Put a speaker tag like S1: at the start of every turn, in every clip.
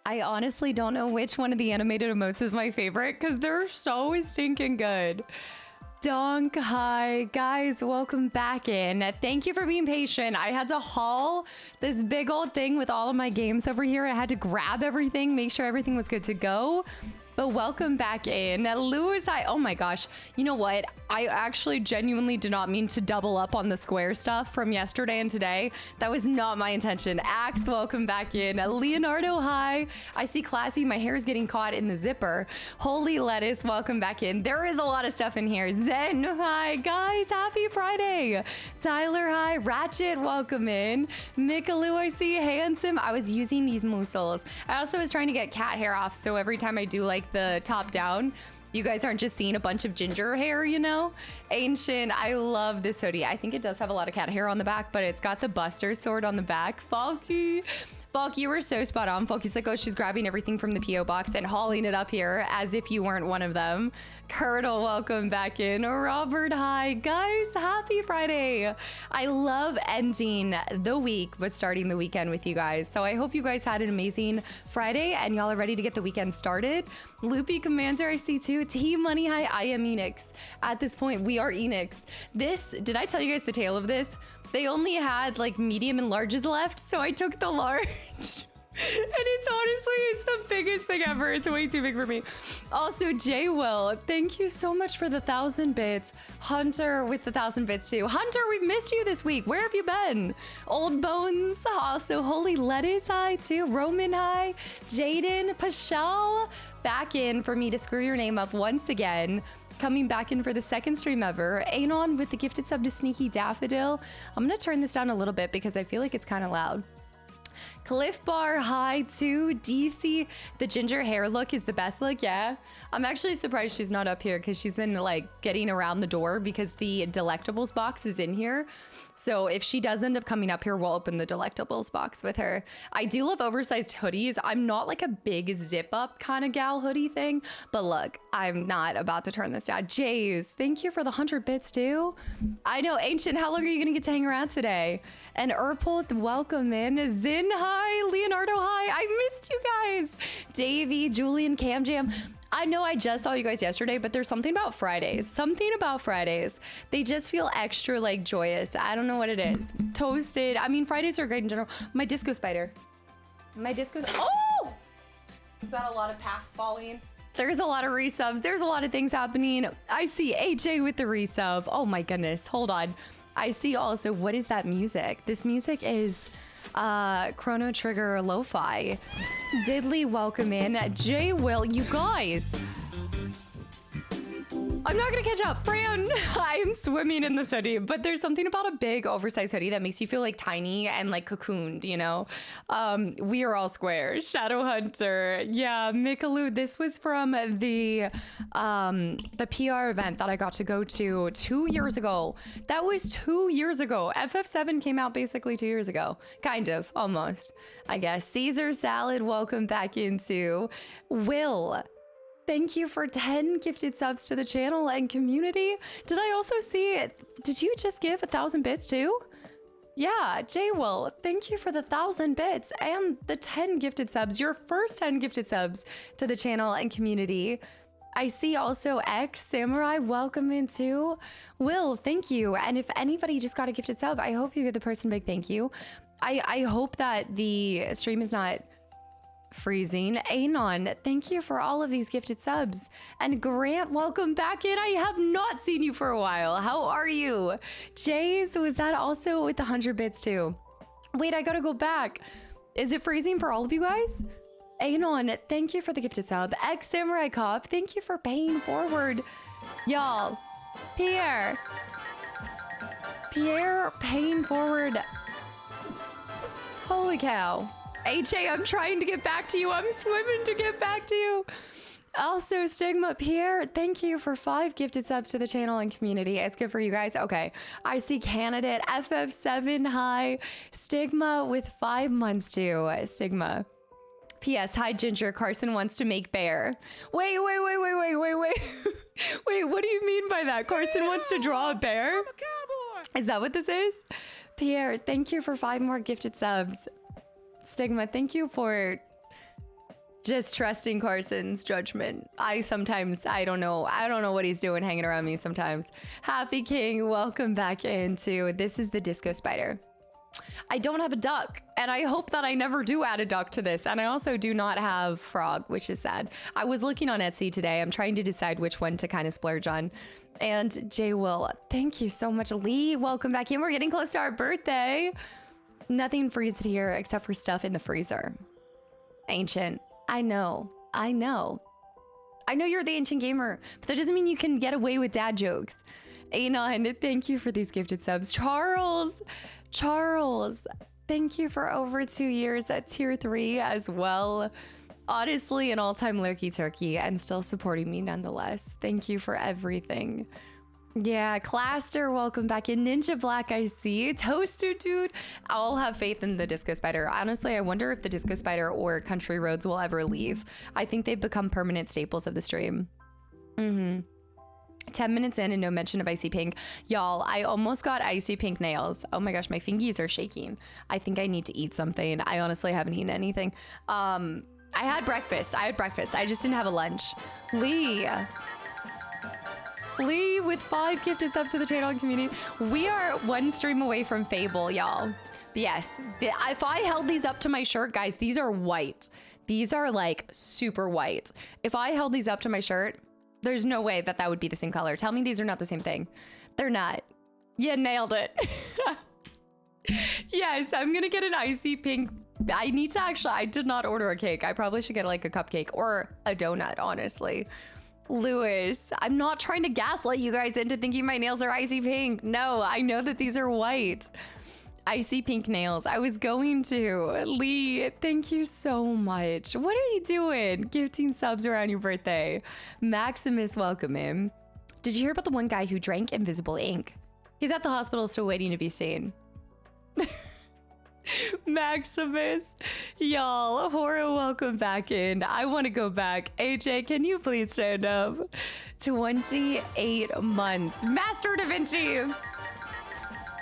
S1: I honestly don't know which one of the animated emotes is my favorite because they're so stinking good. Donk, hi. Guys, welcome back in. Thank you for being patient. I had to haul this big old thing with all of my games over here. I had to grab everything, make sure everything was good to go. But welcome back in. Lewis, oh my gosh. You know what? I actually genuinely did not mean to double up on the Square stuff from yesterday and today. That was not my intention. Axe, welcome back in. Leonardo, hi. I see Classy. My hair is getting caught in the zipper. Holy Lettuce, welcome back in. There is a lot of stuff in here. Zen, hi. Guys, happy Friday. Tyler, hi. Ratchet, welcome in. Mikaloo, I see. Handsome. I was using these muscles. I also was trying to get cat hair off, so every time I do like the top down, you guys aren't just seeing a bunch of ginger hair, you know? Ancient, I love this hoodie. I think it does have a lot of cat hair on the back, but it's got the Buster sword on the back. Falky. Falk, you were so spot on. Falky's like, oh, she's grabbing everything from the P.O. box and hauling it up here as if you weren't one of them. Curdle, welcome back in. Robert, hi. Guys, happy Friday. I love ending the week, but starting the weekend with you guys. So I hope you guys had an amazing Friday and y'all are ready to get the weekend started. Loopy Commander, I see too. Team Money, hi. I am Enix. At this point, we are Enix. Did I tell you guys the tale of this? They only had like medium and larges left, so I took the large. And it's the biggest thing ever. It's way too big for me. Also, J Will, thank you so much for the 1,000 bits. Hunter with the 1,000 bits too. Hunter, we've missed you this week. Where have you been? Old Bones, also Holy Lettuce, hi too. Roman, hi. Jaden, Pashal, back in for me to screw your name up once again. Coming back in for the second stream ever. Anon with the gifted sub to Sneaky Daffodil. I'm gonna turn this down a little bit because I feel like it's kind of loud. Cliff Bar, hi to DC. The ginger hair look is the best look, yeah. I'm actually surprised she's not up here because she's been like getting around the door because the Delectables box is in here. So if she does end up coming up here, we'll open the Delectables box with her. I do love oversized hoodies. I'm not like a big zip up kind of gal hoodie thing, but look, I'm not about to turn this down. Jays, thank you for the 100 bits too. I know, Ancient, how long are you gonna get to hang around today? And Urpult, welcome in. Zin, hi. Leonardo, hi. I missed you guys. Davey, Julian, Cam Jam. I know I just saw you guys yesterday, but there's something about Fridays. Something about Fridays. They just feel extra like joyous. I don't know what it is. Toasted. I mean, Fridays are great in general. My disco spider. Oh! We've got a lot of packs falling. There's a lot of resubs. There's a lot of things happening. I see AJ with the resub. Oh my goodness. Hold on. I see also, what is that music? This music is Chrono Trigger Lo-Fi. Diddley, welcome in. Jay Will, you guys. I'm not gonna catch up. Fran, I'm swimming in this hoodie, but there's something about a big oversized hoodie that makes you feel like tiny and like cocooned, you know? We are all square. Shadow Hunter. Yeah, Mikaloo, this was from the PR event that I got to go to 2 years ago. That was 2 years ago. FF7 came out basically 2 years ago. Kind of, almost, I guess. Caesar Salad, welcome back into Will. Thank you for 10 gifted subs to the channel and community. Did I also see it? Did you just give 1,000 bits too? Yeah, Jay Will, thank you for the 1,000 bits and the 10 gifted subs, your first 10 gifted subs to the channel and community. I see also X Samurai, welcome in too. Will, thank you. And if anybody just got a gifted sub, I hope you give the person a big thank you. I hope that the stream is not freezing. Anon, thank you for all of these gifted subs. And Grant, welcome back in. I have not seen you for a while. How are you? Jays, was that also with the 100 bits too? Wait, I gotta go back. Is it freezing for all of you guys? Anon, thank you for the gifted sub. X Samurai Cop, thank you for paying forward. Y'all, Pierre paying forward. Holy cow. HA, I'm trying to get back to you. I'm swimming to get back to you. Also, Stigma, Pierre, thank you for 5 gifted subs to the channel and community. It's good for you guys. Okay, I see Candidate, FF7, hi. Stigma with 5 months too. Stigma. P.S. Hi, Ginger. Carson wants to make bear. Wait. Wait, what do you mean by that? Carson wants to draw a bear?
S2: I'm a cowboy.
S1: Is that what this is? Pierre, thank you for 5 more gifted subs. Stigma, thank you for Just trusting Carson's judgment. I don't know what he's doing hanging around me sometimes. Happy King, welcome back into This is the Disco Spider. I don't have a duck, and I hope that I never do add a duck to this. And I also do not have frog, which is sad. I was looking on Etsy today. I'm trying to decide which one to kind of splurge on. And Jay Will, thank you so much. Lee, welcome back in. We're getting close to our birthday. Nothing freezes here except for stuff in the freezer. Ancient. I know you're the ancient gamer, but that doesn't mean you can get away with dad jokes. Anon, thank you for these gifted subs. Charles, thank you for over 2 years at tier 3 as well. Honestly, an all-time lurky turkey and still supporting me nonetheless. Thank you for everything. Yeah, Claster, welcome back in. Ninja Black, I see. Toaster Dude, I'll have faith in the Disco Spider. Honestly, I wonder if the Disco Spider or Country Roads will ever leave. I think they've become permanent staples of the stream. 10 minutes in and no mention of icy pink. Y'all, I almost got icy pink nails. Oh my gosh, my fingies are shaking. I think I need to eat something. I honestly haven't eaten anything. I had breakfast. I just didn't have a lunch. Lee with 5 gifted subs to the channel and community. We are one stream away from Fable, y'all. Yes, if I held these up to my shirt, guys, these are white. These are like super white. If I held these up to my shirt, there's no way that would be the same color. Tell me these are not the same thing. They're not. You nailed it. Yes, I'm gonna get an icy pink. I need to I did not order a cake. I probably should get like a cupcake or a donut, honestly. Lewis, I'm not trying to gaslight you guys into thinking my nails are icy pink. No, I know that these are white. Icy pink nails. I was going to. Lee, thank you so much. What are you doing? Gifting subs around your birthday. Maximus, welcome in. Did you hear about the one guy who drank invisible ink? He's at the hospital still waiting to be seen. Maximus, y'all, Hora, welcome back in. I want to go back. AJ, can you please stand up? 28 months. Master Da Vinci.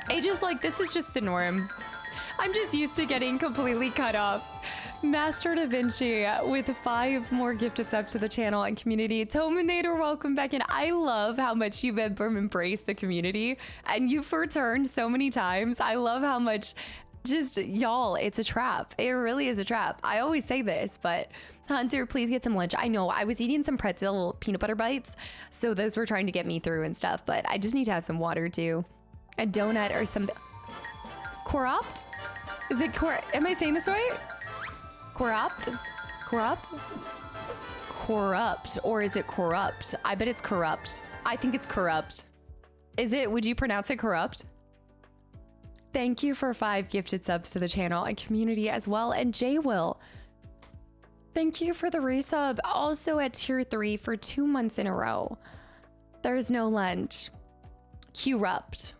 S1: AJ's like, this is just the norm. I'm just used to getting completely cut off. Master Da Vinci with 5 more gifted subs to the channel and community. Tominator, welcome back in. I love how much you've embraced the community and you've returned so many times. I love how much just, y'all, it's a trap. It really is a trap. I always say this, but Hunter, please get some lunch. I know I was eating some pretzel peanut butter bites, so those were trying to get me through and stuff, but I just need to have some water too. A donut or something. Corrupt? Is it am I saying this right? Corrupt? Or is it corrupt? I bet it's corrupt. I think it's corrupt. Would you pronounce it corrupt? Thank you for 5 gifted subs to the channel and community as well. And Jay Will, thank you for the resub. Also at tier 3 for 2 months in a row. There's no lunch. Corrupt.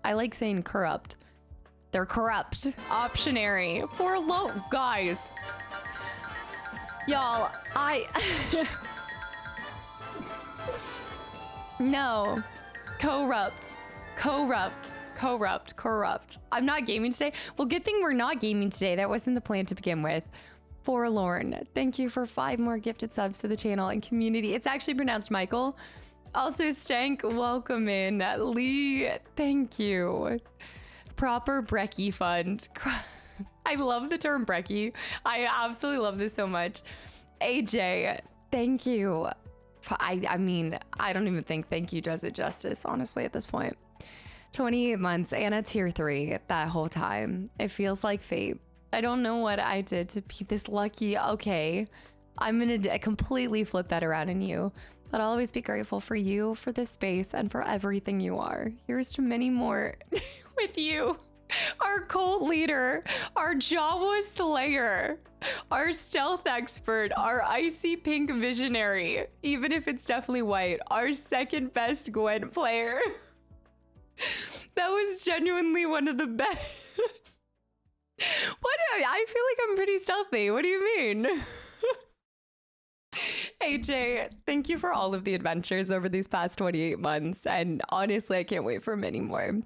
S1: I like saying corrupt. They're corrupt. Optionary. For low. Guys. Y'all, no. Corrupt. I'm not gaming today. Well, good thing we're not gaming today. That wasn't the plan to begin with. Forlorn, thank you for 5 more gifted subs to the channel and community. It's actually pronounced Michael. Also, Stank, welcome in. Lee, thank you. Proper Brekkie fund. I love the term Brekkie. I absolutely love this so much. AJ, thank you. I mean, I don't even think thank you does it justice, honestly, at this point. 28 months and a tier 3 that whole time. It feels like fate. I don't know what I did to be this lucky. Okay, I'm gonna completely flip that around in you. But I'll always be grateful for you, for this space, and for everything you are. Here's to many more with you. Our cult leader, our Jawa slayer, our stealth expert, our icy pink visionary, even if it's definitely white, our second best Gwen player. That was genuinely one of the best. I feel like I'm pretty stealthy. What do you mean? AJ, thank you for all of the adventures over these past 28 months. And honestly, I can't wait for many more.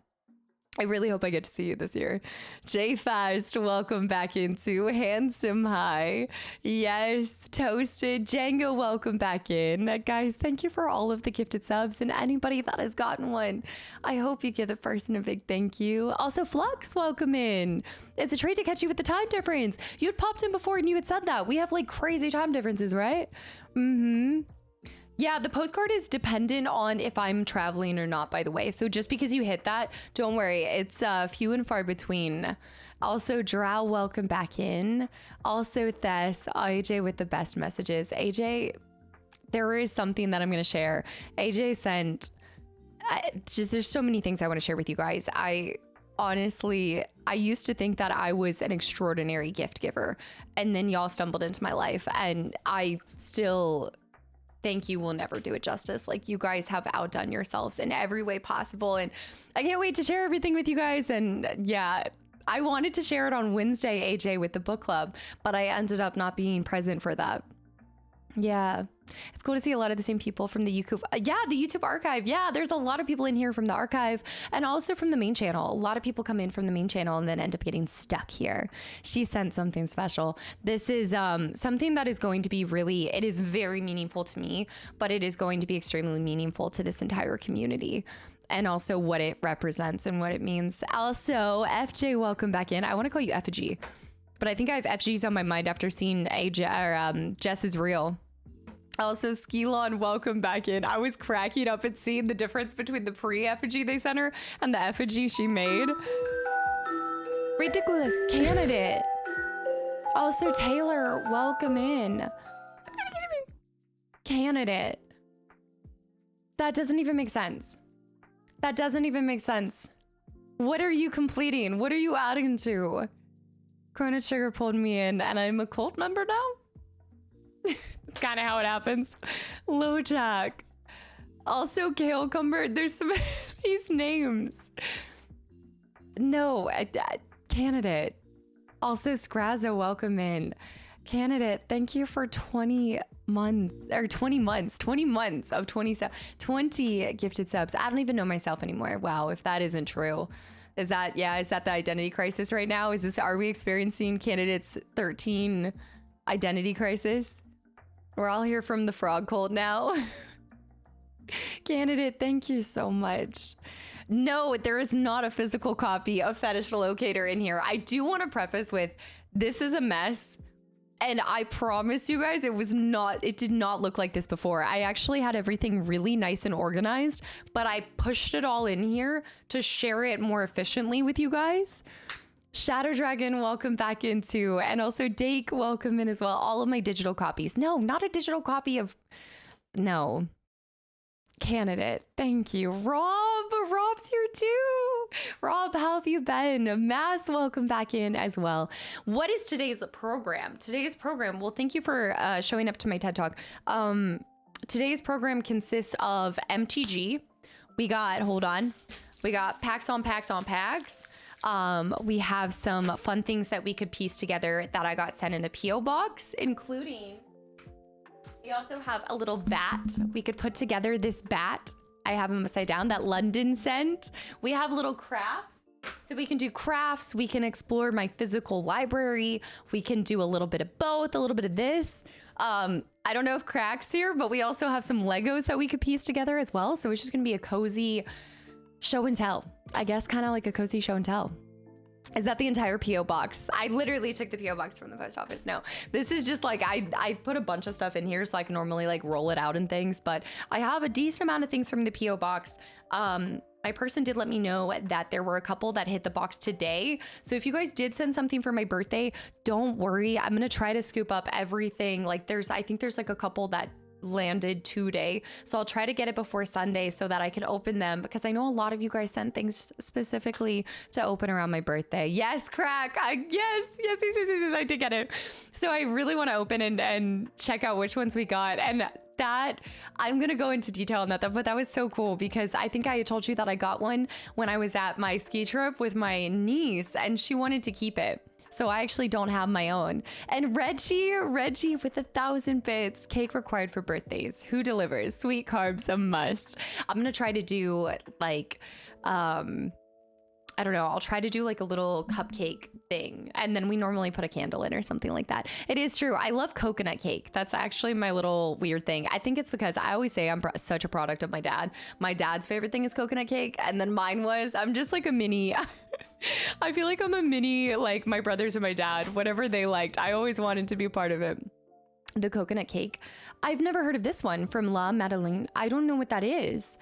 S1: I really hope I get to see you this year. J Fast, welcome back into Handsome High. Yes, Toasted. Django, welcome back in. Guys, thank you for all of the gifted subs and anybody that has gotten one. I hope you give the person a big thank you. Also, Flux, welcome in. It's a treat to catch you with the time difference. You had popped in before and you had said that. We have like crazy time differences, right? Yeah, the postcard is dependent on if I'm traveling or not, by the way. So just because you hit that, don't worry. It's few and far between. Also, Drow, welcome back in. Also, Thess, AJ with the best messages. AJ, there is something that I'm going to share. AJ sent, there's so many things I want to share with you guys. Honestly, I used to think that I was an extraordinary gift giver. And then y'all stumbled into my life. And I still... thank you will never do it justice. Like, you guys have outdone yourselves in every way possible. And I can't wait to share everything with you guys. And yeah, I wanted to share it on Wednesday, AJ, with the book club, but I ended up not being present for that. Yeah, it's cool to see a lot of the same people from the YouTube. The YouTube archive. Yeah, there's a lot of people in here from the archive and also from the main channel. A lot of people come in from the main channel and then end up getting stuck here. She sent something special. This is something that is going to be really, it is very meaningful to me, but it is going to be extremely meaningful to this entire community and also what it represents and what it means. Also, FJ, welcome back in. I want to call you Effigy, but I think I have FGs on my mind after seeing Jess is Real. Also, Skilon, welcome back in. I was cracking up at seeing the difference between the pre-effigy they sent her and the effigy she made. Ridiculous candidate. Also, Taylor, welcome in. Candidate. That doesn't even make sense. That doesn't even make sense. What are you completing? What are you adding to? Chrono Trigger pulled me in and I'm a cult member now? It's kind of how it happens. Lojack. Also, Kale Cumber. There's some these names. No, candidate. Also, Scrazzo, welcome in. Candidate, thank you for 20 months of 20 gifted subs. I don't even know myself anymore. Wow, if that isn't true. Is that the identity crisis right now? Are we experiencing candidates 13 identity crisis? We're all here from the frog cult now. Candidate, thank you so much. No, there is not a physical copy of Fetish Locator in here. I do want to preface with, this is a mess. And I promise you guys, it did not look like this before. I actually had everything really nice and organized, but I pushed it all in here to share it more efficiently with you guys. Shadow Dragon, welcome back into, and also Dake, welcome in as well. All of my digital copies. No, not a digital copy of, no. Candidate, thank you. Rob's here too. Rob, how have you been? Mass, welcome back in as well. What is today's program? Well, thank you for showing up to my TED Talk. Today's program consists of MTG. We got packs on packs on packs. We have some fun things that we could piece together that I got sent in the PO box, including we also have a little bat. We could put together this bat. I have them upside down that London sent. We have little crafts. So we can do crafts. We can explore my physical library. We can do a little bit of both, a little bit of this. I don't know if Crack's here, but we also have some Legos that we could piece together as well. So it's just going to be a cozy show and tell. I guess kind of like a cozy show and tell. Is that the entire PO box? I literally took the PO box from the post office. No, this is just like, I put a bunch of stuff in here so I can normally like roll it out and things, but I have a decent amount of things from the PO box. My person did let me know that there were a couple that hit the box today. So if you guys did send something for my birthday, don't worry. I'm going to try to scoop up everything. Like I think there's like a couple that landed today, so I'll try to get it before Sunday so that I can open them, because I know a lot of you guys sent things specifically to open around my birthday. Yes, Crack. Yes, I did get it. So I really want to open and check out which ones we got, and that I'm gonna go into detail on that, but that was so cool because I think I told you that I got one when I was at my ski trip with my niece and she wanted to keep it. So I actually don't have my own. And Reggie with 1,000 bits. Cake required for birthdays. Who delivers? Sweet carbs a must. I'm gonna try to do like, I I don't know, I'll try to do like a little cupcake thing. And then we normally put a candle in or something like that. It is true. I love coconut cake. That's actually my little weird thing. I think it's because I always say I'm such a product of my dad. My dad's favorite thing is coconut cake. And then mine was, I'm just like a mini, I feel like I'm a mini, like my brothers and my dad, whatever they liked. I always wanted to be a part of it. The coconut cake. I've never heard of this one from La Madeleine. I don't know what that is.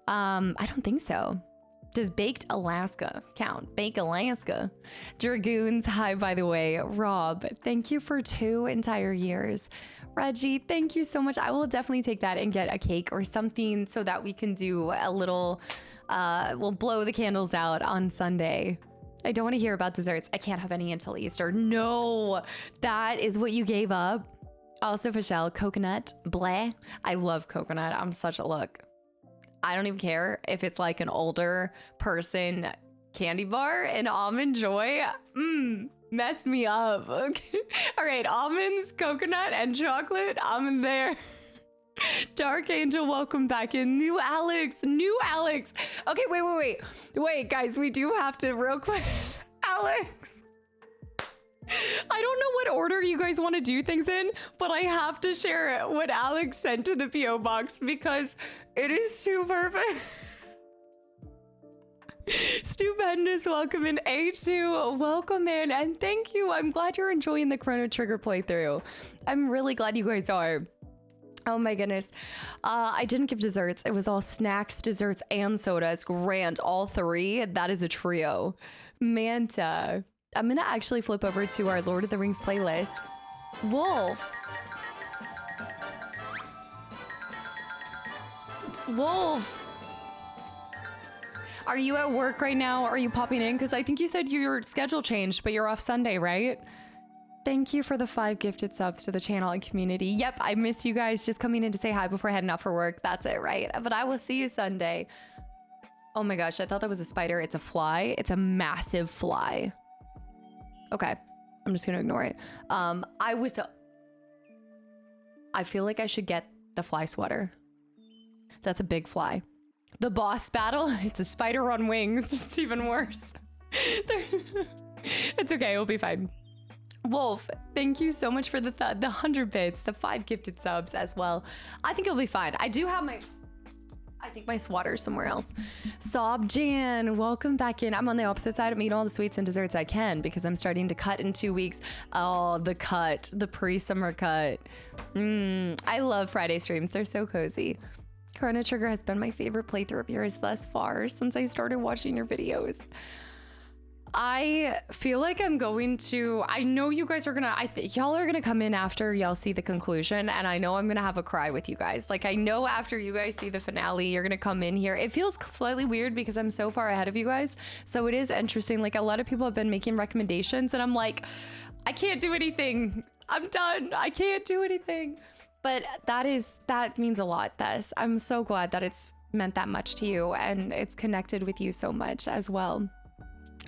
S1: I don't think so. Does Baked Alaska count? Bake Alaska. Dragoons, hi, by the way. Rob, thank you for 2 entire years. Reggie, thank you so much. I will definitely take that and get a cake or something so that we can do a little, we'll blow the candles out on Sunday. I don't want to hear about desserts. I can't have any until Easter. No, that is what you gave up. Also, Michelle, coconut, bleh. I love coconut. I'm such a look. I don't even care if it's like an older person candy bar and almond joy. Mess me up. Okay. All right, almonds, coconut, and chocolate. I'm in there. Dark Angel, welcome back in. New Alex. Okay, wait, guys, we do have to real quick. Alex. I don't know what order you guys want to do things in, but I have to share what Alex sent to the P.O. box because it is too perfect. Stupendous, welcome in. A2, welcome in, and thank you. I'm glad you're enjoying the Chrono Trigger playthrough. I'm really glad you guys are. Oh my goodness. I didn't give desserts. It was all snacks, desserts, and sodas. Grand, all 3. That is a trio. Manta. I'm gonna actually flip over to our Lord of the Rings playlist. Wolf. Are you at work right now? Are you popping in? Because I think you said your schedule changed, but you're off Sunday, right? Thank you for the 5 gifted subs to the channel and community. Yep, I miss you guys just coming in to say hi before heading out for work. That's it, right? But I will see you Sunday. Oh my gosh, I thought that was a spider. It's a fly. It's a massive fly. Okay, I'm just gonna ignore it. I feel like I should get the fly swatter. That's a big fly. The boss battle, it's a spider on wings. It's even worse. It's okay, it'll be fine. Wolf, thank you so much for the 100 bits, the 5 gifted subs as well. I think it'll be fine. I do have my... I think my swatter's somewhere else. Sob Jan, welcome back in. I'm on the opposite side. I'm eating all the sweets and desserts I can because I'm starting to cut in 2 weeks. Oh, the cut, the pre-summer cut. I love Friday streams. They're so cozy. Chrono Trigger has been my favorite playthrough of yours thus far since I started watching your videos. I feel like I'm going to, I know you guys are gonna, y'all are gonna come in after y'all see the conclusion, and I know I'm gonna have a cry with you guys. Like, I know after you guys see the finale, you're gonna come in here. It feels slightly weird because I'm so far ahead of you guys. So it is interesting. Like, a lot of people have been making recommendations and I'm like, I can't do anything. I'm done. I can't do anything. But that means a lot, Thess. I'm so glad that it's meant that much to you and it's connected with you so much as well.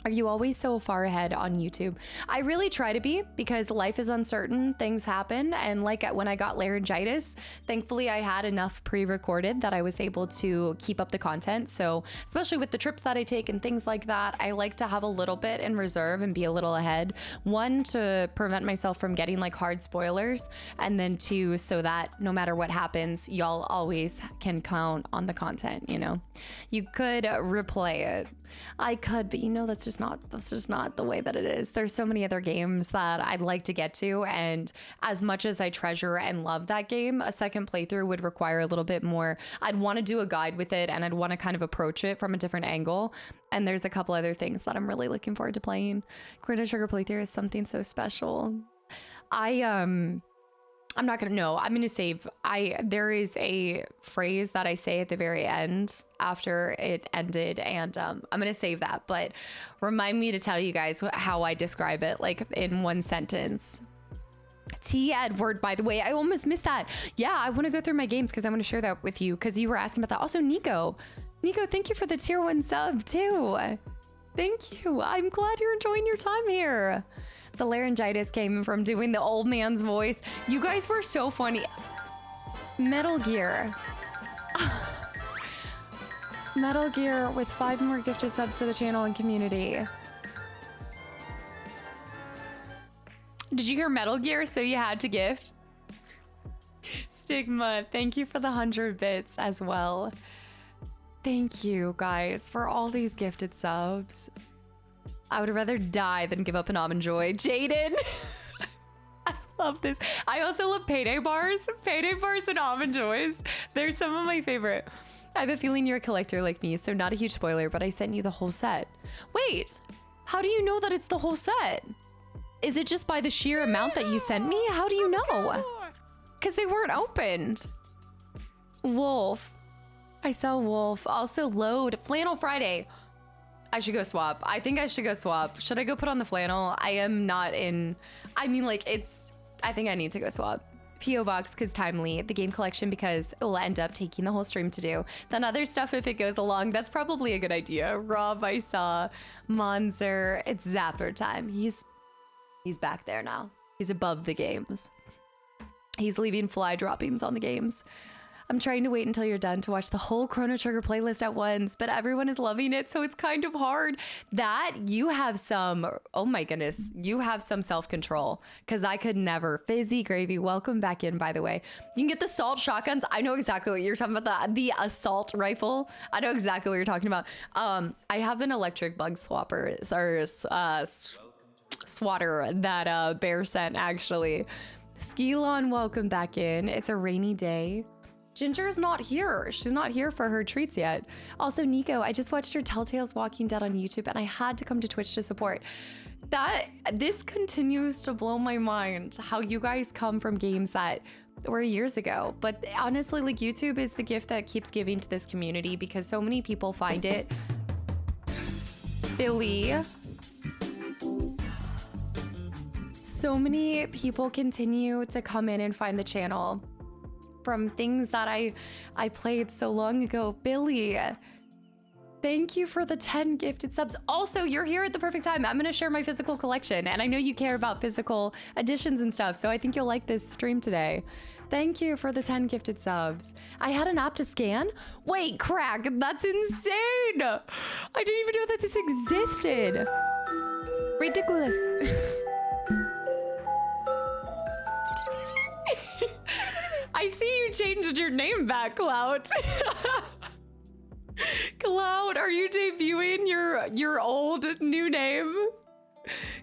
S1: Are you always so far ahead on YouTube? I really try to be because life is uncertain, things happen. And like when I got laryngitis, thankfully I had enough pre-recorded that I was able to keep up the content. So especially with the trips that I take and things like that, I like to have a little bit in reserve and be a little ahead. 1, to prevent myself from getting like hard spoilers. And then 2, so that no matter what happens, y'all always can count on the content, you know? You could replay it. I could, but you know, that's just not the way that it is. There's so many other games that I'd like to get to, and as much as I treasure and love that game, a second playthrough would require a little bit more. I'd want to do a guide with it, and I'd want to kind of approach it from a different angle. And there's a couple other things that I'm really looking forward to playing. Chrono Trigger playthrough is something so special. I'm not gonna know. I'm gonna save. There is a phrase that I say at the very end after it ended, and I'm gonna save that. But remind me to tell you guys how I describe it, like in 1 sentence. T. Edward, by the way, I almost missed that. Yeah, I want to go through my games because I want to share that with you because you were asking about that. Also, Nico, thank you for the tier 1 sub too. Thank you. I'm glad you're enjoying your time here. The laryngitis came from doing the old man's voice. You guys were so funny. Metal Gear. Metal Gear with 5 more gifted subs to the channel and community. Did you hear Metal Gear? So you had to gift? Stigma, thank you for the 100 bits as well. Thank you guys for all these gifted subs. I would rather die than give up an almond joy. Jaden. I love this. I also love payday bars. Payday bars and almond joys. They're some of my favorite. I have a feeling you're a collector like me, so not a huge spoiler, but I sent you the whole set. Wait, how do you know that it's the whole set? Is it just by the sheer amount that you sent me? How do you know? Because they weren't opened. Wolf. I saw Wolf. Also load. Flannel Friday. I should go swap. I think I should go swap. Should I go put on the flannel? I am not in... I mean, like, it's... I think I need to go swap. P.O. Box because timely, the game collection because it will end up taking the whole stream to do. Then other stuff if it goes along, that's probably a good idea. Rob, I saw. Monzer, it's Zapper time. He's back there now. He's above the games. He's leaving fly droppings on the games. I'm trying to wait until you're done to watch the whole Chrono Trigger playlist at once, but everyone is loving it, so it's kind of hard. That you have some, oh my goodness, you have some self-control, because I could never. Fizzy Gravy, welcome back in, by the way. You can get the salt shotguns. I know exactly what you're talking about, the assault rifle. I know exactly what you're talking about. I have an electric bug swapper, or swatter that Bear sent, actually. Skilon, welcome back in. It's a rainy day. Ginger's not here. She's not here for her treats yet. Also, Nico, I just watched your Telltale's Walking Dead on YouTube and I had to come to Twitch to support. This continues to blow my mind, how you guys come from games that were years ago. But honestly, like, YouTube is the gift that keeps giving to this community because so many people find it. Billy. So many people continue to come in and find the channel from things that I played so long ago. Billy, thank you for the 10 gifted subs. Also, you're here at the perfect time. I'm gonna share my physical collection, and I know you care about physical editions and stuff, so I think you'll like this stream today. Thank you for the 10 gifted subs. I had an app to scan? Wait, crack, that's insane! I didn't even know that this existed. Ridiculous. I see you changed your name back, Clout. Clout, are you debuting your old new name?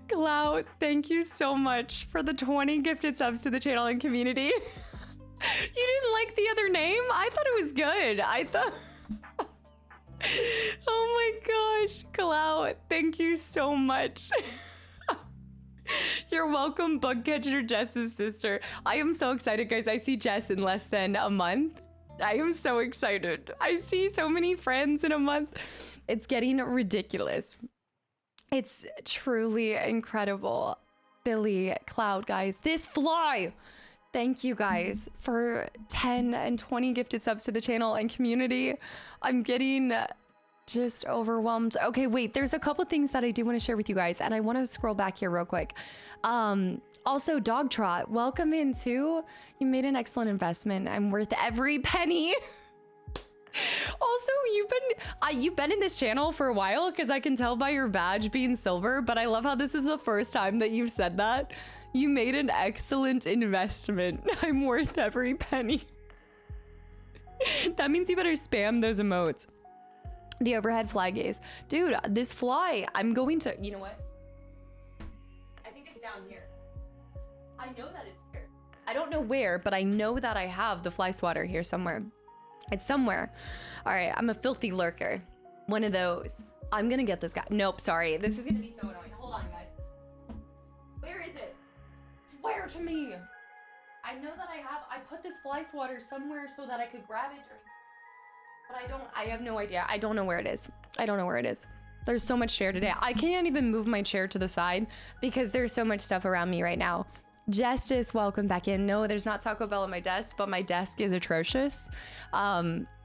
S1: Clout, thank you so much for the 20 gifted subs to the channel and community. You didn't like the other name? I thought it was good. I thought... Oh my gosh, Clout, thank you so much. You're welcome, Bugcatcher, Jess's sister. I am so excited, guys. I see Jess in less than a month. I am so excited. I see so many friends in a month. It's getting ridiculous. It's truly incredible. Billy, Cloud, guys. This fly! Thank you, guys, for 10 and 20 gifted subs to the channel and community. I'm getting... just overwhelmed. Okay, wait, there's a couple things that I do want to share with you guys, and I want to scroll back here real quick. Also, Dog Trot, welcome in too. You made an excellent investment. I'm worth every penny. Also, you've been in this channel for a while because I can tell by your badge being silver, but I love how this is the first time that you've said that. You made an excellent investment. I'm worth every penny. That means you better spam those emotes. The overhead fly gaze. Dude, this fly, I'm going to, you know what? I think it's down here. I know that it's here. I don't know where, but I know that I have the fly swatter here somewhere. It's somewhere. All right, I'm a filthy lurker. One of those. I'm gonna get this guy. Nope, sorry. This is gonna be so annoying. Hold on, guys. Where is it? Swear to me. I know that I put this fly swatter somewhere so that I could grab it or... But I have no idea. I don't know where it is. I don't know where it is. There's so much chair today. I can't even move my chair to the side because there's so much stuff around me right now. Justice, welcome back in. No, there's not Taco Bell on my desk, but my desk is atrocious.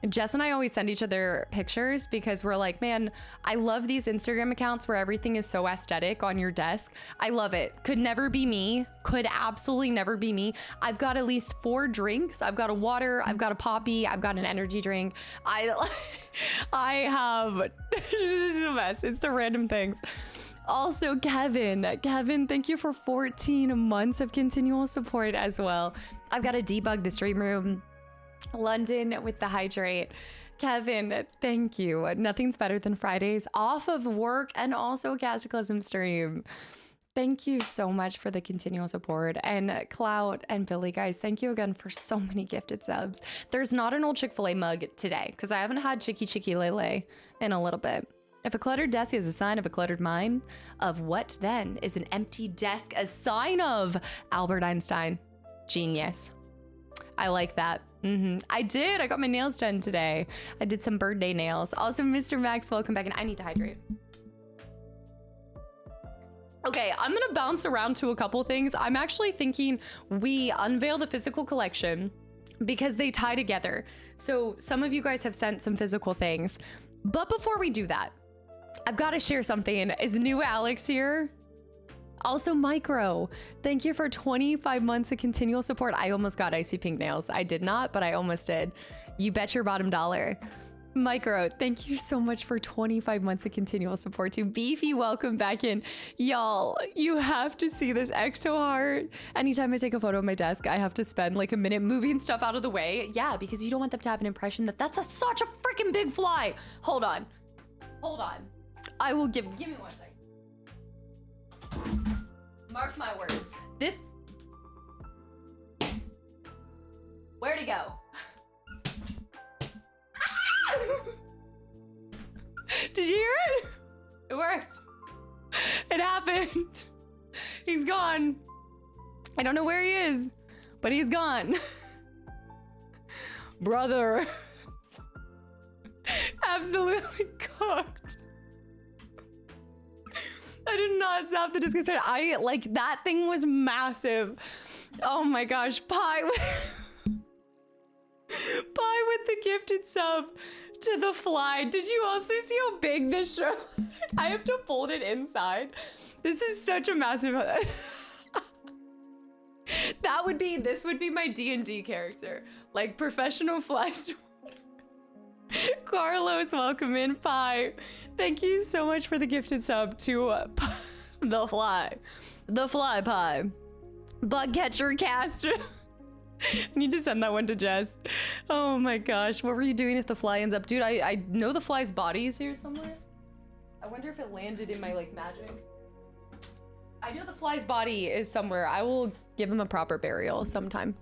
S1: Jess and I always send each other pictures because we're like, man, I love these Instagram accounts where everything is so aesthetic on your desk. I love it. Could never be me. Could absolutely never be me. I've got at least 4 drinks. I've got a water. I've got a Poppy. I've got an energy drink. I have, this is a mess. It's the random things. Also, Kevin, thank you for 14 months of continual support as well. I've got to debug the stream room. London with the hydrate. Kevin, thank you. Nothing's better than Fridays off of work and also Kastaclysm stream. Thank you so much for the continual support. And Cloud and Billy, guys, thank you again for so many gifted subs. There's not an old Chick-fil-A mug today because I haven't had Chicky Lele in a little bit. If a cluttered desk is a sign of a cluttered mind, of what then is an empty desk a sign of? Albert Einstein. Genius. I like that. I did. I got my nails done today. I did some birthday nails. Also, Mr. Max, welcome back. And I need to hydrate. Okay, I'm going to bounce around to a couple things. I'm actually thinking we unveil the physical collection because they tie together. So some of you guys have sent some physical things. But before we do that, I've got to share something. Is new Alex here? Also, Micro, thank you for 25 months of continual support. I almost got icy pink nails. I did not, but I almost did. You bet your bottom dollar. Micro, thank you so much for 25 months of continual support too. Beefy, welcome back in. Y'all, you have to see this exo heart. Anytime I take a photo of my desk, I have to spend like a minute moving stuff out of the way. Yeah, because you don't want them to have an impression that that's such a freaking big fly. Hold on. I will give me 1 second. Mark my words. This. Where'd he go? Did you hear it? It worked. It happened. He's gone. I don't know where he is, but he's gone. Brother. Absolutely cooked. I did not stop the discussion. I like that thing was massive. Oh my gosh, Pie with the gifted sub to the fly. Did you also see how big this show? I have to fold it inside. This is such a massive. This would be my D&D character, like professional fly. Carlos, welcome in. Pie, thank you so much for the gifted sub to the fly pie bug catcher cast. I need to send that one to Jess. Oh my gosh, what were you doing if the fly ends up? Dude, I know the fly's body is here somewhere. I wonder if it landed in my like magic. I know the fly's body is somewhere. I will give him a proper burial sometime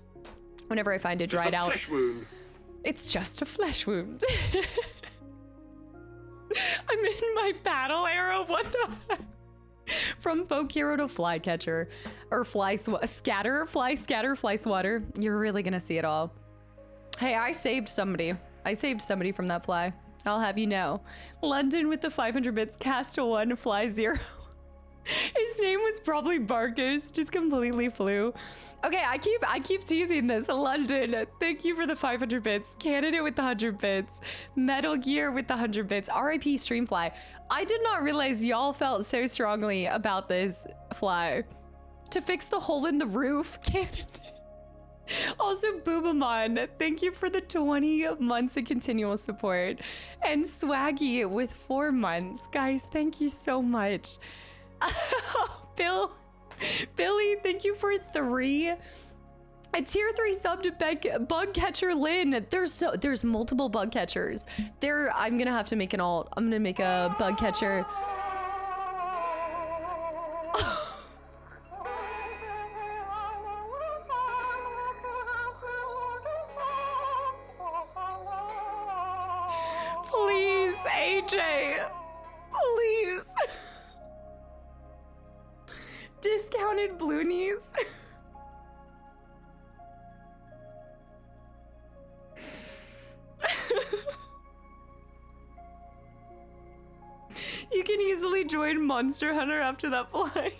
S1: whenever I find it dried out.
S2: Flesh wound.
S1: It's just a flesh wound. I'm in my battle arrow. What the heck? From folk hero to fly catcher, or fly scatter, fly swatter. You're really gonna see it all. Hey, I saved somebody. From that fly. I'll have you know. London with the 500 bits. Cast1 fly 0. His name was probably Barkus, just completely flew. Okay, I keep teasing this. London, thank you for the 500 bits. Candidate with the 100 bits. Metal Gear with the 100 bits. RIP Streamfly. I did not realize y'all felt so strongly about this fly. To fix the hole in the roof, candidate. Also, Boobamon, thank you for the 20 months of continual support. And Swaggy with 4 months. Guys, thank you so much. Billy, thank you for 3. A tier 3 sub to bug catcher Lynn. There's multiple bug catchers. I'm gonna have to make an alt. I'm gonna make a bug catcher. Please, AJ. Please. Discounted Bloonies. You can easily join Monster Hunter after that fly.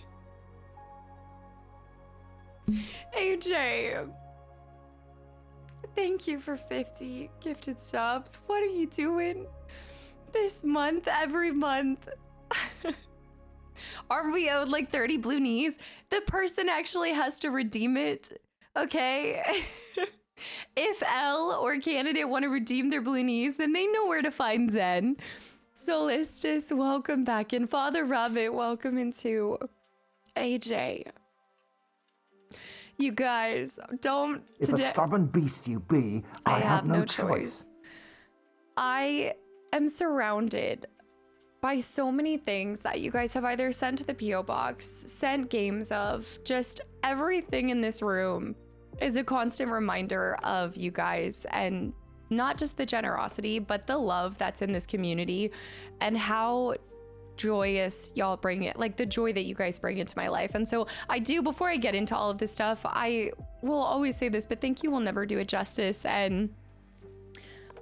S1: AJ, thank you for 50 gifted subs. What are you doing this month, every month? Aren't we owed like 30 blue knees? The person actually has to redeem it, okay? If L or candidate want to redeem their blue knees, then they know where to find Zen. Solistus, welcome back in. Father Rabbit, welcome into. AJ. You guys, don't
S2: If a stubborn beast you be, I have no choice.
S1: I am surrounded by so many things that you guys have either sent to the P.O. box, sent games of. Just everything in this room is a constant reminder of you guys, and not just the generosity, but the love that's in this community and how joyous y'all bring it, like the joy that you guys bring into my life. And so I do, before I get into all of this stuff, I will always say this, but thank you will never do it justice. And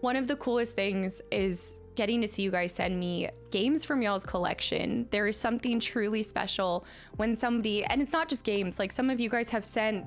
S1: one of the coolest things is getting to see you guys send me games from y'all's collection. There is something truly special when somebody, and it's not just games, like some of you guys have sent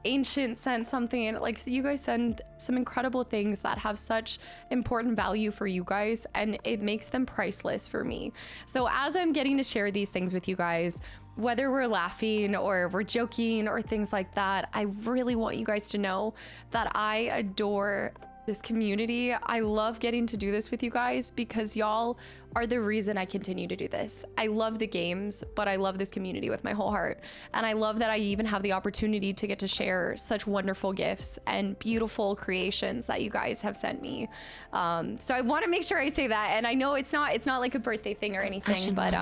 S1: Ancient, sent something, like so you guys send some incredible things that have such important value for you guys, and it makes them priceless for me. So as I'm getting to share these things with you guys, whether we're laughing or we're joking or things like that, I really want you guys to know that I adore this community. I love getting to do this with you guys because y'all are the reason I continue to do this. I love the games, but I love this community with my whole heart. And I love that I even have the opportunity to get to share such wonderful gifts and beautiful creations that you guys have sent me. So I want to make sure I say that. And I know it's not like a birthday thing or anything, but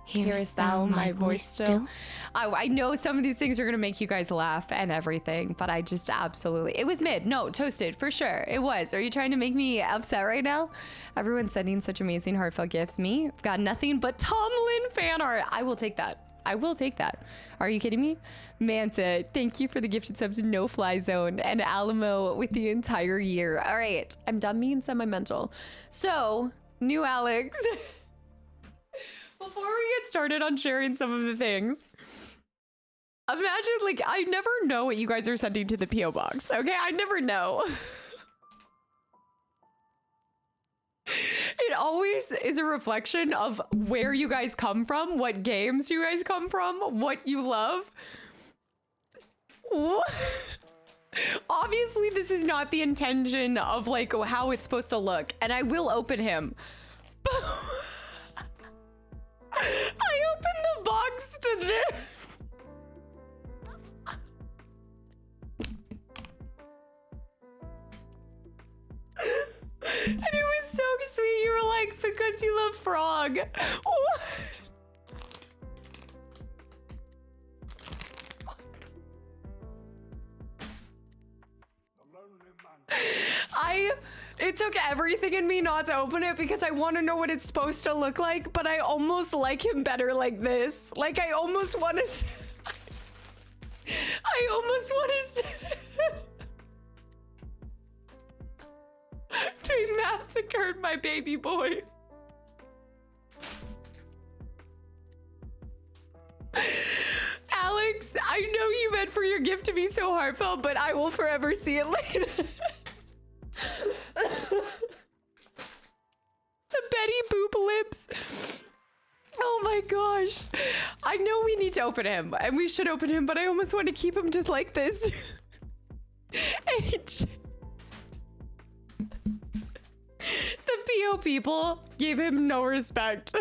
S1: hearest thou my voice still? I know some of these things are gonna make you guys laugh and everything, but I just absolutely, it was mid, no, toasted, for sure, it was. Are you trying to make me upset right now? Everyone's sending such amazing heartfelt gifts. Me, got nothing but Tomlin fan art. I will take that. I will take that. Are you kidding me? Manta, thank you for the gifted subs, No Fly Zone, and Alamo with the entire year. All right, I'm done being sentimental. So, new Alex. Before we get started on sharing some of the things, imagine, like, I never know what you guys are sending to the P.O. box, okay? I never know. It always is a reflection of where you guys come from, what games you guys come from, what you love. What? Obviously, this is not the intention of, like, how it's supposed to look, and I will open him. I opened the box today. And it was so sweet. You were like, because you love frog. What? It took everything in me not to open it because I want to know what it's supposed to look like, but I almost like him better like this. Like, I almost want to... I almost want to... They massacred my baby boy. Alex, I know you meant for your gift to be so heartfelt, but I will forever see it like this. The Betty Boop lips. Oh my gosh. I know we need to open him, and we should open him, but I almost want to keep him just like this. H. The PO people gave him no respect.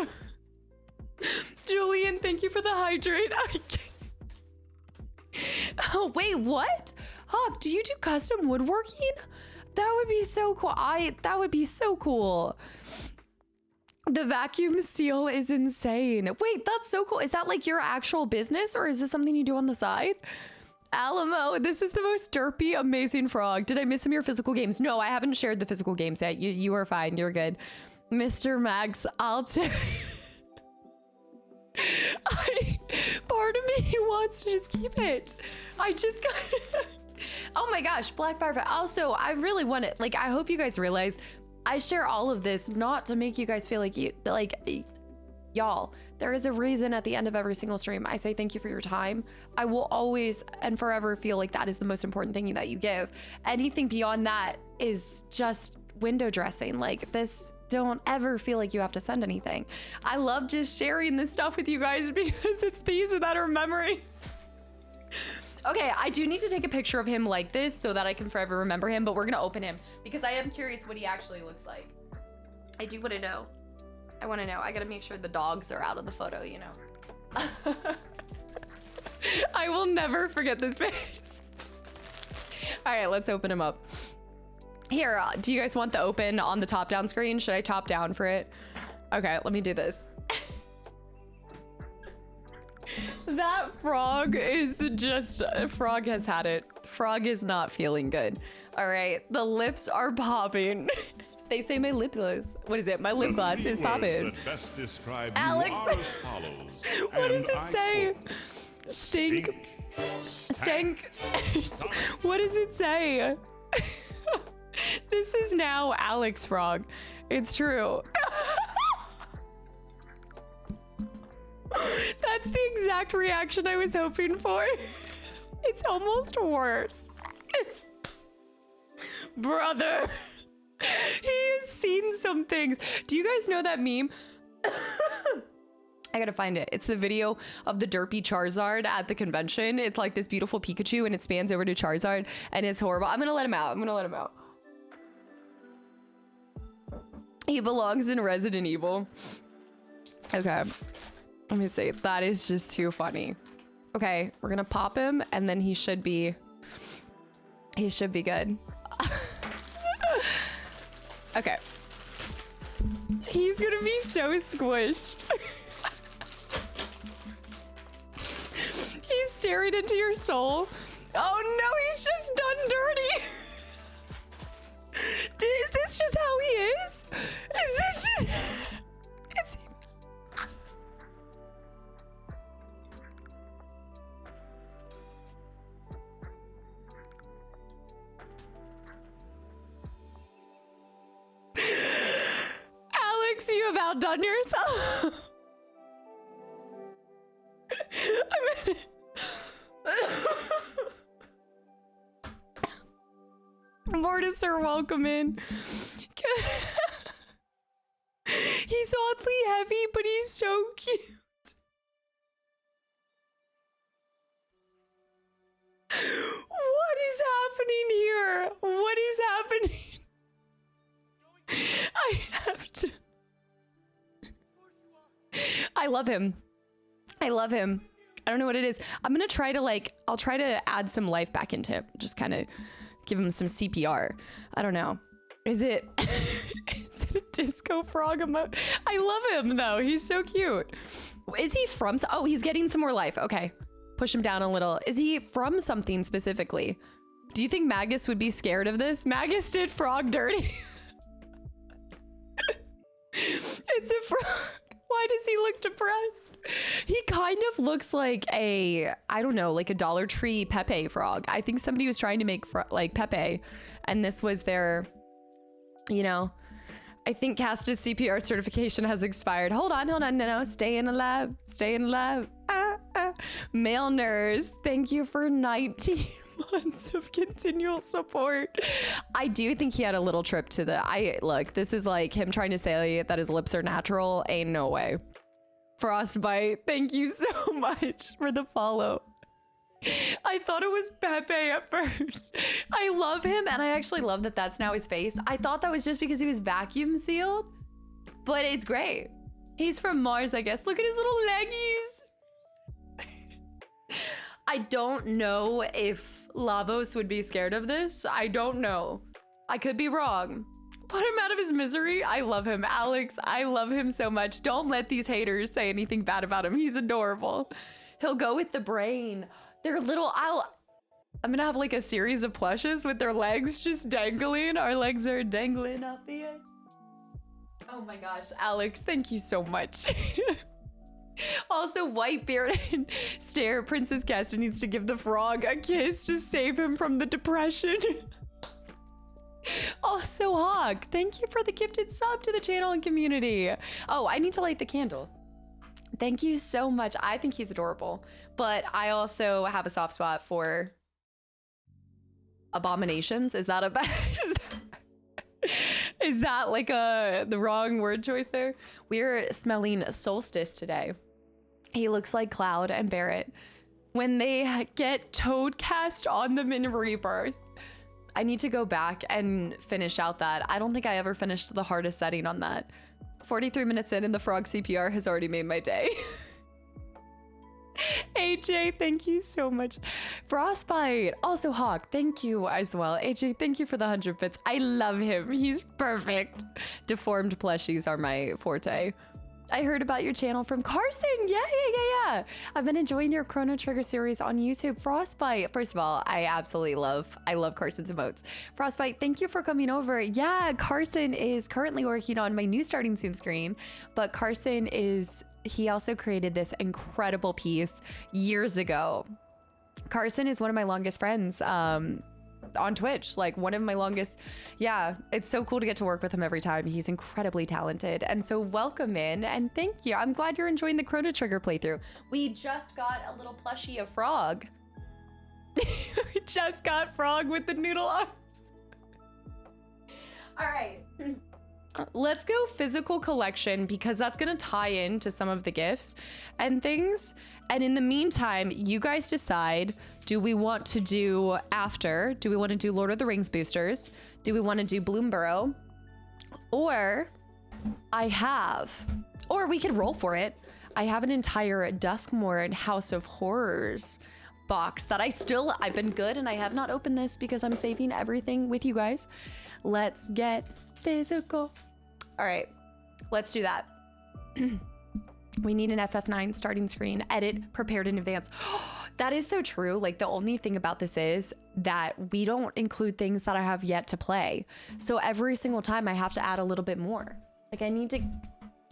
S1: Julian, thank you for the hydrate. Oh, wait, what? Hawk, do you do custom woodworking? That would be so cool. That would be so cool. The vacuum seal is insane. Wait, that's so cool. Is that like your actual business, or is this something you do on the side? Alamo, this is the most derpy, amazing frog. Did I miss some of your physical games? No, I haven't shared the physical games yet. You are fine. You're good. Mr. Max, I'll take... Part of me wants to just keep it. I just got... Oh my gosh, Black Firefly. Also, I really want it. Like, I hope you guys realize I share all of this not to make you guys feel like y'all Y'all, there is a reason at the end of every single stream I say thank you for your time. I will always and forever feel like that is the most important thing that you give. Anything beyond that is just window dressing. Like this, don't ever feel like you have to send anything. I love just sharing this stuff with you guys because it's these that are memories. Okay, I do need to take a picture of him like this so that I can forever remember him, but we're gonna open him because I am curious what he actually looks like. I do want to know. I want to know. I gotta make sure the dogs are out of the photo, you know. I will never forget this face. All right, let's open him up. Here, do you guys want the open on the top down screen? Should I top down for it? Okay, let me do this. That frog is just, frog has had it. Frog is not feeling good. All right, the lips are popping. They say my lip gloss. What is it? My lip gloss is popping. Alex, what does it say? Stink. Stink. What does it say? This is now Alex Frog. It's true. That's the exact reaction I was hoping for. It's almost worse. It's... Brother. He has seen some things. Do you guys know that meme? I gotta find it. It's the video of the derpy Charizard at the convention. It's like this beautiful Pikachu and it spans over to Charizard and it's horrible. I'm gonna let him out. I'm gonna let him out. He belongs in Resident Evil. Okay. Let me see. That is just too funny. Okay, we're gonna pop him and then he should be good. Okay. He's gonna be so squished. He's staring into your soul. Oh no, he's just done dirty. Is this just how he is? Is this just... Is he... Alex, you have outdone yourself. Mortiser, welcome in. He's oddly heavy, but he's so cute. What is happening here? What is happening? I have to. I love him. I love him. I don't know what it is. I'm gonna try to I'll try to add some life back into him. Just kind of give him some CPR. I don't know. Is it a disco frog emote? I love him though. He's so cute. Is he from, oh, he's getting some more life. Okay. Push him down a little. Is he from something specifically? Do you think Magus would be scared of this? Magus did frog dirty. It's a frog. Why does he look depressed? He kind of looks like a, I don't know, like a Dollar Tree Pepe frog. I think somebody was trying to make like Pepe and this was their, you know, I think Casta's CPR certification has expired. Hold on, no, stay in the lab, stay in the lab. Male nurse, thank you for 19 months of continual support. I do think he had a little trip to the, look, this is like him trying to say that his lips are natural. Ain't no way. Frostbite, thank you so much for the follow. I thought it was Pepe at first. I love him and I actually love that that's now his face. I thought that was just because he was vacuum sealed, but it's great. He's from Mars, I guess. Look at his little leggies. I don't know if Lavos would be scared of this. I don't know. I could be wrong. Put him out of his misery. I love him. Alex, I love him so much. Don't let these haters say anything bad about him. He's adorable. He'll go with the brain. They're little, I'm gonna have like a series of plushes with their legs just dangling. Our legs are dangling off the edge. Oh my gosh, Alex, thank you so much. Also, white bearded stare. Princess Casta needs to give the frog a kiss to save him from the depression. Also, Hawk, thank you for the gifted sub to the channel and community. Oh, I need to light the candle. Thank you so much. I think he's adorable, but I also have a soft spot for abominations. Is that a is that like the wrong word choice there? We're smelling Solstice today. He looks like Cloud and Barrett when they get Toad cast on them in Rebirth. I need to go back and finish out that. I don't think I ever finished the hardest setting on that. 43 minutes in and the frog CPR has already made my day. AJ, thank you so much. Frostbite, also Hawk, thank you as well. AJ, thank you for the 100 bits. I love him, he's perfect. Deformed plushies are my forte. I heard about your channel from Carson. Yeah. I've been enjoying your Chrono Trigger series on YouTube. Frostbite, first of all, I love Carson's emotes. Frostbite, thank you for coming over. Yeah, Carson is currently working on my new Starting Soon screen, but he also created this incredible piece years ago. Carson is one of my longest friends on Twitch, like one of my longest. Yeah, it's so cool to get to work with him every time. He's incredibly talented. And so welcome in and thank you. I'm glad you're enjoying the Chrono Trigger playthrough. We just got a little plushie of Frog. We just got Frog with the noodle arms. All right. Let's go physical collection because that's going to tie into some of the gifts and things. And in the meantime, you guys decide, do we want to do Lord of the Rings boosters? Do we want to do Bloomborough? Or we could roll for it. I have an entire Duskmoor and House of Horrors box that I've been good and I have not opened this because I'm saving everything with you guys. Let's get physical. All right, let's do that. We need an FF9 starting screen, edit, prepared in advance. That is so true. Like the only thing about this is that we don't include things that I have yet to play. So every single time I have to add a little bit more. Like I need to,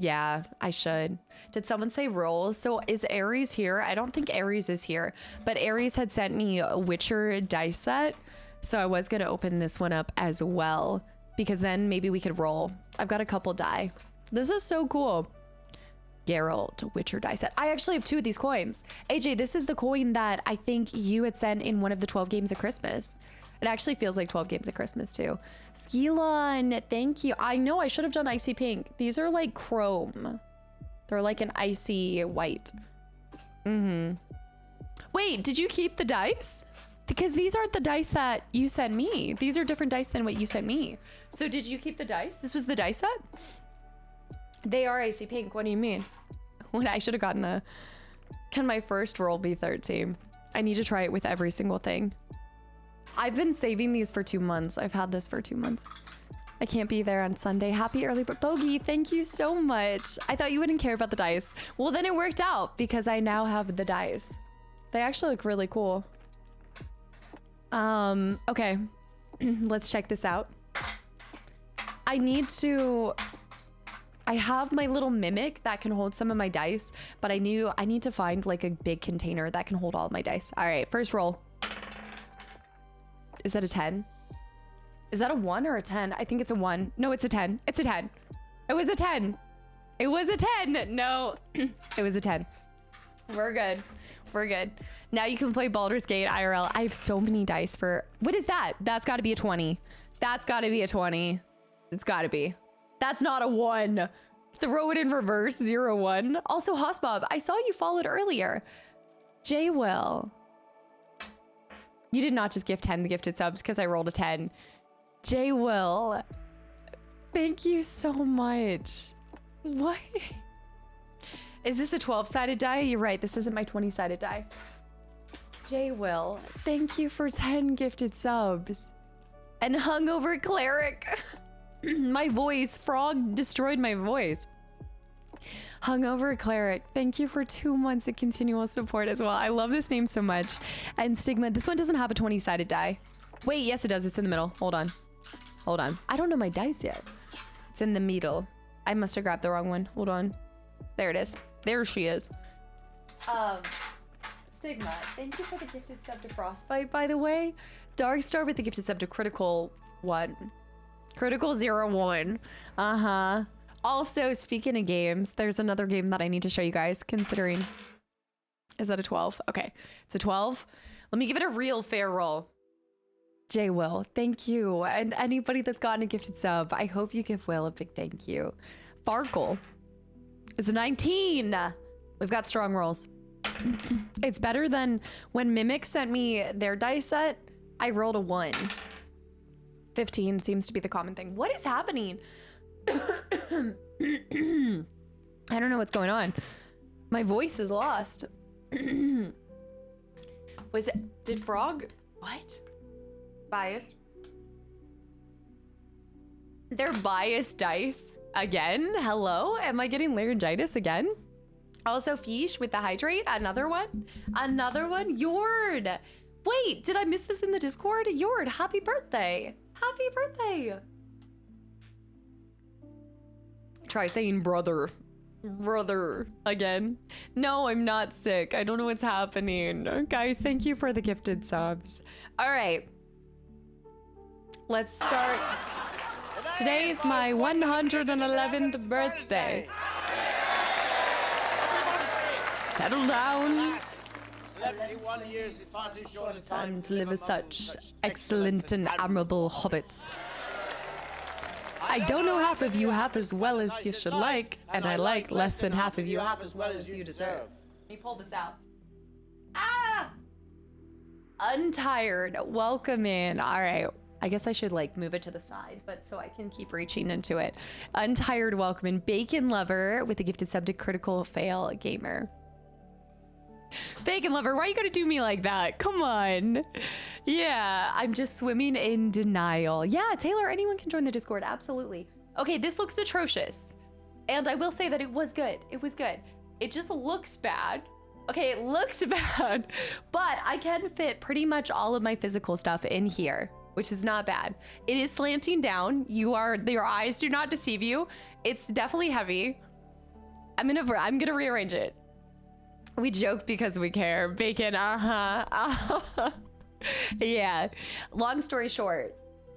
S1: yeah, I should. Did someone say rolls? So is Aries here? I don't think Aries is here, but Aries had sent me a Witcher dice set. So I was gonna open this one up as well because then maybe we could roll. I've got a couple die. This is so cool. Geralt Witcher die set. I actually have 2 of these coins. AJ, this is the coin that I think you had sent in one of the 12 games of Christmas. It actually feels like 12 games of Christmas too. Skilon, thank you. I know I should have done icy pink. These are like chrome. They're like an icy white. Wait, did you keep the dice? Because these aren't the dice that you sent me. These are different dice than what you sent me. So did you keep the dice? This was the dice set? They are icy pink. What do you mean? When I should have gotten can my first roll be 13? I need to try it with every single thing. I've been saving these for 2 months. I've had this for 2 months. I can't be there on Sunday. Happy early, but Bogey, thank you so much. I thought you wouldn't care about the dice. Well, then it worked out because I now have the dice. They actually look really cool. Okay, let's check this out. I have my little mimic that can hold some of my dice, but I need to find like a big container that can hold all of my dice. All right, first roll. Is that a 10? Is that a 1 or a 10? I think it's a 1. No, it's a 10. It's a 10. It was a 10. It was a 10. No, it was a 10. We're good. We're good. Now you can play Baldur's Gate IRL. I have so many dice for... What is that? That's got to be a 20. That's got to be a 20. It's got to be. That's not a 1. Throw it in reverse. 0, 1. Also, Hosbob, I saw you followed earlier. J-Will. You did not just gift 10 the gifted subs because I rolled a 10. J-Will. Thank you so much. What? Is this a 12-sided die? You're right. This isn't my 20-sided die. J-Will, thank you for 10 gifted subs. And hungover cleric. My voice. Frog destroyed my voice. Hungover cleric, thank you for 2 months of continual support as well. I love this name so much. And Stigma, this one doesn't have a 20-sided die. Wait, yes it does. It's in the middle. Hold on. Hold on. I don't know my dice yet. It's in the middle. I must have grabbed the wrong one. Hold on. There it is. There she is. Stigma, thank you for the gifted sub to Frostbite, by the way. Darkstar with the gifted sub to Critical 1. Critical 01. Uh-huh. Also, speaking of games, there's another game that I need to show you guys, considering... Is that a 12? Okay, it's a 12. Let me give it a real fair roll. Jay Will, thank you. And anybody that's gotten a gifted sub, I hope you give Will a big thank you. Farkle is a 19. We've got strong rolls. It's better than when Mimic sent me their dice set, I rolled a 1. 15 seems to be the common thing. What is happening? I don't know what's going on. My voice is lost. Did Frog? What? Bias. They're biased dice again. Hello, am I getting laryngitis again? Also, Fish with the hydrate. Another one. Yord. Wait, did I miss this in the Discord? Yord, happy birthday. Happy birthday. Try saying brother again. No, I'm not sick. I don't know what's happening. Guys, thank you for the gifted subs. All right. Let's start. Today is my 111th birthday. Settle down. Time to live as such excellent and admirable hobbits. I don't know half of you half as well as you should like, and I like less than half of you half as well as you deserve. Let me pull this out. Ah! Untired, welcome in. All right, I guess I should like move it to the side, but so I can keep reaching into it. Untired, welcome in. Bacon Lover with a gifted sub to Critical Fail Gamer. Bacon Lover, why are you gonna do me like that? Come on. Yeah, I'm just swimming in denial. Yeah, Taylor, anyone can join the Discord, absolutely. Okay, this looks atrocious. And I will say that it was good. It was good. It just looks bad. Okay, it looks bad, but I can fit pretty much all of my physical stuff in here, which is not bad. It is slanting down. Your eyes do not deceive you. It's definitely heavy. I'm gonna rearrange it. We joke because we care. Bacon, Yeah. Long story short,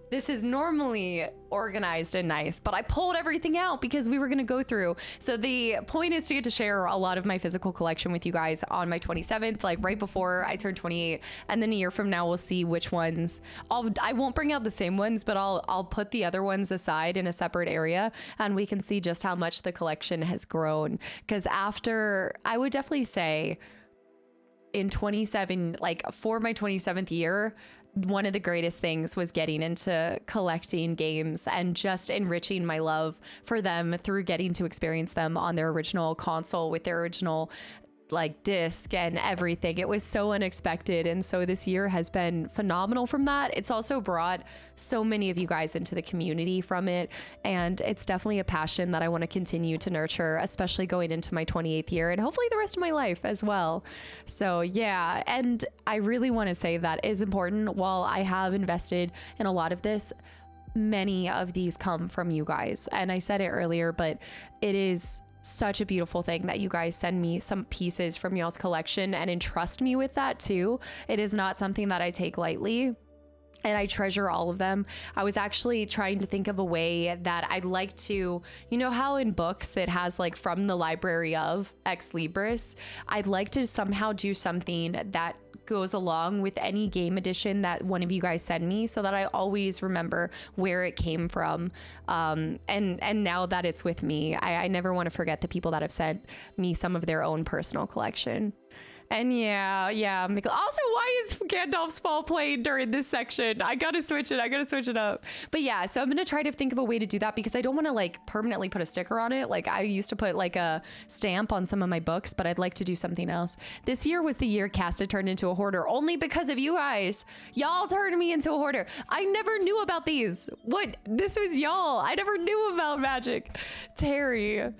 S1: this is normally organized and nice, but I pulled everything out because we were going to go through. So the point is to get to share a lot of my physical collection with you guys on my 27th, like right before I turn 28. And then a year from now, we'll see which ones I won't bring out the same ones, but I'll put the other ones aside in a separate area and we can see just how much the collection has grown. Because I would definitely say in 27, like for my 27th year, one of the greatest things was getting into collecting games and just enriching my love for them through getting to experience them on their original console with their original like disc and everything. It was so unexpected, and so this year has been phenomenal from that. It's also brought so many of you guys into the community from it, and it's definitely a passion that I want to continue to nurture, especially going into my 28th year and hopefully the rest of my life as well. So yeah, and I really want to say that is important. While I have invested in a lot of this, many of these come from you guys, and I said it earlier, but it is such a beautiful thing that you guys send me some pieces from y'all's collection and entrust me with that too. It is not something that I take lightly, and I treasure all of them. I was actually trying to think of a way that I'd like to, you know how in books it has like from the library of Ex Libris, I'd like to somehow do something that goes along with any game edition that one of you guys send me, so that I always remember where it came from. And now that it's with me, I never want to forget the people that have sent me some of their own personal collection. And yeah. Also, why is Gandalf's Fall played during this section? I gotta switch it up. But yeah, so I'm gonna try to think of a way to do that because I don't want to like permanently put a sticker on it. Like I used to put like a stamp on some of my books, but I'd like to do something else. This year was the year Casta turned into a hoarder, only because of you guys. Y'all turned me into a hoarder. I never knew about these. What? This was y'all. I never knew about magic. Terry.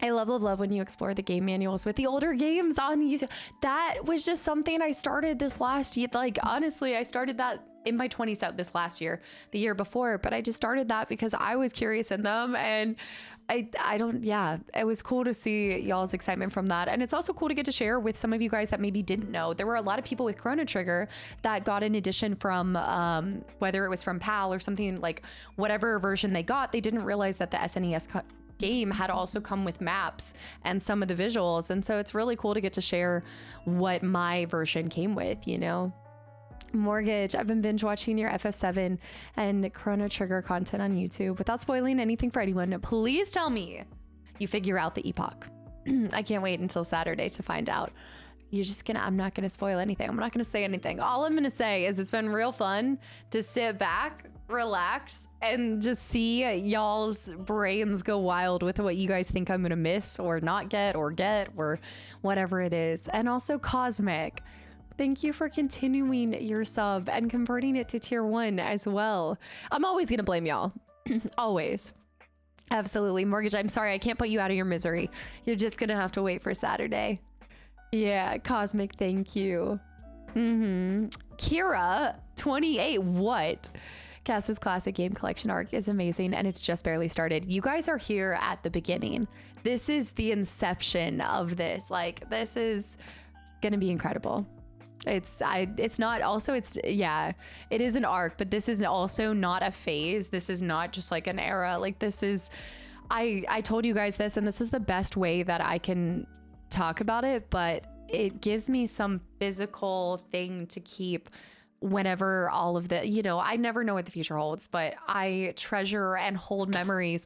S1: I love when you explore the game manuals with the older games on YouTube. That was just something I started this last year. Like, honestly, I started that in my 20s out this last year, the year before, but I just started that because I was curious in them. And it was cool to see y'all's excitement from that. And it's also cool to get to share with some of you guys that maybe didn't know. There were a lot of people with Chrono Trigger that got an edition from, whether it was from PAL or something, like whatever version they got, they didn't realize that the SNES game had also come with maps and some of the visuals. And so it's really cool to get to share what my version came with, you know? Mortgage, I've been binge watching your FF7 and Chrono Trigger content on YouTube. Without spoiling anything for anyone, please tell me you figure out the epoch. I can't wait until Saturday to find out. I'm not gonna spoil anything. I'm not gonna say anything. All I'm gonna say is it's been real fun to sit back, relax, and just see y'all's brains go wild with what you guys think I'm gonna miss or not get or whatever it is. And also Cosmic, thank you for continuing your sub and converting it to tier 1 as well. I'm always going to blame y'all. Always. Absolutely. Mortgage, I'm sorry. I can't put you out of your misery. You're just going to have to wait for Saturday. Yeah. Cosmic, thank you. Kira, 28. What? Cass's classic game collection arc is amazing and it's just barely started. You guys are here at the beginning. This is the inception of this. Like, this is going to be incredible. It is an arc, but this is also not a phase. This is not just like an era. Like, this is, I told you guys this, and this is the best way that I can talk about it, but it gives me some physical thing to keep whenever all of the, you know, I never know what the future holds, but I treasure and hold memories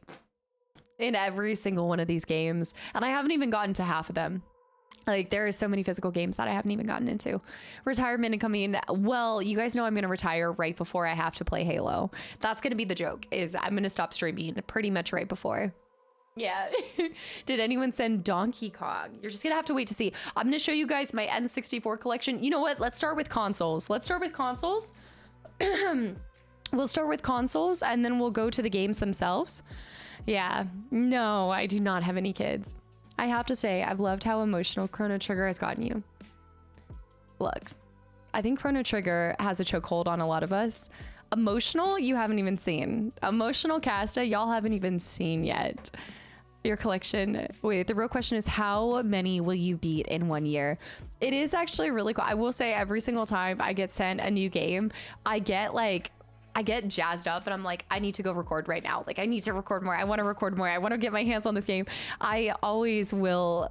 S1: in every single one of these games. And I haven't even gotten to half of them. Like, there are so many physical games that I haven't even gotten into. Retirement incoming. Well, you guys know I'm going to retire right before I have to play Halo. That's going to be the joke, is I'm going to stop streaming pretty much right before. Yeah. Did anyone send Donkey Kong? You're just going to have to wait to see. I'm going to show you guys my N64 collection. You know what? Let's start with consoles. We'll start with consoles, and then we'll go to the games themselves. Yeah. No, I do not have any kids. I have to say, I've loved how emotional Chrono Trigger has gotten you. Look, I think Chrono Trigger has a chokehold on a lot of us. Emotional, you haven't even seen. Emotional Casta, y'all haven't even seen yet. Your collection. Wait, the real question is, how many will you beat in 1 year? It is actually really cool. I will say, every single time I get sent a new game, I get jazzed up and I'm like, I need to go record right now. Like, I need to record more. I want to record more. I want to get my hands on this game. I always will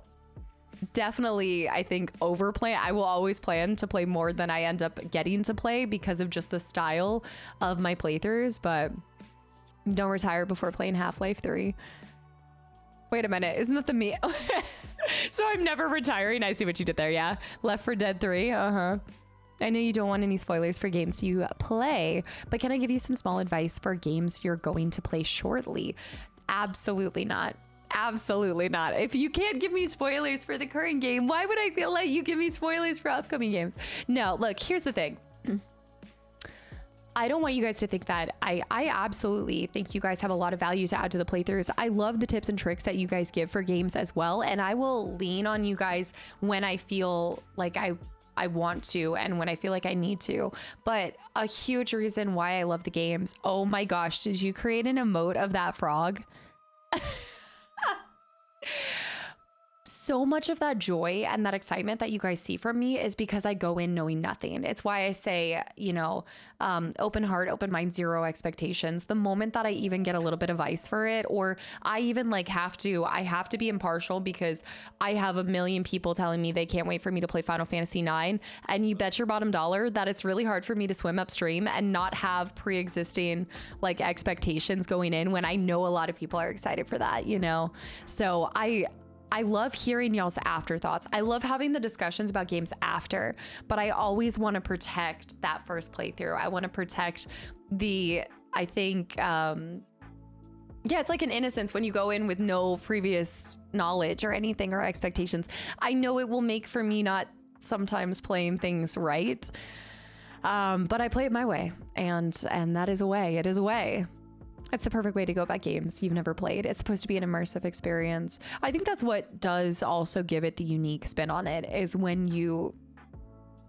S1: definitely, I think, overplay. I will always plan to play more than I end up getting to play because of just the style of my playthroughs, but don't retire before playing Half-Life 3. Wait a minute. Isn't that the me? So I'm never retiring. I see what you did there. Yeah. Left 4 Dead 3. I know you don't want any spoilers for games you play, but can I give you some small advice for games you're going to play shortly? Absolutely not. Absolutely not. If you can't give me spoilers for the current game, why would I let you give me spoilers for upcoming games? No, look, here's the thing. I don't want you guys to think that I absolutely think you guys have a lot of value to add to the playthroughs. I love the tips and tricks that you guys give for games as well. And I will lean on you guys when I feel like I want to and when I feel like I need to. But a huge reason why I love the games. Oh my gosh, did you create an emote of that frog? So much of that joy and that excitement that you guys see from me is because I go in knowing nothing. It's why I say, you know, open heart, open mind, zero expectations. The moment that I even get a little bit of ice for it, or I even like have to be impartial because I have a million people telling me they can't wait for me to play Final Fantasy IX. And you bet your bottom dollar that it's really hard for me to swim upstream and not have pre-existing like expectations going in when I know a lot of people are excited for that, you know? So I love hearing y'all's afterthoughts. I love having the discussions about games after, but I always want to protect that first playthrough. I want to protect I think, yeah, it's like an innocence when you go in with no previous knowledge or anything or expectations. I know it will make for me not sometimes playing things right, but I play it my way, and that is a way. It is a way. It's the perfect way to go about games you've never played. It's supposed to be an immersive experience. I think that's what does also give it the unique spin on it, is when you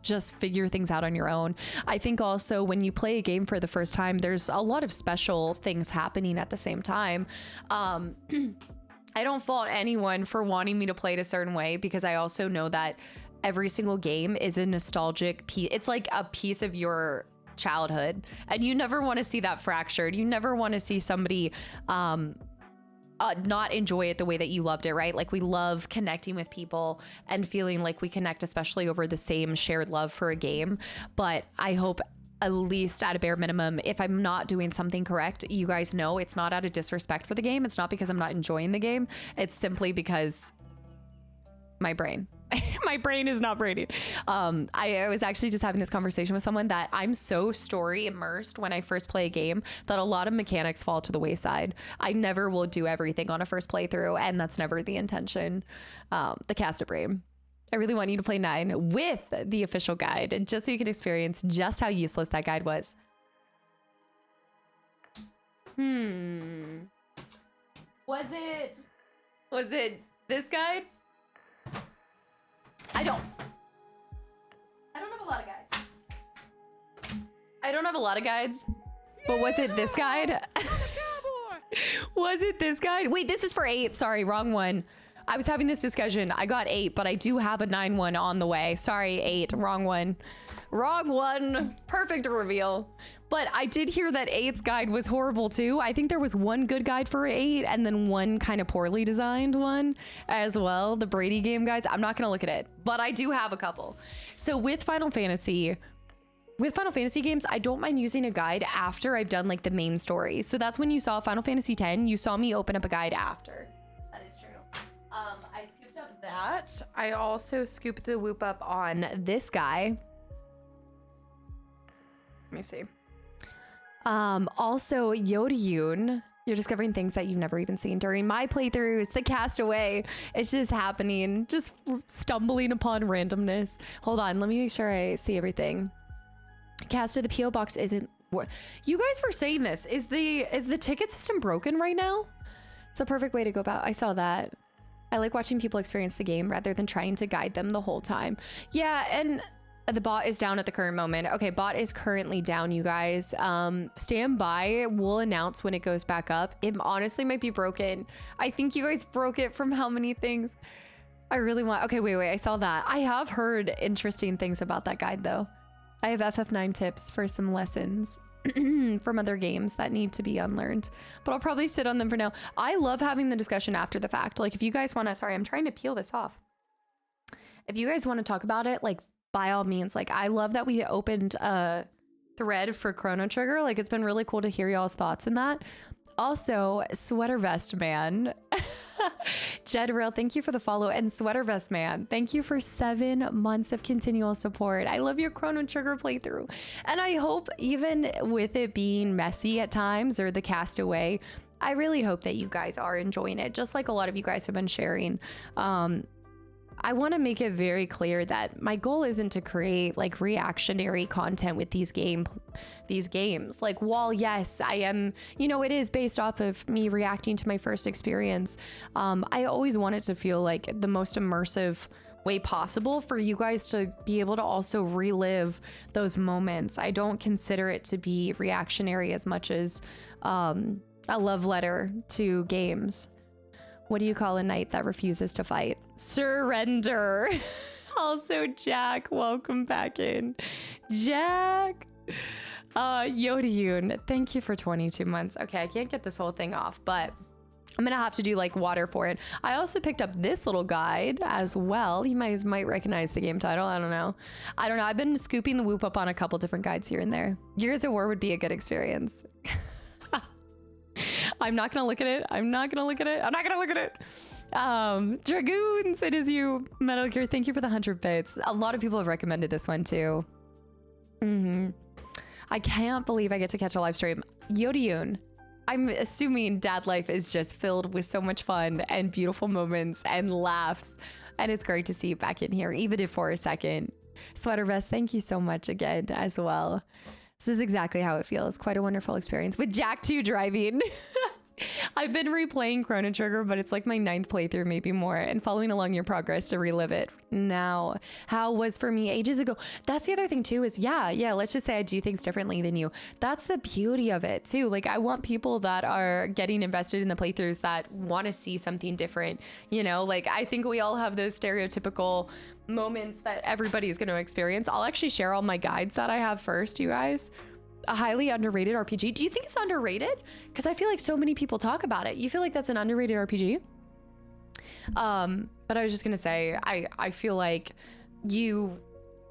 S1: just figure things out on your own. I think also when you play a game for the first time, there's a lot of special things happening at the same time. I don't fault anyone for wanting me to play it a certain way, because I also know that every single game is a nostalgic piece. It's like a piece of your childhood, and you never want to see that fractured. You never want to see somebody not enjoy it the way that you loved it, right? Like, we love connecting with people and feeling like we connect, especially over the same shared love for a game. But I hope, at least at a bare minimum, if I'm not doing something correct, you guys know it's not out of disrespect for the game. It's not because I'm not enjoying the game. It's simply because my brain is not braining. I was actually just having this conversation with someone that I'm so story immersed when I first play a game that a lot of mechanics fall to the wayside. I never will do everything on a first playthrough, and that's never the intention. The Kastaclysm. I really want you to play 9 with the official guide, just so you can experience just how useless that guide was. Was it this guide? I don't have a lot of guides. I don't have a lot of guides, but was it this guide? Was it this guide? Wait, this is for 8. Sorry, wrong one. I was having this discussion. I got 8, but I do have a 9 one on the way. Sorry, 8, wrong one. Wrong one. Perfect reveal. But I did hear that 8's guide was horrible too. I think there was one good guide for 8 and then one kind of poorly designed one as well. The Brady game guides. I'm not going to look at it, but I do have a couple. So with Final Fantasy games, I don't mind using a guide after I've done like the main story. So that's when you saw Final Fantasy X, you saw me open up a guide after. That is true. I scooped up that. I also scooped the whoop up on this guy. Let me see. Also, Yoda-Yoon, you're discovering things that you've never even seen during my playthroughs. The Castaway, it's just happening, just stumbling upon randomness. Hold on, let me make sure I see everything. Caster, the PO box isn't. You guys were saying this. Is the ticket system broken right now? It's a perfect way to go about. I saw that. I like watching people experience the game rather than trying to guide them the whole time. Yeah, and the bot is down at the current moment. Okay, bot is currently down, you guys. Stand by. We'll announce when it goes back up. It honestly might be broken. I think you guys broke it from how many things. I really want. Okay, wait. I saw that. I have heard interesting things about that guide, though. I have FF9 tips for some lessons from other games that need to be unlearned, but I'll probably sit on them for now. I love having the discussion after the fact. Like, if you guys want to, sorry, I'm trying to peel this off. If you guys want to talk about it, like, by all means. Like, I love that we opened a thread for Chrono Trigger. Like, it's been really cool to hear y'all's thoughts in that. Also, Sweater Vest Man. Jed Rail, thank you for the follow. And Sweater Vest Man, thank you for 7 months of continual support. I love your Chrono Trigger playthrough. And I hope, even with it being messy at times, or the Castaway, I really hope that you guys are enjoying it, just like a lot of you guys have been sharing. I want to make it very clear that my goal isn't to create like reactionary content with these games. Like, while yes, I am, you know, it is based off of me reacting to my first experience. I always want it to feel like the most immersive way possible for you guys to be able to also relive those moments. I don't consider it to be reactionary as much as a love letter to games. What do you call a knight that refuses to fight? Surrender. Also, Jack, welcome back in. Jack. Yoda-Yoon, thank you for 22 months. Okay, I can't get this whole thing off, but I'm gonna have to do like water for it. I also picked up this little guide as well. You might recognize the game title. I don't know. I've been scooping the whoop up on a couple different guides here and there. Gears of War would be a good experience. I'm not gonna look at it. Dragoons, it is you. Metal Gear, thank you for the 100 bits. A lot of people have recommended this one too. I can't believe I get to catch a live stream. Yoda-Yoon, I'm assuming dad life is just filled with so much fun and beautiful moments and laughs. And it's great to see you back in here, even if for a second. Sweater Vest, thank you so much again as well. This is exactly how it feels. Quite a wonderful experience with Jack 2 driving. I've been replaying Chrono Trigger, but it's like my 9th playthrough, maybe more, and following along your progress to relive it now. How it was for me ages ago. That's the other thing too, is yeah, let's just say I do things differently than you. That's the beauty of it too. Like, I want people that are getting invested in the playthroughs that want to see something different. You know, like, I think we all have those stereotypical moments that everybody's going to experience. I'll actually share all my guides that I have first, you guys. A highly underrated RPG. Do you think it's underrated? Because I feel like so many people talk about it. You feel like that's an underrated RPG? But I was just gonna say, I feel like you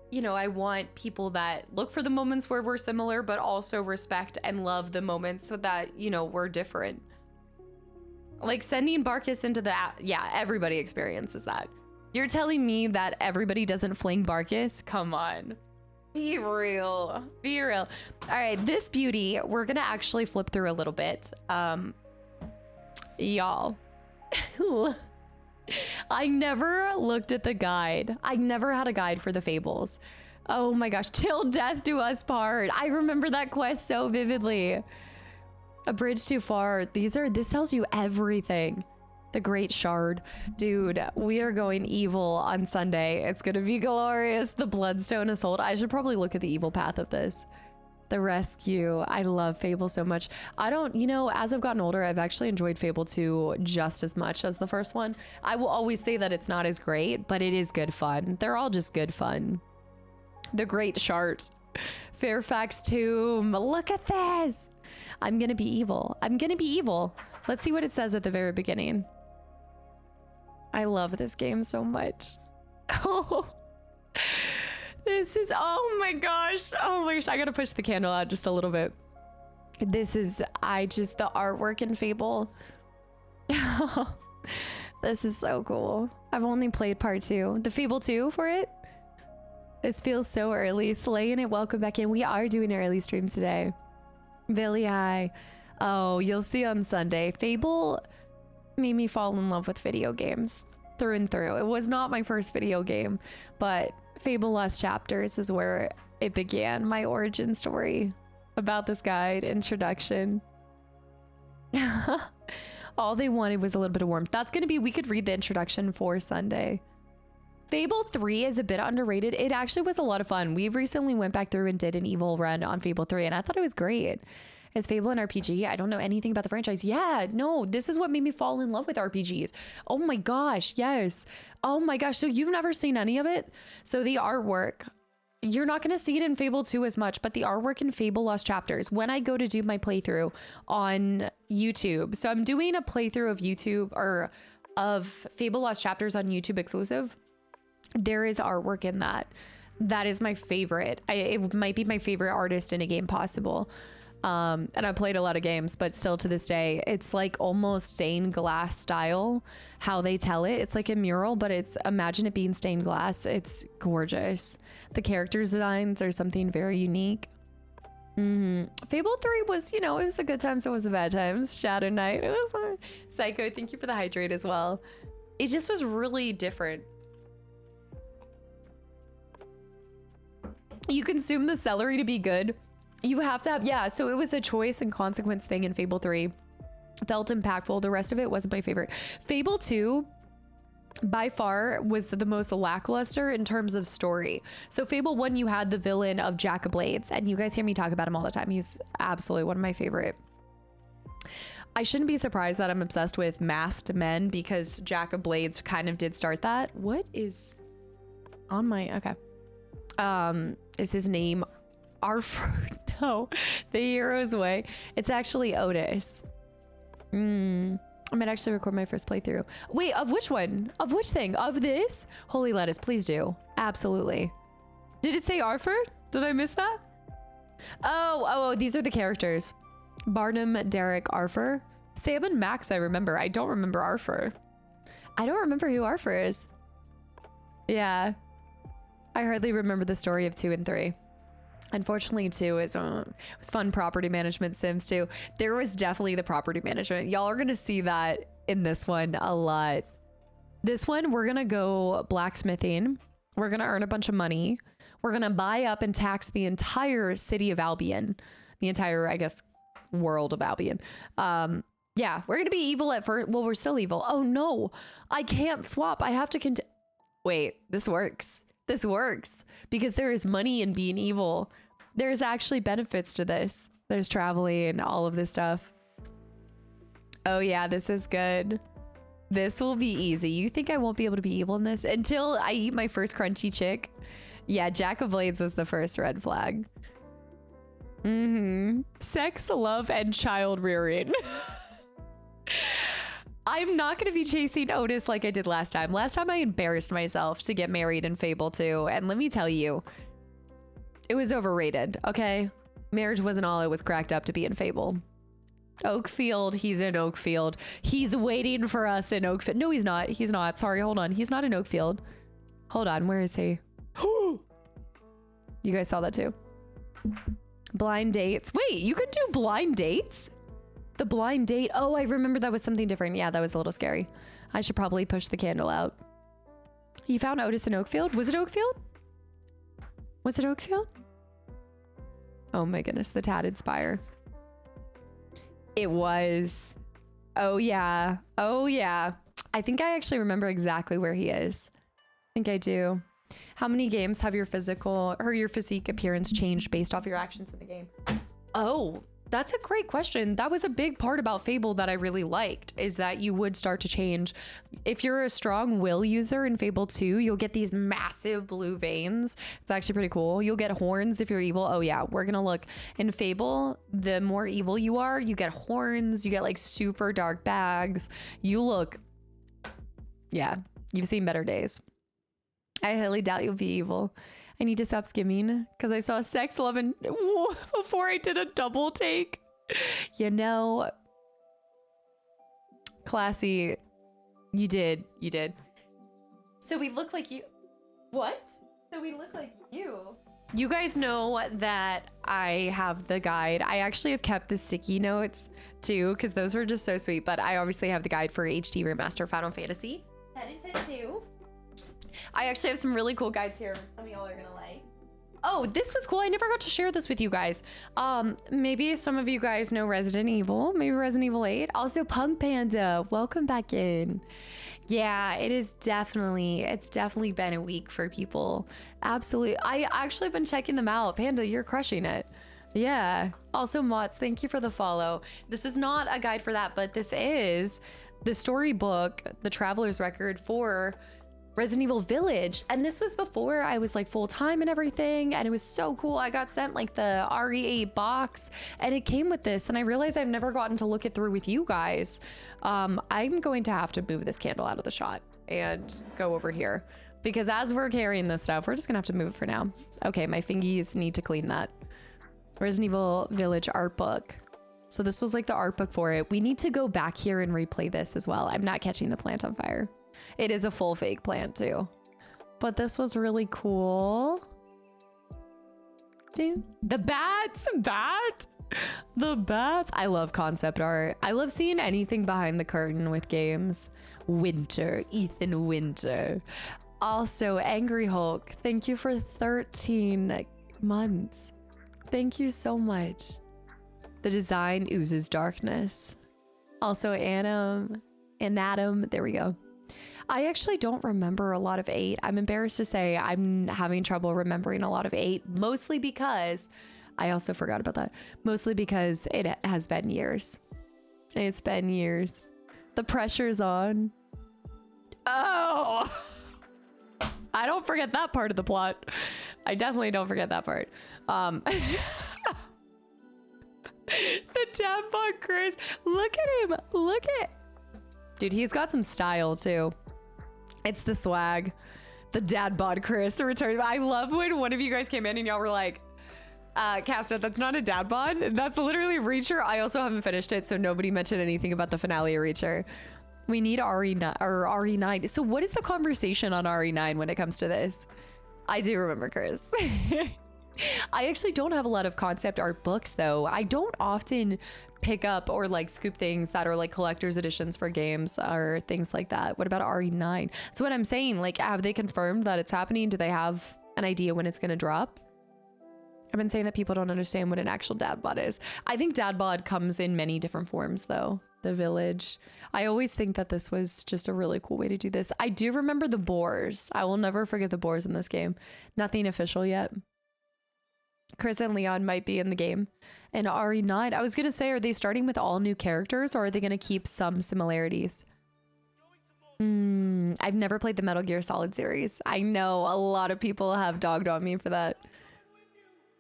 S1: know, I want people that look for the moments where we're similar, but also respect and love the moments so that, you know, we're different. Like sending Barkus into the, yeah, everybody experiences that. You're telling me that everybody doesn't fling Barkus? Come on. Be real. Be real. All right, this beauty, we're gonna actually flip through a little bit. Y'all. I never looked at the guide. I never had a guide for the Fables. Oh my gosh, till death do us part. I remember that quest so vividly. A bridge too far. This tells you everything. The Great Shard. Dude, we are going evil on Sunday. It's gonna be glorious. The Bloodstone Assault. I should probably look at the evil path of this. The Rescue. I love Fable so much. I don't, you know, as I've gotten older, I've actually enjoyed Fable 2 just as much as the first one. I will always say that it's not as great, but it is good fun. They're all just good fun. The Great Shard. Fairfax Tomb. Look at this. I'm gonna be evil. I'm gonna be evil. Let's see what it says at the very beginning. I love this game so much. Oh, this is, oh my gosh. Oh my gosh, I gotta push the candle out just a little bit. This is, the artwork in Fable. This is so cool. I've only played part 2. The Fable 2 for it. This feels so early. Slaying it, welcome back in. We are doing early streams today. Billy, hi. Oh, you'll see on Sunday. Fable made me fall in love with video games through and through. It was not my first video game, but Fable Lost Chapters is where it began, my origin story about this guide, introduction. All they wanted was a little bit of warmth. That's gonna be, we could read the introduction for Sunday. Fable 3 is a bit underrated. It actually was a lot of fun. We recently went back through and did an evil run on Fable 3, and I thought it was great. Is Fable an RPG? I don't know anything about the franchise. Yeah, no, this is what made me fall in love with RPGs. Oh my gosh, yes. Oh my gosh, so you've never seen any of it? So the artwork, you're not gonna see it in Fable 2 as much, but the artwork in Fable Lost Chapters, when I go to do my playthrough on YouTube, so I'm doing a playthrough of YouTube, or of Fable Lost Chapters on YouTube exclusive, there is artwork in that. That is my favorite. It might be my favorite artist in a game possible. And I played a lot of games, but still to this day, it's like almost stained glass style, how they tell it. It's like a mural, but it's, imagine it being stained glass. It's gorgeous. The character designs are something very unique. Fable 3 was, you know, it was the good times, it was the bad times. Shadow Knight, it was Psycho, thank you for the hydrate as well. It just was really different. You consume the celery to be good. You have to have, yeah, so it was a choice and consequence thing in Fable 3. Felt impactful. The rest of it wasn't my favorite. Fable 2, by far, was the most lackluster in terms of story. So Fable 1, you had the villain of Jack of Blades, and you guys hear me talk about him all the time. He's absolutely one of my favorite. I shouldn't be surprised that I'm obsessed with masked men, because Jack of Blades kind of did start that. What is on my, okay. Is his name Arthur? No, the hero's way. It's actually Otis. I might actually record my first playthrough. Wait, of which one? Of which thing? Of this? Holy lettuce, please do. Absolutely. Did it say Arthur? Did I miss that? Oh, these are the characters. Barnum, Derek, Arthur. Sam and Max, I remember. I don't remember Arthur. I don't remember who Arthur is. Yeah. I hardly remember the story of 2 and 3. Unfortunately, 2 is it was fun property management sims too. There was definitely the property management. Y'all are gonna see that in this one a lot. This one, we're gonna go blacksmithing. We're gonna earn a bunch of money. We're gonna buy up and tax the entire city of Albion, the entire, I guess, world of Albion. Yeah, we're gonna be evil at first. Well, we're still evil. Oh no, I can't swap. I have to wait, this works. This works because there is money in being evil. There's actually benefits to this. There's traveling and all of this stuff. Oh yeah, this is good. This will be easy. You think I won't be able to be evil in this until I eat my first crunchy chick? Yeah, Jack of Blades was the first red flag. Sex, love, and child rearing. I'm not going to be chasing Otis like I did last time. Last time I embarrassed myself to get married in Fable 2. And let me tell you, it was overrated, okay? Marriage wasn't all it was cracked up to be in Fable. Oakfield, he's in Oakfield. He's waiting for us in Oakfield. No, he's not. He's not. Sorry, hold on. He's not in Oakfield. Hold on. Where is he? You guys saw that too. Blind dates. Wait, you could do blind dates? The blind date. Oh, I remember that was something different. Yeah, that was a little scary. I should probably push the candle out. You found Otis in Oakfield? Was it Oakfield? Was it Oakfield? Oh my goodness, the tatted spire. It was. Oh yeah. Oh yeah. I think I actually remember exactly where he is. I think I do. How many games have your physical or your physique appearance changed based off your actions in the game? Oh, that's a great question. That was a big part about Fable that I really liked, is that you would start to change. If you're a strong will user in Fable 2, you'll get these massive blue veins. It's actually pretty cool. You'll get horns if you're evil. Oh yeah, we're gonna look. In Fable, the more evil you are, you get horns, you get like super dark bags. You look, yeah, you've seen better days. I highly doubt you'll be evil. I need to stop skimming because I saw sex, love, and before I did a double take. You know, classy. You did. You did. So we look like you. What? So we look like you. You guys know that I have the guide. I actually have kept the sticky notes too because those were just so sweet. But I obviously have the guide for HD Remaster Final Fantasy 10 and 10 2. I actually have some really cool guides here. Some of y'all are gonna like. Oh, this was cool. I never got to share this with you guys. Maybe some of you guys know Resident Evil, maybe Resident Evil 8. Also Punk Panda, welcome back in. Yeah, it's definitely been a week for people. Absolutely. I actually have been checking them out. Panda, you're crushing it. Yeah. Also Mott's, thank you for the follow. This is not a guide for that, but this is the storybook, the Traveler's Record for Resident Evil Village. And this was before I was like full-time and everything, and it was so cool. I got sent like the RE8 box and it came with this, and I realized I've never gotten to look it through with you guys. I'm going to have to move this candle out of the shot and go over here because as we're carrying this stuff, we're just gonna have to move it for now. Okay, my fingies need to clean that. Resident Evil Village art book. So this was like the art book for it. We need to go back here and replay this as well. I'm not catching the plant on fire. It is a full fake plant too, but this was really cool. Dude, the bats, the bats. I love concept art. I love seeing anything behind the curtain with games. Winter, Ethan Winter. Also, Angry Hulk. Thank you for 13 months. Thank you so much. The design oozes darkness. Also, Adam. There we go. I actually don't remember a lot of 8. I'm embarrassed to say I'm having trouble remembering a lot of 8, mostly because I also forgot about that. Mostly because it has been years. It's been years. The pressure's on. Oh, I don't forget that part of the plot. I definitely don't forget that part. The dad bod Chris. Look at him. Look at. Dude, he's got some style too. It's the swag. The dad bod Chris returned. I love when one of you guys came in and y'all were like, Casta, that's not a dad bod. That's literally Reacher. I also haven't finished it, so nobody mentioned anything about the finale of Reacher. We need RE9 or RE9. So what is the conversation on RE9 when it comes to this? I do remember Chris. I actually don't have a lot of concept art books though. I don't often pick up or like scoop things that are like collector's editions for games or things like that. What about RE9? That's what I'm saying. Like, have they confirmed that it's happening? Do they have an idea when it's going to drop? I've been saying that people don't understand what an actual dad bod is. I think dad bod comes in many different forms though. the village. I always think that this was just a really cool way to do this. I do remember the boars. I will never forget the boars in this game. Nothing official yet. Chris and Leon might be in the game. And RE9, I was going to say, are they starting with all new characters or are they going to keep some similarities? I've never played the Metal Gear Solid series. I know a lot of people have dogged on me for that.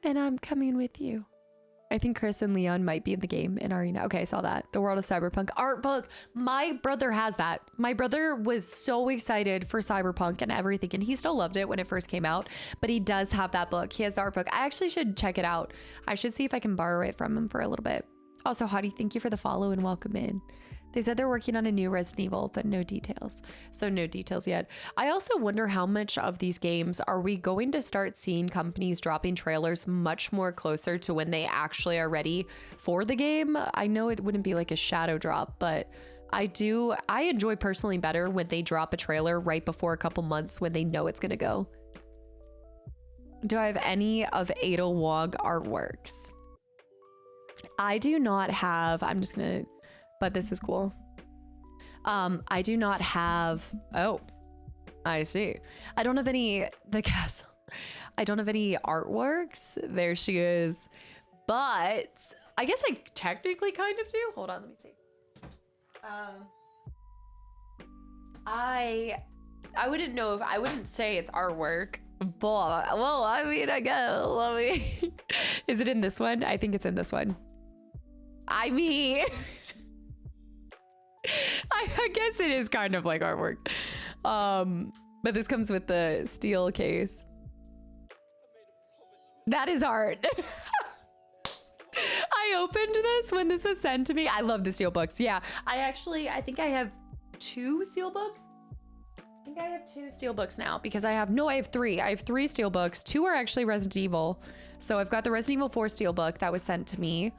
S1: And I'm coming with you. I think Chris and Leon might be in the game in Arena. Okay, I saw that. The World of Cyberpunk art book. My brother has that. My brother was so excited for Cyberpunk and everything, and he still loved it when it first came out, but he does have that book. He has the art book. I actually should check it out. I should see if I can borrow it from him for a little bit. Also, Hottie, thank you for the follow and welcome in. They said they're working on a new Resident Evil, but no details. So no details yet. I also wonder how much of these games are we going to start seeing companies dropping trailers much more closer to when they actually are ready for the game. I know it wouldn't be like a shadow drop, but I enjoy personally better when they drop a trailer right before a couple months when they know it's gonna go. Do I have any of Ada Wong artworks? I do not have, but this is cool. I do not have, oh, I see. I don't have any, the castle. I don't have any artworks. There she is. But I guess I technically kind of do. Hold on, let me see. I wouldn't know if, I wouldn't say it's artwork. But, well, I mean, I guess, is it in this one? I think it's in this one. I mean... I guess it is kind of like artwork. But this comes with the steel case. That is art. I opened this when this was sent to me. I love the steel books. Yeah, I think I have 2 steel books. I think I have 2 steel books now because I have 3. I have 3 steel books. 2 are actually Resident Evil. So I've got the Resident Evil 4 steel book that was sent to me.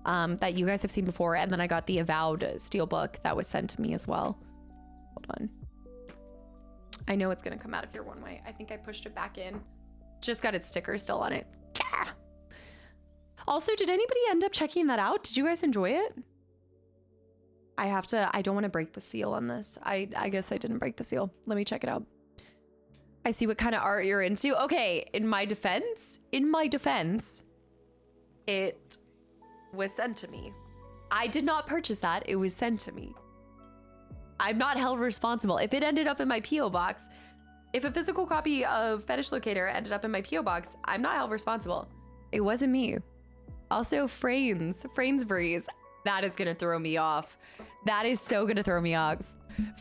S1: That you guys have seen before, and then I got the Avowed steelbook that was sent to me as well. Hold on. I know it's gonna come out of here one way. I think I pushed it back in. Just got its sticker still on it. Gah! Also, did anybody end up checking that out? Did you guys enjoy it? I don't want to break the seal on this. I guess I didn't break the seal. Let me check it out. I see what kind of art you're into. Okay, in my defense, it was sent to me. I did not purchase that. It was sent to me. I'm not held responsible. If it ended up in my P.O. box, if a physical copy of Fetish Locator ended up in my P.O. box, I'm not held responsible. It wasn't me. Also, Frainsbury's. That is gonna throw me off. That is so gonna throw me off.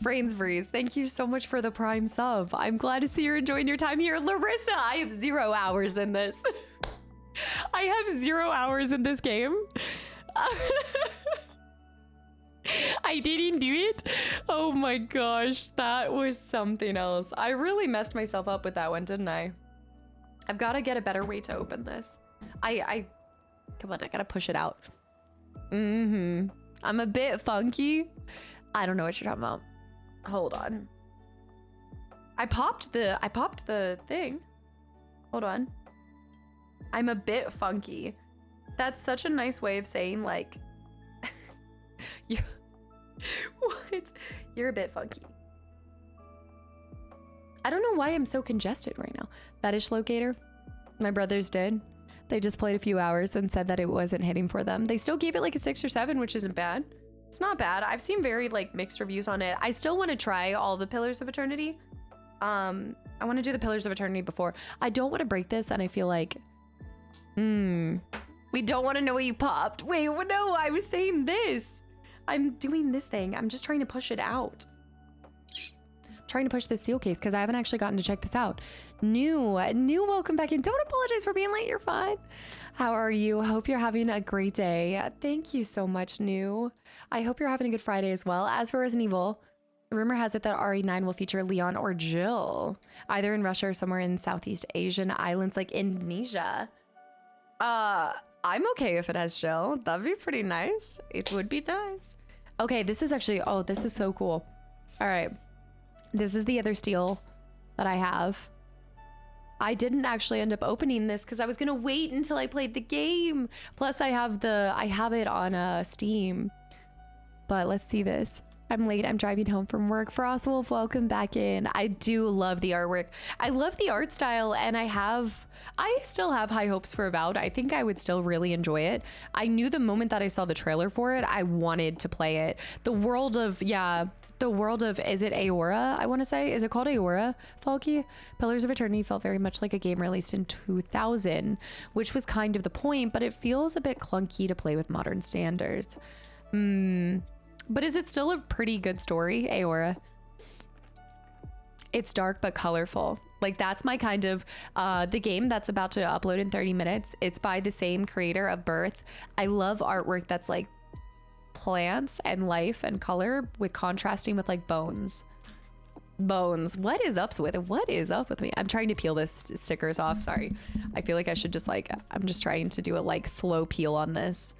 S1: Frainsbury's, thank you so much for the Prime sub. I'm glad to see you're enjoying your time here. Larissa, I have 0 hours in this. I have 0 hours in this game. I didn't do it. Oh my gosh, that was something else. I really messed myself up with that one, didn't I? I've got to get a better way to open this. Come on, I gotta push it out. I'm a bit funky. I don't know what you're talking about. Hold on. I popped the thing. Hold on. I'm a bit funky. That's such a nice way of saying like, what? You're a bit funky. I don't know why I'm so congested right now. Fetish Locator, my brothers did. They just played a few hours and said that it wasn't hitting for them. They still gave it like a 6 or 7, which isn't bad. It's not bad. I've seen very like mixed reviews on it. I still want to try all the Pillars of Eternity. I want to do the Pillars of Eternity before. I don't want to break this, and I feel like, we don't want to know what you popped. Wait, no, I was saying this. I'm doing this thing. I'm just trying to push it out. I'm trying to push this seal case because I haven't actually gotten to check this out. New, welcome back in. Don't apologize for being late. You're fine. How are you? Hope you're having a great day. Thank you so much, New. I hope you're having a good Friday as well. As for Resident Evil, rumor has it that RE9 will feature Leon or Jill, either in Russia or somewhere in Southeast Asian islands like Indonesia. I'm okay if it has Jill. That'd be pretty nice. It would be nice. Okay, this is actually, oh, this is so cool. All right. This is the other steel that I have. I didn't actually end up opening this because I was gonna wait until I played the game. Plus I have it on Steam. but let's see this. I'm late. I'm driving home from work. Frostwolf, welcome back in. I do love the artwork. I love the art style, and I still have high hopes for Avowed. I think I would still really enjoy it. I knew the moment that I saw the trailer for it, I wanted to play it. The world of, is it Aora? I want to say, is it called Aora? Falky? Pillars of Eternity felt very much like a game released in 2000, which was kind of the point, but it feels a bit clunky to play with modern standards. But is it still a pretty good story, Aora? It's dark but colorful. Like, that's my kind of, the game that's about to upload in 30 minutes. It's by the same creator of Birth. I love artwork that's like plants and life and color with contrasting with like bones. What is up with it? What is up with me? I'm trying to peel this stickers off. Sorry. I feel like I should just like, I'm just trying to do a like slow peel on this.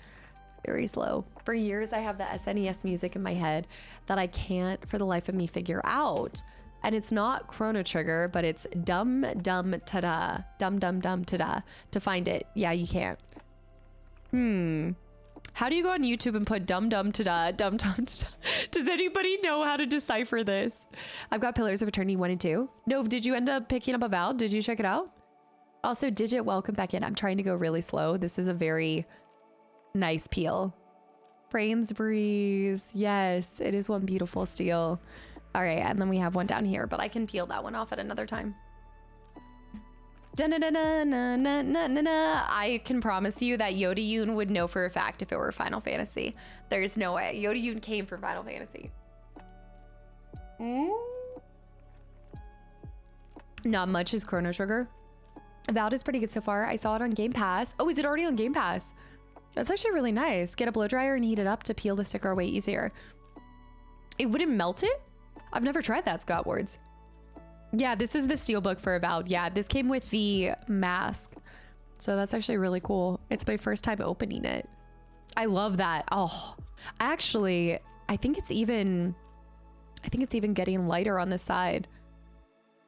S1: Very slow. For years, I have the SNES music in my head that I can't for the life of me figure out. And it's not Chrono Trigger, but it's Dum Dum Ta-da. Dum Dum Dum Ta-da. To find it. Yeah, you can't. How do you go on YouTube and put Dum Dum Ta-da, Dum Dum Ta-da? Does anybody know how to decipher this? I've got Pillars of Eternity 1 and 2. No, did you end up picking up Avowed? Did you check it out? Also, Digit, welcome back in. I'm trying to go really slow. This is a very nice peel. Brains Breeze. Yes, it is one beautiful steel. All right, and then we have one down here, but I can peel that one off at another time. I can promise you that Yoda-Yoon would know for a fact if it were Final Fantasy. There's no way. Yoda-Yoon came for Final Fantasy. Not much is Chrono Trigger. Avowed is pretty good so far. I saw it on Game Pass. Oh, is it already on Game Pass? That's actually really nice. Get a blow dryer and heat it up to peel the sticker way easier. It wouldn't melt it? I've never tried that, Scott Wards. Yeah, this is the steelbook for Avowed. Yeah, this came with the mask. So that's actually really cool. It's my first time opening it. I love that. Oh, actually, I think it's even getting lighter on the side.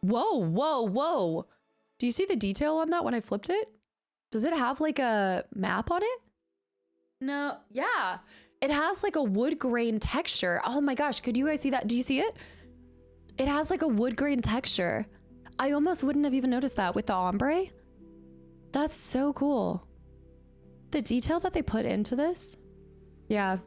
S1: Whoa, whoa, whoa. Do you see the detail on that when I flipped it? Does it have like a map on it? No. Yeah. It has like a wood grain texture. Oh my gosh. Could you guys see that? Do you see it? It has like a wood grain texture. I almost wouldn't have even noticed that with the ombre. That's so cool. The detail that they put into this. Yeah.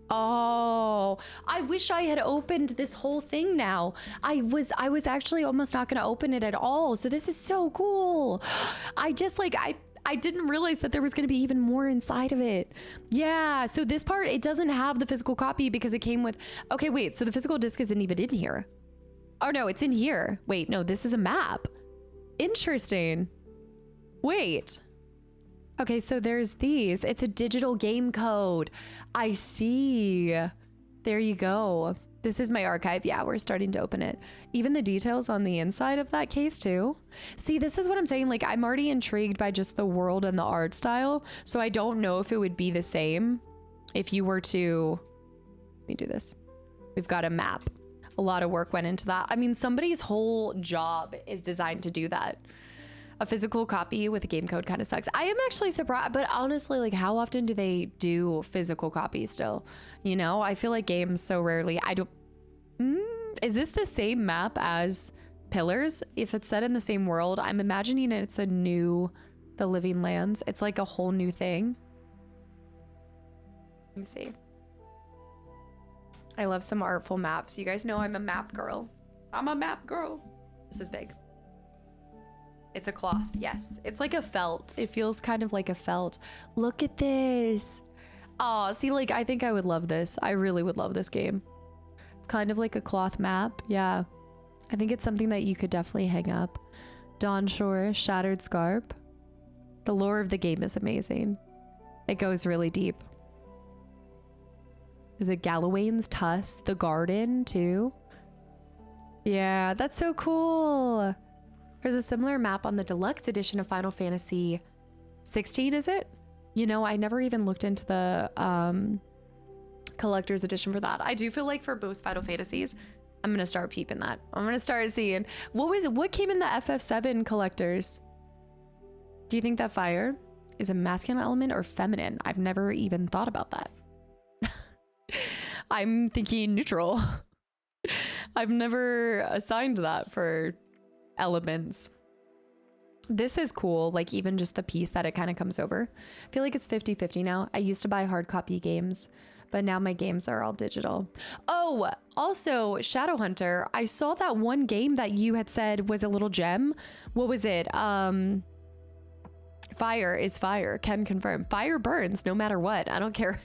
S1: Oh, I wish I had opened this whole thing now. I was actually almost not going to open it at all. So this is so cool. I didn't realize that there was going to be even more inside of it. Yeah. So this part, it doesn't have the physical copy because it came with, okay, wait. So the physical disc isn't even in here. Oh no, it's in here. Wait, no, this is a map. Interesting. Wait. Okay, so there's these. It's a digital game code. I see. There you go. This is my archive. Yeah, we're starting to open it. Even the details on the inside of that case too. See, this is what I'm saying. Like, I'm already intrigued by just the world and the art style. So I don't know if it would be the same if you were to, let me do this. We've got a map. A lot of work went into that. I mean, somebody's whole job is designed to do that. A physical copy with a game code kind of sucks. I am actually surprised, but honestly, like, how often do they do physical copies still? You know, I feel like games so rarely. Is this the same map as Pillars? If it's set in the same world, I'm imagining it's a new, the Living Lands. It's like a whole new thing. Let me see. I love some artful maps. You guys know I'm a map girl. I'm a map girl. This is big. It's a cloth. Yes. It's like a felt. It feels kind of like a felt. Look at this. Oh, see, like, I think I would love this. I really would love this game. It's kind of like a cloth map. Yeah. I think it's something that you could definitely hang up. Dawn Shore, Shattered Scarp. The lore of the game is amazing. It goes really deep. Is it Gallowayne's Tuss? The Garden, too? Yeah, that's so cool. There's a similar map on the deluxe edition of Final Fantasy 16, is it? You know, I never even looked into the collector's edition for that. I do feel like for most Final Fantasies, I'm going to start peeping that. I'm going to start seeing. What came in the FF7 collectors? Do you think that fire? is a masculine element or feminine? I've never even thought about that. I'm thinking neutral. I've never assigned that for elements. This is cool, like even just the piece that it kind of comes over. I feel like it's 50-50 now. I used to buy hard copy games, but now my games are all digital. Oh, also Shadowhunter, I saw that one game that you had said was a little gem. What was it? Fire is fire, can confirm. Fire burns no matter what. I don't care.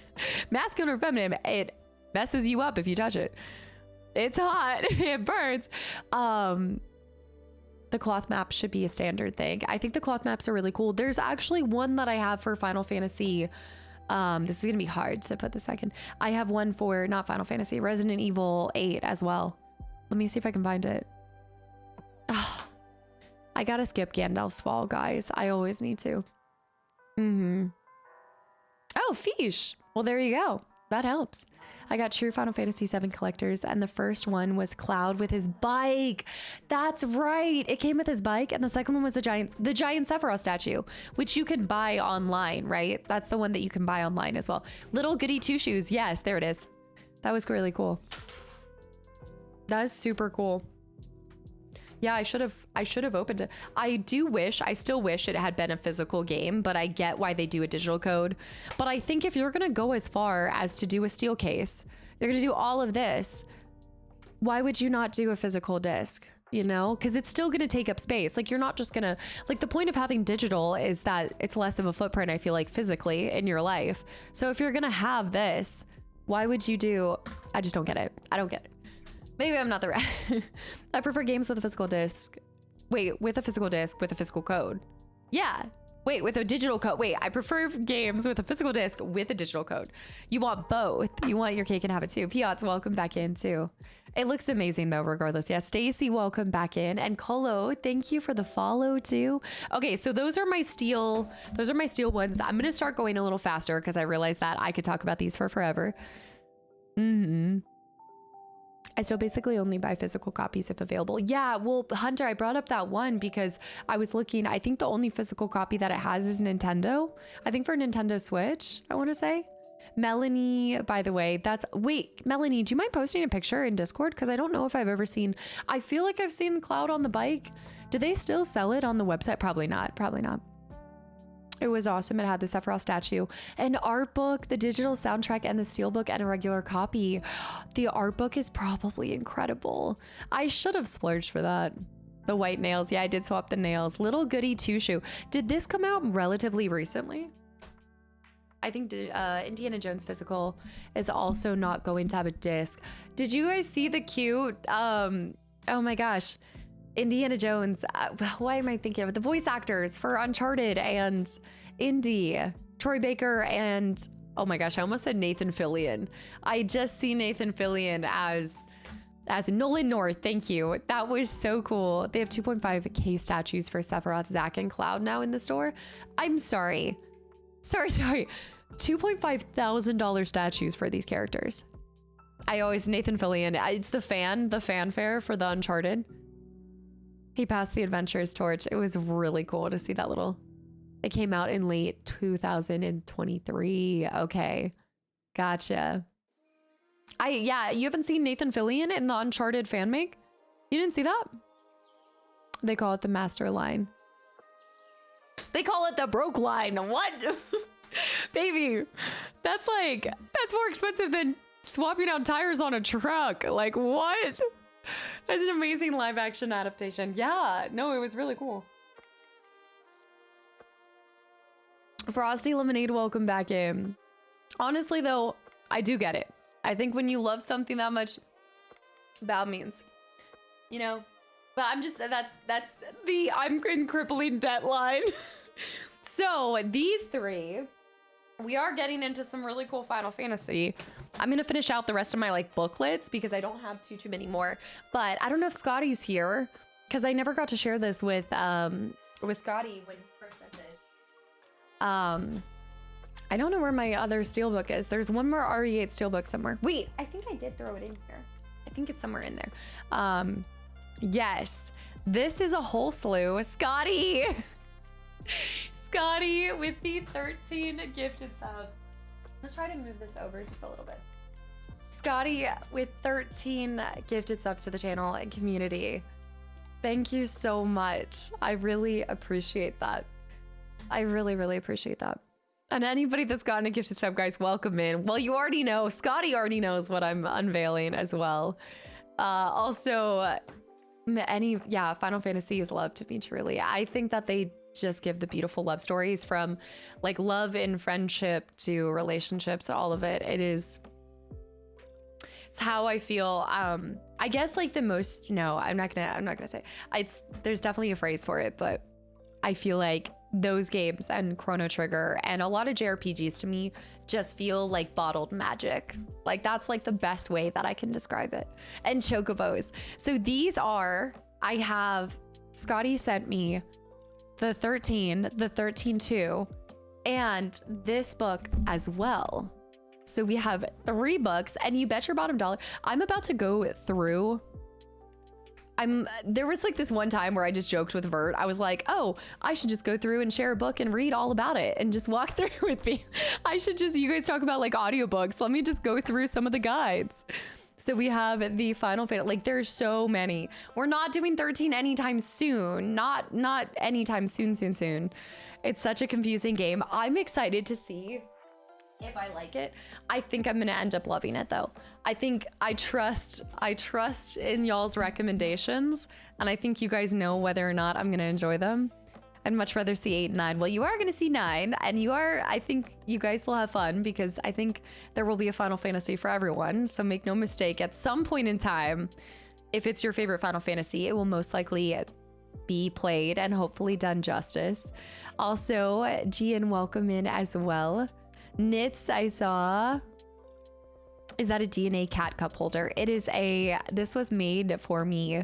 S1: Masculine or feminine, it messes you up if you touch it. It's hot, it burns. The cloth map should be a standard thing. I think the cloth maps are really cool. There's actually one that I have for Final Fantasy. This is gonna be hard to put this back in. I have one for not Final Fantasy, Resident Evil 8 as well. Let me see if I can find it. Oh, I gotta skip Gandalf's Fall, guys. I always need to. Oh, Fish. Well, there you go. That helps. I got true Final Fantasy VII collectors, and the first one was Cloud with his bike. That's right. It came with his bike, and the second one was the giant Sephiroth statue, which you can buy online, right? That's the one that you can buy online as well. Little goody two shoes. Yes, there it is. That was really cool. That is super cool. Yeah, I should have opened it. I still wish it had been a physical game, but I get why they do a digital code. But I think if you're gonna go as far as to do a steel case, you're gonna do all of this, why would you not do a physical disc? You know, because it's still gonna take up space. Like, you're not just gonna, like, the point of having digital is that it's less of a footprint, I feel like, physically in your life. So if you're gonna have this, why would you do, I just don't get it. I don't get it. Maybe I'm not the right. I prefer games with a physical disc. Wait, with a physical disc with a physical code. Yeah. Wait, with a digital code. Wait, I prefer games with a physical disc with a digital code. You want both. You want your cake and have it too. Piot's, welcome back in too. It looks amazing though, regardless. Yeah, Stacy, welcome back in. And Colo, thank you for the follow too. Okay, so those are my steel ones. I'm gonna start going a little faster because I realized that I could talk about these for forever. I still basically only buy physical copies if available. Yeah, well, Hunter, I brought up that one because I was looking, I think the only physical copy that it has is Nintendo. I think for Nintendo Switch, I want to say. Melanie, by the way, wait, Melanie, do you mind posting a picture in Discord? Because I don't know if I've ever seen, I feel like I've seen Cloud on the bike. Do they still sell it on the website? Probably not, probably not. It was awesome. It had the Sephiroth statue, an art book, the digital soundtrack, and the steelbook, and a regular copy. The art book is probably incredible. I should have splurged for that. The white nails. Yeah, I did swap the nails. Little goody two shoe. Did this come out relatively recently? I think Indiana Jones physical is also not going to have a disc. Did you guys see the cute, oh my gosh, Indiana Jones, why am I thinking of it? The voice actors for Uncharted and Indy, Troy Baker and, oh my gosh, I almost said Nathan Fillion. I just see Nathan Fillion as Nolan North, thank you. That was so cool. They have 2.5K statues for Sephiroth, Zack, and Cloud now in the store. I'm sorry. Sorry. $2,500 statues for these characters. Nathan Fillion, it's the fanfare for the Uncharted. He passed the Adventures torch. It was really cool to see that it came out in late 2023. Okay. Gotcha. Yeah, you haven't seen Nathan Fillion in the Uncharted fan make? You didn't see that? They call it the master line. They call it the broke line. What? Baby, that's more expensive than swapping out tires on a truck. Like, what? That's an amazing live action adaptation. Yeah, no, it was really cool. Frosty Lemonade, welcome back in. Honestly though, I do get it. I think when you love something that much, that means, you know, but that's the I'm in crippling debt line. So these three, we are getting into some really cool Final Fantasy. I'm gonna finish out the rest of my booklets because I don't have too many more. But I don't know if Scotty's here because I never got to share this with Scotty when he first sent this. I don't know where my other steelbook is. There's one more RE8 steelbook somewhere. Wait, I think I did throw it in here. I think it's somewhere in there. Yes, this is a whole slew. Scotty. Scotty with the 13 gifted subs. Let's try to move this over just a little bit. Scotty with 13 gifted subs to the channel and community. Thank you so much. I really appreciate that. I really, really appreciate that. And anybody that's gotten a gifted sub, guys, welcome in. Well, you already know. Scotty already knows what I'm unveiling as well. Also, Final Fantasy is love to me, truly. I think that they just give the beautiful love stories from like love and friendship to relationships, all of it. It's how I feel. I guess like the most, no, I'm not gonna say there's definitely a phrase for it, but I feel like those games and Chrono Trigger and a lot of JRPGs to me just feel like bottled magic. Like that's like the best way that I can describe it. And chocobos. So these are, Scotty sent me the 13-2, and this book as well. So we have 3 books, and you bet your bottom dollar, I'm about to go through. There was like this one time where I just joked with Vert. I was like, oh, I should just go through and share a book and read all about it and just walk through with me. You guys talk about like audiobooks. Let me just go through some of the guides. So we have the Final Fantasy, like there's so many. We're not doing 13 anytime soon. Not anytime soon. It's such a confusing game. I'm excited to see if I like it. I think I'm gonna end up loving it though. I think I trust in y'all's recommendations, and I think you guys know whether or not I'm gonna enjoy them. I'd much rather see 8 and 9. Well, you are gonna see 9, and I think you guys will have fun because I think there will be a Final Fantasy for everyone. So make no mistake, at some point in time, if it's your favorite Final Fantasy, it will most likely be played and hopefully done justice. Also, Gian, welcome in as well. Knits, I saw. Is that a DNA cat cup holder? It is this was made for me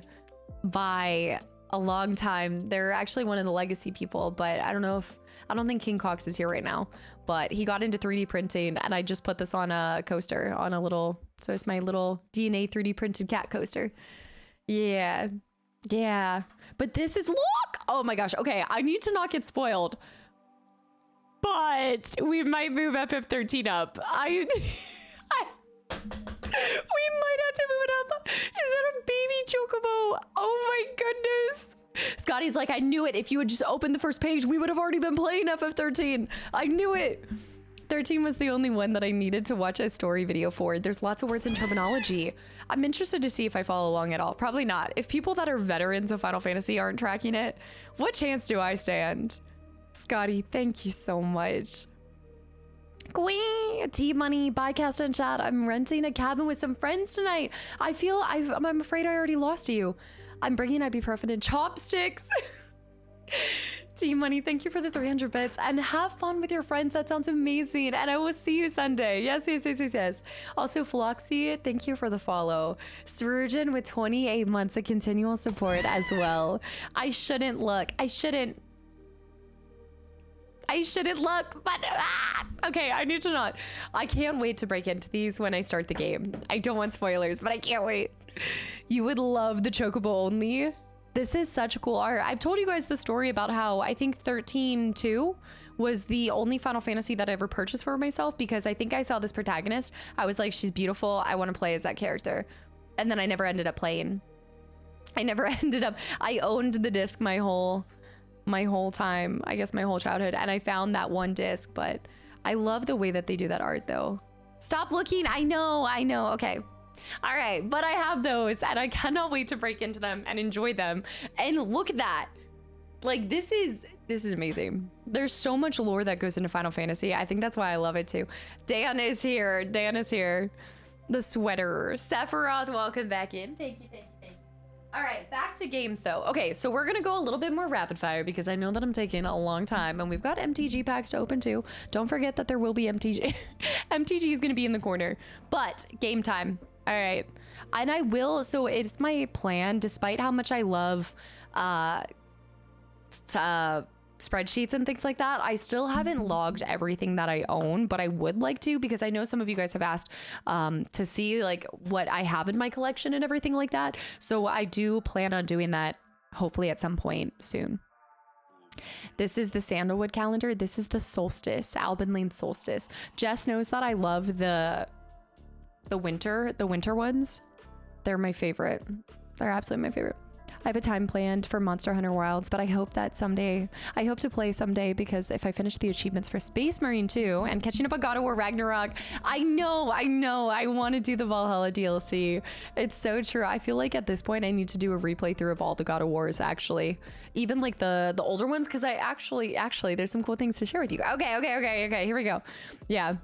S1: by a long time. They're actually one of the legacy people, but I don't think King Cox is here right now, but he got into 3D printing, and I just put this on a coaster so it's my little DNA 3D printed cat coaster. Yeah. But this is, look! Oh my gosh. Okay, I need to not get spoiled. But we might move FF13 up. We might have to move it up. Is that a baby chocobo? Oh my goodness. Scotty's like, I knew it. If you had just opened the first page, we would have already been playing FF13. I knew it. 13 was the only one that I needed to watch a story video for. There's lots of words and terminology. I'm interested to see if I follow along at all. Probably not. If people that are veterans of Final Fantasy aren't tracking it, what chance do I stand? Scotty, thank you so much. Queen, T-Money, bye Cast and Chat. I'm renting a cabin with some friends tonight. I'm afraid I already lost you. I'm bringing ibuprofen and chopsticks. T-Money, thank you for the 300 bits, and have fun with your friends. That sounds amazing, and I will see you Sunday. Yes. Also, Floxy, thank you for the follow. Surgeon with 28 months of continual support as well. I shouldn't look, but okay, I need to not. I can't wait to break into these when I start the game. I don't want spoilers, but I can't wait. You would love the Chocobo only. This is such a cool art. I've told you guys the story about how I think 13-2 was the only Final Fantasy that I ever purchased for myself, because I think I saw this protagonist. I was like, she's beautiful. I want to play as that character. And then I never ended up playing. I owned the disc my whole time, I guess my whole childhood, and I found that one disc, but I love the way that they do that art though. Stop looking. I know. Okay. All right, but I have those, and I cannot wait to break into them and enjoy them. And look at that. Like, this is amazing. There's so much lore that goes into Final Fantasy. I think that's why I love it too. Dan is here. The sweater. Sephiroth, welcome back in. Thank you. All right, back to games though. Okay, so we're gonna go a little bit more rapid fire because I know that I'm taking a long time, and we've got MTG packs to open too. Don't forget that there will be MTG. MTG is gonna be in the corner, but game time. All right, and I will, so it's my plan, despite how much I love spreadsheets and things like that, I still haven't logged everything that I own, but I would like to, because I know some of you guys have asked to see like what I have in my collection and everything like that. So I do plan on doing that hopefully at some point soon. This is the sandalwood calendar. This is the solstice, Alban Lane solstice. Jess knows that I love the winter ones. They're my favorite. They're absolutely my favorite. I have a time planned for Monster Hunter Wilds, but I hope that someday, I hope to play someday, because if I finish the achievements for Space Marine 2 and catching up on God of War Ragnarok, I know, I want to do the Valhalla DLC. It's so true. I feel like at this point I need to do a replay through of all the God of Wars, actually. Even like the older ones, because I actually, there's some cool things to share with you. Okay, here we go. Yeah.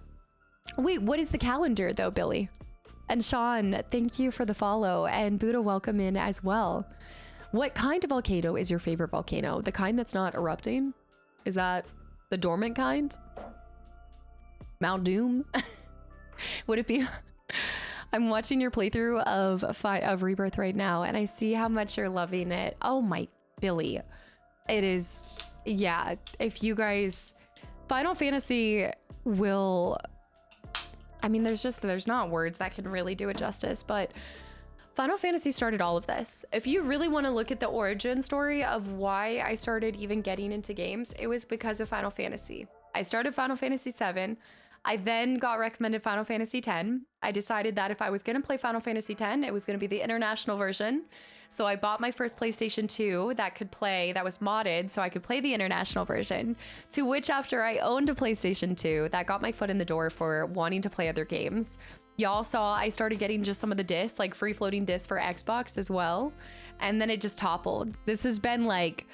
S1: Wait, what is the calendar though, Billy? And Sean, thank you for the follow. And Buddha, welcome in as well. What kind of volcano is your favorite volcano? The kind that's not erupting? Is that the dormant kind? Mount Doom? Would it be? I'm watching your playthrough of Rebirth right now, and I see how much you're loving it. Oh my, Billy. It is, yeah. If you guys, Final Fantasy will, I mean, there's not words that can really do it justice, but Final Fantasy started all of this. If you really want to look at the origin story of why I started even getting into games, it was because of Final Fantasy. I started Final Fantasy 7. I then got recommended Final Fantasy 10. I decided that if I was going to play Final Fantasy 10, it was going to be the international version. So I bought my first PlayStation 2 that was modded so I could play the international version. To which, after I owned a PlayStation 2, that got my foot in the door for wanting to play other games. Y'all saw I started getting just some of the discs, like free floating discs for Xbox as well. And then it just toppled. This has been like,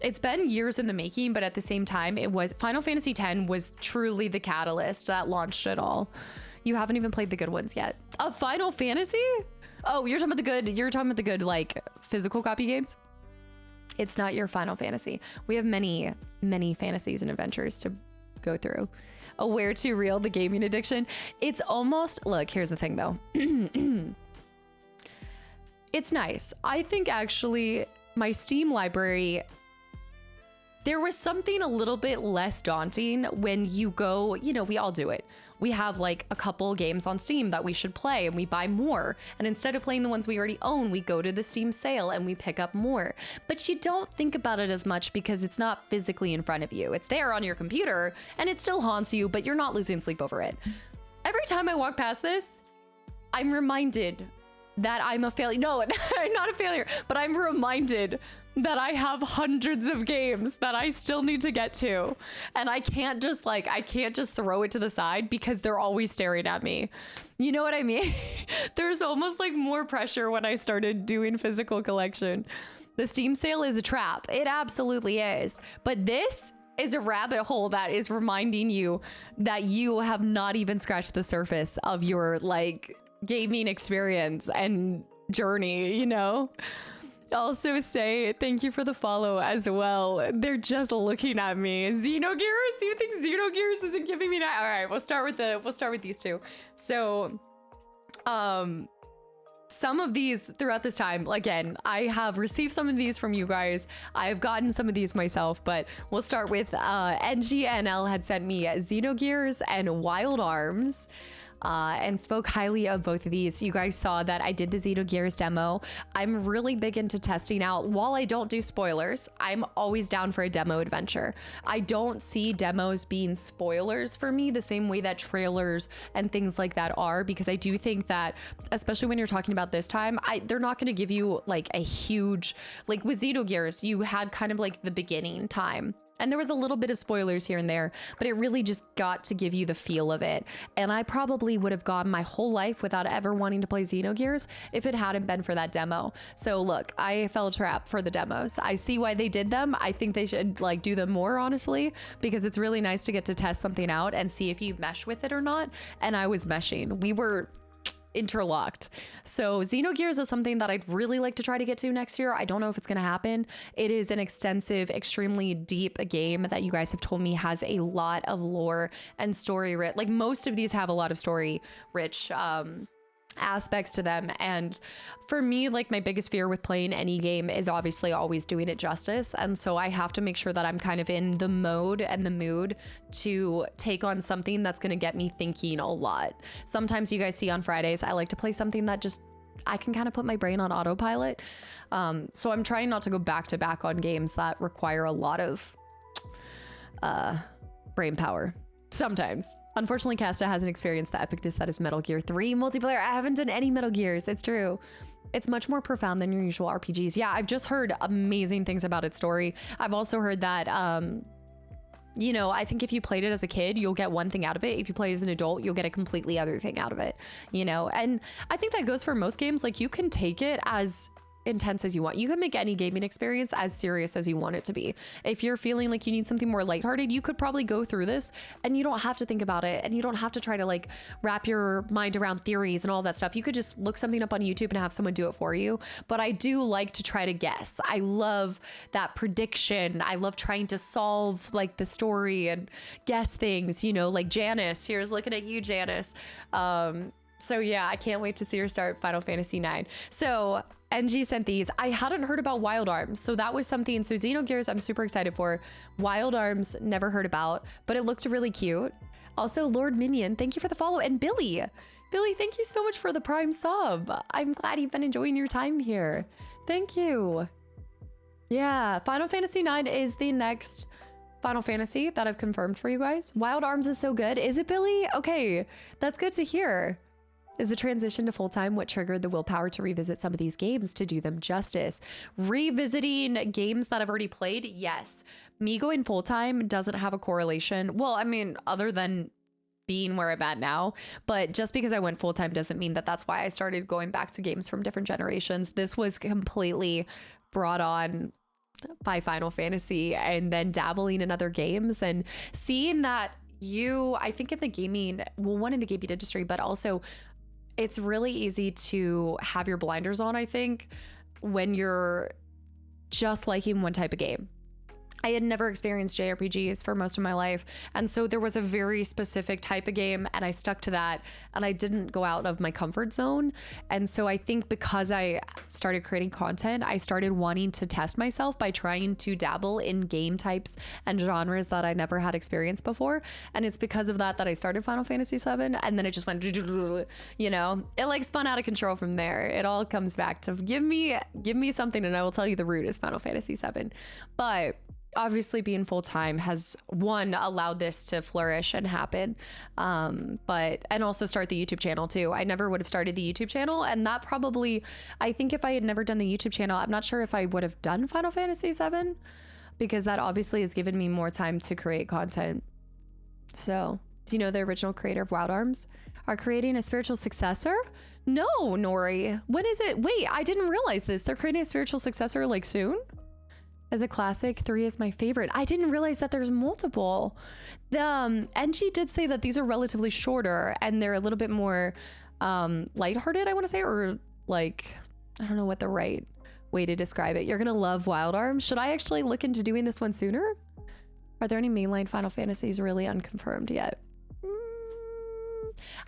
S1: it's been years in the making, but at the same time, Final Fantasy X was truly the catalyst that launched it all. You haven't even played the good ones yet. A Final Fantasy? Oh, you're talking about the good like physical copy games? It's not your Final Fantasy. We have many, many fantasies and adventures to go through. Where to reel the gaming addiction? It's almost, look, here's the thing though. It's nice. I think actually my Steam library, there was something a little bit less daunting when you go, we all do it. We have like a couple games on Steam that we should play and we buy more. And instead of playing the ones we already own, we go to the Steam sale and we pick up more. But you don't think about it as much because it's not physically in front of you. It's there on your computer and it still haunts you, but you're not losing sleep over it. Every time I walk past this, I'm reminded that I'm a failure. No, I'm not a failure, but I'm reminded that I have hundreds of games that I still need to get to. And I can't just throw it to the side because they're always staring at me. You know what I mean? There's almost like more pressure when I started doing physical collection. The Steam sale is a trap. It absolutely is. But this is a rabbit hole that is reminding you that you have not even scratched the surface of your like gaming experience and journey, Also say thank you for the follow as well. They're just looking at me. Xenogears? You think Xenogears isn't giving me that? All right, we'll start with these two. So, some of these throughout this time, again, I have received some of these from you guys. I have gotten some of these myself, but we'll start with NGNL had sent me Xenogears and Wild Arms. And spoke highly of both of these. You guys saw that I did the Xenogears demo. I'm really big into testing out. While I don't do spoilers, I'm always down for a demo adventure. I don't see demos being spoilers for me the same way that trailers and things like that are, because I do think that, especially when you're talking about this time, they're not going to give you like a huge, like with Xenogears, you had kind of like the beginning time. And there was a little bit of spoilers here and there, but it really just got to give you the feel of it. And I probably would have gone my whole life without ever wanting to play Xenogears if it hadn't been for that demo. So look, I fell trap for the demos. I see why they did them. I think they should like do them more, honestly, because it's really nice to get to test something out and see if you mesh with it or not. And I was meshing. We were interlocked. So Xenogears is something that I'd really like to try to get to next year. I don't know if it's going to happen. It is an extensive, extremely deep game that you guys have told me has a lot of lore and story rich. Like most of these have a lot of story rich aspects to them. And for me, like my biggest fear with playing any game is obviously always doing it justice. And so I have to make sure that I'm kind of in the mode and the mood to take on something that's going to get me thinking a lot. Sometimes you guys see on Fridays, I like to play something that just I can kind of put my brain on autopilot. So I'm trying not to go back to back on games that require a lot of brain power sometimes. Unfortunately, Casta hasn't experienced the epicness that is Metal Gear 3 multiplayer. I haven't done any Metal Gears. It's true. It's much more profound than your usual RPGs. Yeah, I've just heard amazing things about its story. I've also heard that, you know, I think if you played it as a kid, you'll get one thing out of it. If you play as an adult, you'll get a completely other thing out of it, you know? And I think that goes for most games. Like, you can take it as intense as you want. You can make any gaming experience as serious as you want it to be. If you're feeling like you need something more lighthearted, you could probably go through this and you don't have to think about it, and you don't have to try to like wrap your mind around theories and all that stuff. You could just look something up on YouTube and have someone do it for you. But I do like to try to guess. I love that prediction. I love trying to solve like the story and guess things, you know, like Janice. Here's looking at you, Janice. So yeah, I can't wait to see her start Final Fantasy IX. So NG sent these. I hadn't heard about Wild Arms, so that was something. So Xenogears, I'm super excited for. Wild Arms, never heard about, but it looked really cute. Also, Lord Minion, thank you for the follow. And Billy, thank you so much for the Prime sub. I'm glad you've been enjoying your time here. Thank you. Yeah, Final Fantasy IX is the next Final Fantasy that I've confirmed for you guys. Wild Arms is so good. Is it, Billy? Okay, that's good to hear. Is the transition to full-time what triggered the willpower to revisit some of these games to do them justice? Revisiting games that I've already played? Yes. Me going full-time doesn't have a correlation. Well, I mean, other than being where I'm at now, but just because I went full-time doesn't mean that that's why I started going back to games from different generations. This was completely brought on by Final Fantasy and then dabbling in other games and seeing that I think in the gaming, well, one in the gaming industry, but also it's really easy to have your blinders on, I think, when you're just liking one type of game. I had never experienced JRPGs for most of my life. And so there was a very specific type of game and I stuck to that and I didn't go out of my comfort zone. And so I think because I started creating content, I started wanting to test myself by trying to dabble in game types and genres that I never had experienced before. And it's because of that I started Final Fantasy VII, and then it just went, you know, it like spun out of control from there. It all comes back to give me something and I will tell you the root is Final Fantasy VII. But obviously being full-time has allowed this to flourish and happen, and also start the YouTube channel too. I never would have started the YouTube channel, and that probably, I think if I had never done the YouTube channel, I'm not sure if I would have done Final Fantasy VII, because that obviously has given me more time to create content. So do you know the original creator of Wild Arms are creating a spiritual successor? No, Nori, when is it? Wait, I didn't realize this. They're creating a spiritual successor like soon? As a classic, 3 is my favorite. I didn't realize that there's multiple. The NG did say that these are relatively shorter and they're a little bit more lighthearted, I want to say, or like, I don't know what the right way to describe it. You're gonna love Wild Arms. Should I actually look into doing this one sooner? Are there any mainline Final Fantasies really unconfirmed yet?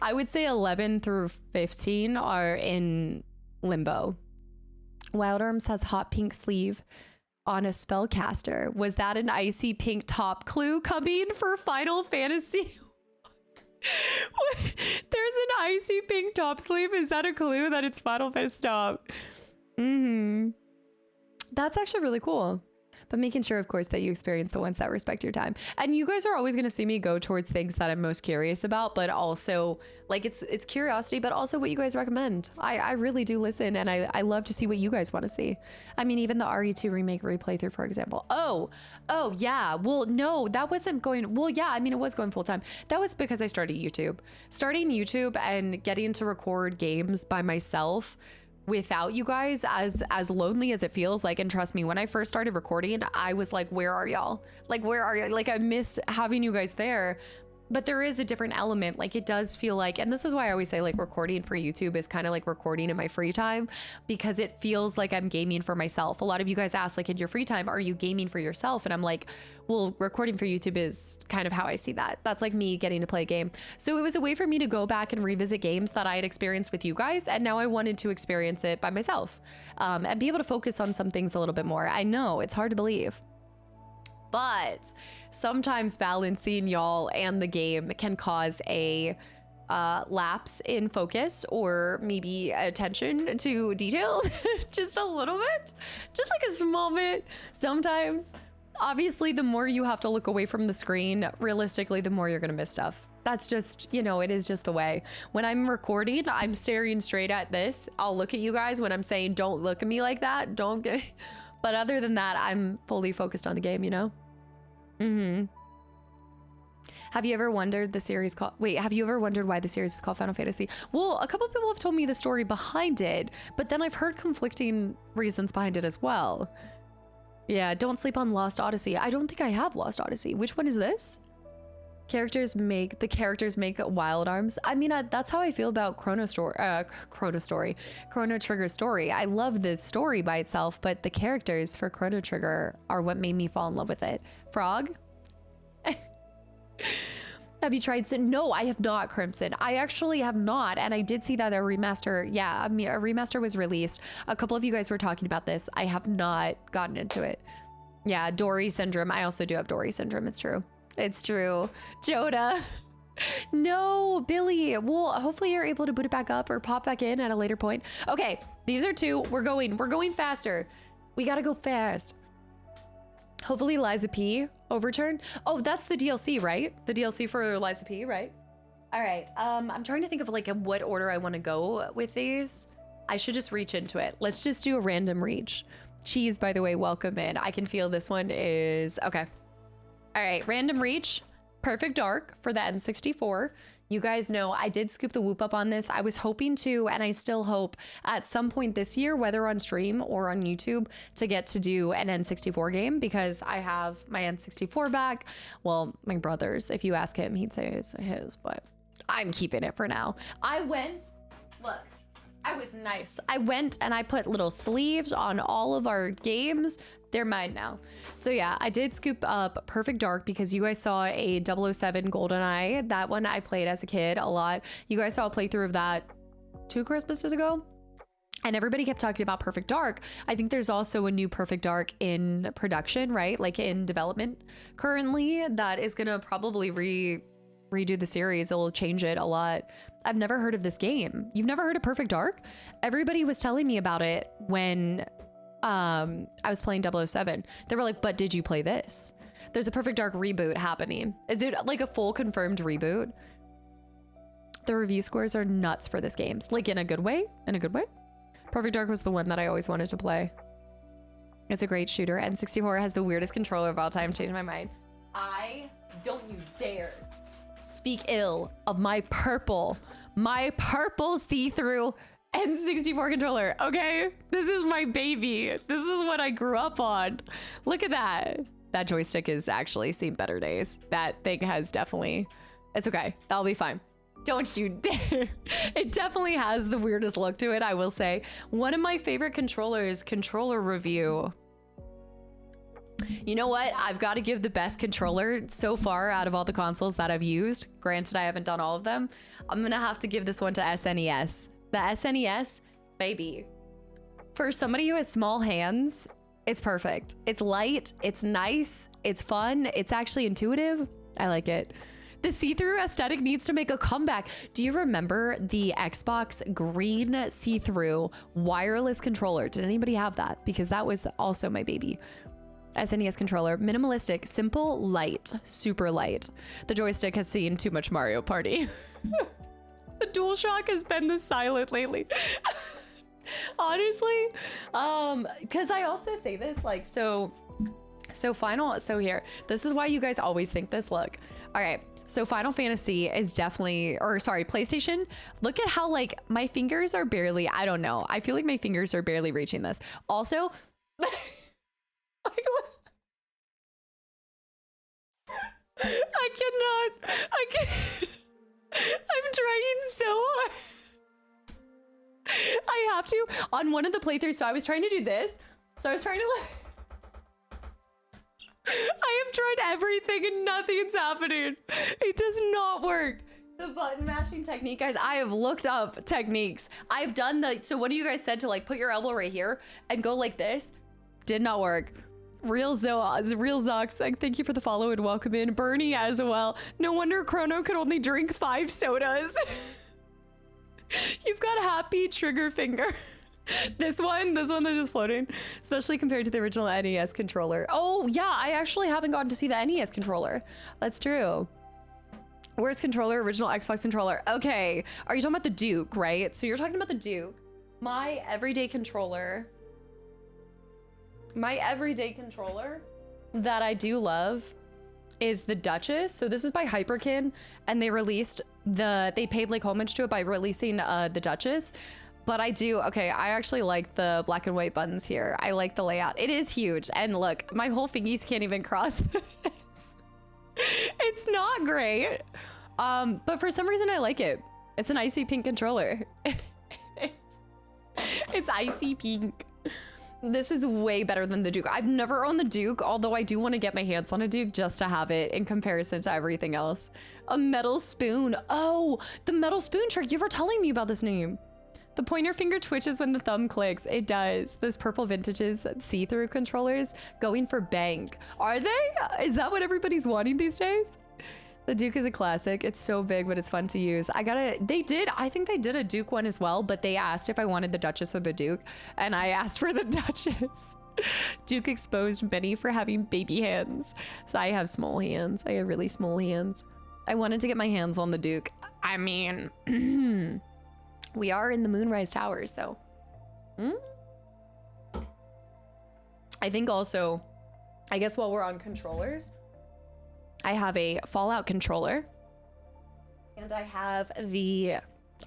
S1: I would say 11 through 15 are in limbo. Wild Arms has hot pink sleeve on a spellcaster. Was that an icy pink top clue coming for Final Fantasy? There's an icy pink top sleeve. Is that a clue that it's Final Fantasy? Stop. That's actually really cool. But making sure, of course, that you experience the ones that respect your time. And you guys are always going to see me go towards things that I'm most curious about, but also like it's curiosity, but also what you guys recommend. I really do listen, and I love to see what you guys want to see. I mean, even the RE2 remake replaythrough, for example. Oh yeah. Well, no, that wasn't going. Well, yeah, I mean, it was going full time. That was because I started YouTube. Starting YouTube and getting to record games by myself without you guys, as lonely as it feels like, and trust me, when I first started recording, I was like, where are y'all? Like, where are you? Like, I miss having you guys there. But there is a different element. Like, it does feel like, and this is why I always say like recording for YouTube is kind of like recording in my free time, because it feels like I'm gaming for myself. A lot of you guys ask, like, in your free time, are you gaming for yourself? And I'm like, well, recording for YouTube is kind of how I see that. That's like me getting to play a game. So it was a way for me to go back and revisit games that I had experienced with you guys. And now I wanted to experience it by myself, and be able to focus on some things a little bit more. I know it's hard to believe, but sometimes balancing y'all and the game can cause a lapse in focus or maybe attention to details just a little bit, just like a small bit sometimes. Obviously, the more you have to look away from the screen, realistically, the more you're gonna miss stuff. That's just, you know, it is just the way. When I'm recording, I'm staring straight at this. I'll look at you guys when I'm saying, don't look at me like that. Don't get, but other than that, I'm fully focused on the game, you know? Have you ever wondered the series called, wait, have you ever wondered why the series is called Final Fantasy? Well, a couple of people have told me the story behind it, but then I've heard conflicting reasons behind it as well. Yeah, don't sleep on Lost Odyssey. I don't think I have Lost Odyssey. Which one is this? The characters make wild arms. I mean, that's how I feel about Chrono Trigger story. I love the story by itself, but the characters for Chrono Trigger are what made me fall in love with it. Frog? Have you tried? No, I have not, Crimson. I actually have not, and I did see that a remaster, yeah, I mean, a remaster was released. A couple of you guys were talking about this. I have not gotten into it. Yeah, Dory syndrome. I also do have Dory syndrome. It's true. It's true. Joda. No, Billy. Well, hopefully you're able to boot it back up or pop back in at a later point. Okay, these are two. We're going faster. We gotta go fast. Hopefully Liza P overturned. Oh, that's the DLC, right? The DLC for Liza P, right? All right. I'm trying to think of like what order I want to go with these. I should just reach into it. Let's just do a random reach. Cheese, by the way, welcome in. I can feel this one is okay. All right, random reach. Perfect Dark for the N64. You guys know I did scoop the whoop up on this. I was hoping to, and I still hope at some point this year, whether on stream or on YouTube, to get to do an N64 game because I have my N64 back. Well, my brother's, if you ask him, he'd say it's his, but I'm keeping it for now. I was nice. I went and I put little sleeves on all of our games. They're mine now. So yeah, I did scoop up Perfect Dark because you guys saw a 007 GoldenEye. That one I played as a kid a lot. You guys saw a playthrough of that 2 Christmases ago. And everybody kept talking about Perfect Dark. I think there's also a new Perfect Dark in production, right? Like in development currently that is gonna probably redo the series. It'll change it a lot. I've never heard of this game. You've never heard of Perfect Dark? Everybody was telling me about it when I was playing 007. They were like, but did you play this? There's a Perfect Dark reboot happening. Is it like a full confirmed reboot? The review scores are nuts for this game. Like in a good way? In a good way? Perfect Dark was the one that I always wanted to play. It's a great shooter. N64 has the weirdest controller of all time. Changed my mind. Don't you dare speak ill of my purple see-through N64 controller, okay? This is my baby. This is what I grew up on. Look at that. That joystick has actually seen better days. That thing has definitely, it's okay. That'll be fine. Don't you dare. It definitely has the weirdest look to it, I will say. One of my favorite controllers, controller review. You know what? I've got to give the best controller so far out of all the consoles that I've used. Granted, I haven't done all of them. I'm going to have to give this one to SNES. The SNES, baby. For somebody who has small hands, it's perfect. It's light, it's nice, it's fun, it's actually intuitive. I like it. The see-through aesthetic needs to make a comeback. Do you remember the Xbox green see-through wireless controller? Did anybody have that? Because that was also my baby. SNES controller, minimalistic, simple, light, super light. The joystick has seen too much Mario Party. The DualShock has been the silent lately. Honestly, because I also say this like, so here, this is why you guys always think this. Look, all right. So Final Fantasy is definitely, or sorry, PlayStation. Look at how like my fingers are barely, I don't know. I feel like my fingers are barely reaching this. Also, I can't. I'm trying so hard. I have to on one of the playthroughs. So I was trying to do this. So I was trying to I have tried everything and nothing's happening. It does not work. The button mashing technique, guys, I have looked up techniques. I've done so one of you guys said to like put your elbow right here and go like this. Did not work. Real Zox, like, thank you for the follow and welcome in. Bernie as well. No wonder Chrono could only drink 5 sodas. You've got a happy trigger finger. This one that's just floating, especially compared to the original NES controller. Oh yeah, I actually haven't gotten to see the NES controller. That's true. Where's controller? Original Xbox controller. Okay, are you talking about the Duke, right? So you're talking about the Duke. My everyday controller that I do love is the Duchess. So this is by Hyperkin, and they paid like homage to it by releasing the Duchess. But I actually like the black and white buttons here. I like the layout. It is huge. And look, my whole fingies can't even cross this. It's not great. But for some reason I like it. It's an icy pink controller. It's icy pink. This is way better than the Duke. I've never owned the Duke, although I do want to get my hands on a Duke just to have it in comparison to everything else. A metal spoon. Oh, the metal spoon trick. You were telling me about this name. The pointer finger twitches when the thumb clicks. It does. Those purple vintages see-through controllers going for bank. Are they? Is that what everybody's wanting these days? The Duke is a classic. It's so big, but it's fun to use. I think they did a Duke one as well, but they asked if I wanted the Duchess or the Duke, and I asked for the Duchess. Duke exposed many for having baby hands. So I have small hands. I have really small hands. I wanted to get my hands on the Duke. I mean, we are in the Moonrise Towers, so. I think also, I guess while we're on controllers, I have a Fallout controller, and I have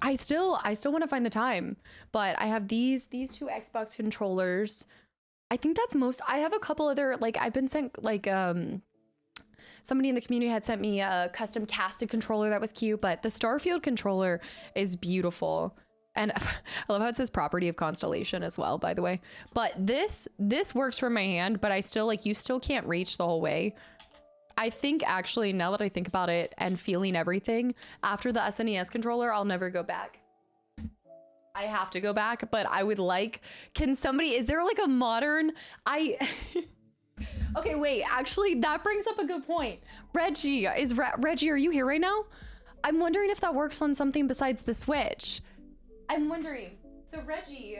S1: I still want to find the time, but I have these 2 Xbox controllers. I think that's most. I have a couple other, like, I've been sent, like, somebody in the community had sent me a custom casted controller that was cute, but the Starfield controller is beautiful. And I love how it says property of Constellation as well, by the way. But this works for my hand, but I still, like, you still can't reach the whole way. I think actually, now that I think about it and feeling everything, after the SNES controller, I'll never go back. I have to go back, but I would like, is there like a modern, okay, wait, actually that brings up a good point. Reggie, Reggie, are you here right now? I'm wondering if that works on something besides the Switch. I'm wondering, so Reggie,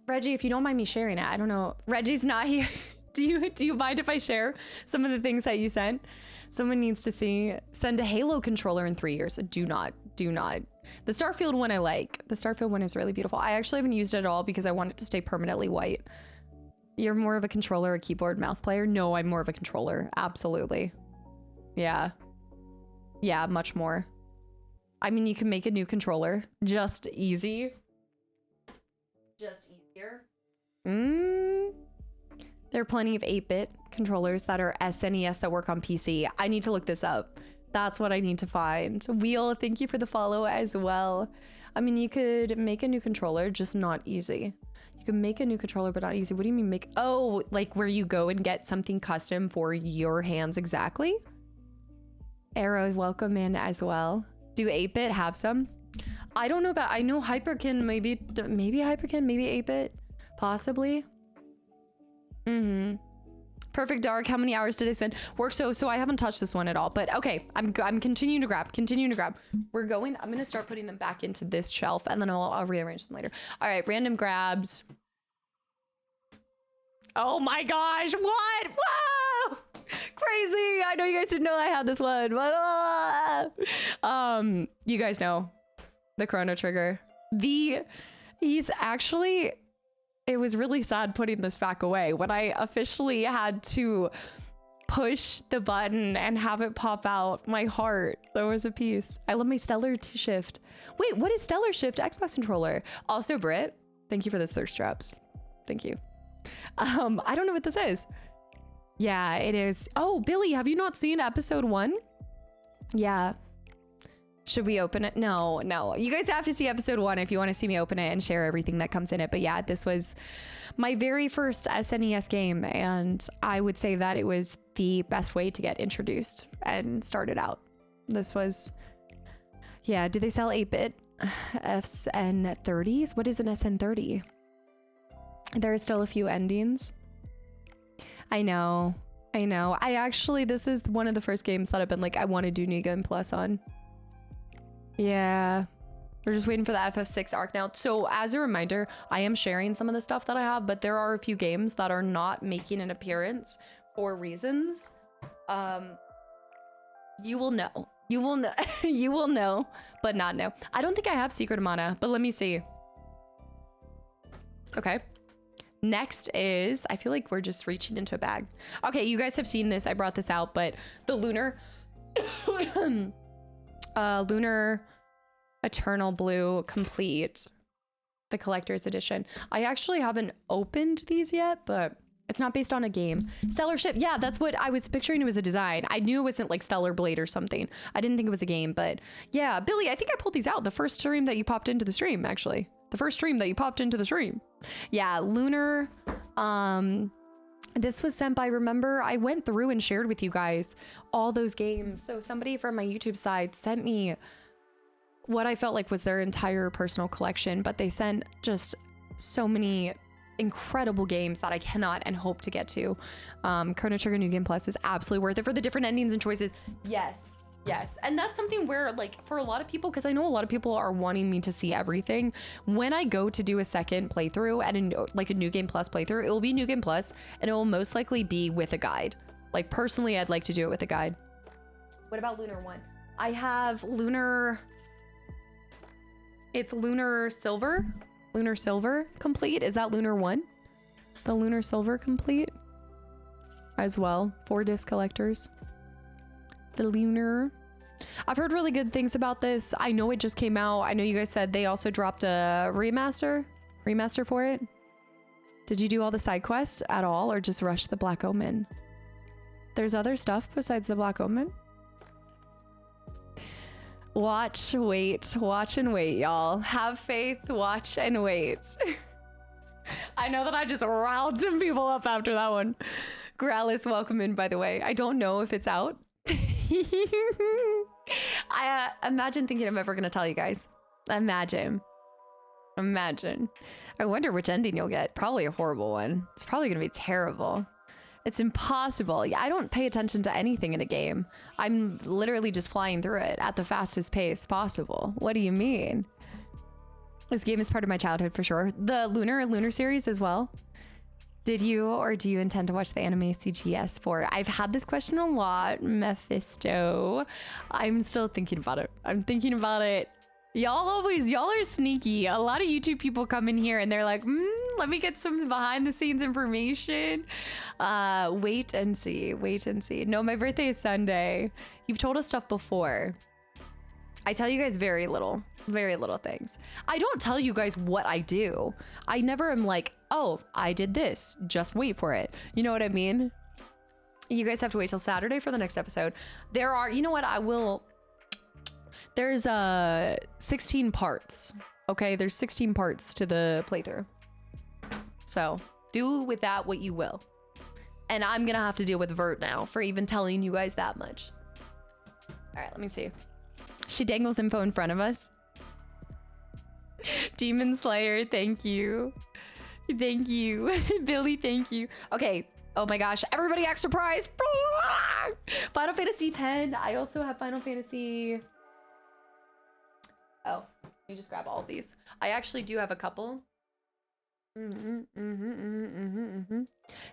S1: if you don't mind me sharing it, I don't know, Reggie's not here. Do you mind if I share some of the things that you sent? Someone needs to send a Halo controller in 3 years. Do not. The Starfield one I like. The Starfield one is really beautiful. I actually haven't used it at all because I want it to stay permanently white. You're more of a controller, a keyboard, mouse player? No, I'm more of a controller. Absolutely. Yeah. Yeah, much more. I mean, you can make a new controller. Just easy. Just easier. There are plenty of 8-bit controllers that are SNES that work on PC. I need to look this up. That's what I need to find. Wheel, thank you for the follow as well. I mean, you could make a new controller, just not easy. You can make a new controller, but not easy. What do you mean make? Oh, like where you go and get something custom for your hands exactly? Arrow, welcome in as well. Do 8-bit have some? I don't know about, I know Hyperkin, maybe Hyperkin, maybe 8-bit, possibly. Perfect Dark, how many hours did I spend? Work, so I haven't touched this one at all, but okay, I'm continuing to grab. I'm gonna start putting them back into this shelf, and then I'll rearrange them later. All right, random grabs. Oh my gosh, what? Whoa! Crazy, I know you guys didn't know I had this one, but you guys know the Chrono Trigger. He's actually, it was really sad putting this back away when I officially had to push the button and have it pop out. My heart, there was a piece. I love my Stellar Shift. Wait, what is Stellar Shift Xbox controller? Also, Britt, thank you for those thirst traps. Thank you. I don't know what this is. Yeah, it is. Oh, Billy, have you not seen episode 1? Yeah. Should we open it? No. You guys have to see episode 1 if you want to see me open it and share everything that comes in it. But yeah, this was my very first SNES game, and I would say that it was the best way to get introduced and started out. This was, yeah, do they sell 8-bit SN30s? What is an SN30? There are still a few endings. I know. I actually, this is one of the first games that I've been like, I want to do New Game Plus on. Yeah. We're just waiting for the FF6 arc now. So as a reminder, I am sharing some of the stuff that I have, but there are a few games that are not making an appearance for reasons. You will know. You will know. You will know, but not know. I don't think I have Secret of Mana, but let me see. Okay. Next is, I feel like we're just reaching into a bag. Okay, you guys have seen this. I brought this out, but the Lunar Eternal Blue Complete, the collector's edition. I actually haven't opened these yet, but it's not based on a game. Stellar Ship. Yeah, that's what I was picturing. It was a design. I knew it wasn't like Stellar Blade or something. I didn't think it was a game, but yeah, Billy, I think I pulled these out the first stream that you popped into the stream, actually. The first stream that you popped into the stream. Yeah, Lunar. This was sent by, remember, I went through and shared with you guys all those games. So somebody from my YouTube side sent me what I felt like was their entire personal collection, but they sent just so many incredible games that I cannot and hope to get to. Chrono Trigger New Game Plus is absolutely worth it for the different endings and choices. Yes. And that's something where, like, for a lot of people, because I know a lot of people are wanting me to see everything. When I go to do a second playthrough and like a New Game Plus playthrough, it will be New Game Plus and it will most likely be with a guide. Like, personally, I'd like to do it with a guide. What about Lunar 1? I have Lunar. It's Lunar Silver. Lunar Silver Complete. Is that Lunar 1? The Lunar Silver Complete as well. 4-disc collectors. The Lunar. I've heard really good things about this. I know it just came out. I know you guys said they also dropped a remaster for it. Did you do all the side quests at all or just rush the Black Omen? There's other stuff besides the Black Omen? Watch, wait, watch and wait, y'all. Have faith, watch and wait. I know that I just riled some people up after that one. Gralis, welcome in, by the way. I don't know if it's out. I imagine thinking I'm ever gonna tell you guys. Imagine. I wonder which ending you'll get. Probably a horrible one. It's probably gonna be terrible. It's impossible. Yeah, I don't pay attention to anything in a game. I'm literally just flying through it at the fastest pace possible. What do you mean? This game is part of my childhood for sure. The Lunar series as well. Did you or do you intend to watch the anime CGS for? I've had this question a lot, Mephisto. I'm still thinking about it. I'm thinking about it. Y'all are sneaky. A lot of YouTube people come in here and they're like, let me get some behind the scenes information. Wait and see. No, my birthday is Sunday. You've told us stuff before. I tell you guys very little things. I don't tell you guys what I do. I never am like, oh, I did this. Just wait for it. You know what I mean? You guys have to wait till Saturday for the next episode. There are, you know what? There's 16 parts. Okay, there's 16 parts to the playthrough. So do with that what you will. And I'm gonna have to deal with Vert now for even telling you guys that much. All right, let me see. She dangles info in front of us. Demon Slayer, thank you. Thank you. Billy, thank you. Okay. Oh my gosh. Everybody extra prize. Final Fantasy X. I also have Final Fantasy. Oh, let me just grab all of these. I actually do have a couple.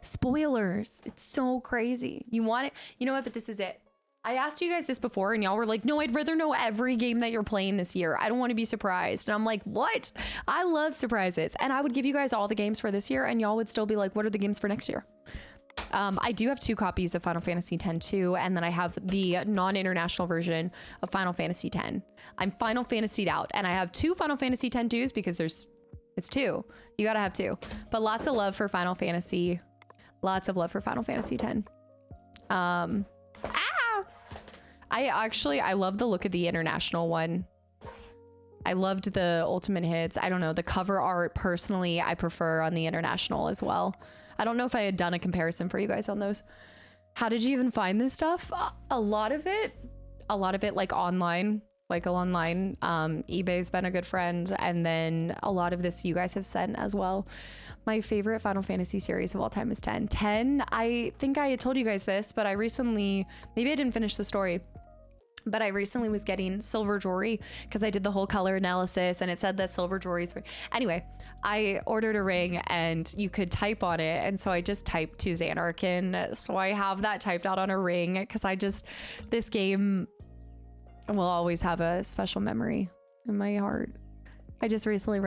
S1: Spoilers. It's so crazy. You want it? You know what? But this is it. I asked you guys this before and y'all were like, no, I'd rather know every game that you're playing this year. I don't want to be surprised. And I'm like, what? I love surprises. And I would give you guys all the games for this year and y'all would still be like, what are the games for next year? I do have 2 copies of Final Fantasy X-2, and then I have the non-international version of Final Fantasy X. I'm Final Fantasied out, and I have 2 Final Fantasy X-2s because it's 2. You gotta have 2. But lots of love for Final Fantasy. Lots of love for Final Fantasy X. I love the look of the international one. I loved the Ultimate Hits. I don't know, the cover art personally, I prefer on the international as well. I don't know if I had done a comparison for you guys on those. How did you even find this stuff? A lot of it like online. like online. eBay's been a good friend, and then a lot of this you guys have sent as well. My favorite Final Fantasy series of all time is 10. 10, I think I had told you guys this, but I recently, maybe I didn't finish the story, but I recently was getting silver jewelry because I did the whole color analysis and it said that silver jewelry is... Anyway, I ordered a ring and you could type on it. And so I just typed to Xanarkin. So I have that typed out on a ring because this game will always have a special memory in my heart. I recently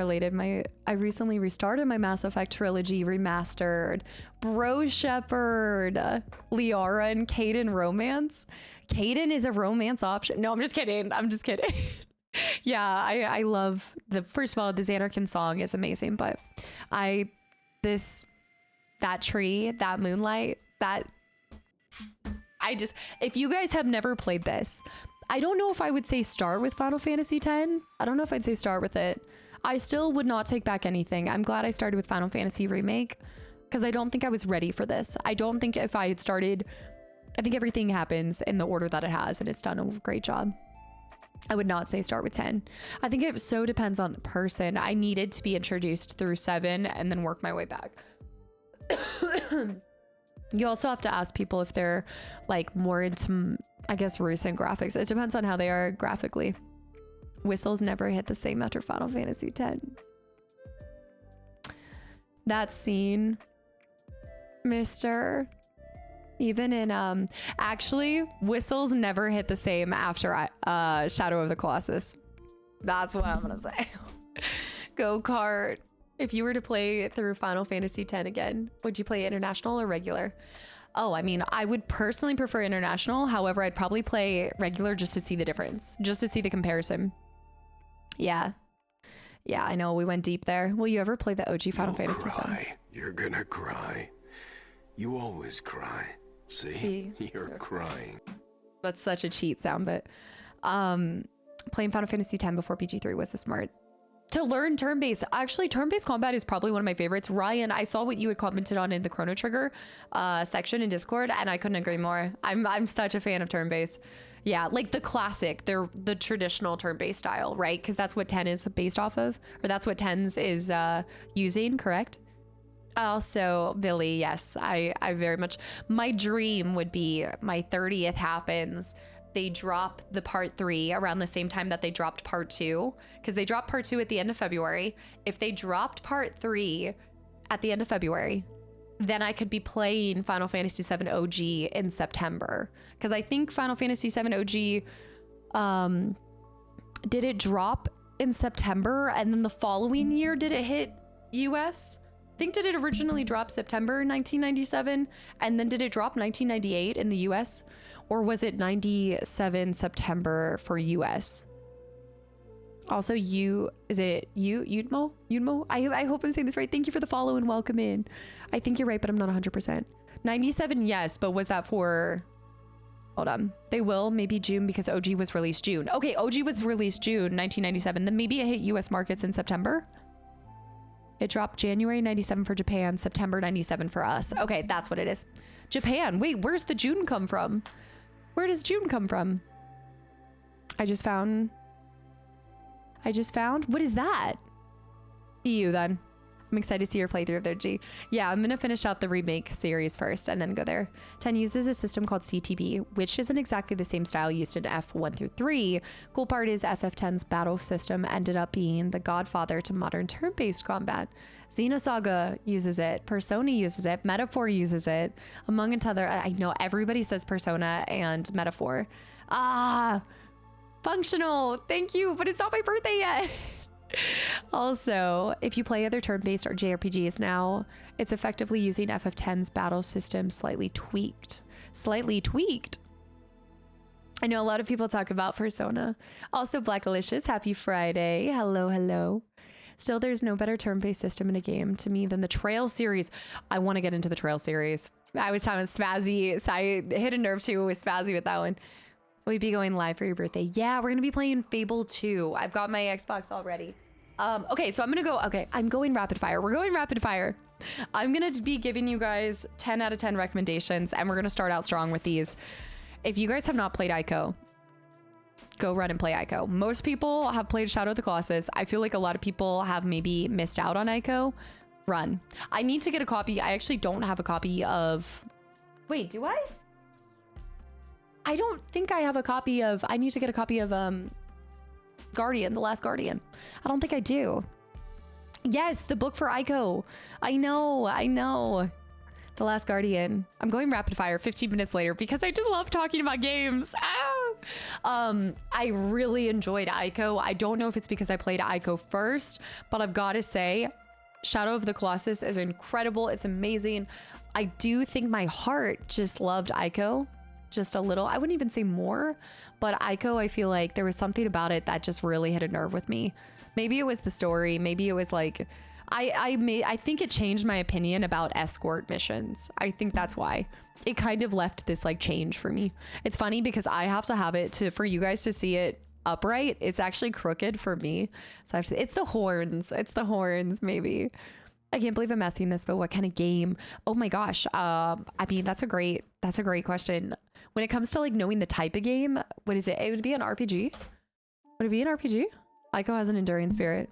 S1: restarted my Mass Effect trilogy remastered. Bro Shepherd, Liara and Caden romance. Caden is a romance option. No, I'm just kidding. Yeah, I love first of all, the Xanarkin song is amazing, but that tree, that moonlight, if you guys have never played this, I don't know if I would say start with Final Fantasy X. I don't know if I'd say start with it. I still would not take back anything. I'm glad I started with Final Fantasy Remake because I don't think I was ready for this. I don't think if I had started, I think everything happens in the order that it has and it's done a great job. I would not say start with 10. I think it so depends on the person. I needed to be introduced through 7 and then work my way back. You also have to ask people if they're like more into, I guess, recent graphics. It depends on how they are graphically. Whistles never hit the same after Final Fantasy X. That scene, Mr. Even in, actually, whistles never hit the same after Shadow of the Colossus. That's what I'm gonna say. Go-kart. If you were to play through Final Fantasy X again, would you play international or regular? Oh, I mean, I would personally prefer international. However, I'd probably play regular just to see the difference, just to see the comparison. Yeah. Yeah, I know we went deep there. Will you ever play the OG Final Fantasy VII?
S3: You're gonna cry. You always cry. See? You're crying.
S1: That's such a cheat sound, but playing Final Fantasy X before PG3 was the smart. To learn turn-based, actually turn-based combat is probably one of my favorites. Ryan, I saw what you had commented on in the Chrono Trigger section in Discord, and I couldn't agree more. I'm such a fan of turn-based. Yeah, like the classic, they're the traditional turn-based style, right? Because that's what 10 is based off of, or that's what 10's is using, correct? Also, Billy, yes, I very much, my dream would be my 30th happens. They drop the part 3 around the same time that they dropped part 2, because they dropped part 2 at the end of February. If they dropped part 3 at the end of February, then I could be playing Final Fantasy VII OG in September. Because I think Final Fantasy VII OG, did it drop in September? And then the following year, did it hit US? I think, did it originally drop September 1997? And then did it drop 1998 in the US? Or was it 97 September for US? Also, is it Yudmo? I hope I'm saying this right. Thank you for the follow and welcome in. I think you're right, but I'm not 100%. 97, yes, but was that for... Hold on. They will, maybe June, because OG was released June. Okay, OG was released June 1997. Then maybe it hit US markets in September. It dropped January 97 for Japan, September 97 for us. Okay, that's what it is. Japan. Wait, where's the June come from? Where does June come from? I just found... What is that? EU then. I'm excited to see your playthrough of their G. Yeah, I'm gonna finish out the remake series first and then go there. 10 uses a system called CTB, which isn't exactly the same style used in F1 through 3. Cool part is FF10's battle system ended up being the godfather to modern turn-based combat. Xenosaga uses it, Persona uses it, Metaphor uses it, among other. I know everybody says Persona and Metaphor. Functional, thank you, but it's not my birthday yet. Also, if you play other turn-based or JRPGs now, it's effectively using FF10's battle system slightly tweaked. I know a lot of people talk about Persona. Also, Blackalicious, happy Friday. Hello. Still, there's no better turn-based system in a game to me than the Trail series. I want to get into the Trail series. I was talking with Spazzy, so I hit a nerve too with Spazzy with that one. Will you be going live for your birthday? Yeah, we're gonna be playing Fable 2. I've got my Xbox already. Okay, so I'm gonna go, I'm going rapid fire. We're going rapid fire. I'm gonna be giving you guys 10 out of 10 recommendations, and we're gonna start out strong with these. If you guys have not played Ico, go run and play Ico. Most people have played Shadow of the Colossus. I feel like a lot of people have maybe missed out on Ico. Run. I need to get a copy. I actually don't have a copy of... Wait, do I? I don't think I have a copy of... I need to get a copy of Guardian, The Last Guardian. I don't think I do. Yes, the book for Ico. I know. The Last Guardian. I'm going rapid fire 15 minutes later because I just love talking about games. I really enjoyed Ico. I don't know if it's because I played Ico first, but I've got to say, Shadow of the Colossus is incredible. It's amazing. I do think my heart just loved Ico just a little. I wouldn't even say more, but Ico, I feel like there was something about it that just really hit a nerve with me. Maybe it was the story. Maybe it was like... I think it changed my opinion about escort missions. I think that's why it kind of left this like change for me. It's funny because I have to have it for you guys to see it upright. It's actually crooked for me. So I have to, it's the horns. It's the horns, maybe. I can't believe I'm asking this, but what kind of game? Oh my gosh. I mean, that's a great question. When it comes to like knowing the type of game, what is it? It would be an RPG. Would it be an RPG? Ico has an enduring spirit.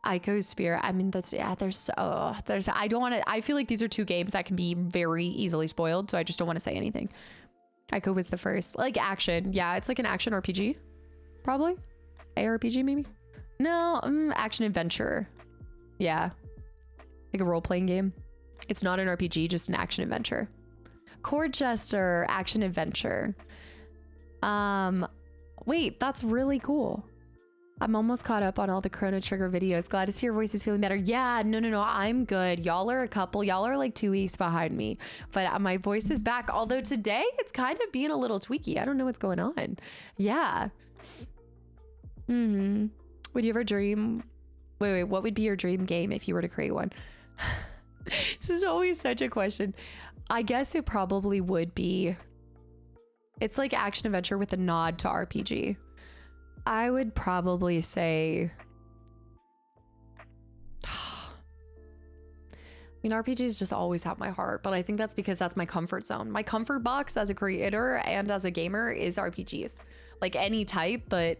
S1: Ico's Spirit. I mean, that's, yeah, I don't want to, I feel like these are two games that can be very easily spoiled. So I just don't want to say anything. Ico was the first, like action. Yeah, it's like an action RPG, probably. ARPG, maybe? No, action adventure. Yeah. Like a role-playing game. It's not an RPG, just an action adventure. Court Jester, action adventure. Wait, that's really cool. I'm almost caught up on all the Chrono Trigger videos. Glad to see your voice is feeling better. Yeah, no, I'm good. Y'all are like 2 weeks behind me, but my voice is back. Although today it's kind of being a little tweaky. I don't know what's going on. Yeah. Would you ever dream? Wait, what would be your dream game if you were to create one? This is always such a question. I guess it probably would be, it's like action adventure with a nod to RPG. I would probably say, I mean, RPGs just always have my heart, but I think that's because that's my comfort zone. My comfort box as a creator and as a gamer is RPGs, like any type, but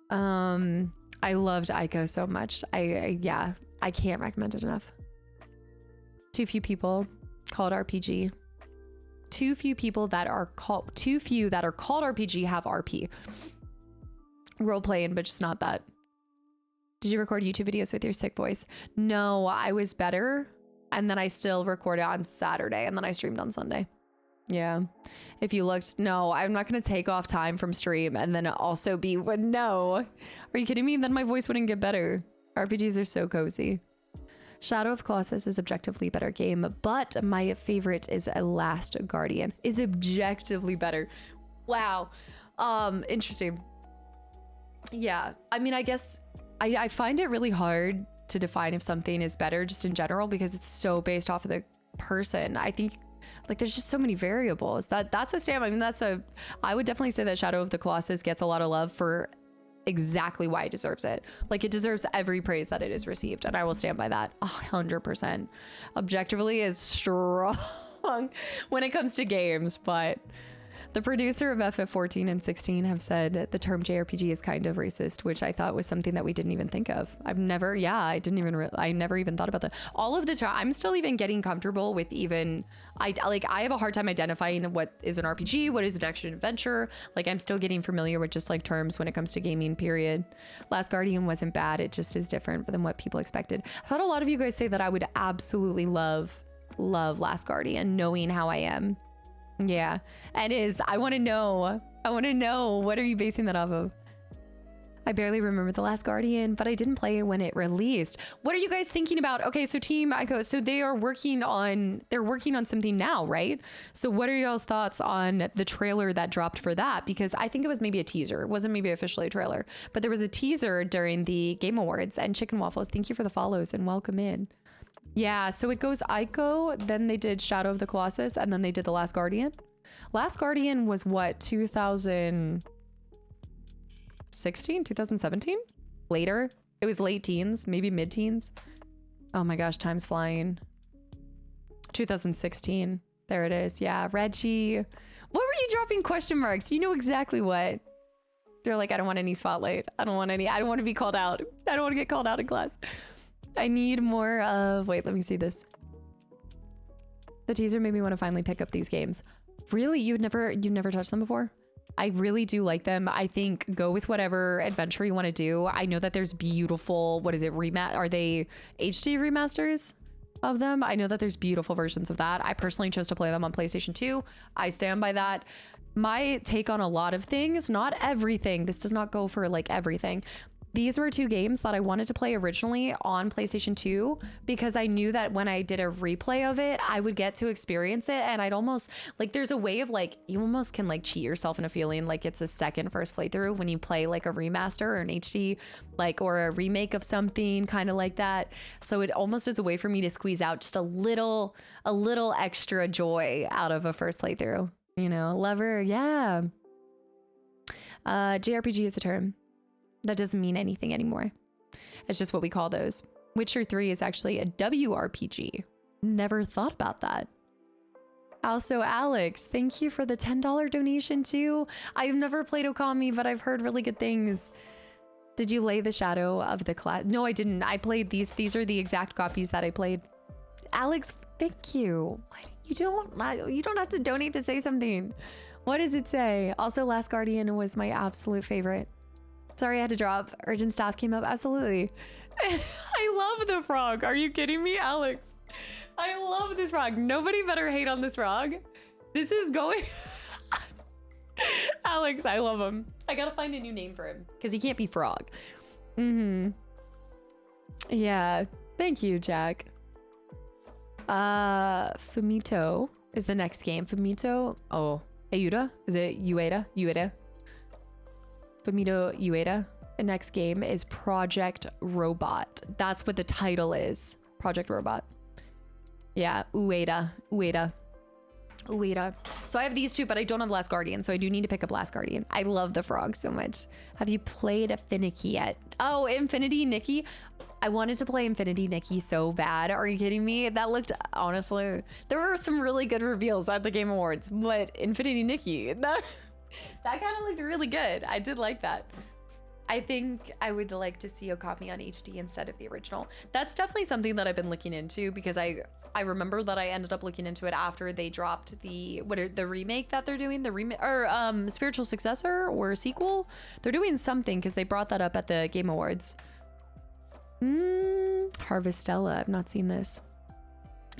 S1: I loved Ico so much. Yeah, I can't recommend it enough. Too few people call it RPG. Too few that are called RPG have RP. Role playing, but just not that. Did you record YouTube videos with your sick voice? No, I was better. And then I still recorded on Saturday and then I streamed on Sunday. Yeah. If you looked, no, I'm not going to take off time from stream and then also be, no. Are you kidding me? Then my voice wouldn't get better. RPGs are so cozy. Shadow of Colossus is objectively better game, but my favorite is Last Guardian. Is objectively better. Wow. Interesting. Yeah, I mean, I guess I find it really hard to define if something is better just in general because it's so based off of the person. I think like there's just so many variables. That's a stamp. I mean, I would definitely say that Shadow of the Colossus gets a lot of love for exactly why it deserves it. Like it deserves every praise that it has received, and I will stand by that 100%. Objectively is strong when it comes to games, but the producer of FF14 and 16 have said the term JRPG is kind of racist, which I thought was something that we didn't even think of. I never even thought about that. All of the time, I'm still even getting comfortable with I have a hard time identifying what is an RPG, what is an action adventure. Like I'm still getting familiar with just like terms when it comes to gaming, period. Last Guardian wasn't bad. It just is different than what people expected. I've had a lot of you guys say that I would absolutely love Last Guardian, knowing how I am. Yeah, and I want to know, what are you basing that off of? I barely remember The Last Guardian, but I didn't play it when it released. What are you guys thinking about? Okay, so Team Ico, so they're working on something now, right? So what are y'all's thoughts on the trailer that dropped for that? Because I think it was maybe a teaser. It wasn't maybe officially a trailer, but there was a teaser during the Game Awards. And Chicken Waffles, thank you for the follows and welcome in. Yeah, so it goes Ico, then they did Shadow of the Colossus, and then they did The Last Guardian. Last Guardian was what, 2016, 2017? Later? It was late teens, maybe mid-teens. Oh my gosh, time's flying. 2016. There it is. Yeah, Reggie. What were you dropping question marks? You know exactly what. They're like, I don't want any spotlight. I don't want to be called out. I don't want to get called out in class. I need more of, wait, let me see this. The teaser made me want to finally pick up these games. Really? You've never touched them before? I really do like them. I think go with whatever adventure you want to do. I know that there's beautiful, what is it, are they HD remasters of them? I know that there's beautiful versions of that. I personally chose to play them on PlayStation 2. I stand by that. My take on a lot of things, not everything. This does not go for like everything. These were two games that I wanted to play originally on PlayStation 2 because I knew that when I did a replay of it, I would get to experience it. And I'd almost like, there's a way of like, you almost can like cheat yourself into feeling like it's a second first playthrough when you play like a remaster or an HD, like, or a remake of something kind of like that. So it almost is a way for me to squeeze out just a little extra joy out of a first playthrough, you know, lover. Yeah. JRPG is a term. That doesn't mean anything anymore. It's just what we call those. Witcher 3 is actually a WRPG. Never thought about that. Also, Alex, thank you for the $10 donation too. I've never played Okami, but I've heard really good things. Did you lay the shadow of the class? No, I didn't. I played these. These are the exact copies that I played. Alex, thank you. What? You don't have to donate to say something. What does it say? Also, Last Guardian was my absolute favorite. Sorry, I had to drop. Urgent staff came up. Absolutely. I love the frog. Are you kidding me, Alex? I love this frog. Nobody better hate on this frog. This is going... Alex, I love him. I gotta find a new name for him because he can't be frog. Yeah. Thank you, Jack. Fumito is the next game. Fumito. Oh, Ueda? Is it Ueda? Ueda? Fumito Ueda. The next game is Project Robot. That's what the title is. Project Robot. Yeah, Ueda. So I have these two, but I don't have Last Guardian, so I do need to pick up Last Guardian. I love the frog so much. Have you played Finicky yet? Oh, Infinity Nikki. I wanted to play Infinity Nikki so bad. Are you kidding me? That looked, honestly, there were some really good reveals at the Game Awards, but Infinity Nikki, that kind of looked really good. I did like that. I think I would like to see Okami on HD instead of the original. That's definitely something that I've been looking into because I remember that I ended up looking into it after they dropped the remake that they're doing, the remake or spiritual successor or sequel. They're doing something because they brought that up at the Game Awards. Harvestella, I've not seen this.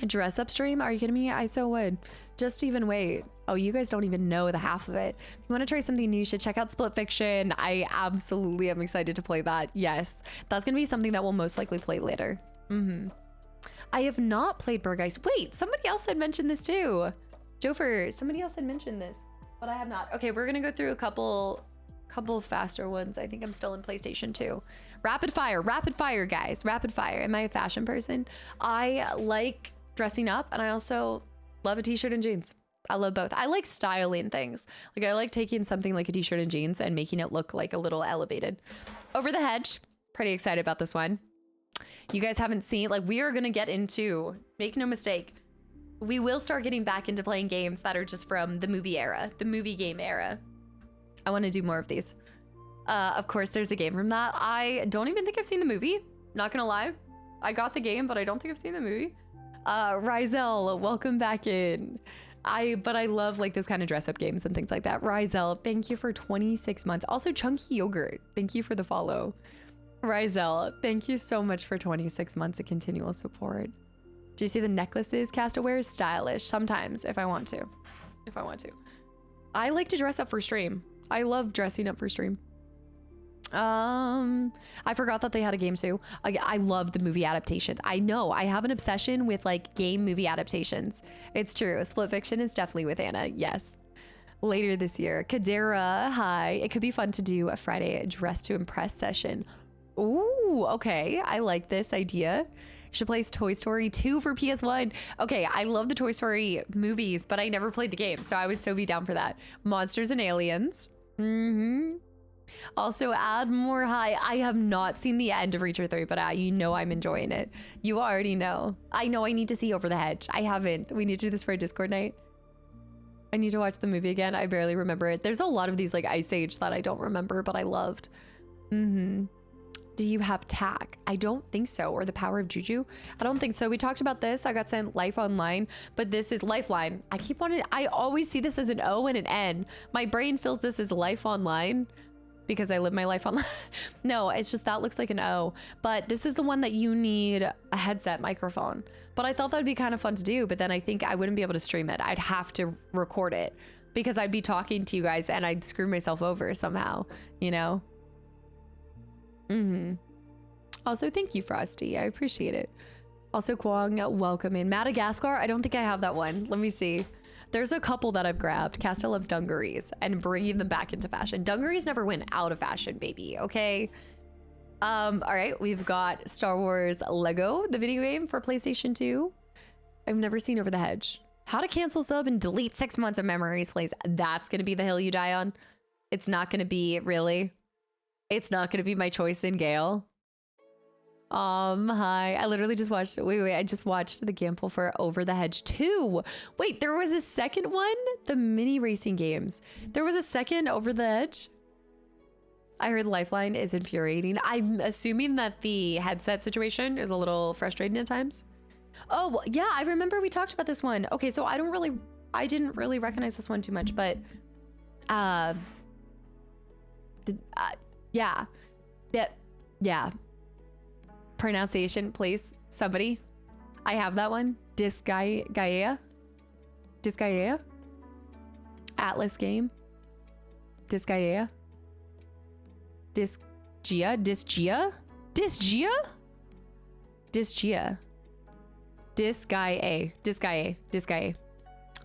S1: A dress up stream? Are you kidding me? I so would. Just even wait. Oh, you guys don't even know the half of it. If you want to try something new, you should check out Split Fiction. I absolutely am excited to play that. Yes, that's going to be something that we'll most likely play later. I have not played Burgeist. Wait, somebody else had mentioned this too. Jofer, somebody else had mentioned this, but I have not. Okay, we're going to go through a couple faster ones. I think I'm still in PlayStation 2. Rapid fire, guys. Rapid fire. Am I a fashion person? I like dressing up and I also love a t-shirt and jeans. I love both. I like styling things. Like I like taking something like a t-shirt and jeans and making it look like a little elevated. Over the Hedge. Pretty excited about this one. You guys haven't seen, like we are going to get into, make no mistake, we will start getting back into playing games that are just from the movie era, the movie game era. I want to do more of these. Of course, there's a game from that. I don't even think I've seen the movie. Not gonna lie. I got the game, but I don't think I've seen the movie. Rizel, welcome back in. But I love like those kind of dress up games and things like that. Rizel, thank you for 26 months. Also, Chunky Yogurt, thank you for the follow. Rizel, thank you so much for 26 months of continual support. Do you see the necklaces Casta wears? Stylish sometimes if I want to. I like to dress up for stream. I love dressing up for stream. I forgot that they had a game too. I love the movie adaptations. I know I have an obsession with like game movie adaptations. It's true. Split Fiction is definitely with Anna. Yes. Later this year. Kadera, hi. It could be fun to do a Friday dress to impress session. Ooh, okay. I like this idea. Should play Toy Story 2 for PS1. Okay, I love the Toy Story movies, but I never played the game, so I would so be down for that. Monsters and Aliens. Also, add more high. I have not seen the end of Reacher 3, but you know I'm enjoying it. You already know. I know I need to see Over the Hedge. I haven't. We need to do this for a Discord night. I need to watch the movie again. I barely remember it. There's a lot of these like Ice Age that I don't remember, but I loved. Do you have tack? I don't think so. Or the power of juju? I don't think so. We talked about this. I got sent Life Online, but this is Lifeline. I always see this as an O and an N. My brain feels this as Life Online because I live my life online. No, it's just that looks like an O, but this is the one that you need a headset microphone. But I thought that'd be kind of fun to do, but then I think I wouldn't be able to stream it. I'd have to record it because I'd be talking to you guys and I'd screw myself over somehow, you know? Also, thank you, Frosty. I appreciate it. Also, Kwong, welcome in. Madagascar, I don't think I have that one. Let me see. There's a couple that I've grabbed. Casta loves dungarees and bringing them back into fashion. Dungarees never went out of fashion, baby, okay? All right, we've got Star Wars Lego, the video game for PlayStation 2. I've never seen Over the Hedge. How to cancel sub and delete 6 months of memories, please. That's gonna be the hill you die on. It's not gonna be, really? It's not gonna be my choice in Gale. Hi. I literally just watched, I just watched the gameplay for Over the Hedge 2. Wait, there was a second one? The mini racing games. There was a second Over the Hedge? I heard Lifeline is infuriating. I'm assuming that the headset situation is a little frustrating at times. Oh, yeah, I remember we talked about this one. Okay, so I didn't really recognize this one too much, but yeah. Pronunciation, please. Somebody. I have that one. Disgaea. Atlas game. Disgaea. Disgaea.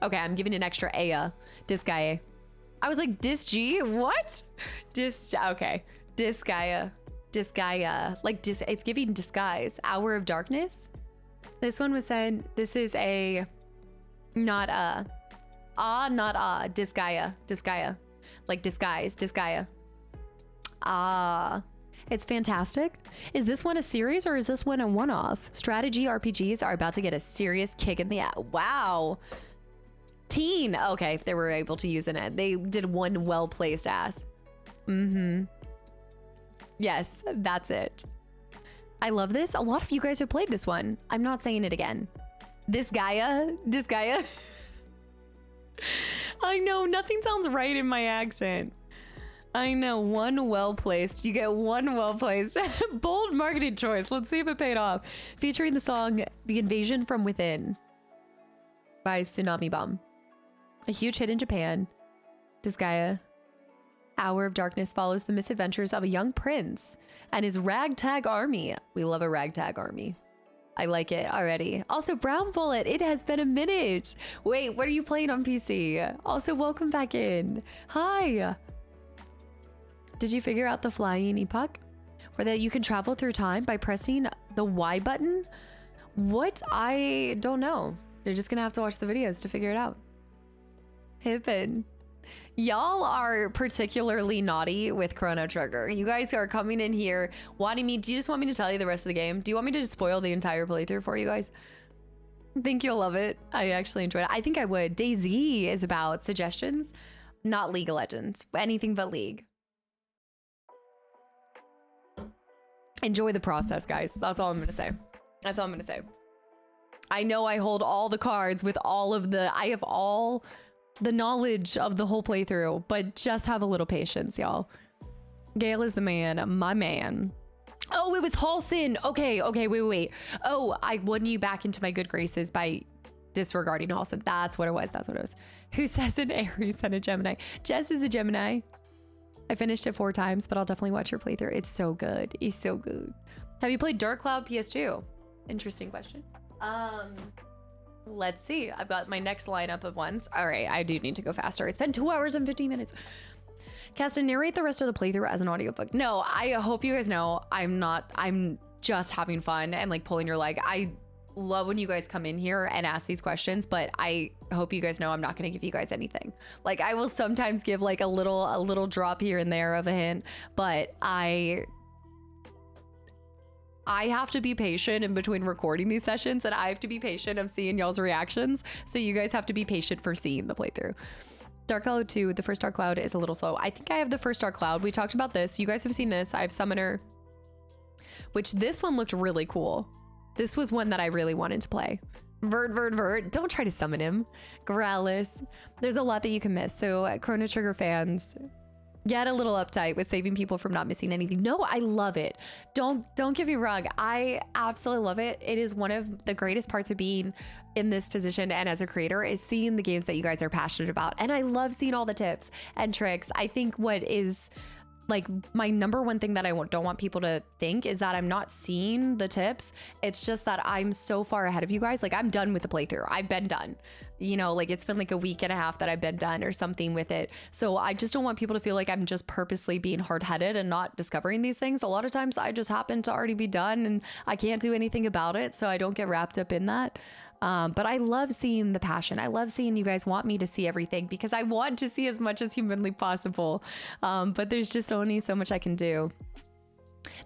S1: Okay, I'm giving an extra Aya. Disgaea. I was like, Dis-G? What? Okay. Disgaea. Like, it's giving disguise. Hour of Darkness. This one was said, this is a, not Disgaea. Like disguise, Disgaea. It's fantastic. Is this one a series or is this one a one-off? Strategy RPGs are about to get a serious kick in the ass. Wow. Teen. Okay, they were able to use it. They did one well-placed ass. Yes, that's it. I love this. A lot of you guys have played this one. I'm not saying it again. Disgaea. I know, nothing sounds right in my accent. I know, one well-placed. You get one well-placed. Bold marketing choice. Let's see if it paid off. Featuring the song The Invasion from Within by Tsunami Bomb. A huge hit in Japan. Disgaea. Hour of Darkness follows the misadventures of a young prince and his ragtag army. We love a ragtag army. I like it already. Also, Brown Bullet, it has been a minute. Wait, what are you playing on PC? Also, welcome back in. Hi. Did you figure out the flying epoch? Where that you can travel through time by pressing the Y button? What? I don't know. You're just gonna have to watch the videos to figure it out. Hippin'. Y'all are particularly naughty with Chrono Trigger. You guys are coming in here wanting me. Do you just want me to tell you the rest of the game? Do you want me to just spoil the entire playthrough for you guys? I think you'll love it. I actually enjoyed it. I think I would. DayZ is about suggestions, not League of Legends. Anything but League. Enjoy the process, guys. That's all I'm gonna say. That's all I'm gonna say. I know I hold all the cards with all of the, I have all the knowledge of the whole playthrough, but just have a little patience, y'all. Gale is the man, my man. Oh, it was Halsin. Okay, wait. Oh, I won you back into my good graces by disregarding Halsin. That's what it was. Who says an Aries and a Gemini? Jess is a Gemini. I finished it 4 times, but I'll definitely watch your playthrough. It's so good. It's so good. Have you played Dark Cloud PS2? Interesting question. Let's see. I've got my next lineup of ones. All right, I do need to go faster. It's been 2 hours and 15 minutes. Casta, narrate the rest of the playthrough as an audiobook. No, I hope you guys know I'm just having fun and like pulling your leg. I love when you guys come in here and ask these questions, but I hope you guys know I'm not going to give you guys anything. Like I will sometimes give like a little drop here and there of a hint, but I I have to be patient in between recording these sessions, and I have to be patient of seeing y'all's reactions. So you guys have to be patient for seeing the playthrough. Dark Cloud 2, the first Dark Cloud is a little slow. I think I have the first Dark Cloud. We talked about this. You guys have seen this. I have Summoner, which this one looked really cool. This was one that I really wanted to play. Vert. Don't try to summon him. Growlithe. There's a lot that you can miss. So Chrono Trigger fans, get a little uptight with saving people from not missing anything. No, I love it. Don't get me wrong. I absolutely love it. It is one of the greatest parts of being in this position and as a creator is seeing the games that you guys are passionate about. And I love seeing all the tips and tricks. I think what is like my number one thing that I don't want people to think is that I'm not seeing the tips. It's just that I'm so far ahead of you guys. Like I'm done with the playthrough. I've been done. You know, like it's been like a week and a half that I've been done or something with it. So I just don't want people to feel like I'm just purposely being hard-headed and not discovering these things. A lot of times I just happen to already be done and I can't do anything about it. So I don't get wrapped up in that. But I love seeing the passion. I love seeing you guys want me to see everything because I want to see as much as humanly possible. But there's just only so much I can do.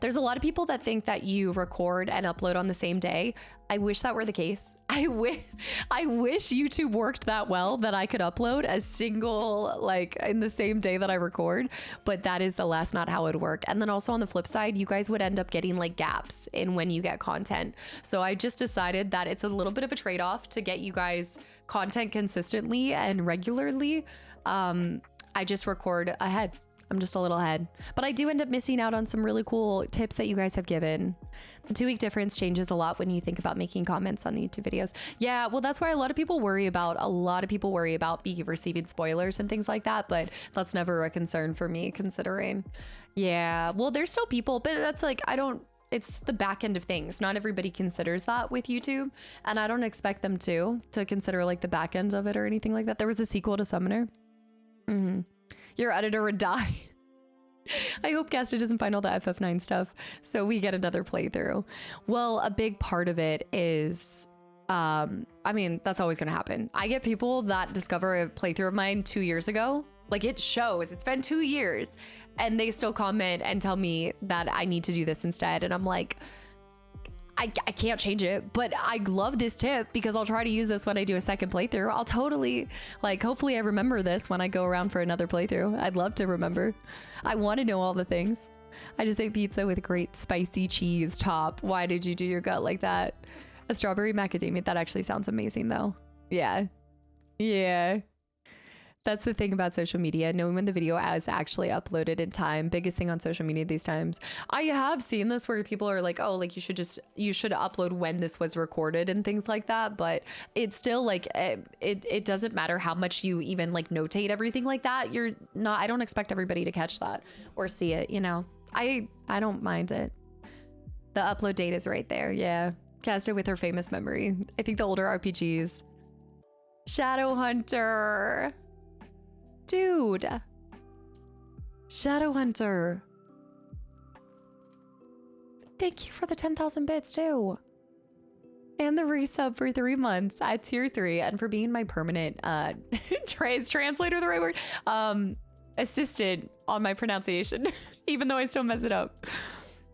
S1: There's a lot of people that think that you record and upload on the same day. I wish that were the case. I wish YouTube worked that well that I could upload a single, like in the same day that I record, but that is alas not how it would work. And then also on the flip side, you guys would end up getting like gaps in when you get content. So I just decided that it's a little bit of a trade-off to get you guys content consistently and regularly. I just record ahead. I'm just a little ahead, but I do end up missing out on some really cool tips that you guys have given. The 2-week difference changes a lot when you think about making comments on the YouTube videos. Yeah, well, that's why a lot of people worry about me receiving spoilers and things like that, but that's never a concern for me considering. Yeah, well, there's still people, but that's like, it's the back end of things. Not everybody considers that with YouTube, and I don't expect them to consider like the back end of it or anything like that. There was a sequel to Summoner. Your editor would die. I hope Kasta doesn't find all the FF9 stuff so we get another playthrough. Well, a big part of it is, I mean, that's always going to happen. I get people that discover a playthrough of mine 2 years ago. Like it shows, it's been 2 years and they still comment and tell me that I need to do this instead. And I'm like, I can't change it, but I love this tip because I'll try to use this when I do a second playthrough. I'll totally, like, hopefully I remember this when I go around for another playthrough. I'd love to remember. I want to know all the things. I just ate pizza with great spicy cheese top. Why did you do your gut like that? A strawberry macadamia. That actually sounds amazing though. Yeah. Yeah. That's the thing about social media, knowing when the video is actually uploaded in time. Biggest thing on social media these times. I have seen this where people are like, oh, like you should upload when this was recorded and things like that. But it's still like, it doesn't matter how much you even like notate everything like that. I don't expect everybody to catch that or see it, you know. I don't mind it. The upload date is right there. Yeah. Kasta with her famous memory. I think the older RPGs. Shadowhunter. Dude, Shadowhunter, thank you for the 10,000 bits too, and the resub for 3 months at tier 3, and for being my permanent translator, the right word, assistant on my pronunciation, even though I still mess it up.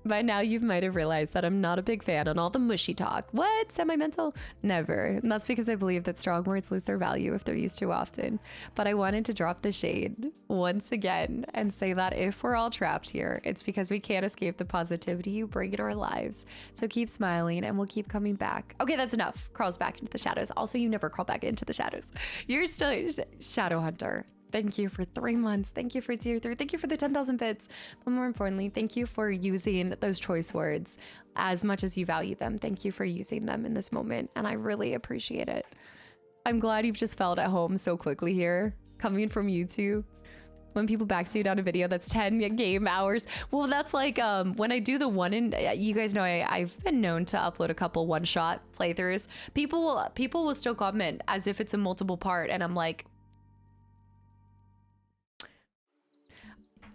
S1: By now you might have realized that I'm not a big fan on all the mushy talk. What? Semi-mental? Never. And that's because I believe that strong words lose their value if they're used too often. But I wanted to drop the shade once again and say that if we're all trapped here, it's because we can't escape the positivity you bring in our lives. So keep smiling and we'll keep coming back. Okay, that's enough. Crawls back into the shadows. Also, you never crawl back into the shadows. You're still Shadowhunter. Thank you for 3 months. Thank you for tier 3. Thank you for the 10,000 bits. But more importantly, thank you for using those choice words as much as you value them. Thank you for using them in this moment. And I really appreciate it. I'm glad you've just felt at home so quickly here, coming from YouTube. When people backseat on a video that's 10 game hours. Well, that's like when I do the you guys know I've been known to upload a couple one-shot playthroughs. People will still comment as if it's a multiple part. And I'm like,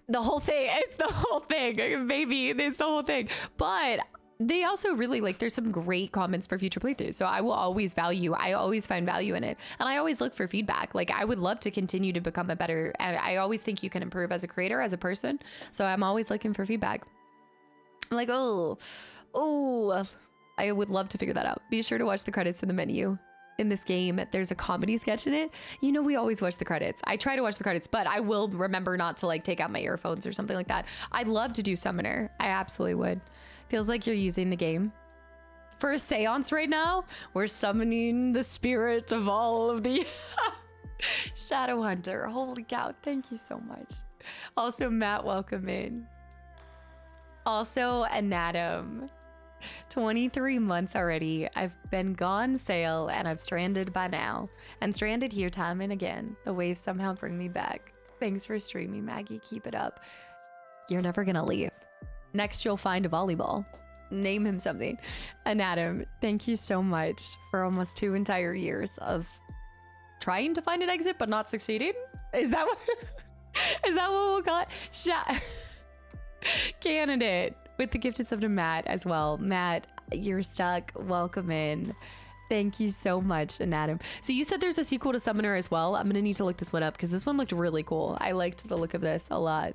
S1: the whole thing, it's the whole thing, baby, it's the whole thing. But they also really like, there's some great comments for future playthroughs. So I always find value in it. And I always look for feedback. Like I would love to continue to become a better, and I always think you can improve as a creator, as a person. So I'm always looking for feedback. I'm like, oh, Oh, I would love to figure that out. Be sure to watch the credits in the menu. In this game, there's a comedy sketch in it. You know, we always watch the credits. I try to watch the credits, but I will remember not to like take out my earphones or something like that. I'd love to do Summoner. I absolutely would. Feels like you're using the game for a seance right now. We're summoning the spirit of all of the Shadow Hunter. Holy cow. Thank you so much. Also, Matt, welcome in. Also, Anatom. 23 months already. I've been gone sail and I've stranded by now. And stranded here time and again. The waves somehow bring me back. Thanks for streaming, Maggie. Keep it up. You're never gonna leave. Next, you'll find a volleyball. Name him something. Anatom, thank you so much for almost 2 entire years of trying to find an exit but not succeeding. Is that what we'll call it? Candidate with the gifted sub to Matt as well. Matt, you're stuck. Welcome in. Thank you so much, Anatom. So you said there's a sequel to Summoner as well. I'm gonna need to look this one up because this one looked really cool. I liked the look of this a lot.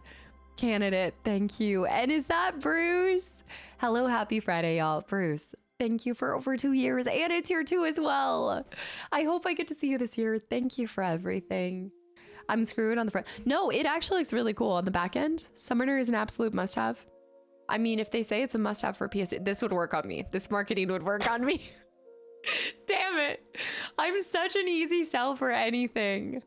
S1: Candidate, thank you. And is that Bruce? Hello, happy Friday, y'all. Bruce, thank you for over 2 years, and it's here too as well. I hope I get to see you this year. Thank you for everything. I'm screwed on the front. No, it actually looks really cool on the back end. Summoner is an absolute must-have. I mean, if they say it's a must-have for PS3, this would work on me. This marketing would work on me. Damn it. I'm such an easy sell for anything.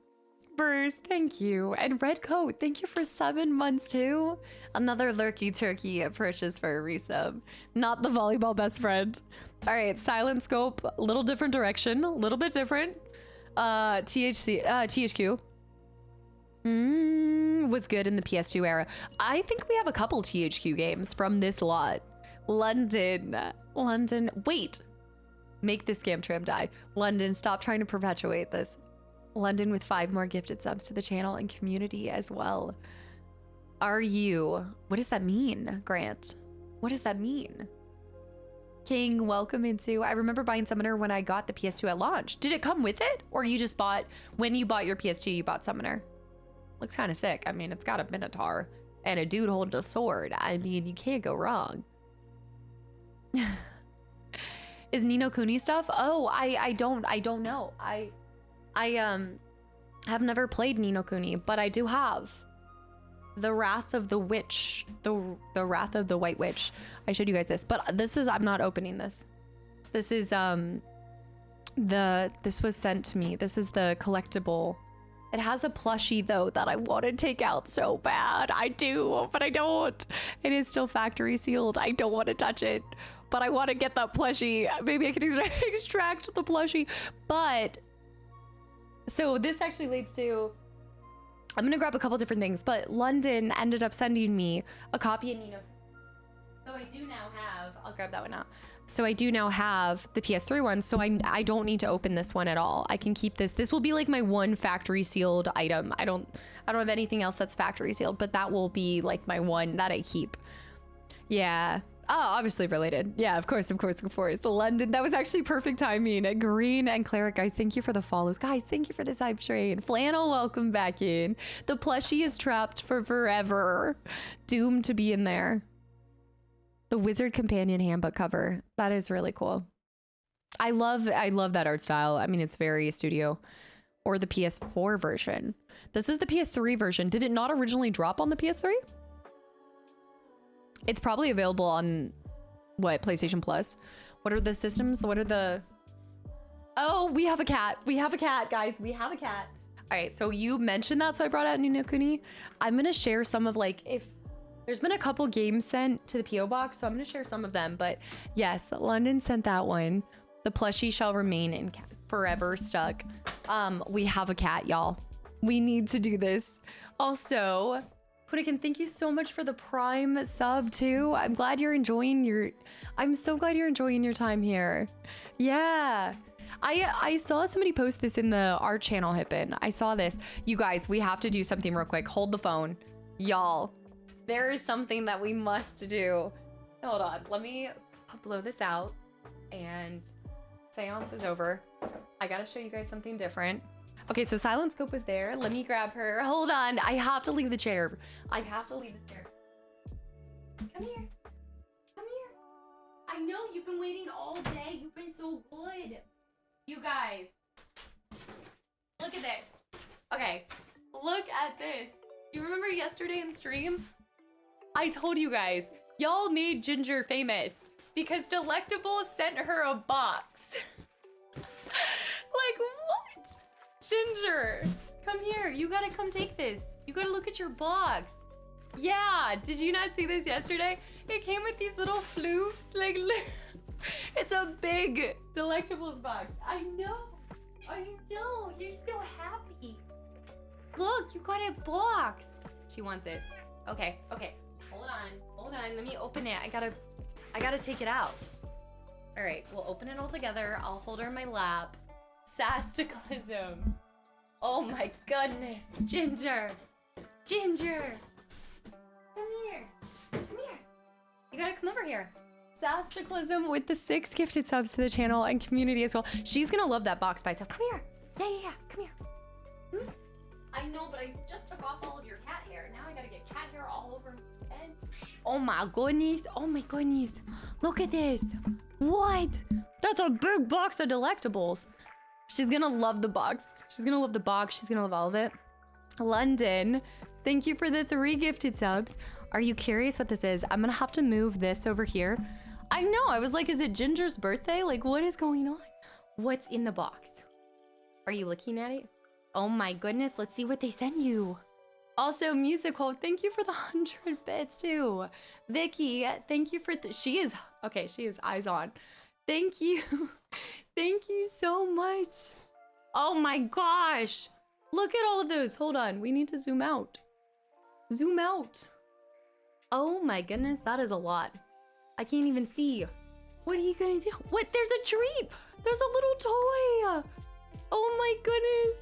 S1: Bruce, thank you. And Red Coat, thank you for 7 months too. Another lurky turkey purchase for a resub. Not the volleyball best friend. All right, Silent Scope, a little different direction, a little bit different. THQ. Was good in the PS2 era. I think we have a couple THQ games from this lot. London, wait. Make this scam tram die. London, stop trying to perpetuate this. London with 5 more gifted subs to the channel and community as well. Are you? What does that mean, Grant? What does that mean? King, welcome into. I remember buying Summoner when I got the PS2 at launch. Did it come with it? Or you just bought, when you bought your PS2, you bought Summoner? Looks kind of sick. I mean, it's got a Minotaur and a dude holding a sword. I mean, you can't go wrong. Is Ni no Kuni stuff? Oh, I don't know. I have never played Ni no Kuni, but I do have the Wrath of the Witch, the Wrath of the White Witch. I showed you guys this, but this is, I'm not opening this. This is this was sent to me. This is the collectible. It has a plushie though that I want to take out so bad. I do, but I don't. It is still factory sealed. I don't want to touch it, but I want to get that plushie. Maybe I can extract the plushie, but so this actually leads to, I'm gonna grab a couple different things, but London ended up sending me a copy of Nino. So I do now have, I'll grab that one out. So I do now have the PS3 one, so I don't need to open this one at all. I can keep this. This will be like my one factory sealed item. I don't have anything else that's factory sealed, but that will be like my one that I keep. Yeah. Oh, obviously related. Yeah, of course. The London, that was actually perfect timing. Green and Cleric, guys, thank you for the follows. Guys, thank you for this hype train. Flannel, welcome back in. The plushie is trapped for forever. Doomed to be in there. The Wizard Companion Handbook cover. That is really cool. I love that art style. I mean, it's very studio. Or the PS4 version. This is the PS3 version. Did it not originally drop on the PS3? It's probably available on, what, PlayStation Plus? What are the systems? What are the... Oh, we have a cat. We have a cat, guys. We have a cat. All right, so you mentioned that, so I brought out Ni no Kuni. I'm going to share some of, like, if... There's been a couple games sent to the P.O. box, so I'm going to share some of them. But yes, London sent that one. The plushie shall remain in forever stuck. We have a cat, y'all. We need to do this. Also... Pudikin, thank you so much for the Prime sub too. I'm glad you're enjoying I'm so glad you're enjoying your time here. Yeah. I saw somebody post this in the art channel, Hippin. I saw this. You guys, we have to do something real quick. Hold the phone. Y'all, there is something that we must do. Hold on. Let me blow this out and seance is over. I gotta show you guys something different. Okay, so Silent Scope was there. Let me grab her. Hold on. I have to leave the chair. Come here. Come here. know, you've been waiting all day. You've been so good. You guys, look at this. Okay, look at this. You remember yesterday in stream? I told you guys, y'all made Ginger famous because Delectable sent her a box. Like, what? Ginger, come here. You gotta come take this. You gotta look at your box. Yeah, did you not see this yesterday? It came with these little floofs. Like, it's a big Delectables box. I know. You're so happy. Look, you got a box. She wants it. Okay. Hold on. Let me open it. I gotta take it out. All right, we'll open it all together. I'll hold her in my lap. Kastaclysm. Oh my goodness, Ginger. Come here. You gotta come over here. Kastaclysm with the 6 gifted subs to the channel and community as well. She's gonna love that box by itself. Come here. Yeah. Come here. I know, but I just took off all of your cat hair. Now I gotta get cat hair all over my head. Oh my goodness. Look at this. What? That's a big box of Delectables. She's gonna love the box. She's gonna love all of it. London, thank you for the 3 gifted subs. Are you curious what this is? I'm gonna have to move this over here. I know, I was like, is it Ginger's birthday? Like, what is going on? What's in the box? Are you looking at it? Oh my goodness, let's see what they sent you. Also, Musical, thank you for the 100 bits too. Vicky, thank you for, she is eyes on. Thank you. Thank you so much. Oh my gosh. Look at all of those. Hold on, we need to zoom out. Oh my goodness, that is a lot. I can't even see. What are you gonna do? What? There's a treat. There's a little toy. Oh my goodness.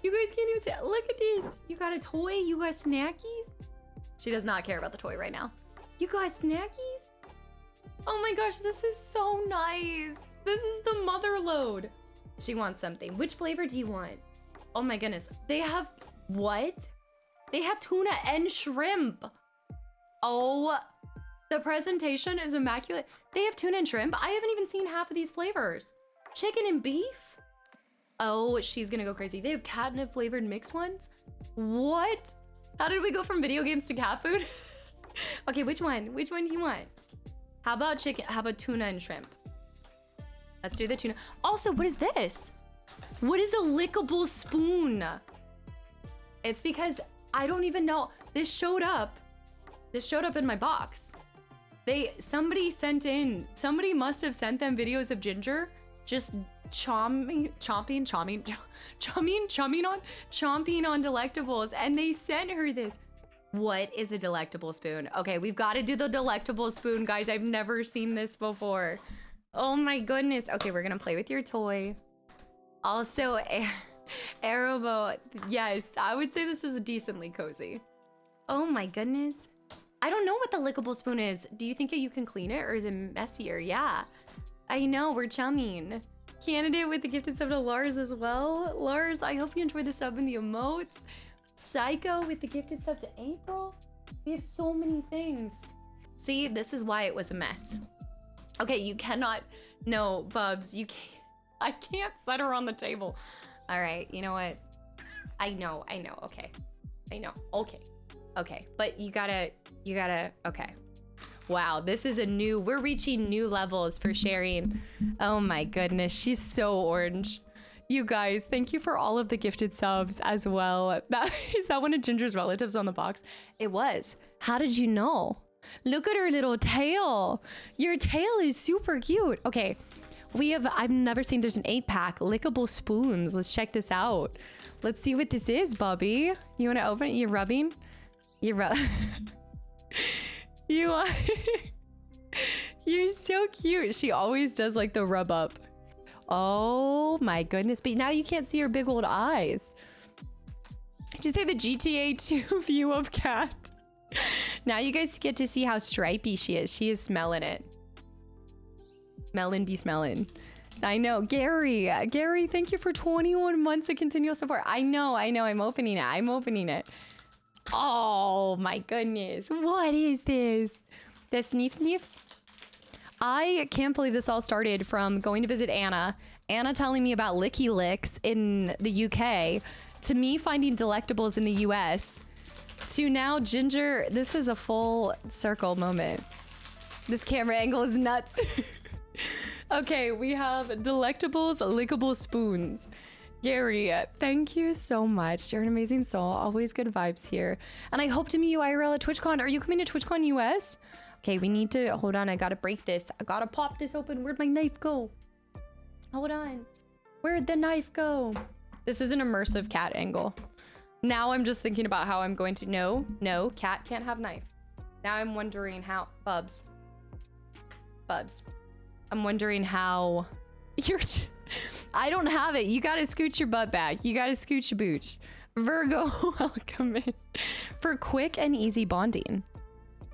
S1: You guys can't even see. Look at this. You got a toy? You got snackies? She does not care about the toy right now. You got snackies? Oh my gosh, this is so nice. This is the mother load. She wants something. Which flavor do you want? Oh my goodness. They have, what? They have tuna and shrimp. Oh, the presentation is immaculate. They have tuna and shrimp. I haven't even seen half of these flavors. Chicken and beef? Oh, she's gonna go crazy. They have catnip flavored mixed ones? What? How did we go from video games to cat food? Okay, which one? Which one do you want? How about chicken? How about tuna and shrimp? Let's do the tuna. Also, what is this? What is a lickable spoon? It's because I don't even know. This showed up in my box. Somebody must have sent them videos of Ginger just chomping on Delectables, and they sent her this. What is a Delectable spoon? Okay, we've got to do the Delectable spoon, guys. I've never seen this before. Oh my goodness. Okay, we're gonna play with your toy. Also, Aerobo, yes, I would say this is decently cozy. Oh my goodness. I don't know what the lickable spoon is. Do you think that you can clean it, or is it messier? Yeah, I know, we're chumming. Candidate with the gifted sub to Lars as well. Lars, I hope you enjoyed the sub and the emotes. Psycho with the gifted sub to April. We have so many things. See, this is why it was a mess. Okay, you cannot, no, Bubs, you can't, I can't set her on the table. All right, you know what? I know, okay. I know, okay. But you gotta, okay. Wow, this is we're reaching new levels for sharing. Oh my goodness, she's so orange. You guys, thank you for all of the gifted subs as well. Is that one of Ginger's relatives on the box? It was. How did you know? Look at her little tail. Your tail is super cute. Okay, I've never seen, there's an 8-pack lickable spoons. Let's check this out. Let's see what this is, Bubby. You wanna open it? You're rubbing? You're so cute. She always does like the rub up. Oh my goodness. But now you can't see her big old eyes. Did you say the GTA 2 view of cat? Now you guys get to see how stripy she is. She is smelling it. Melon be smelling. I know. Gary, thank you for 21 months of continual support. I know. I'm opening it. Oh my goodness. What is this? The sniffs? I can't believe this all started from going to visit Anna telling me about Licky Licks in the UK, to me finding Delectables in the US, to now Ginger. This is a full circle moment. This camera angle is nuts. Okay, we have Delectables, lickable spoons. Gary, thank you so much. You're an amazing soul. Always good vibes here. And I hope to meet you IRL at TwitchCon. Are you coming to TwitchCon US? Okay, we need to, hold on, I gotta break this. I gotta pop this open. Where'd my knife go? Hold on. Where'd the knife go? This is an immersive cat angle. Now I'm just thinking about how I'm going to, no, cat can't have knife. Now I'm wondering how, Bubs. I'm wondering how, you're just, I don't have it. You gotta scooch your butt back. You gotta scooch your booch. Virgo, welcome in. For quick and easy bonding.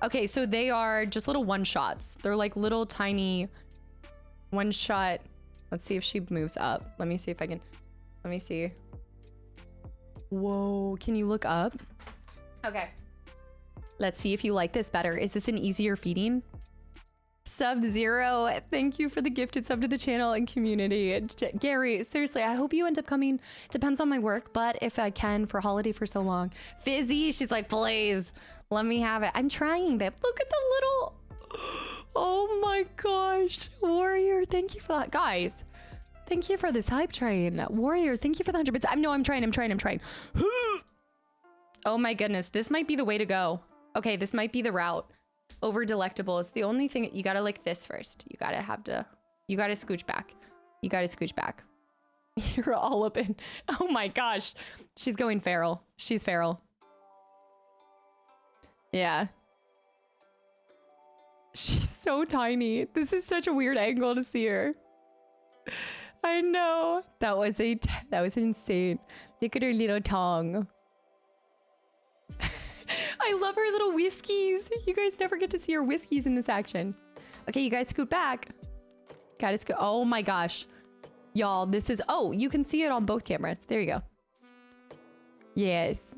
S1: Okay, so they are just little one-shots. They're like little tiny one-shot. Let's see if she moves up. Let me see if I can, let me see. Whoa, can you look up? Okay. Let's see if you like this better. Is this an easier feeding? Sub-Zero, thank you for the gifted sub to the channel and community. Gary, seriously, I hope you end up coming. Depends on my work, but if I can for holiday for so long. Fizzy, she's like, please, let me have it. I'm trying, babe. Look at the little, oh my gosh. Warrior, thank you for that. Guys, thank you for this hype train. Warrior, thank you for the 100 bits. No, I'm trying. Oh my goodness, this might be the way to go. Okay, this might be the route. Over Delectables. The only thing, you gotta like this first. You gotta scooch back. You're all up in. Oh my gosh. She's going feral. She's feral. Yeah. She's so tiny. This is such a weird angle to see her. I know. That was insane. Look at her little tongue. I love her little whiskies. You guys never get to see her whiskies in this action. Okay, you guys scoot back. Gotta scoot. Oh my gosh. Y'all, this is, oh, you can see it on both cameras. There you go. Yes.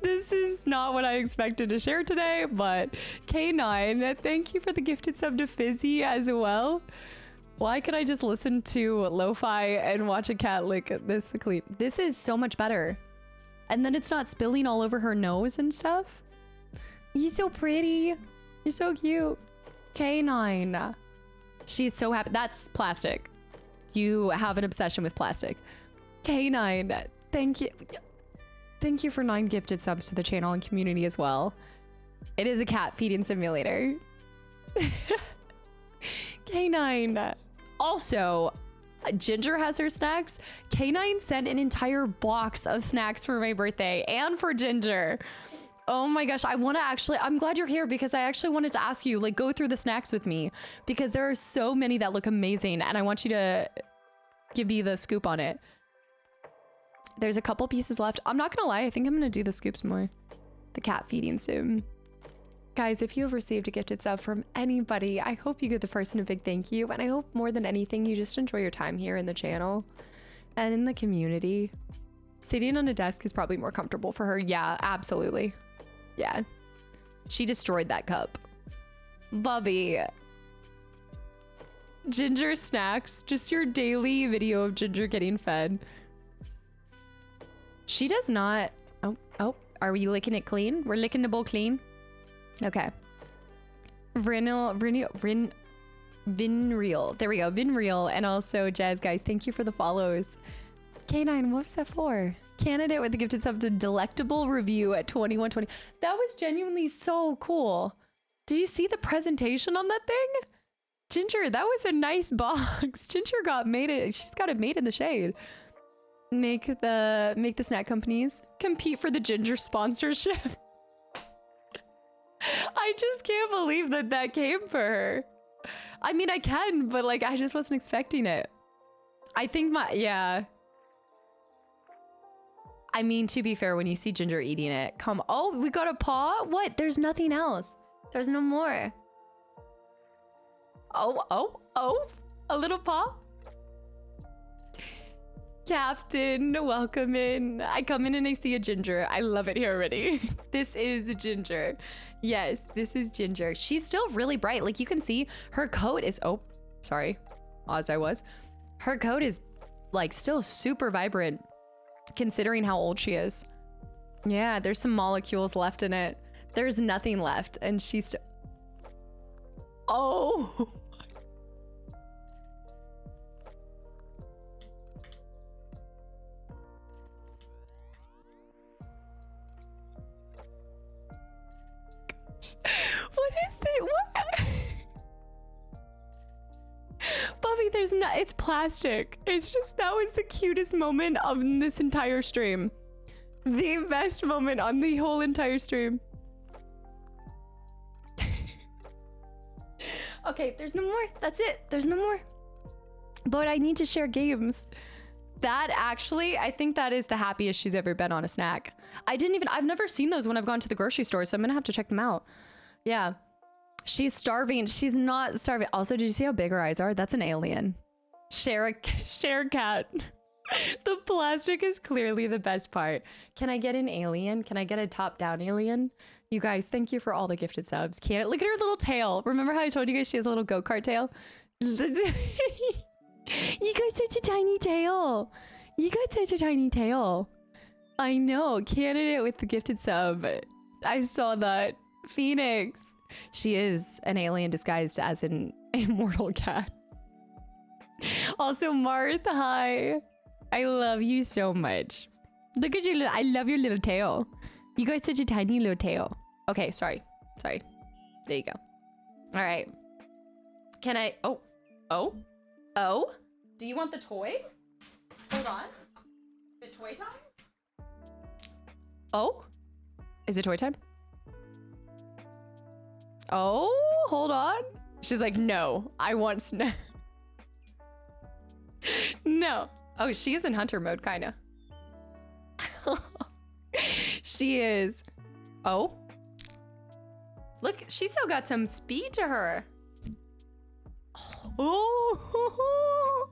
S1: This is not what I expected to share today, but K9, thank you for the gifted sub to Fizzy as well. Why could I just listen to lo-fi and watch a cat lick this clean? This is so much better. And then it's not spilling all over her nose and stuff. You're so pretty. You're so cute. K9. She's so happy. That's plastic. You have an obsession with plastic. K9, thank you. Thank you for 9 gifted subs to the channel and community as well. It is a cat feeding simulator. K9. Also, Ginger has her snacks. K9 sent an entire box of snacks for my birthday and for Ginger. Oh my gosh, I'm glad you're here because I actually wanted to ask you, like, go through the snacks with me because there are so many that look amazing and I want you to give me the scoop on it. There's a couple pieces left. I'm not gonna lie, I think I'm gonna do the scoops more. The cat feeding soon. Guys, if you have received a gifted sub from anybody, I hope you give the person a big thank you. And I hope more than anything, you just enjoy your time here in the channel and in the community. Sitting on a desk is probably more comfortable for her. Yeah, absolutely. Yeah. She destroyed that cup. Bubby. Ginger snacks. Just your daily video of Ginger getting fed. She does not. Oh, are we licking it clean? We're licking the bowl clean. Okay. Vinreal. There we go. Vinreal. And also Jazz, guys, thank you for the follows. K9, what was that for? Candidate with the gifted sub to Delectable Review at 2120. That was genuinely so cool. Did you see the presentation on that thing? Ginger, that was a nice box. Ginger she's got it made in the shade. Make the snack companies compete for the Ginger sponsorship. I just can't believe that came for her. I mean, I can, but like, I just wasn't expecting it. I think yeah. I mean, to be fair, when you see Ginger eating it, oh, we got a paw? What? There's nothing else. There's no more. Oh, a little paw? Captain, welcome in. I come in and I see a ginger. I love it here already. This is a ginger. Yes, this is ginger. She's still really bright. Like you can see her coat is, oh, sorry, as I was. Her coat is like still super vibrant considering how old she is. Yeah, there's some molecules left in it. There's nothing left and she's oh. What is this? What? Buffy, there's not, it's plastic. It's just, that was the cutest moment of this entire stream. The best moment on the whole entire stream. Okay, there's no more. That's it. There's no more. But I need to share games. That actually, I think that is the happiest she's ever been on a snack. I've never seen those when I've gone to the grocery store, so I'm gonna have to check them out. Yeah. She's starving. She's not starving. Also, did you see how big her eyes are? That's an alien. Share cat. The plastic is clearly the best part. Can I get an alien? Can I get a top-down alien? You guys, thank you for all the gifted subs. Can't look at her little tail. Remember how I told you guys she has a little go-kart tail? You got such a tiny tail. You got such a tiny tail. I know. Candidate with the gifted sub. I saw that. Phoenix. She is an alien disguised as an immortal cat. Also, Martha, hi. I love you so much. Look at your little, I love your little tail. You got such a tiny little tail. Okay, sorry. There you go. All right. Can I, oh. Do you want the toy? Hold on. The toy time? Oh? Is it toy time? Oh, hold on. She's like, no, I want snack. No. Oh, she is in hunter mode, kind of. She is. Oh. Look, she's still got some speed to her. Oh.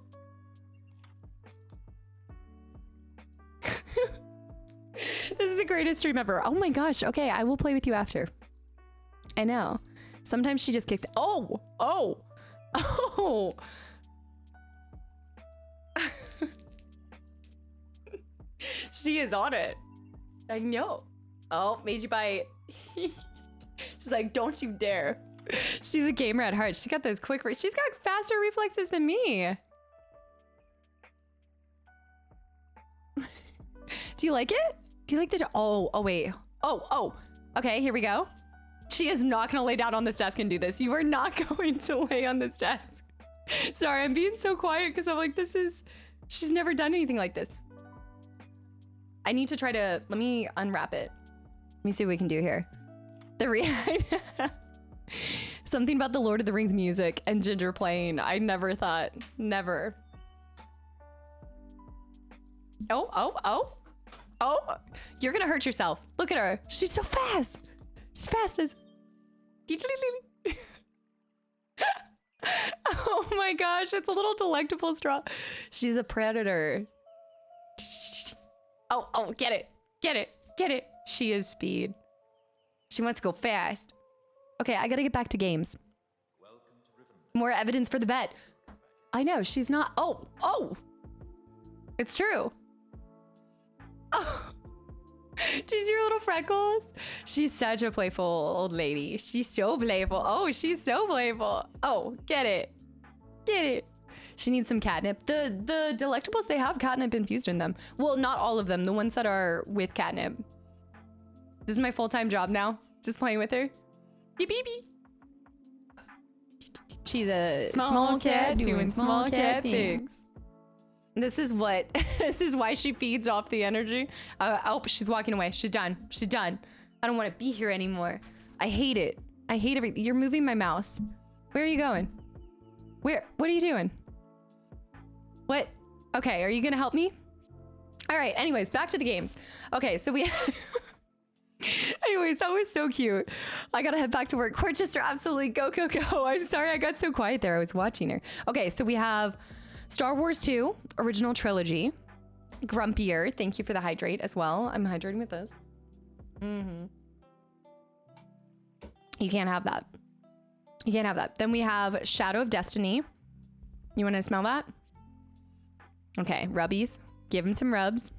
S1: This is the greatest stream ever. Oh my gosh. Okay, I will play with you after. I know. Sometimes she just kicks. Oh. She is on it. I know. Oh, made you bite. She's like, don't you dare. She's a gamer at heart. She's got those quick. She's got faster reflexes than me. Do you like it? Do you like the? Oh, wait. Oh. Okay, here we go. She is not going to lay down on this desk and do this. You are not going to lay on this desk. Sorry, I'm being so quiet because I'm like, she's never done anything like this. I need to try to, let me unwrap it. Let me see what we can do here. Something about the Lord of the Rings music and Ginger playing. I never thought, never. Oh, you're going to hurt yourself. Look at her. She's so fast. She's fast as. Oh my gosh, it's a little delectable straw. She's a predator. Oh, get it. She is speed. She wants to go fast. Okay, I gotta get back to games. More evidence for the vet. I know, she's not. Oh. It's true. Oh. Do you see her little freckles? She's such a playful old lady. She's so playful. Oh, she's so playful. Oh, get it. She needs some catnip. The delectables, they have catnip infused in them. Well, not all of them. The ones that are with catnip. This is my full-time job now. Just playing with her. Beep, beep, beep. She's a small cat doing small cat things. This is why she feeds off the energy. Oh, she's walking away. She's done. I don't want to be here anymore. I hate it. I hate everything. You're moving my mouse. Where are you going? What are you doing? What? Okay, are you gonna help me? All right, anyways, back to the games. Okay, so we... Anyways, that was so cute. I gotta head back to work. Corchester, absolutely. Go. I'm sorry I got so quiet there. I was watching her. Okay, so we have Star Wars 2, original trilogy. Grumpier, thank you for the hydrate as well. I'm hydrating with this. You can't have that. You can't have that. Then we have Shadow of Destiny. You want to smell that? Okay, rubbies. Give him some rubs.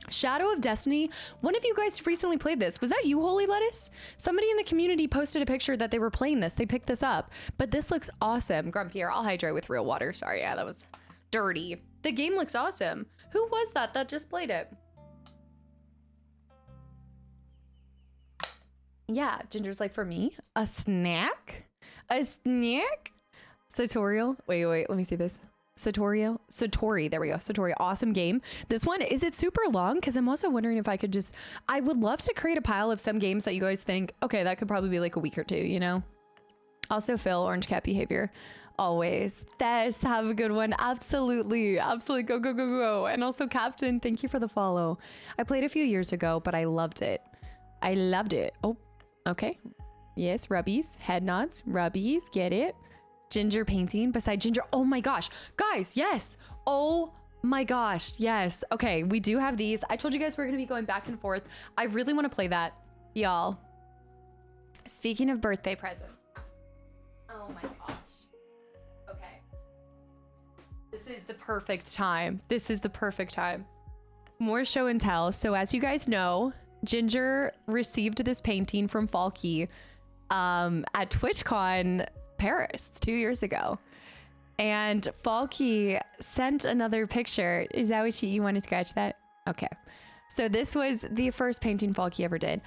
S1: Shadow of Destiny. One of you guys recently played this. Was that you, Holy Lettuce? Somebody in the community posted a picture that they were playing this. They picked this up. But this looks awesome. Grumpier, I'll hydrate with real water. Sorry, yeah, that was dirty. The game looks awesome. Who was that just played it? Yeah, Ginger's like, for me, a snack? A snack? Tutorial. Wait, let me see this. Satori, there we go. Satori, awesome game. This one, is it super long? Because I'm also wondering if I could just, I would love to create a pile of some games that you guys think, okay, that could probably be like a week or two, you know? Also, Phil, Orange Cat Behavior. Always. Tess, have a good one. Absolutely. Absolutely. Go, go, go, go. And also, Captain, thank you for the follow. I played a few years ago, but I loved it. I loved it. Oh, okay. Yes, rubbies, head nods, rubbies, get it. Ginger painting beside Ginger. Oh my gosh, guys, yes. Oh my gosh, yes. Okay, we do have these. I told you guys we're gonna be going back and forth. I really wanna play that, y'all. Speaking of birthday presents. Oh my gosh. Okay. This is the perfect time. This is the perfect time. More show and tell. So as you guys know, Ginger received this painting from Falky at TwitchCon Paris 2 years ago. And Falky sent another picture. Is that what you want to scratch that? Okay. So this was the first painting Falky ever did.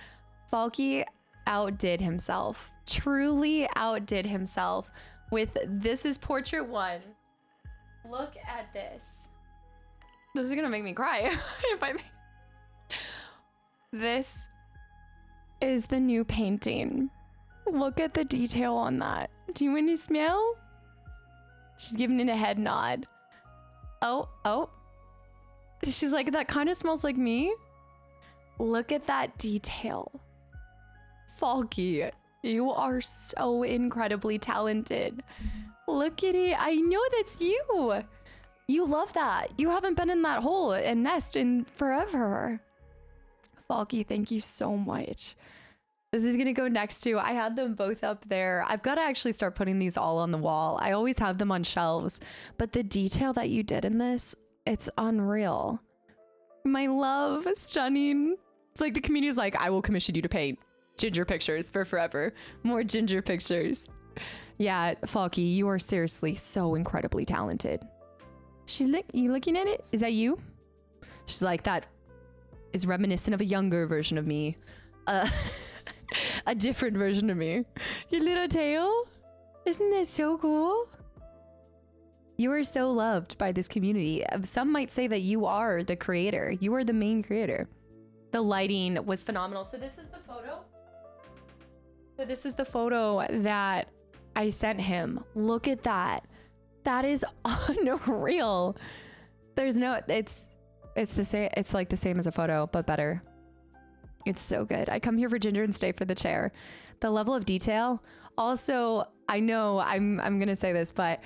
S1: Falky outdid himself. Truly outdid himself with this is portrait 1. Look at this. This is gonna make me cry if I This is the new painting. Look at the detail on that. Do you want to smell? She's giving it a head nod. Oh. She's like, that kind of smells like me. Look at that detail. Falky, you are so incredibly talented. Look at it. I know that's you. You love that. You haven't been in that hole and nest in forever. Falky, thank you so much. This is gonna go next to, I had them both up there. I've got to actually start putting these all on the wall. I always have them on shelves, but the detail that you did in this, it's unreal. My love, stunning. It's like the community's like, I will commission you to paint Ginger pictures for forever. More Ginger pictures. Yeah, Falky, you are seriously so incredibly talented. She's like, you looking at it? Is that you? She's like, that is reminiscent of a younger version of me. A different version of me. Your little tail? Isn't that so cool? You are so loved by this community. Some might say that you are the creator. You are the main creator. The lighting was phenomenal. So this is the photo. So this is the photo that I sent him. Look at that. That is unreal. There's no, it's the same. It's like the same as a photo, but better. It's so good. I come here for Ginger and stay for the chair. The level of detail. Also, I know I'm going to say this, but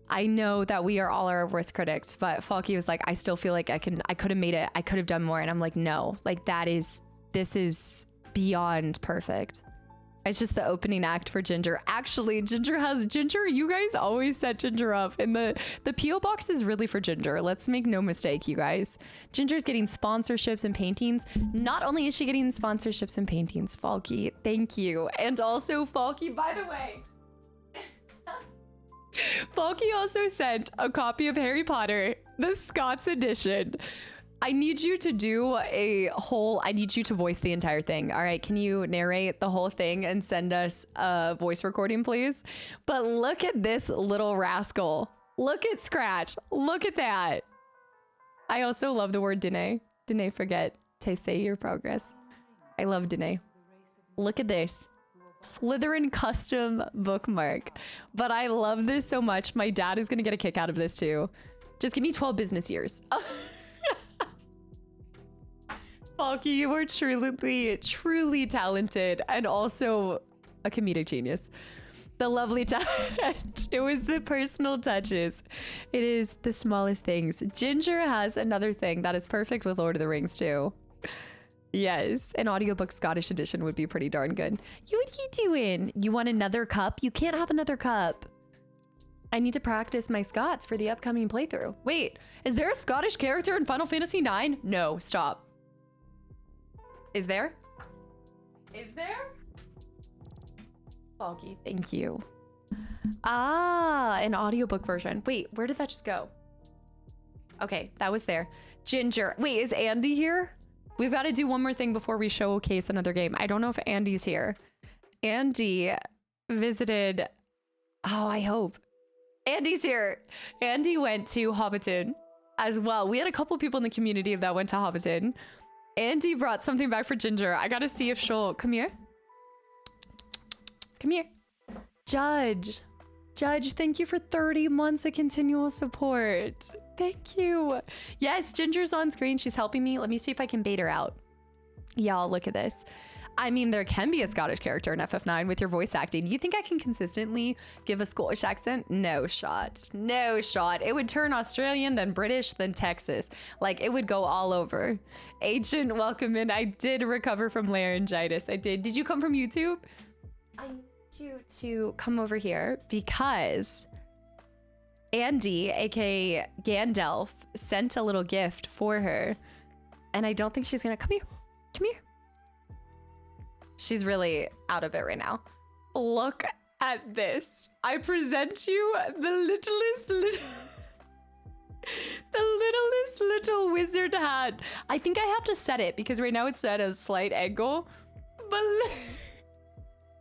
S1: I know that we are all our worst critics, but Falky was like, I still feel like I could have made it. I could have done more. And I'm like, no, like this is beyond perfect. It's just the opening act for Ginger. Actually, Ginger, you guys always set Ginger up, and the P.O. box is really for Ginger. Let's make no mistake, you guys. Ginger's getting sponsorships and paintings. Not only is she getting sponsorships and paintings, Falky, thank you. And also, Falky, by the way, Falky also sent a copy of Harry Potter, the Scots edition. I need you to do I need you to voice the entire thing. All right, can you narrate the whole thing and send us a voice recording, please? But look at this little rascal. Look at Scratch. Look at that. I also love the word Dene. Dene, forget to say your progress. I love Dene. Look at this. Slytherin custom bookmark. But I love this so much. My dad is going to get a kick out of this too. Just give me 12 business years. Falky, you are truly talented and also a comedic genius. the lovely touch. It was the personal touches. It is the smallest things. Ginger has another thing that is perfect with Lord of the Rings too. Yes, an audiobook Scottish edition would be pretty darn good. What are you doing? You want another cup? You can't have another cup. I need to practice my Scots for the upcoming playthrough. Wait, is there a Scottish character in Final Fantasy IX? No, stop. Is there? Is there? Foggy, thank you. Ah, an audiobook version. Wait, where did that just go? Okay, that was there. Ginger. Wait, is Andy here? We've got to do one more thing before we showcase another game. I don't know if Andy's here. Andy visited... Oh, I hope. Andy's here. Andy went to Hobbiton as well. We had a couple people in the community that went to Hobbiton. Andy brought something back for Ginger. I got to see if she'll... Come here. Come here. Judge. Judge, thank you for 30 months of continual support. Thank you. Yes, Ginger's on screen. She's helping me. Let me see if I can bait her out. Y'all, look at this. I mean, there can be a Scottish character in FF9 with your voice acting. You think I can consistently give a Scottish accent? No shot. No shot. It would turn Australian, then British, then Texas. Like, it would go all over. Agent, welcome in. I did recover from laryngitis. I did. Did you come from YouTube? I need you to come over here because Andy, aka Gandalf, sent a little gift for her. And I don't think she's gonna... Come here. Come here. She's really out of it right now. Look at this. I present you the littlest little wizard hat. I think I have to set it because right now it's at a slight angle. But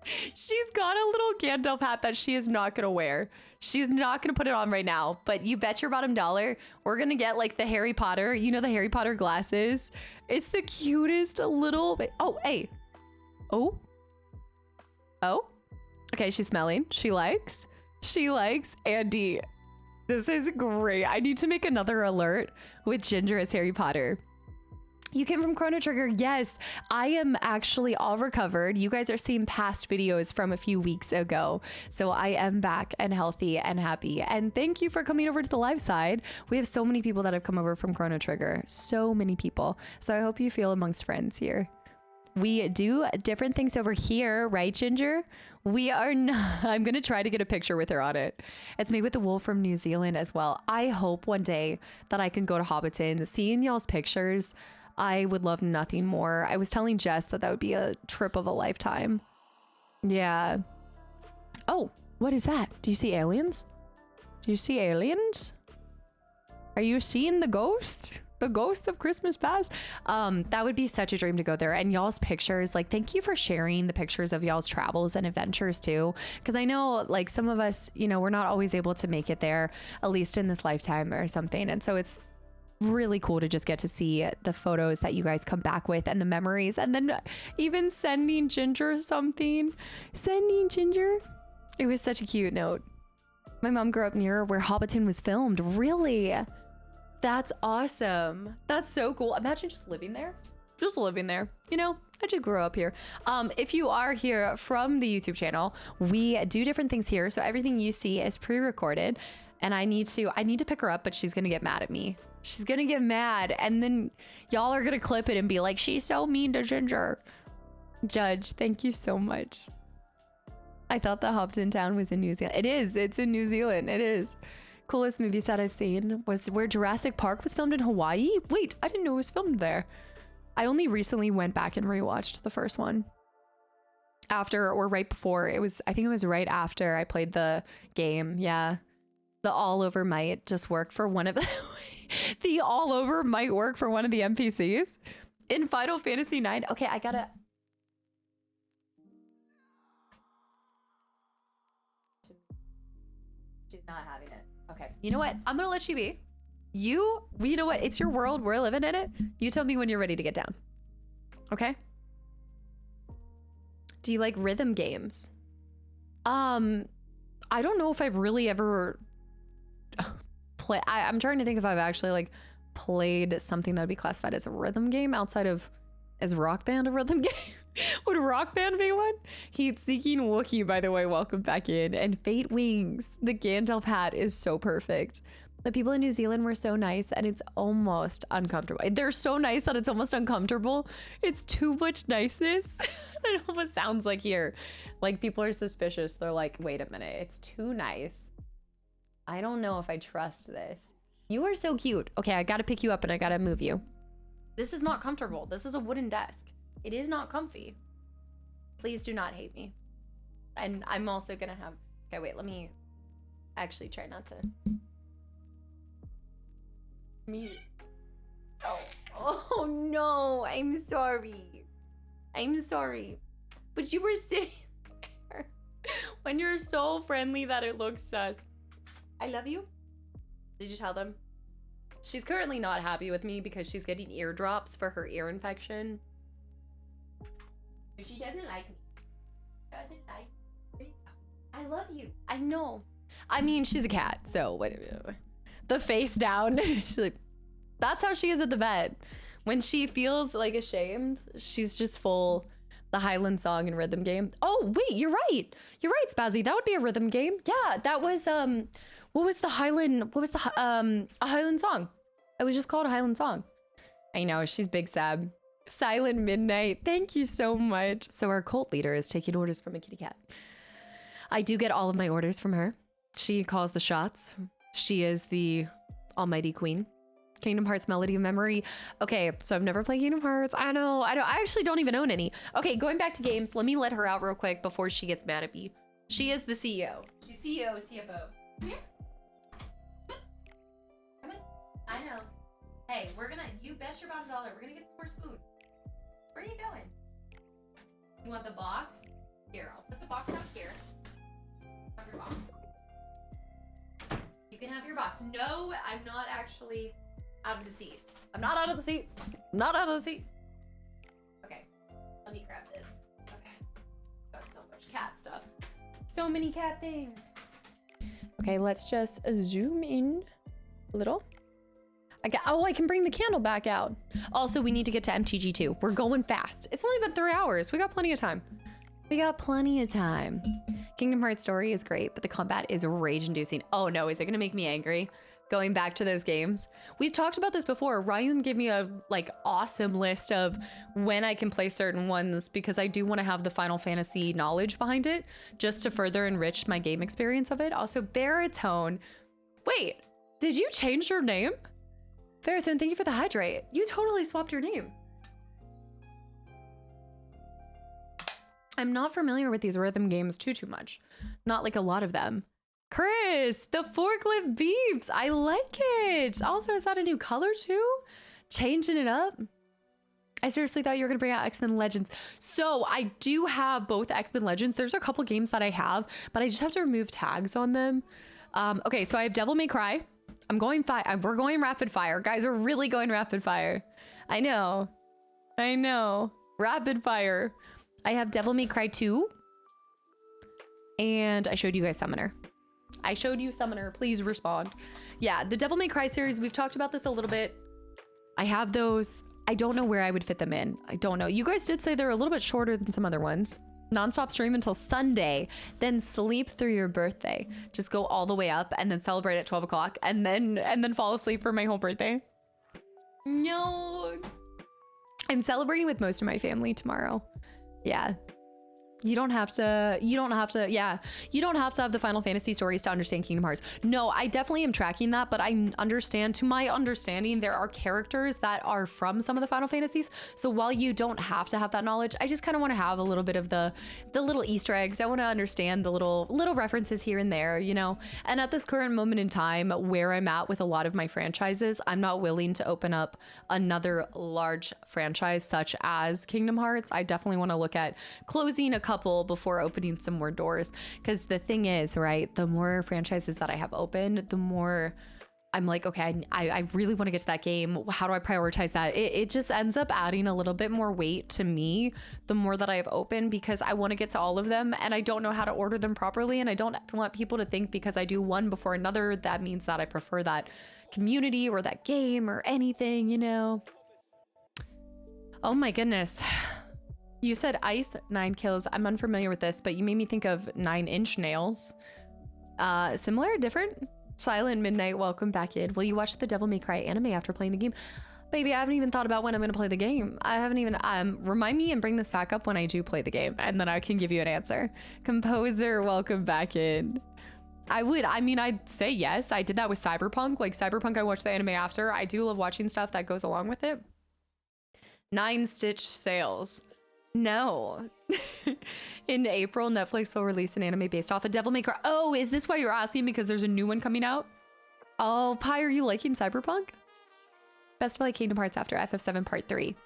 S1: she's got a little Gandalf hat that she is not gonna wear. She's not gonna put it on right now, but you bet your bottom dollar we're gonna get like the Harry Potter, you know, the Harry Potter glasses. It's the cutest little... Oh, hey. Oh. Oh. Okay, she's smelling. She likes. Andy. This is great. I need to make another alert with Ginger as Harry Potter. You came from Chrono Trigger. Yes, I am actually all recovered. You guys are seeing past videos from a few weeks ago. So I am back and healthy and happy. And thank you for coming over to the live side. We have so many people that have come over from Chrono Trigger. So many people. So I hope you feel amongst friends here. We do different things over here, right, Ginger? We are not... I'm going to try to get a picture with her on it. It's made with the wool from New Zealand as well. I hope one day that I can go to Hobbiton. Seeing y'all's pictures, I would love nothing more. I was telling Jess that would be a trip of a lifetime. Yeah. Oh, what is that? Do you see aliens? Do you see aliens? Are you seeing the ghost? The ghost of Christmas past? That would be such a dream to go there. And y'all's pictures, like, thank you for sharing the pictures of y'all's travels and adventures too. Because I know, like, some of us, you know, we're not always able to make it there, at least in this lifetime or something. And so it's really cool to just get to see the photos that you guys come back with and the memories. And then even sending Ginger something. Sending Ginger. It was such a cute note. My mom grew up near where Hobbiton was filmed. Really? That's awesome. That's so cool. Imagine just living there. Just living there. You know, I just grew up here. If you are here from the YouTube channel, we do different things here. So everything you see is pre-recorded. And I need to pick her up, but she's gonna get mad at me. She's gonna get mad. And then y'all are gonna clip it and be like, she's so mean to Ginger. Judge, thank you so much. I thought the Hobbiton town was in New Zealand. It is. It's in New Zealand. It is. Coolest movie set I've seen was where Jurassic Park was filmed in Hawaii. Wait, I didn't know it was filmed there. I only recently went back and rewatched the first one. After or right before, I think it was right after I played the game. Yeah. The all over might just work for one of the the all over might work for one of the NPCs in Final Fantasy IX. Okay, I gotta... She's not having it. Okay, you know what? I'm gonna let you be. You know what? It's your world. We're living in it. You tell me when you're ready to get down. Okay? Do you like rhythm games? I don't know if I've really ever I'm trying to think if I've actually like played something that would be classified as a rhythm game outside of... Is Rock Band a rhythm game? Would Rock Band be one? Heat-seeking Wookiee, by the way, welcome back in. And Fate Wings, the Gandalf hat is so perfect. The people in New Zealand were so nice and it's almost uncomfortable. They're so nice that it's almost uncomfortable. It's too much niceness. It almost sounds like here. Like people are suspicious. They're like, wait a minute, it's too nice. I don't know if I trust this. You are so cute. Okay, I gotta pick you up and I gotta move you. This is not comfortable. This is a wooden desk. It is not comfy. Please do not hate me. And I'm also gonna have, okay, wait, let me actually try not to. Me. Oh no, I'm sorry. I'm sorry. But you were sitting there when you're so friendly that it looks sus. I love you. Did you tell them? She's currently not happy with me because she's getting eardrops for her ear infection. She doesn't like me. Doesn't like me. I love you. I know. I mean, she's a cat, so whatever. The face down. She's like, that's how she is at the bed. When she feels like ashamed, she's just full the Highland song and rhythm game. Oh, wait, you're right. You're right, Spazzy. That would be a rhythm game. Yeah, that was, what was the Highland, a Highland song? It was just called a Highland song. I know, she's big Sab. Silent Midnight, thank you so much. So our cult leader is taking orders from a kitty cat. I do get all of my orders from her. She calls the shots. She is the almighty queen. Kingdom Hearts Melody of Memory. Okay, so I've never played Kingdom Hearts. I know. I actually don't even own any. Okay, going back to games, let me let her out real quick before she gets mad at me. She is the CEO. She's CEO, CFO. Come here. Come in. I know. Hey, you bet your bottom dollar, we're gonna get some more spoons. Where are you going? You want the box? Here, I'll put the box up here. Have your box. You can have your box. No, I'm not actually out of the seat. I'm not out of the seat. I'm not out of the seat. Okay, let me grab this. Okay, got so much cat stuff. So many cat things. Okay, let's just zoom in a little. I can bring the candle back out. Also, we need to get to MTG 2. We're going fast. It's only been 3 hours. We got plenty of time. We got plenty of time. Kingdom Hearts story is great, but the combat is rage-inducing. Oh no, is it gonna make me angry? Going back to those games. We've talked about this before. Ryan gave me a awesome list of when I can play certain ones because I do want to have the Final Fantasy knowledge behind it just to further enrich my game experience of it. Also, Baritone. Wait, did you change your name? Baritone, thank you for the hydrate. You totally swapped your name. I'm not familiar with these rhythm games too much. Not like a lot of them. Chris, the forklift beeps. I like it. Also, is that a new color too? Changing it up. I seriously thought you were gonna bring out X-Men Legends. So I do have both X-Men Legends. There's a couple games that I have, but I just have to remove tags on them. Okay, so I have Devil May Cry. We're going rapid fire. Guys, we're really going rapid fire. I know. Rapid fire. I have Devil May Cry 2. And I showed you guys Summoner. I showed you Summoner. Please respond. Yeah, the Devil May Cry series, we've talked about this a little bit. I have those. I don't know where I would fit them in. I don't know. You guys did say they're a little bit shorter than some other ones. Non-stop stream until Sunday, then sleep through your birthday. Just go all the way up and then celebrate at 12 o'clock and then fall asleep for my whole birthday. No. I'm celebrating with most of my family tomorrow. Yeah. You don't have to have the Final Fantasy stories to understand Kingdom Hearts. No, I definitely am tracking that, but I understand, to my understanding, there are characters that are from some of the Final Fantasies. So while you don't have to have that knowledge, I just kind of want to have a little bit of the little Easter eggs. I want to understand the little references here and there, you know? And at this current moment in time, where I'm at with a lot of my franchises, I'm not willing to open up another large franchise such as Kingdom Hearts. I definitely want to look at closing a couple before opening some more doors, because the thing is, right, the more franchises that I have opened, the more I'm like, okay, I really want to get to that game. How do I prioritize that? It just ends up adding a little bit more weight to me the more that I have opened, because I want to get to all of them and I don't know how to order them properly, and I don't want people to think because I do one before another that means that I prefer that community or that game or anything, you know. Oh my goodness. You said ice, 9 kills. I'm unfamiliar with this, but you made me think of 9-inch nails. Similar, different? Silent Midnight, welcome back in. Will you watch the Devil May Cry anime after playing the game? Baby, I haven't even thought about when I'm going to play the game. I haven't even, remind me and bring this back up when I do play the game, and then I can give you an answer. Composer, welcome back in. I'd say yes. I did that with Cyberpunk. Like Cyberpunk, I watched the anime after. I do love watching stuff that goes along with it. 9-stitch sales. No. In April, Netflix will release an anime based off of Devil May Cry. Oh, is this why you're asking? Because there's a new one coming out? Oh, Pi, are you liking Cyberpunk? Best to play Kingdom Hearts after FF7 Part 3.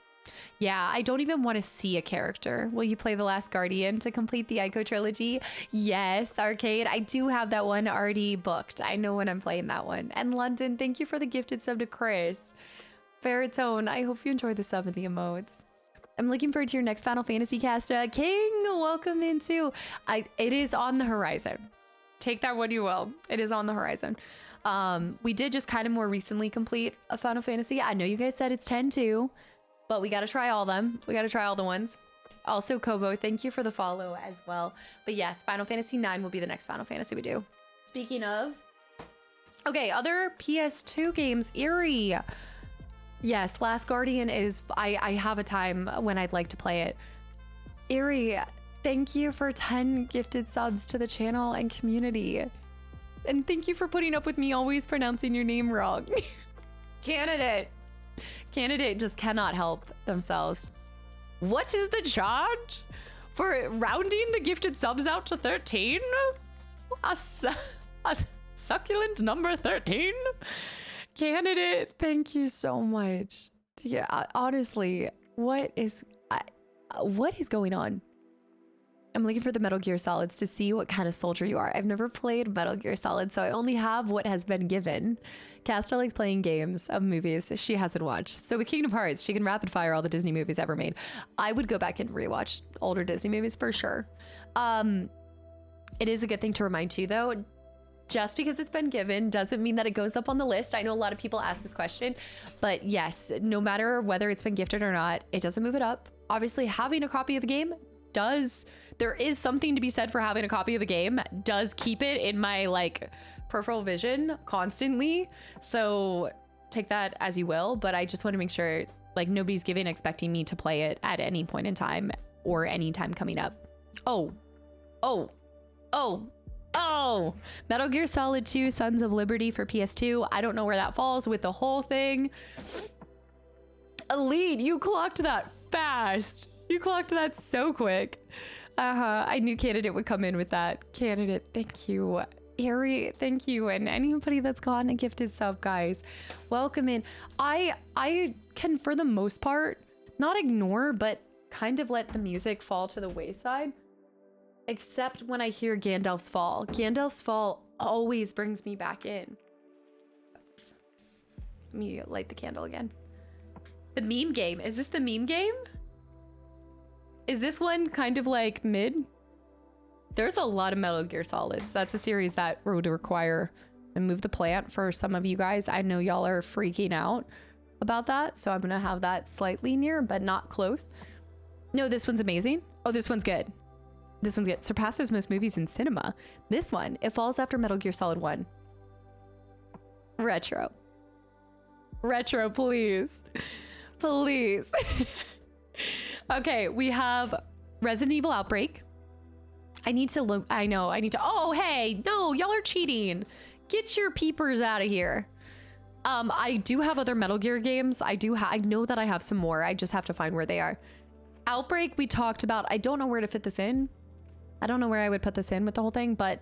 S1: Yeah, I don't even want to see a character. Will you play The Last Guardian to complete the Ico trilogy? Yes, Arcade. I do have that one already booked. I know when I'm playing that one. And London, thank you for the gifted sub to Chris. Baritone, I hope you enjoy the sub and the emotes. I'm looking forward to your next Final Fantasy cast. King, welcome in too. It is on the horizon. Take that what you will. It is on the horizon. We did just kind of more recently complete a Final Fantasy. I know you guys said it's 10 too, but we got to try all of them. We got to try all the ones. Also, Kobo, thank you for the follow as well. But yes, Final Fantasy 9 will be the next Final Fantasy we do. Speaking of, okay, other PS2 games, Eerie. Yes, Last Guardian is, I have a time when I'd like to play it. Eerie, thank you for 10 gifted subs to the channel and community. And thank you for putting up with me always pronouncing your name wrong. Candidate just cannot help themselves. What is the charge for rounding the gifted subs out to 13? A succulent number 13? Candidate, thank you so much. Yeah, honestly, what is going on? I'm looking for the Metal Gear Solids to see what kind of soldier you are. I've never played Metal Gear Solid, so I only have what has been given. Casta likes playing games of movies she hasn't watched. So with Kingdom Hearts, she can rapid fire all the Disney movies ever made. I would go back and rewatch older Disney movies for sure. It is a good thing to remind you though, just because it's been given doesn't mean that it goes up on the list. I know a lot of people ask this question, but yes, no matter whether it's been gifted or not, it doesn't move it up. Obviously, having a copy of the game there is something to be said for having a copy of a game, does keep it in my like peripheral vision constantly. So take that as you will, but I just want to make sure like nobody's expecting me to play it at any point in time or any time coming up. Oh, Metal Gear Solid 2 Sons of Liberty for PS2. I don't know where that falls with the whole thing. Elite, you clocked that fast. You clocked that so quick. I knew Candidate would come in with that. Candidate, thank you. Harry, thank you. And anybody that's gotten a gifted sub, guys, welcome in. I can, for the most part, not ignore, but kind of let the music fall to the wayside. Except when I hear Gandalf's Fall. Gandalf's Fall always brings me back in. Oops. Let me light the candle again. The meme game. Is this the meme game? Is this one kind of like mid? There's a lot of Metal Gear Solids. That's a series that would require a move the plant for some of you guys. I know y'all are freaking out about that. So I'm going to have that slightly near, but not close. No, this one's amazing. Oh, this one's good. This one's good. Surpasses most movies in cinema. This one, it falls after Metal Gear Solid 1. Retro. Retro, please. Please. Okay, we have Resident Evil Outbreak. I need to, oh, hey, no, y'all are cheating. Get your peepers out of here. I do have other Metal Gear games. I know that I have some more. I just have to find where they are. Outbreak, we talked about. I don't know where to fit this in. I don't know where I would put this in with the whole thing, but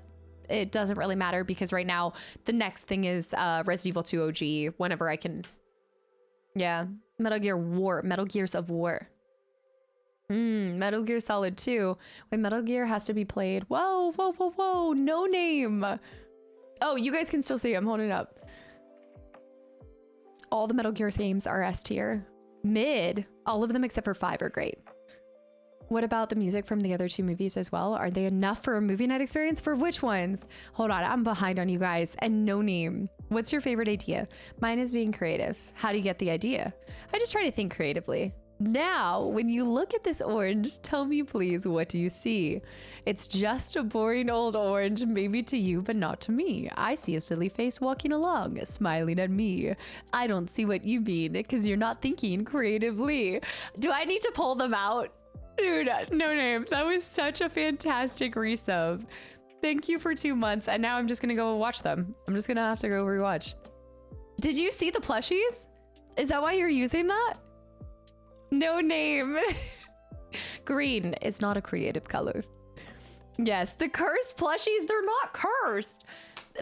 S1: it doesn't really matter because right now the next thing is Resident Evil 2 OG whenever I can. Yeah, Metal Gears of War. Metal Gear Solid 2. Wait, Metal Gear has to be played. Whoa, no name. Oh, you guys can still see I'm holding it up. All the Metal Gear games are S tier. Mid, all of them except for 5 are great. What about the music from the other 2 movies as well? Are they enough for a movie night experience? For which ones? Hold on, I'm behind on you guys. And no name. What's your favorite idea? Mine is being creative. How do you get the idea? I just try to think creatively. Now, when you look at this orange, tell me please, what do you see? It's just a boring old orange, maybe to you, but not to me. I see a silly face walking along, smiling at me. I don't see what you mean, because you're not thinking creatively. Do I need to pull them out? Dude, no name. That was such a fantastic resub. Thank you for 2 months, and now I'm just gonna go watch them. I'm just gonna have to go rewatch. Did you see the plushies? Is that why you're using that? No name. Green is not a creative color. Yes, the cursed plushies, they're not cursed.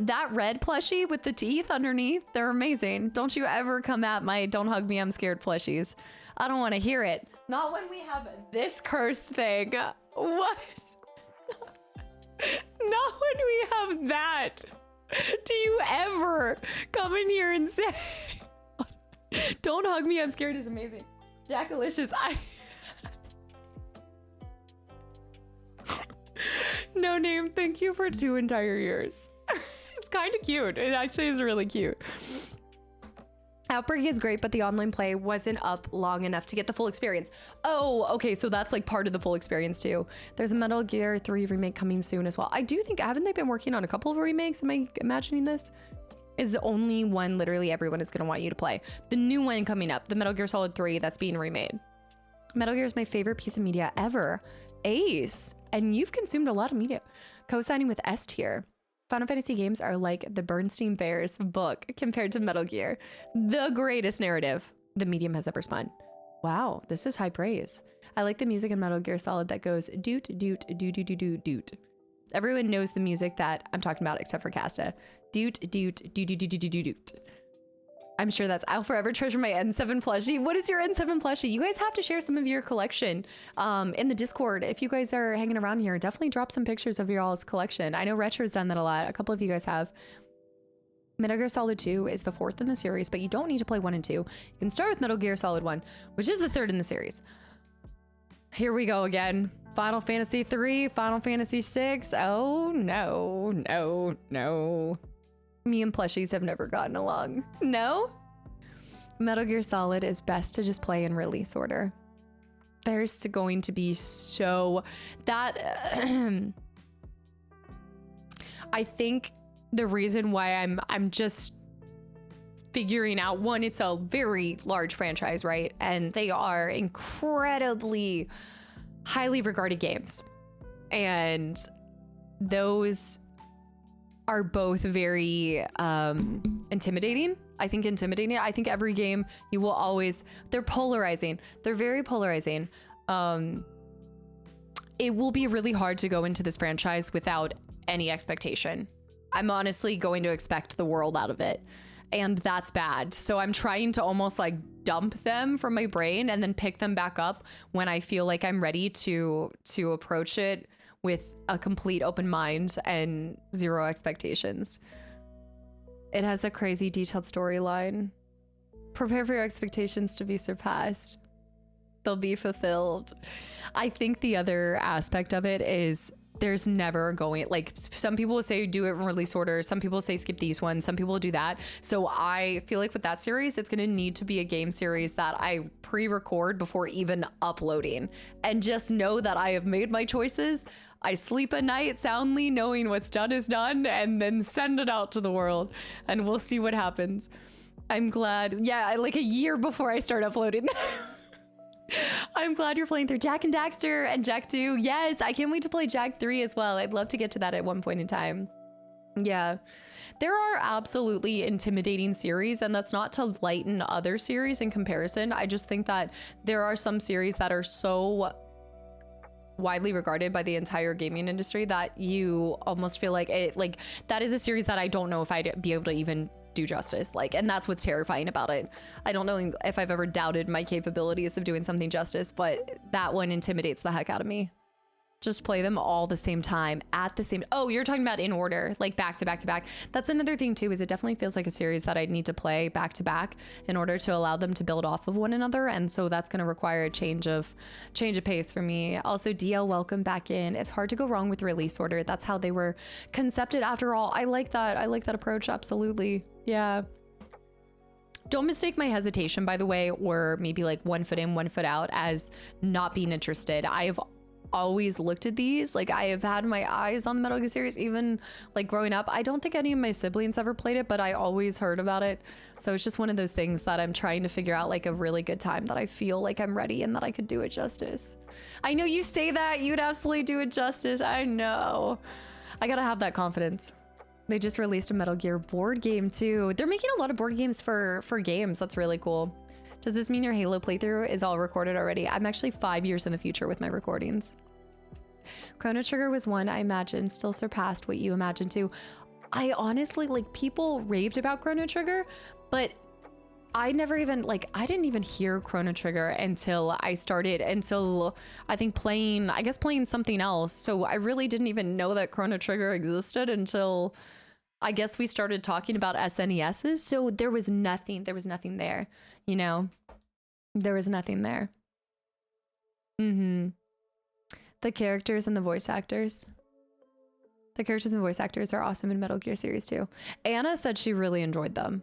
S1: That red plushie with the teeth underneath, they're amazing. Don't you ever come at my don't hug me, I'm scared plushies. I don't want to hear it. Not when we have this cursed thing. What? Not when we have that. Do you ever come in here and say, don't hug me, I'm scared is amazing. Jackalicious, No name, thank you for 2 entire years. It's kind of cute. It actually is really cute. Outbreak is great, but the online play wasn't up long enough to get the full experience. Oh, okay, so that's like part of the full experience too. There's a Metal Gear 3 remake coming soon as well. I do think, haven't they been working on a couple of remakes? Am I imagining this? Is the only one literally everyone is going to want you to play. The new one coming up, the Metal Gear Solid 3 that's being remade. Metal Gear is my favorite piece of media ever. Ace. And you've consumed a lot of media. Co-signing with S tier. Final Fantasy games are like the Bernstein Bears book compared to Metal Gear. The greatest narrative the medium has ever spun. Wow, this is high praise. I like the music in Metal Gear Solid that goes doot, doot, doot, doot, doot, doot. Everyone knows the music that I'm talking about except for Casta. Doot, doot, doot, doot, doot, doot, doot, doot. I'm sure that's, I'll forever treasure my N7 plushie. What is your N7 plushie? You guys have to share some of your collection in the Discord. If you guys are hanging around here, definitely drop some pictures of your all's collection. I know Retro's done that a lot. A couple of you guys have. Metal Gear Solid 2 is the 4th in the series, but you don't need to play 1 and 2. You can start with Metal Gear Solid 1, which is the 3rd in the series. Here we go again. Final Fantasy 3, Final Fantasy 6. Oh, no, no, no. Me and plushies have never gotten along. No? Metal Gear Solid is best to just play in release order. There's going to be so... That... I think the reason why I'm just figuring out, one, it's a very large franchise, right? And they are incredibly highly regarded games. And those are both very intimidating. I think intimidating. I think every game you will always, they're polarizing. They're very polarizing. It will be really hard to go into this franchise without any expectation. I'm honestly going to expect the world out of it. And that's bad. So I'm trying to almost like dump them from my brain and then pick them back up when I feel like I'm ready to approach it with a complete open mind and zero expectations. It has a crazy detailed storyline. Prepare for your expectations to be surpassed. They'll be fulfilled. I think the other aspect of it is there's never going, like some people will say do it in release order. Some people say skip these ones. Some people do that. So I feel like with that series, it's going to need to be a game series that I pre-record before even uploading, and just know that I have made my choices. I sleep at night soundly knowing what's done is done, and then send it out to the world and we'll see what happens. I'm glad. Yeah, like a year before I start uploading. I'm glad you're playing through Jak and Daxter and Jak 2. Yes, I can't wait to play Jak 3 as well. I'd love to get to that at one point in time. Yeah, there are absolutely intimidating series, and that's not to lighten other series in comparison. I just think that there are some series that are so widely regarded by the entire gaming industry that you almost feel like it, like that is a series that I don't know if I'd be able to even do justice, like, and that's what's terrifying about it. I don't know if I've ever doubted my capabilities of doing something justice, but that one intimidates the heck out of me. Just play them all the same time at the same. Oh, you're talking about in order, like back to back to back. That's another thing too, is it definitely feels like a series that I'd need to play back to back in order to allow them to build off of one another. And so that's going to require a change of pace for me. Also, DL, welcome back in. It's hard to go wrong with release order. That's how they were concepted after all. I like that. I like that approach. Absolutely. Yeah. Don't mistake my hesitation, by the way, or maybe like 1 foot in, 1 foot out, as not being interested. I have always looked at these. Like, I have had my eyes on the Metal Gear series, even like growing up. I don't think any of my siblings ever played it, but I always heard about it. So it's just one of those things that I'm trying to figure out, like a really good time that I feel like I'm ready and that I could do it justice. I know you say that, you'd absolutely do it justice. I know. I gotta have that confidence. They just released a Metal Gear board game too. They're making a lot of board games for games. That's really cool. Does this mean your Halo playthrough is all recorded already? I'm actually 5 years in the future with my recordings. Chrono Trigger was one I imagine still surpassed what you imagined too. I honestly, like, people raved about Chrono Trigger, but I never even, like, I didn't even hear Chrono Trigger until I think playing something else. So I really didn't even know that Chrono Trigger existed until I guess we started talking about SNESs. So there was nothing there, you know, there was nothing there. The characters and the voice actors. The characters and the voice actors are awesome in Metal Gear series too. Anna said she really enjoyed them.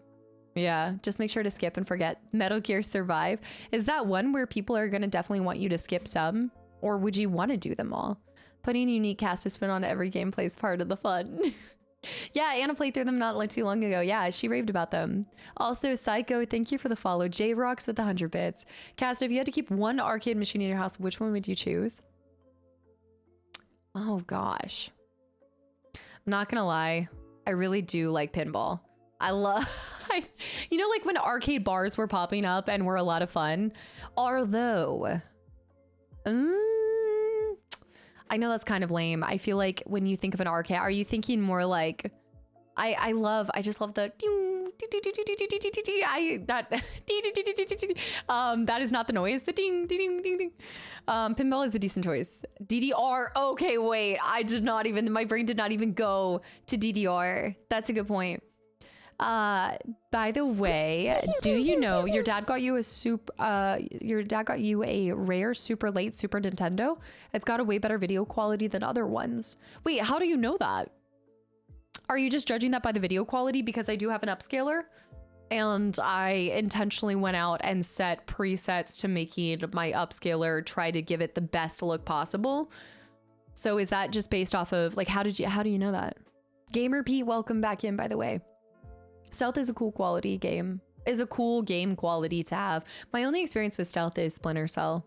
S1: Yeah, just make sure to skip and forget. Metal Gear Survive. Is that one where people are going to definitely want you to skip some? Or would you want to do them all? Putting a unique cast of spin on every gameplay is part of the fun. Yeah, Anna played through them not like too long ago. Yeah, she raved about them. Also, Psycho, thank you for the follow. J-Rocks with 100 bits. Cast, if you had to keep one arcade machine in your house, which one would you choose? Oh gosh. I'm not gonna lie. I really do like pinball. I love, you know, like when arcade bars were popping up and were a lot of fun. Although, I know that's kind of lame. I feel like when you think of an arcade, are you thinking more like, I just love the, that is not the noise, the ding, ding, ding, ding. Pinball is a decent choice. DDR, okay, wait, my brain did not even go to DDR. That's a good point. By the way, do you know your dad got you a rare super late Super Nintendo? It's got a way better video quality than other ones. Wait, how do you know that? Are you just judging that by the video quality? Because I do have an upscaler and I intentionally went out and set presets to making my upscaler try to give it the best look possible. So is that just based off of like, how do you know that? Gamer Pete, welcome back in, by the way. Stealth is a cool game quality to have. My only experience with stealth is Splinter Cell.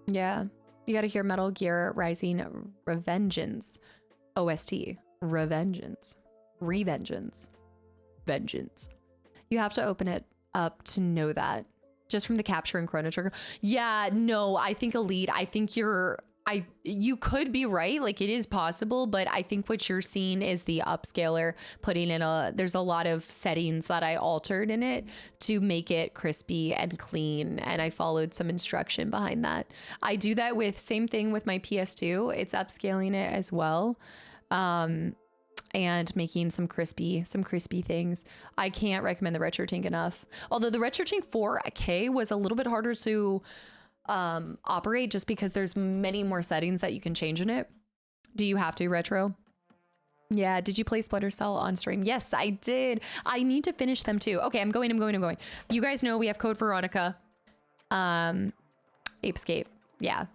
S1: Yeah, you gotta hear Metal Gear Rising Revengeance. OST. Revengeance. Vengeance. You have to open it up to know that. Just from the capture in Chrono Trigger. Yeah, no, I think Elite, I think you could be right, like it is possible, but I think what you're seeing is the upscaler putting in there's a lot of settings that I altered in it to make it crispy and clean, and I followed some instruction behind that. I do that same thing with my PS2. It's upscaling it as well, and making some crispy things. I can't recommend the RetroTink enough. Although the RetroTink 4K was a little bit harder to operate just because there's many more settings that you can change in it. Do you have to, Retro? Yeah, did you play Splinter Cell on stream? Yes, I did. I need to finish them too. Okay, I'm going. You guys know we have Code Veronica. Apescape. Yeah.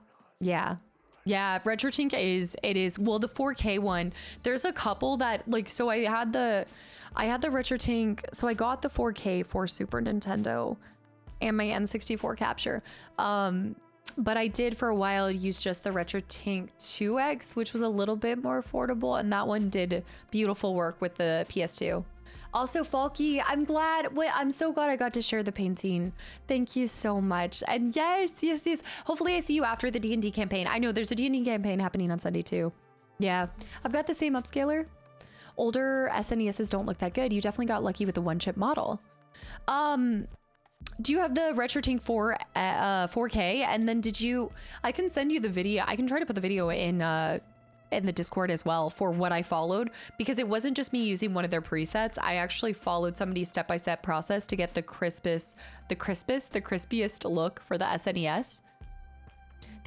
S1: RetroTink is well, the 4K one. There's a couple that like, so I had the RetroTink. So I got the 4K for Super Nintendo and my N64 capture. But I did for a while use just the RetroTink 2X, which was a little bit more affordable, and that one did beautiful work with the PS2. Also, Falky, I'm so glad I got to share the painting. Thank you so much. And yes. Hopefully I see you after the D&D campaign. I know there's a D&D campaign happening on Sunday too. Yeah, I've got the same upscaler. Older SNESs don't look that good. You definitely got lucky with the one chip model. Do you have the RetroTink 4K? And then I can send you the video. I can try to put the video in the Discord as well for what I followed, because it wasn't just me using one of their presets. I actually followed somebody's step-by-step process to get the crispiest look for the SNES.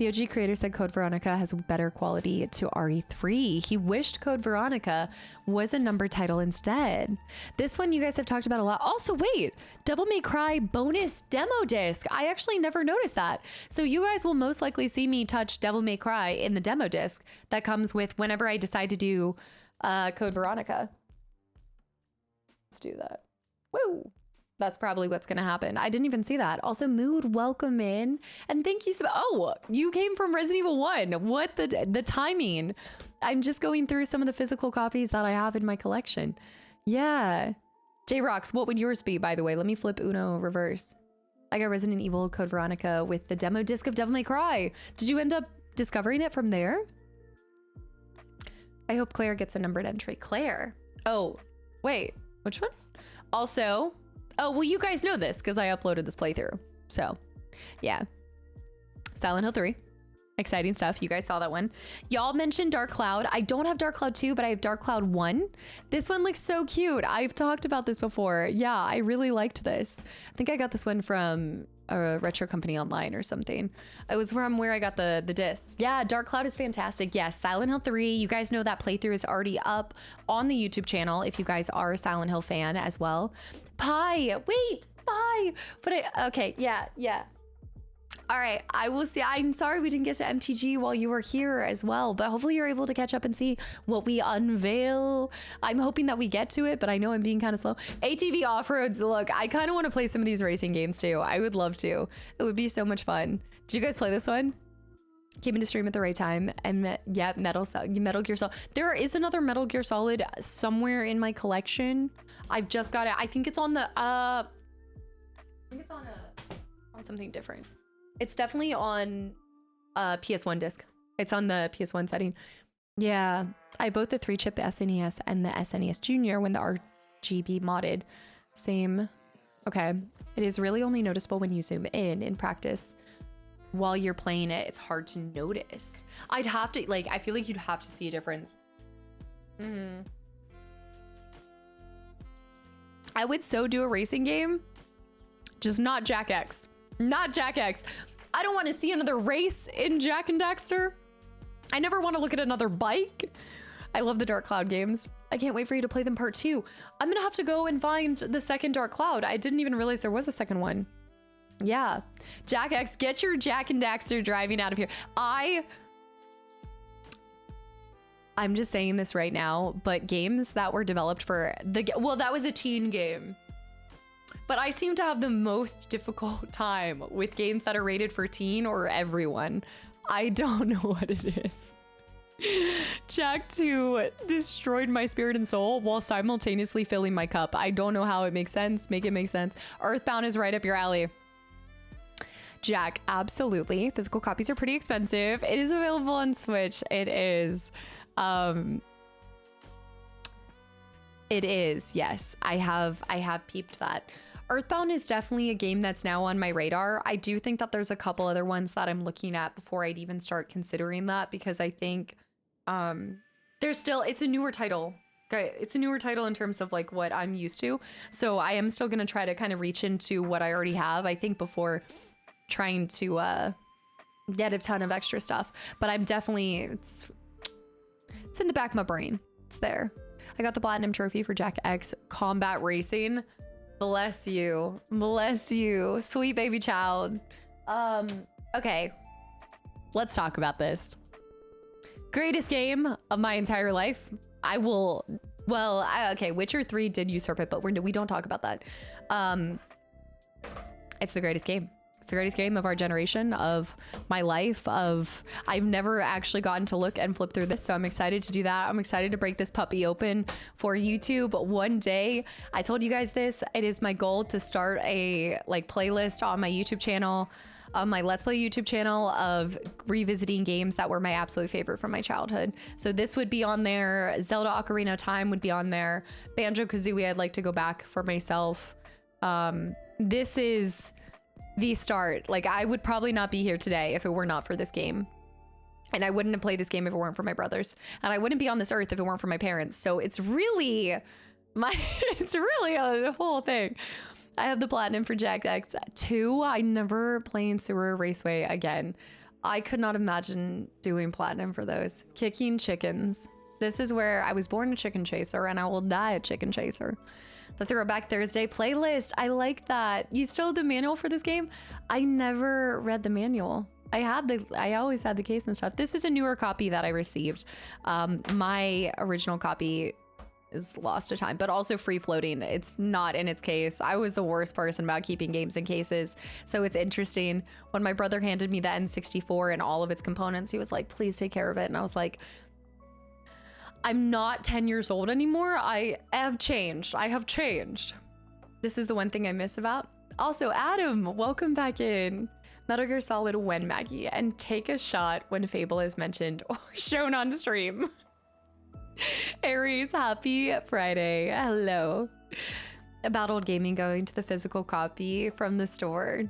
S1: The OG creator said Code Veronica has better quality to RE3. He wished Code Veronica was a numbered title instead. This one you guys have talked about a lot. Also, wait, Devil May Cry bonus demo disc. I actually never noticed that. So you guys will most likely see me touch Devil May Cry in the demo disc that comes with whenever I decide to do Code Veronica. Let's do that. Woo! That's probably what's going to happen. I didn't even see that. Also, Mood, welcome in. And thank you so much. Oh, you came from Resident Evil 1. What the timing? I'm just going through some of the physical copies that I have in my collection. Yeah. J-Rocks, what would yours be, by the way? Let me flip Uno reverse. I got Resident Evil Code Veronica with the demo disc of Devil May Cry. Did you end up discovering it from there? I hope Claire gets a numbered entry. Claire. Oh, wait. Which one? Also... Oh, well, you guys know this because I uploaded this playthrough. So, yeah. Silent Hill 3. Exciting stuff. You guys saw that one. Y'all mentioned Dark Cloud. I don't have Dark Cloud 2, but I have Dark Cloud 1. This one looks so cute. I've talked about this before. Yeah, I really liked this. I think I got this one from a retro company online or something. It was from where I got the disc. Yeah, Dark Cloud is fantastic. Yes, Silent Hill 3. You guys know that playthrough is already up on the YouTube channel if you guys are a Silent Hill fan as well. Pie. Wait, pie. But okay, yeah. All right, I will see. I'm sorry we didn't get to MTG while you were here as well, but hopefully you're able to catch up and see what we unveil. I'm hoping that we get to it, but I know I'm being kind of slow. ATV Off-Roads, look, I kind of want to play some of these racing games too. I would love to. It would be so much fun. Did you guys play this one? Came into stream at the right time, and yeah, Metal Gear Solid. There is another Metal Gear Solid somewhere in my collection. I've just got it. I think it's on the, I think it's on something different. It's definitely on PS1 disc. It's on the PS1 setting. Yeah, I bought the 3-chip SNES and the SNES Junior when the RGB modded. Same. Okay. It is really only noticeable when you zoom in practice. While you're playing it, it's hard to notice. I'd have to, like, I feel like you'd have to see a difference. I would so do a racing game, just not Jack X. Not Jack X. I don't want to see another race in Jack and Daxter. I never want to look at another bike. I love the Dark Cloud games. I can't wait for you to play them part 2. I'm gonna have to go and find the second Dark Cloud. I didn't even realize there was a second one. Yeah. Jack X, get your Jack and Daxter driving out of here. I'm just saying this right now, but games that were developed for well, that was a teen game. But I seem to have the most difficult time with games that are rated for teen or everyone. I don't know what it is. Jack 2 destroyed my spirit and soul while simultaneously filling my cup. I don't know how it makes sense. Make it make sense. Earthbound is right up your alley. Jack, absolutely. Physical copies are pretty expensive. It is available on Switch. It is. It is, yes. I have peeped that. Earthbound is definitely a game that's now on my radar. I do think that there's a couple other ones that I'm looking at before I'd even start considering that, because I think it's a newer title. Okay, it's a newer title in terms of like what I'm used to. So I am still gonna try to kind of reach into what I already have, I think, before trying to get a ton of extra stuff. But I'm definitely, it's in the back of my brain. It's there. I got the platinum trophy for Jack X Combat Racing. Bless you. Bless you. Sweet baby child. Okay. Let's talk about this. Greatest game of my entire life. Okay, Witcher 3 did usurp it, but we don't talk about that. It's the greatest game. It's the greatest game of our generation, of my life, I've never actually gotten to look and flip through this, so I'm excited to do that. I'm excited to break this puppy open for YouTube one day. I told you guys this. It is my goal to start a playlist on my YouTube channel, on my Let's Play YouTube channel, of revisiting games that were my absolute favorite from my childhood. So this would be on there. Zelda Ocarina of Time would be on there. Banjo-Kazooie, I'd like to go back for myself. This is the start. Like, I would probably not be here today if it were not for this game. And I wouldn't have played this game if it weren't for my brothers. And I wouldn't be on this earth if it weren't for my parents. So it's really a whole thing. I have the platinum for Jack X 2. I never played Sewer Raceway again. I could not imagine doing platinum for those. Kicking chickens. This is where I was born a chicken chaser and I will die a chicken chaser. The Throwback Thursday playlist. I like that. You still have the manual for this game? I never read the manual. I always had the case and stuff. This is a newer copy that I received. My original copy is lost to time, but also free floating. It's not in its case. I was the worst person about keeping games in cases. So it's interesting. When my brother handed me the N64 and all of its components, he was like, please take care of it. And I was like, I'm not 10 years old anymore. I have changed. This is the one thing I miss about. Also, Adam, welcome back in. Metal Gear Solid when Maggie, and take a shot when Fable is mentioned or shown on stream. Aries, happy Friday. Hello. About old gaming going to the physical copy from the store.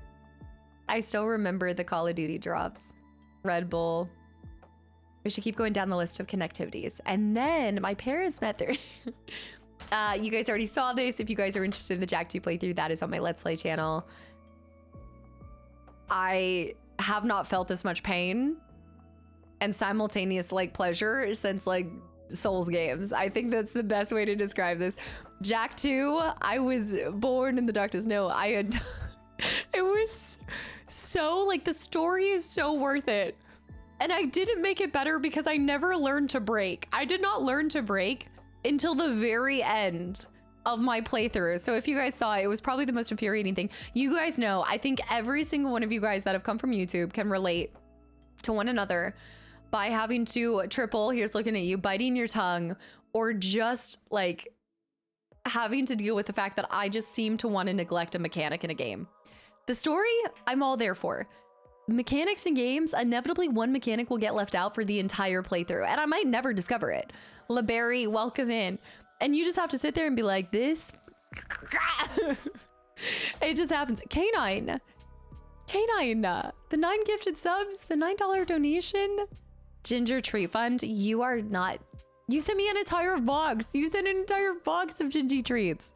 S1: I still remember the Call of Duty drops. Red Bull. We should keep going down the list of connectivities. And then my parents met their... you guys already saw this. If you guys are interested in the Jak 2 playthrough, that is on my Let's Play channel. I have not felt this much pain and simultaneous like pleasure since like Souls games. I think that's the best way to describe this. Jak 2, I was born in the darkness. No, I had... It was so, like, the story is so worth it. And I didn't make it better because I never learned to break. I did not learn to break until the very end of my playthrough. So if you guys saw it, it was probably the most infuriating thing. You guys know, I think every single one of you guys that have come from YouTube can relate to one another by having to triple, here's looking at you, biting your tongue, or just like having to deal with the fact that I just seem to want to neglect a mechanic in a game. The story, I'm all there for. Mechanics in games, inevitably one mechanic will get left out for the entire playthrough, and I might never discover it. LaBerry, welcome in. And you just have to sit there and be like, this. It just happens. Canine, the 9 gifted subs, the $9 donation. Ginger Treat Fund, you are not. You sent me an entire box. You sent an entire box of Gingy treats.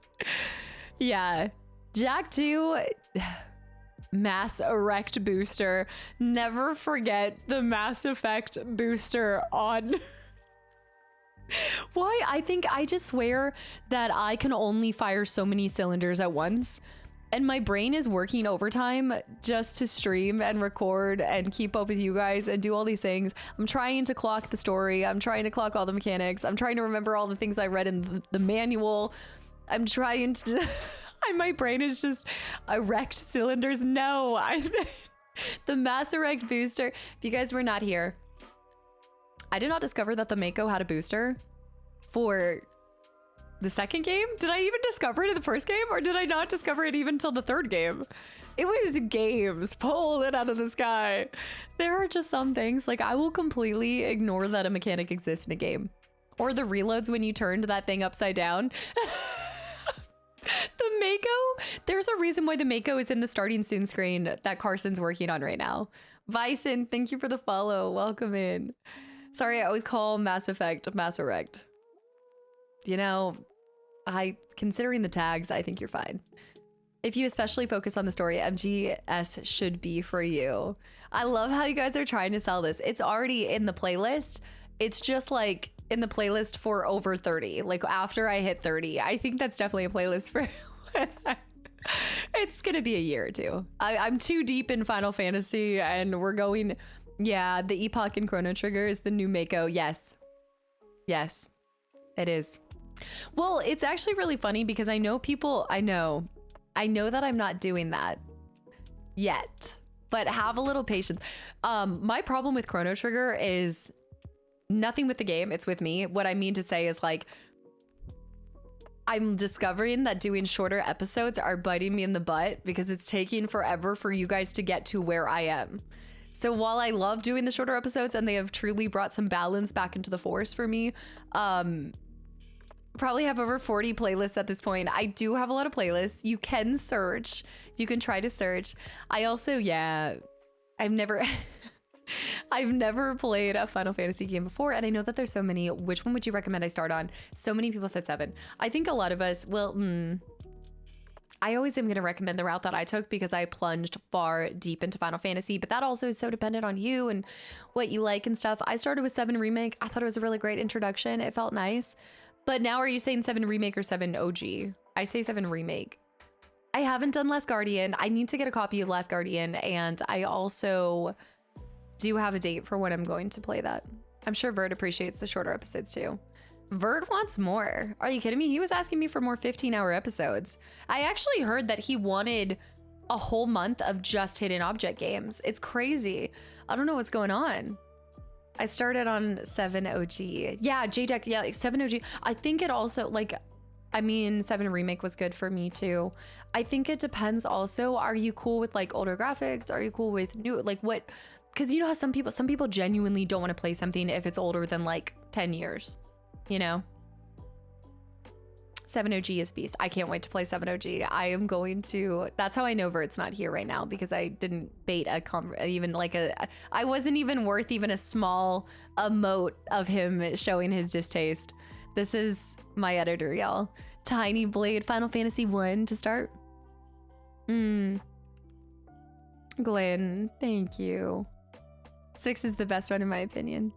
S1: Yeah. Jak 2, Mass Erect booster. Never forget the Mass Effect booster on. Why? I just swear that I can only fire so many cylinders at once. And my brain is working overtime just to stream and record and keep up with you guys and do all these things. I'm trying to clock the story. I'm trying to clock all the mechanics. I'm trying to remember all the things I read in the manual. I'm trying to... My brain is just erect cylinders. No, the Mass Erect booster. If you guys were not here, I did not discover that the Mako had a booster for the second game. Did I even discover it in the first game, or did I not discover it even till the third game? It was games pulled it out of the sky. There are just some things like I will completely ignore that a mechanic exists in a game, or the reloads when you turned that thing upside down. The Mako, there's a reason why the Mako is in the starting soon screen that Carson's working on right now. Bison, thank you for the follow. Welcome in. Sorry, I always call Mass Effect Mass Erect. You know, considering the tags, I think you're fine. If you especially focus on the story, MGS should be for you. I love how you guys are trying to sell this. It's already in the playlist. It's just like in the playlist for over 30, like after I hit 30. I think that's definitely a playlist for it's gonna be a year or two. I'm too deep in Final Fantasy and we're going, yeah, the Epoch and Chrono Trigger is the new Mako. Yes, it is. Well, it's actually really funny because I know people, I know that I'm not doing that yet, but have a little patience. My problem with Chrono Trigger is nothing with the game, it's with me. What I mean to say is like, I'm discovering that doing shorter episodes are biting me in the butt because it's taking forever for you guys to get to where I am. So while I love doing the shorter episodes and they have truly brought some balance back into the force for me, probably have over 40 playlists at this point. I do have a lot of playlists. You can search. You can try to search. I also, yeah, I've never played a Final Fantasy game before, and I know that there's so many. Which one would you recommend I start on? So many people said 7. I think a lot of us, well, I always am going to recommend the route that I took because I plunged far deep into Final Fantasy, but that also is so dependent on you and what you like and stuff. I started with 7 Remake. I thought it was a really great introduction. It felt nice. But now are you saying 7 Remake or 7 OG? I say 7 Remake. I haven't done Last Guardian. I need to get a copy of Last Guardian, and I also do have a date for when I'm going to play that. I'm sure Vert appreciates the shorter episodes too. Vert wants more. Are you kidding me? He was asking me for more 15-hour episodes. I actually heard that he wanted a whole month of just hidden object games. It's crazy. I don't know what's going on. I started on 7 OG. Yeah, JDeck, yeah, like 7 OG. I think it also, like, I mean, 7 Remake was good for me too. I think it depends also. Are you cool with like older graphics? Are you cool with new, like what? Because you know how some people genuinely don't want to play something if it's older than like 10 years. You know, 7 OG is beast. I can't wait to play 7 OG. I am going to, that's how I know Vert's not here right now, because I didn't bait I wasn't even worth even a small emote of him showing his distaste. This is my editor, y'all. Tiny Blade, Final Fantasy 1 to start. Glenn, thank you. 6 is the best one in my opinion.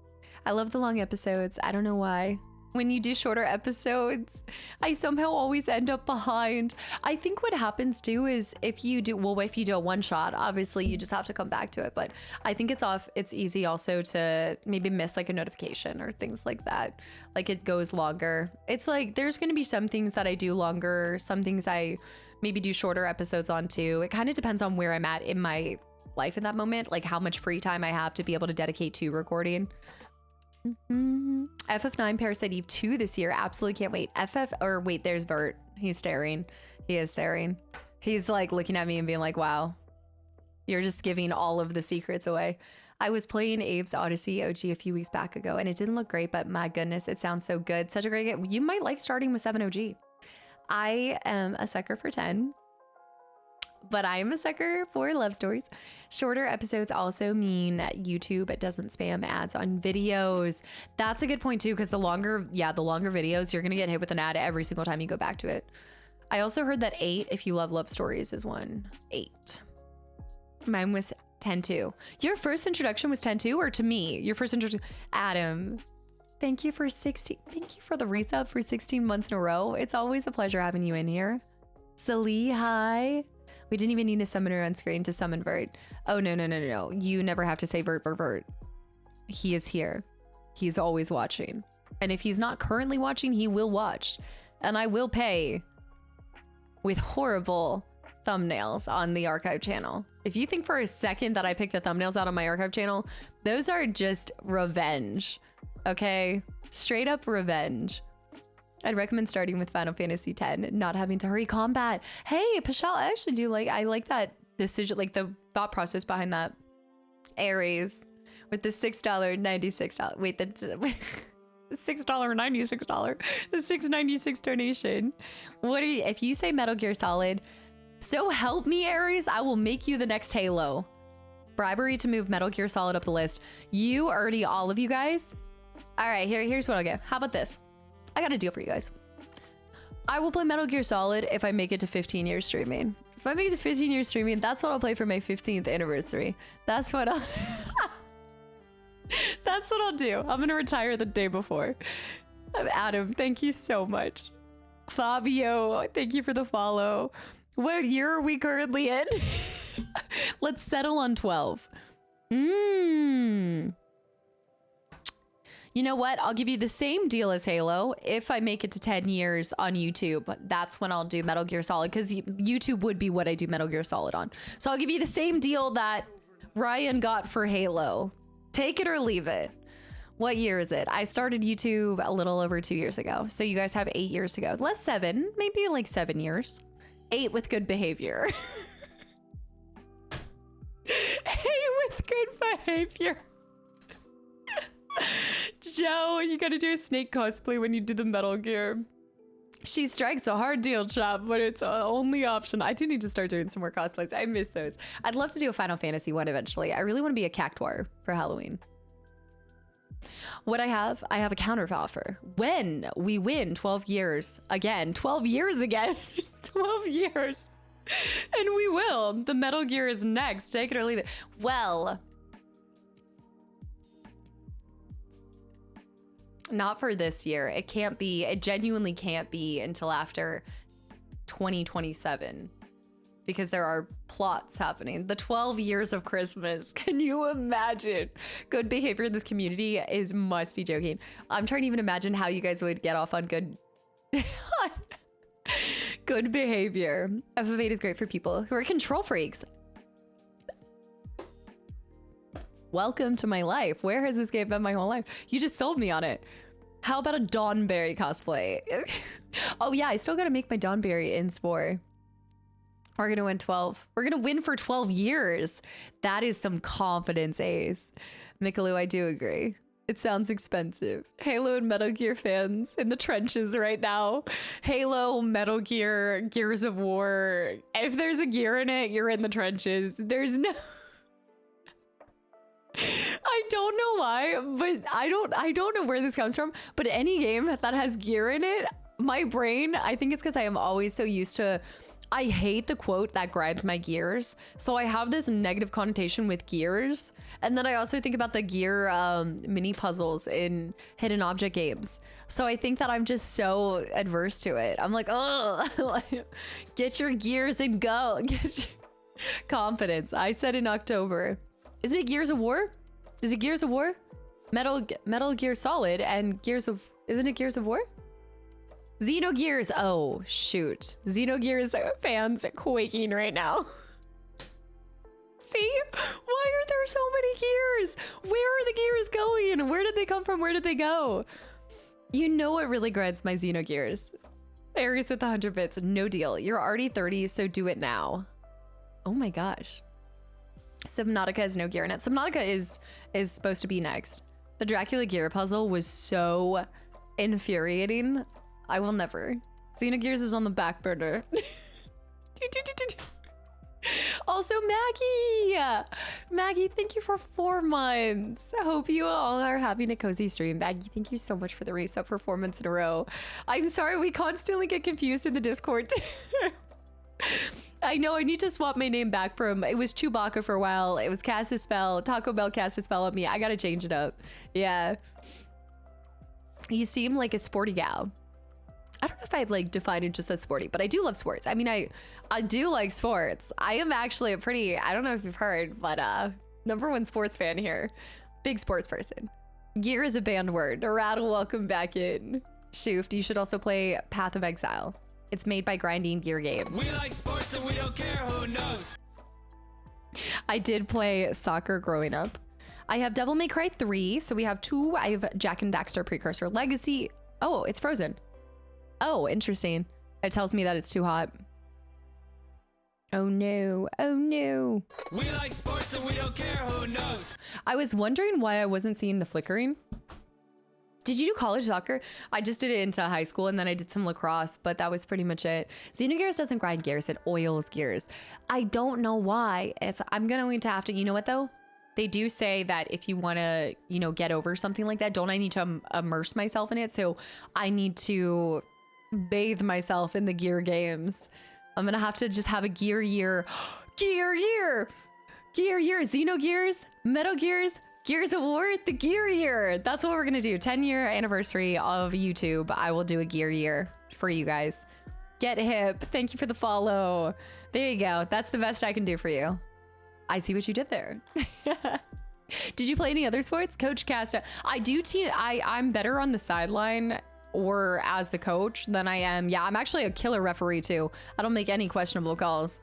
S1: I love the long episodes. I don't know why. When you do shorter episodes, I somehow always end up behind. I think what happens too is if you do a one shot, obviously you just have to come back to it. But I think it's easy also to maybe miss like a notification or things like that. Like it goes longer. It's like there's going to be some things that I do longer, some things I maybe do shorter episodes on too. It kind of depends on where I'm at in my life in that moment, like how much free time I have to be able to dedicate to recording. FF9 Parasite Eve 2 this year. Absolutely can't wait. There's Vert. He's staring. He is staring. He's like looking at me and being like, wow, you're just giving all of the secrets away. I was playing Abe's Odyssey OG a few weeks back ago and it didn't look great, but my goodness, it sounds so good. Such a great game. You might like starting with 7 OG. I am a sucker for 10. But I am a sucker for love stories. Shorter episodes also mean YouTube doesn't spam ads on videos. That's a good point too, because the longer videos, you're gonna get hit with an ad every single time you go back to it. I also heard that 8, if you love stories, is 8. Mine was 10-2. Your first introduction was 10-2, or to me? Your first introduction, Adam. Thank you for 16. Thank you for the resub for 16 months in a row. It's always a pleasure having you in here. Sali, hi. We didn't even need a summoner on screen to summon Vert. Oh, no. You never have to say Vert. He is here. He's always watching. And if he's not currently watching, he will watch. And I will pay with horrible thumbnails on the archive channel. If you think for a second that I picked the thumbnails out on my archive channel, those are just revenge. Okay? Straight up revenge. I'd recommend starting with Final Fantasy X, not having to hurry combat. Hey, Pashal, I actually do I like that decision, like the thought process behind that. Aries with the $6.96. Wait, that's $6.96. The $6.96 donation. What are you, if you say Metal Gear Solid, so help me, Aries, I will make you the next Halo. Bribery to move Metal Gear Solid up the list. You already, all of you guys. All right, here's what I'll get. How about this? I got a deal for you guys. I will play Metal Gear Solid if I make it to 15 years streaming. If I make it to 15 years streaming, that's what I'll play for my 15th anniversary. That's what I'll that's what I'll do. I'm gonna retire the day before. Adam, thank you so much. Fabio, thank you for the follow. What year are we currently in? Let's settle on 12. You know what? I'll give you the same deal as Halo. If I make it to 10 years on YouTube, that's when I'll do Metal Gear Solid, because YouTube would be what I do Metal Gear Solid on. So I'll give you the same deal that Ryan got for Halo. Take it or leave it. What year is it? I started YouTube a little over 2 years ago. So you guys have 8 years to go. Less 7, maybe like 7 years. 8 with good behavior. 8 with good behavior. Joe, you gotta do a Snake cosplay when you do the Metal Gear. She strikes a hard deal, chap, but it's the only option. I do need to start doing some more cosplays. I miss those. I'd love to do a Final Fantasy one eventually. I really want to be a Cactuar for Halloween. What I have a counter offer. When we win 12 years again, 12 years again, 12 years, and we will. The Metal Gear is next. Take it or leave it. Well, not for this year. It can't be. It genuinely can't be until after 2027. Because there are plots happening. The 12 years of Christmas. Can you imagine? Good behavior in this community must be joking. I'm trying to even imagine how you guys would get off on good good behavior. FF8 is great for people who are control freaks. Welcome to my life. Where has this game been my whole life? You just sold me on it. How about a Dawnberry cosplay? Oh yeah, I still gotta make my Dawnberry in Spore. We're gonna win 12. We're gonna win for 12 years. That is some confidence, Ace. Mikalu, I do agree. It sounds expensive. Halo and Metal Gear fans in the trenches right now. Halo, Metal Gear, Gears of War. If there's a gear in it, you're in the trenches. There's no... I don't know why, but I don't know where this comes from, but any game that has gear in it, my brain, I think it's because I am always so used to... I hate the quote that grinds my gears. So I have this negative connotation with gears. And then I also think about the gear mini puzzles in hidden object games. So I think that I'm just so adverse to it. I'm like, oh, get your gears and go. Get your confidence. I said in October. Isn't it Gears of War? Is it Gears of War? Metal Gear Solid and Gears of... Isn't it Gears of War? Xenogears. Oh, shoot. Xenogears fans are quaking right now. See? Why are there so many gears? Where are the gears going? Where did they come from? Where did they go? You know what really grinds my Xenogears? Aries with 100 bits. No deal. You're already 30, so do it now. Oh my gosh. Subnautica has no gear in it. Subnautica is supposed to be next. The Dracula gear puzzle was so infuriating. I will never. Xenogears is on the back burner. Also, Maggie, thank you for 4 months. I hope you all are having a cozy stream. Maggie, thank you so much for the reset for 4 months in a row. I'm sorry, we constantly get confused in the Discord. I know I need to swap my name back from, it was Chewbacca for a while. It was Cast a Spell. Taco Bell cast a spell on me. I gotta change it up. Yeah. You seem like a sporty gal. I don't know if I'd like define it just as sporty, but I do love sports. I mean, I do like sports. I am actually a pretty, I don't know if you've heard, but #1 sports fan here. Big sports person. Gear is a banned word. Rattle, welcome back in. Shooft, you should also play Path of Exile. It's made by Grinding Gear Games. We like sports and we don't care who knows. I did play soccer growing up. I have Devil May Cry 3, so we have 2. I have Jack and Daxter Precursor Legacy. Oh, it's frozen. Oh, interesting. It tells me that it's too hot. Oh no, oh no. We like sports and we don't care who knows. I was wondering why I wasn't seeing the flickering. Did you do college soccer? I just did it into high school and then I did some lacrosse, but that was pretty much it. Xenogears doesn't grind gears, it oils gears. I don't know why. I'm going to have to, you know what though? They do say that if you want to, you know, get over something like that, don't I need to immerse myself in it? So I need to bathe myself in the gear games. I'm gonna have to just have a gear year. Gear year! Gear year! Xenogears, Metal Gears, Gears of War, the gear year. That's what we're gonna do. 10-year anniversary of YouTube. I will do a gear year for you guys. Get hip. Thank you for the follow. There you go. That's the best I can do for you. I see what you did there. Did you play any other sports? Coach Casta. I do I'm better on the sideline or as the coach than I am. Yeah, I'm actually a killer referee too. I don't make any questionable calls.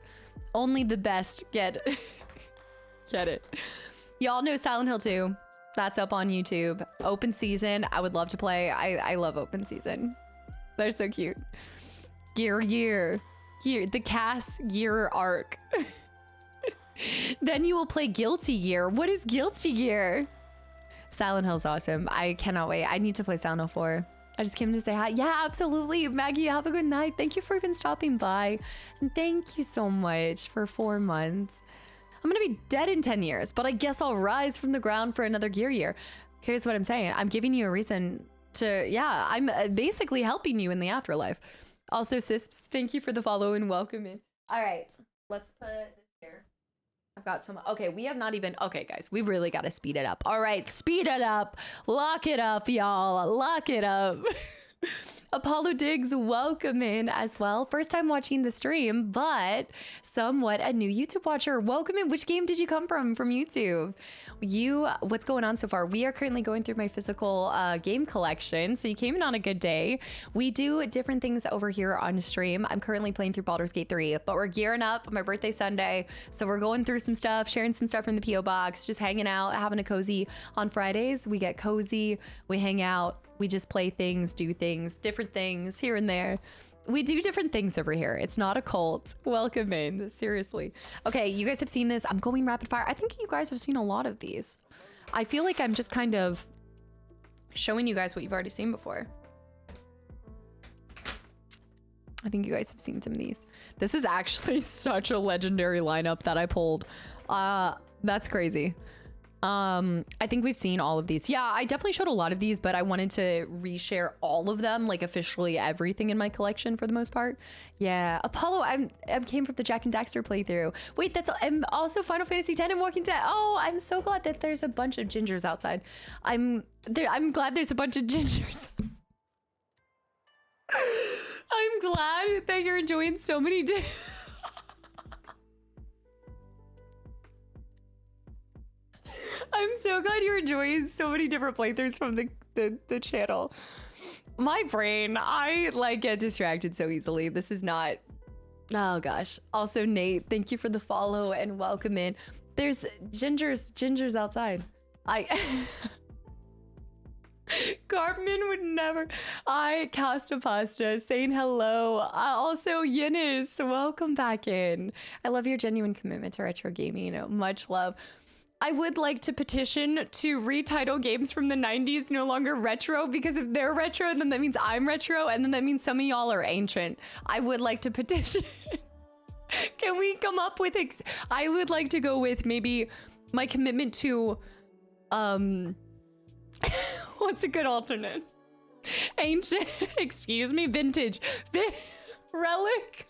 S1: Only the best get it. Y'all know Silent Hill 2. That's up on YouTube. Open season. I would love to play. I love open season. They're so cute. Gear year. The Cass Gear arc. Then you will play Guilty Gear. What is Guilty Gear? Silent Hill's awesome. I cannot wait. I need to play Silent Hill 4. I just came to say hi. Yeah, absolutely. Maggie, have a good night. Thank you for even stopping by. And thank you so much for 4 months. I'm going to be dead in 10 years, but I guess I'll rise from the ground for another gear year. Here's what I'm saying. I'm giving you a reason to, yeah, I'm basically helping you in the afterlife. Also, Sisps, thank you for the follow and welcome in. All right, let's put this here. I've got some, okay, we have not even, okay, guys, we really got to speed it up. All right, speed it up. Lock it up, y'all. Lock it up. Apollo Diggs, welcome in as well. First time watching the stream, but somewhat a new YouTube watcher. Welcome in. Which game did you come from YouTube? What's going on so far? We are currently going through my physical game collection, so you came in on a good day. We do different things over here on stream. I'm currently playing through Baldur's Gate 3, but we're gearing up. My birthday Sunday, so we're going through some stuff, sharing some stuff from the P.O. box, just hanging out, having a cozy on Fridays. We get cozy, we hang out, we just play things, do things, different things here and there. We do different things over here. It's not a cult. Welcome in, seriously. Okay, you guys have seen this. I'm going rapid fire. I think you guys have seen a lot of these. I feel like I'm just kind of showing you guys what you've already seen before. I think you guys have seen some of these. This is actually such a legendary lineup that I pulled. That's crazy. I think we've seen all of these. Yeah, I definitely showed a lot of these, but I wanted to reshare all of them, like officially everything in my collection for the most part. Yeah, Apollo, I came from the Jack and Daxter playthrough. Wait, I'm also Final Fantasy X and Walking Dead. Oh, I'm so glad that there's a bunch of gingers outside. I'm glad there's a bunch of gingers. I'm glad that you're enjoying so many I'm so glad you're enjoying so many different playthroughs from the channel. My brain, I like get distracted so easily. This is not, oh gosh. Also, Nate, thank you for the follow and welcome in. There's gingers outside. Cartman would never. Castapasta saying hello. Also, Yinis, welcome back in. I love your genuine commitment to retro gaming. Much love. I would like to petition to retitle games from the 90s no longer retro, because if they're retro, then that means I'm retro, and then that means some of y'all are ancient. I would like to petition. Can we come up with I would like to go with maybe my commitment to what's a good alternate? Ancient, excuse me, vintage, relic.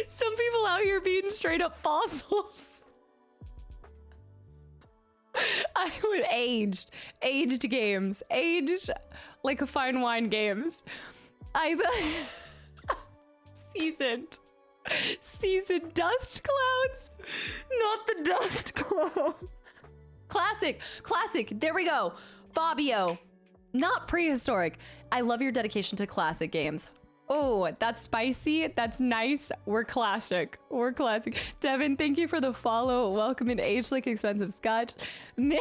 S1: Some people out here being straight up fossils. I would aged games, aged like a fine wine games. I've seasoned dust clouds, not the dust clouds. Classic. There we go. Fabio, not prehistoric. I love your dedication to classic games. Oh, that's spicy. That's nice. We're classic. Devin, thank you for the follow. Welcome in Age Like Expensive Scotch. No,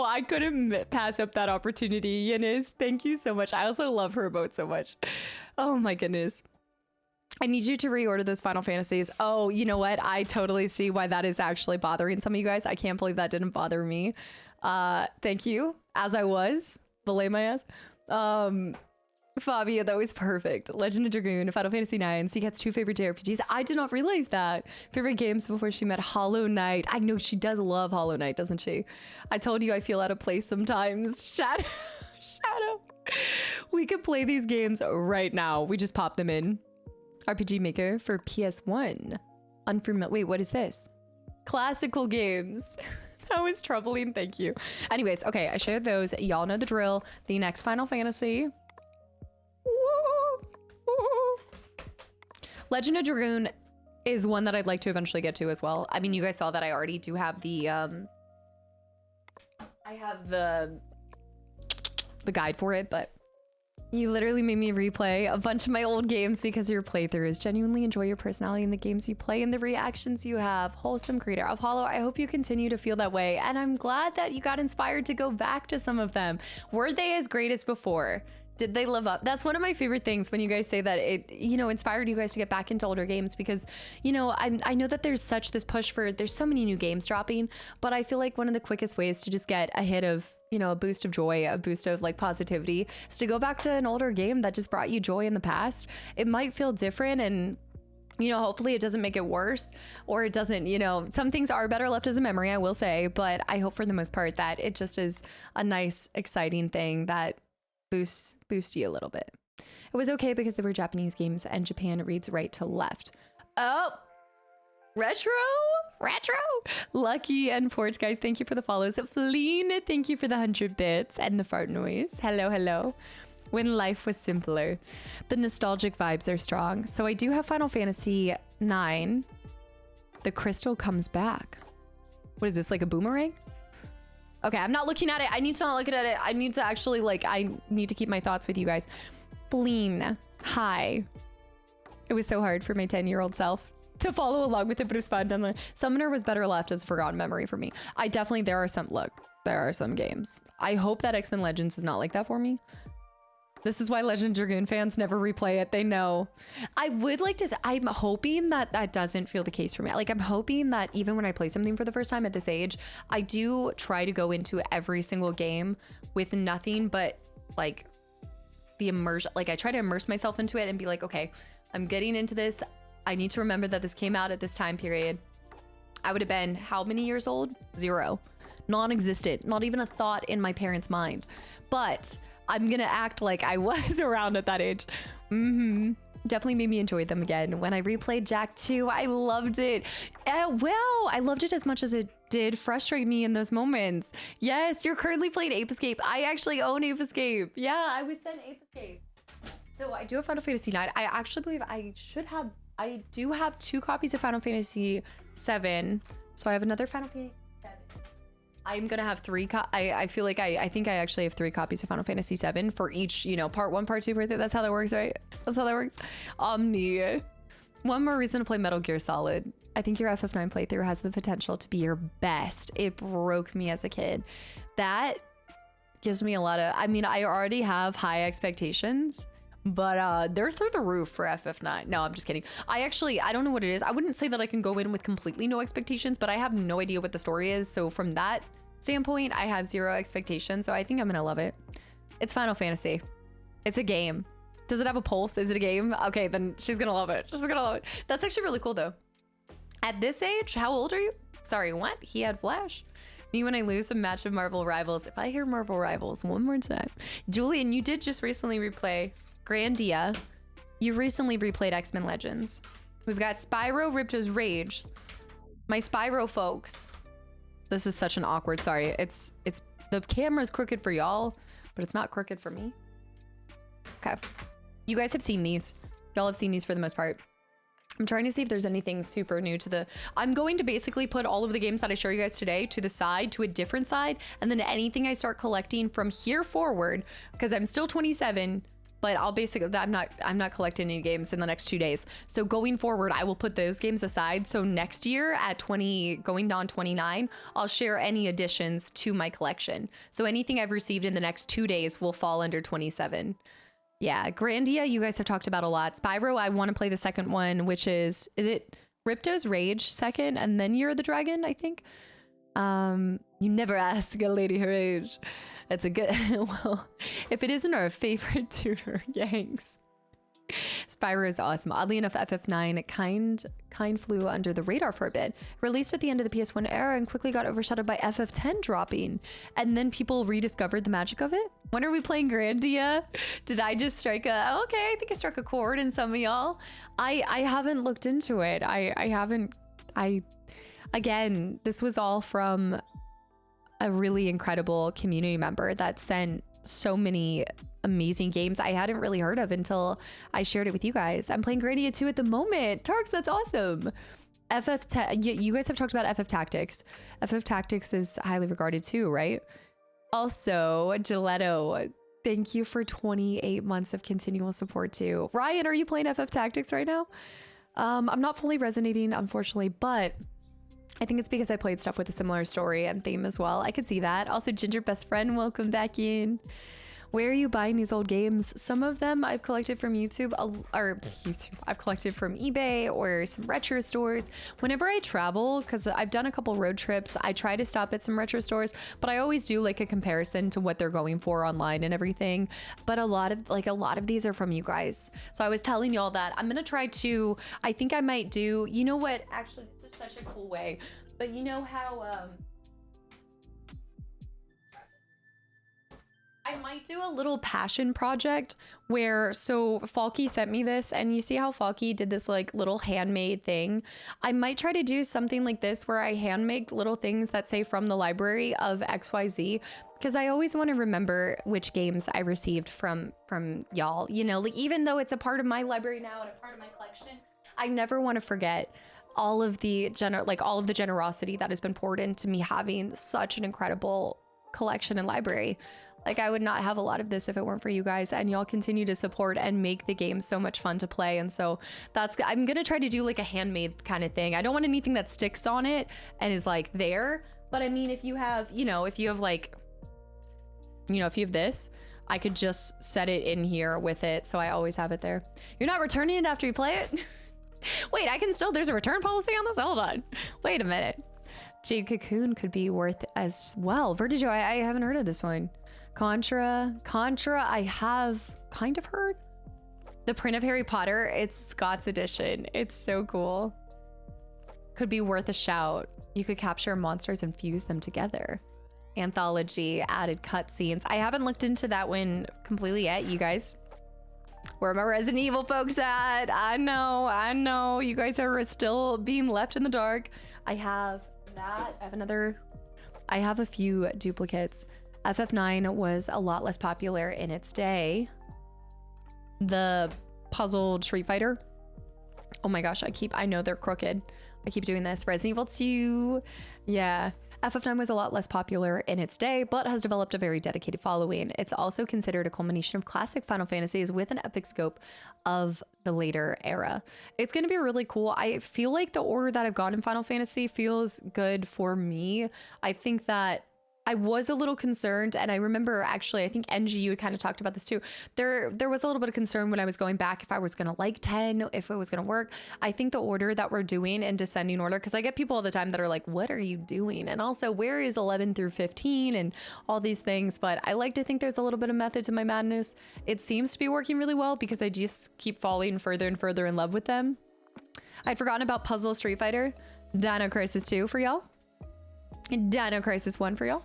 S1: I couldn't pass up that opportunity. Yinis, thank you so much. I also love her emote so much. Oh my goodness. I need you to reorder those Final Fantasies. Oh, you know what? I totally see why that is actually bothering some of you guys. I can't believe that didn't bother me. Thank you. As I was. Belay my ass. Fabio, that was perfect. Legend of Dragoon, Final Fantasy IX. She gets 2 favorite JRPGs. I did not realize that. Favorite games before she met Hollow Knight. I know she does love Hollow Knight, doesn't she? I told you I feel out of place sometimes. Shadow. We could play these games right now. We just pop them in. RPG Maker for PS1. Unfamiliar. Wait, what is this? Classical games. That was troubling. Thank you. Anyways, okay, I shared those. Y'all know the drill. The next Final Fantasy. Legend of Dragoon is one that I'd like to eventually get to as well. I mean, you guys saw that I already do have the I have the guide for it, but you literally made me replay a bunch of my old games because of your playthroughs. Genuinely enjoy your personality in the games you play and the reactions you have. Wholesome creator. Apollo, I hope you continue to feel that way, and I'm glad that you got inspired to go back to some of them. Were they as great as before? Did they live up? That's one of my favorite things when you guys say that it, inspired you guys to get back into older games, because, I know that there's this push for, there's so many new games dropping, but I feel like one of the quickest ways to just get a hit of, a boost of joy, a boost of like positivity, is to go back to an older game that just brought you joy in the past. It might feel different, and you know, hopefully it doesn't make it worse, or it doesn't, you know, some things are better left as a memory, I will say, but I hope for the most part that it just is a nice, exciting thing that boosts you a little bit. It was okay because they were Japanese games and Japan reads right to left. Oh, retro. Lucky and Forge, guys, thank you for the follows. Fleen, thank you for the 100 bits and the fart noise. Hello. When life was simpler. The nostalgic vibes are strong. So I do have Final Fantasy IX. The crystal comes back. What is this, like a boomerang? Okay, I'm not looking at it. I need to not look at it. I need to actually, like, I need to keep my thoughts with you guys. Fleen, hi. It was so hard for my 10-year-old self to follow along with it, but it was fun. Summoner was better left as a forgotten memory for me. There are some games. I hope that X-Men Legends is not like that for me. This is why Legend Dragoon fans never replay it. They know. I would like to say, I'm hoping that that doesn't feel the case for me. Like, I'm hoping that even when I play something for the first time at this age, I do try to go into every single game with nothing but like the immersion. Like, I try to immerse myself into it and be like, okay, I'm getting into this. I need to remember that this came out at this time period. I would have been how many years old? 0. Non-existent. Not even a thought in my parents' mind. But I'm gonna act like I was around at that age. Definitely made me enjoy them again. When I replayed Jack 2, I loved it. Wow, I loved it as much as it did frustrate me in those moments. Yes, you're currently playing Ape Escape. I actually own Ape Escape. Yeah, I was sent Ape Escape. So I do have Final Fantasy IX. I actually believe I do have 2 copies of Final Fantasy 7. So I have another Final Fantasy 7. I'm gonna have 3. I feel like I think I actually have 3 copies of Final Fantasy 7 for each, you know, part 1, part 2, part 3. That's how that works, right? That's how that works. Omni. One more reason to play Metal Gear Solid. I think your FF9 playthrough has the potential to be your best. It broke me as a kid. That gives me a lot of, I mean, I already have high expectations, but they're through the roof for FF9. No, I'm just kidding. I don't know what it is. I wouldn't say that I can go in with completely no expectations, but I have no idea what the story is. So from that standpoint, I have 0 expectations. So I think I'm gonna love it. It's Final Fantasy. It's a game. Does it have a pulse? Is it a game? Okay, then she's gonna love it. She's gonna love it. That's actually really cool though. At this age, how old are you? Sorry, what? He had Flash. Me when I lose a match of Marvel Rivals. If I hear Marvel Rivals one more time. Julian, you did just recently replay Grandia. You recently replayed X-Men Legends. We've got Spyro, Ripto's Rage. My Spyro folks. This is such an awkward, sorry. It's the camera's crooked for y'all, but it's not crooked for me. Okay. You guys have seen these. Y'all have seen these for the most part. I'm trying to see if there's anything super new to the... I'm going to basically put all of the games that I show you guys today to the side, to a different side, and then anything I start collecting from here forward, because I'm still 27, but I'll basically... I'm not collecting any games in the next 2 days. So going forward, I will put those games aside. So next year at 20, going on 29, I'll share any additions to my collection. So anything I've received in the next 2 days will fall under 27. Yeah, Grandia, you guys have talked about a lot. Spyro, I want to play the second one, which is it Ripto's Rage second, and then You're the Dragon, I think? You never ask a lady her age. That's a good, well, if it isn't our favorite tutor, yanks. Spyro is awesome. Oddly enough, FF9 kind flew under the radar for a bit. Released at the end of the PS1 era and quickly got overshadowed by FF10 dropping. And then people rediscovered the magic of it. When are we playing Grandia? Did I just strike a... Okay, I think I struck a chord in some of y'all. I haven't looked into it. Again, this was all from a really incredible community member that sent so many amazing games I hadn't really heard of until I shared it with you guys. I'm playing Grandia 2 at the moment. Tarks, that's awesome. You guys have talked about FF Tactics. FF Tactics is highly regarded too, right? Also, Giletto, thank you for 28 months of continual support too. Ryan, are you playing FF Tactics right now? I'm not fully resonating, unfortunately, but I think it's because I played stuff with a similar story and theme as well. I could see that. Also, Ginger Best Friend, welcome back in. Where are you buying these old games? Some of them I've collected from YouTube, I've collected from eBay or some retro stores. Whenever I travel, because I've done a couple road trips, I try to stop at some retro stores, but I always do like a comparison to what they're going for online and everything. But a lot of these are from you guys. So I was telling y'all that I'm gonna try to, I think I might do, you know what, actually this is such a cool way, but you know how, I might do a little passion project where, so Falky sent me this, and you see how Falky did this like little handmade thing. I might try to do something like this where I hand make little things that say from the library of XYZ, because I always want to remember which games I received from y'all, you know, like even though it's a part of my library now and a part of my collection, I never want to forget all of the generosity that has been poured into me having such an incredible collection and library. Like I would not have a lot of this if it weren't for you guys, and y'all continue to support and make the game so much fun to play. And so I'm gonna try to do like a handmade kind of thing. I don't want anything that sticks on it and is like there, but I mean, if you have this, I could just set it in here with it. So I always have it there. You're not returning it after you play it? Wait, there's a return policy on this? Hold on. Wait a minute. Jade Cocoon could be worth as well. Vertigo, I haven't heard of this one. Contra, I have kind of heard. The print of Harry Potter, it's Scott's edition. It's so cool. Could be worth a shout. You could capture monsters and fuse them together. Anthology, added cutscenes. I haven't looked into that one completely yet, you guys. Where are my Resident Evil folks at? I know. You guys are still being left in the dark. I have that. I have a few duplicates. FF9 was a lot less popular in its day. The puzzled Street Fighter. Oh my gosh, I know they're crooked. I keep doing this. Resident Evil 2. Yeah. FF9 was a lot less popular in its day, but has developed a very dedicated following. It's also considered a culmination of classic Final Fantasies with an epic scope of the later era. It's going to be really cool. I feel like the order that I've got in Final Fantasy feels good for me. I think that I was a little concerned, and I remember actually, I think NGU had kind of talked about this too. There was a little bit of concern when I was going back if I was going to like 10, if it was going to work. I think the order that we're doing in descending order, because I get people all the time that are like, what are you doing? And also, where is 11 through 15 and all these things? But I like to think there's a little bit of method to my madness. It seems to be working really well because I just keep falling further and further in love with them. I'd forgotten about Puzzle Street Fighter, Dino Crisis 2 for y'all, Dino Crisis 1 for y'all.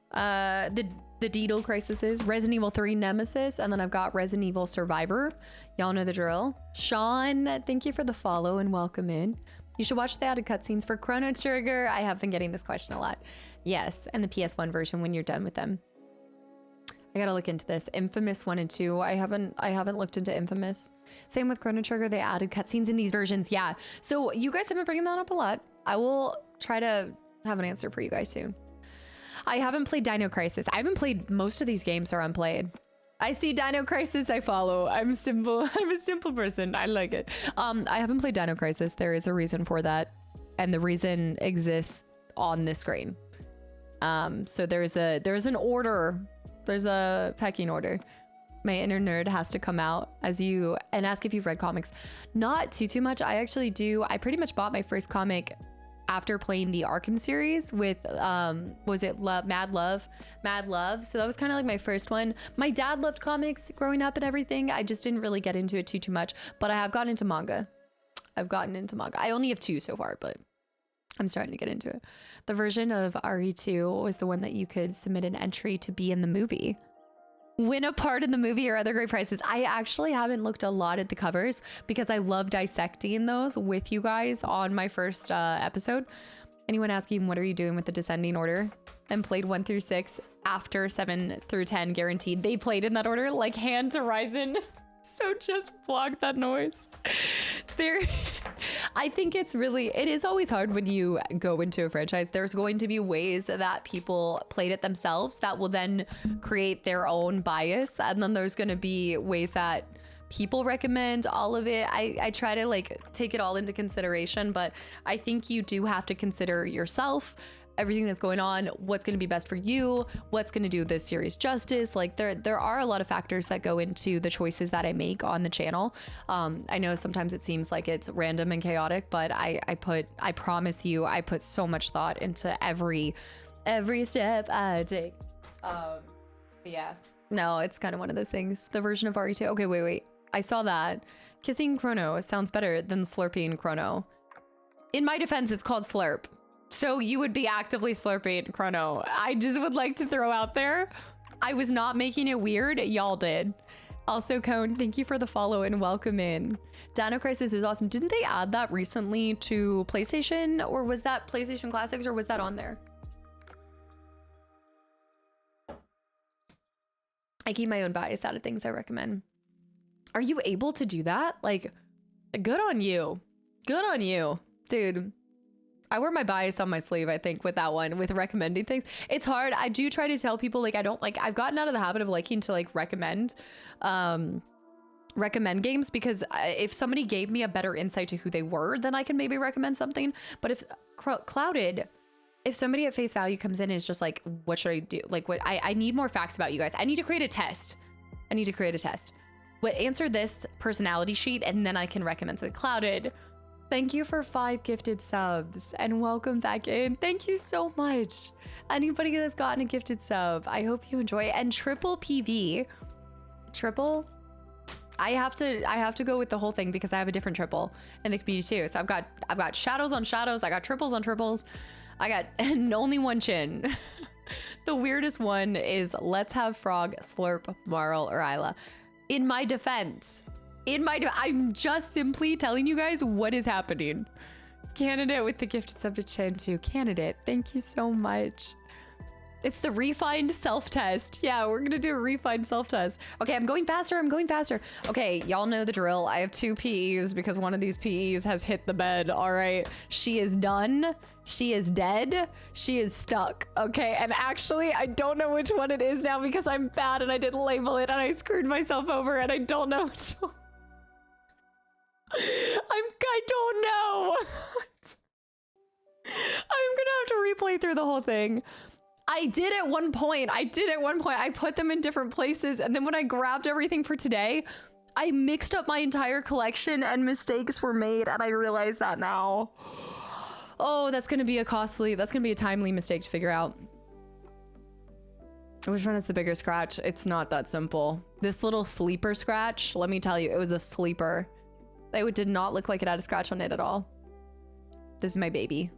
S1: The Deedle Crisis, Resident Evil 3 Nemesis, and then I've got Resident Evil Survivor. Y'all know the drill. Sean, thank you for the follow and welcome in. You should watch the added cutscenes for Chrono Trigger. I have been getting this question a lot. Yes, and the PS1 version when you're done with them. I gotta look into this. Infamous 1 and 2. I haven't looked into Infamous. Same with Chrono Trigger. They added cutscenes in these versions. Yeah. So you guys have been bringing that up a lot. I will try to have an answer for you guys soon. I haven't played Dino Crisis. I haven't played, most of these games are unplayed. I see Dino Crisis, I follow. I'm a simple person. I like it. I haven't played Dino Crisis. There is a reason for that. And the reason exists on this screen. So there's an order. There's a pecking order. My inner nerd has to come out and ask if you've read comics. Not too much. I actually do. I pretty much bought my first comic after playing the Arkham series with, was it Mad Love? So that was kind of like my first one. My dad loved comics growing up and everything. I just didn't really get into it too much, but I have gotten into manga. I only have 2 so far, but I'm starting to get into it. The version of RE2 was the one that you could submit an entry to be in the movie. Win a part in the movie or other great prizes. I actually haven't looked a lot at the covers because I love dissecting those with you guys on my first episode. Anyone asking, what are you doing with the descending order? And played 1 through 6 after 7 through 10 guaranteed. They played in that order, like Hand to Horizon. So just block that noise. I think it is always hard when you go into a franchise. There's going to be ways that people played it themselves that will then create their own bias. And then there's going to be ways that people recommend all of it. I try to like take it all into consideration, but I think you do have to consider yourself everything that's going on, what's going to be best for you, what's going to do this series justice. Like there are a lot of factors that go into the choices that I make on the channel. I know sometimes it seems like it's random and chaotic, but I promise you, I put so much thought into every step I take. But yeah, no, it's kind of one of those things. The version of RE2. Okay, wait. I saw that. Kissing Chrono sounds better than slurping Chrono. In my defense, it's called slurp. So you would be actively slurping Chrono. I just would like to throw out there, I was not making it weird. Y'all did. Also, Cone, thank you for the follow and welcome in. Dino Crisis is awesome. Didn't they add that recently to PlayStation? Or was that PlayStation Classics, or was that on there? I keep my own bias out of things I recommend. Are you able to do that? Like, good on you. Good on you. Dude, I wear my bias on my sleeve, I think, with that one, with recommending things. It's hard. I do try to tell people, like, I don't like, I've gotten out of the habit of liking to like recommend games, because if somebody gave me a better insight to who they were, then I can maybe recommend something. But if Clouded, if somebody at face value comes in and is just like, what should I do? Like, what I need more facts about you guys. I need to create a test. What, answer this personality sheet and then I can recommend something. Clouded, thank you for 5 gifted subs and welcome back in. Thank you so much. Anybody that's gotten a gifted sub, I hope you enjoy it. And triple PV, I have to go with the whole thing because I have a different triple in the community too. So I've got shadows on shadows. I got triples on triples. I got only one chin. The weirdest one is Let's Have Frog, Slurp, Marl, or Isla. In my defense, I'm just simply telling you guys what is happening. Candidate with the gifted sub to Chin too. Candidate, thank you so much. It's the refined self-test. Yeah, we're gonna do a refined self-test. Okay, I'm going faster. Okay, y'all know the drill. I have 2 PEs because one of these PEs has hit the bed. All right, she is done. She is dead. She is stuck. Okay, and actually, I don't know which one it is now because I'm bad and I didn't label it and I screwed myself over and I don't know which one. I don't know. I'm gonna have to replay through the whole thing. I did at one point. I put them in different places, and then when I grabbed everything for today, I mixed up my entire collection and mistakes were made, and I realize that now. Oh, that's gonna be a timely mistake to figure out. Which one is the bigger scratch? It's not that simple. This little sleeper scratch, let me tell you, it was a sleeper. It did not look like it had a scratch on it at all. This is my baby.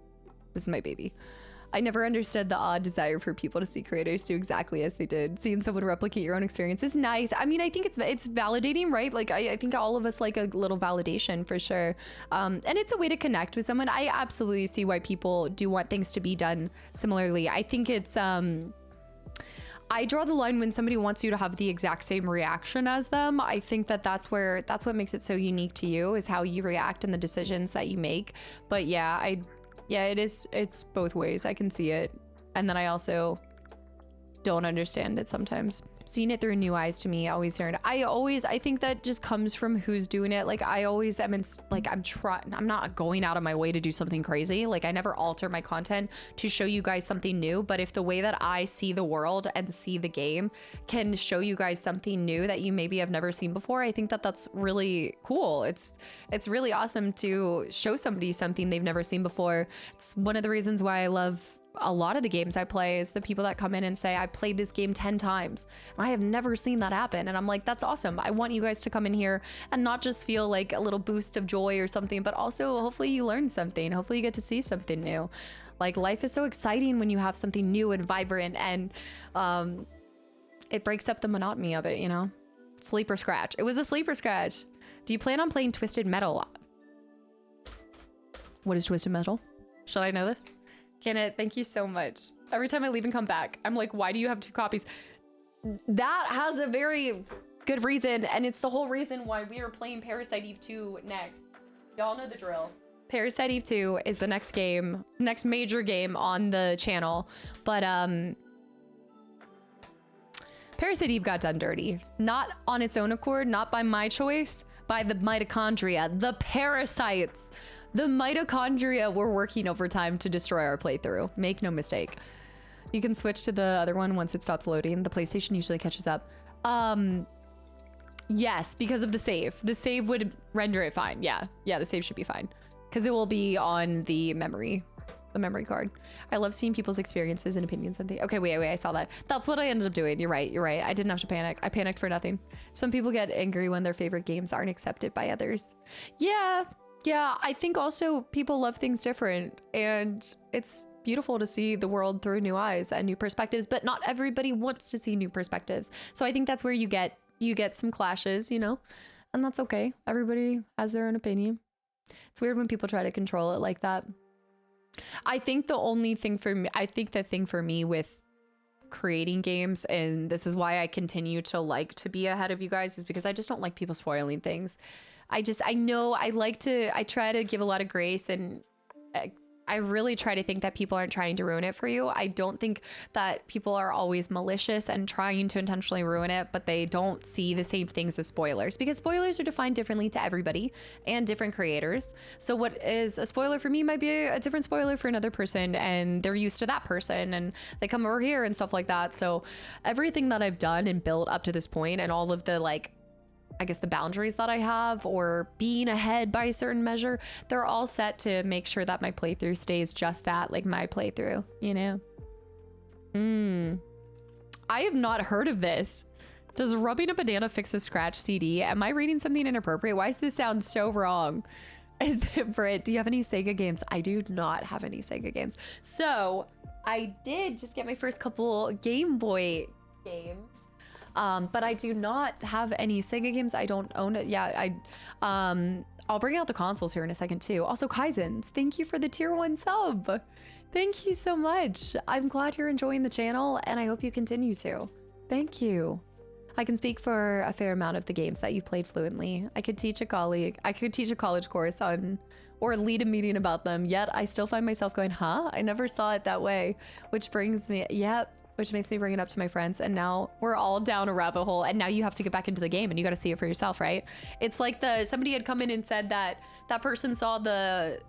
S1: I never understood the odd desire for people to see creators do exactly as they did. Seeing someone replicate your own experience is nice. I mean, I think it's validating, right? Like, I think all of us like a little validation for sure. And it's a way to connect with someone. I absolutely see why people do want things to be done similarly. I think it's, I draw the line when somebody wants you to have the exact same reaction as them. I think that's what makes it so unique to you, is how you react and the decisions that you make. But yeah, it's both ways. I can see it. And then I also don't understand it sometimes. Seeing it through new eyes to me always turned. I think that just comes from who's doing it. Like I always am I'm not going out of my way to do something crazy. Like I never alter my content to show you guys something new, but if the way that I see the world and see the game can show you guys something new that you maybe have never seen before, I think that that's really cool. It's really awesome to show somebody something they've never seen before. It's one of the reasons why I love a lot of the games I play, is the people that come in and say, I played this game 10 times. And I have never seen that happen. And I'm like, that's awesome. I want you guys to come in here and not just feel like a little boost of joy or something, but also hopefully you learn something. Hopefully you get to see something new. Like life is so exciting when you have something new and vibrant, and it breaks up the monotony of it, you know? Sleeper scratch. It was a sleeper scratch. Do you plan on playing Twisted Metal? What is Twisted Metal? Should I know this? Kenneth, thank you so much. Every time I leave and come back, I'm like, why do you have 2 copies? That has a very good reason, and it's the whole reason why we are playing Parasite Eve 2 next. Y'all know the drill. Parasite Eve 2 is the next major game on the channel, but Parasite Eve got done dirty. Not on its own accord, not by my choice, by the mitochondria, the parasites The mitochondria were working overtime to destroy our playthrough. Make no mistake. You can switch to the other one once it stops loading. The PlayStation usually catches up. Yes, because of the save. The save would render it fine. Yeah, the save should be fine. Because it will be on the memory card. I love seeing people's experiences and opinions and things. Okay, wait, I saw that. That's what I ended up doing. You're right. I didn't have to panic. I panicked for nothing. Some people get angry when their favorite games aren't accepted by others. Yeah, I think also people love things different, and it's beautiful to see the world through new eyes and new perspectives, but not everybody wants to see new perspectives. So I think that's where you get some clashes, you know, and that's okay. Everybody has their own opinion. It's weird when people try to control it like that. I think the thing for me with creating games, and this is why I continue to like to be ahead of you guys, is because I just don't like people spoiling things. I try to give a lot of grace, and I really try to think that people aren't trying to ruin it for you. I don't think that people are always malicious and trying to intentionally ruin it, but they don't see the same things as spoilers, because spoilers are defined differently to everybody and different creators. So what is a spoiler for me might be a different spoiler for another person, and they're used to that person and they come over here and stuff like that. So everything that I've done and built up to this point, and all of the, like, I guess the boundaries that I have, or being ahead by a certain measure, they're all set to make sure that my playthrough stays just that, like my playthrough, you know? I have not heard of this. Does rubbing a banana fix a scratch CD? Am I reading something inappropriate? Why does this sound so wrong? Is it Brit? Do you have any Sega games? I do not have any Sega games. So I did just get my first couple Game Boy games. But I do not have any Sega games. I don't own it. Yeah, I'll bring out the consoles here in a second too. Also, Kaizens, thank you for the tier 1 sub. Thank you so much. I'm glad you're enjoying the channel, and I hope you continue to. Thank you. I can speak for a fair amount of the games that you played fluently. I could teach a college course on, or lead a meeting about them, yet I still find myself going, huh? I never saw it that way, which makes me bring it up to my friends, and now we're all down a rabbit hole, and now you have to get back into the game and you got to see it for yourself, right? It's like somebody had come in and said that person saw the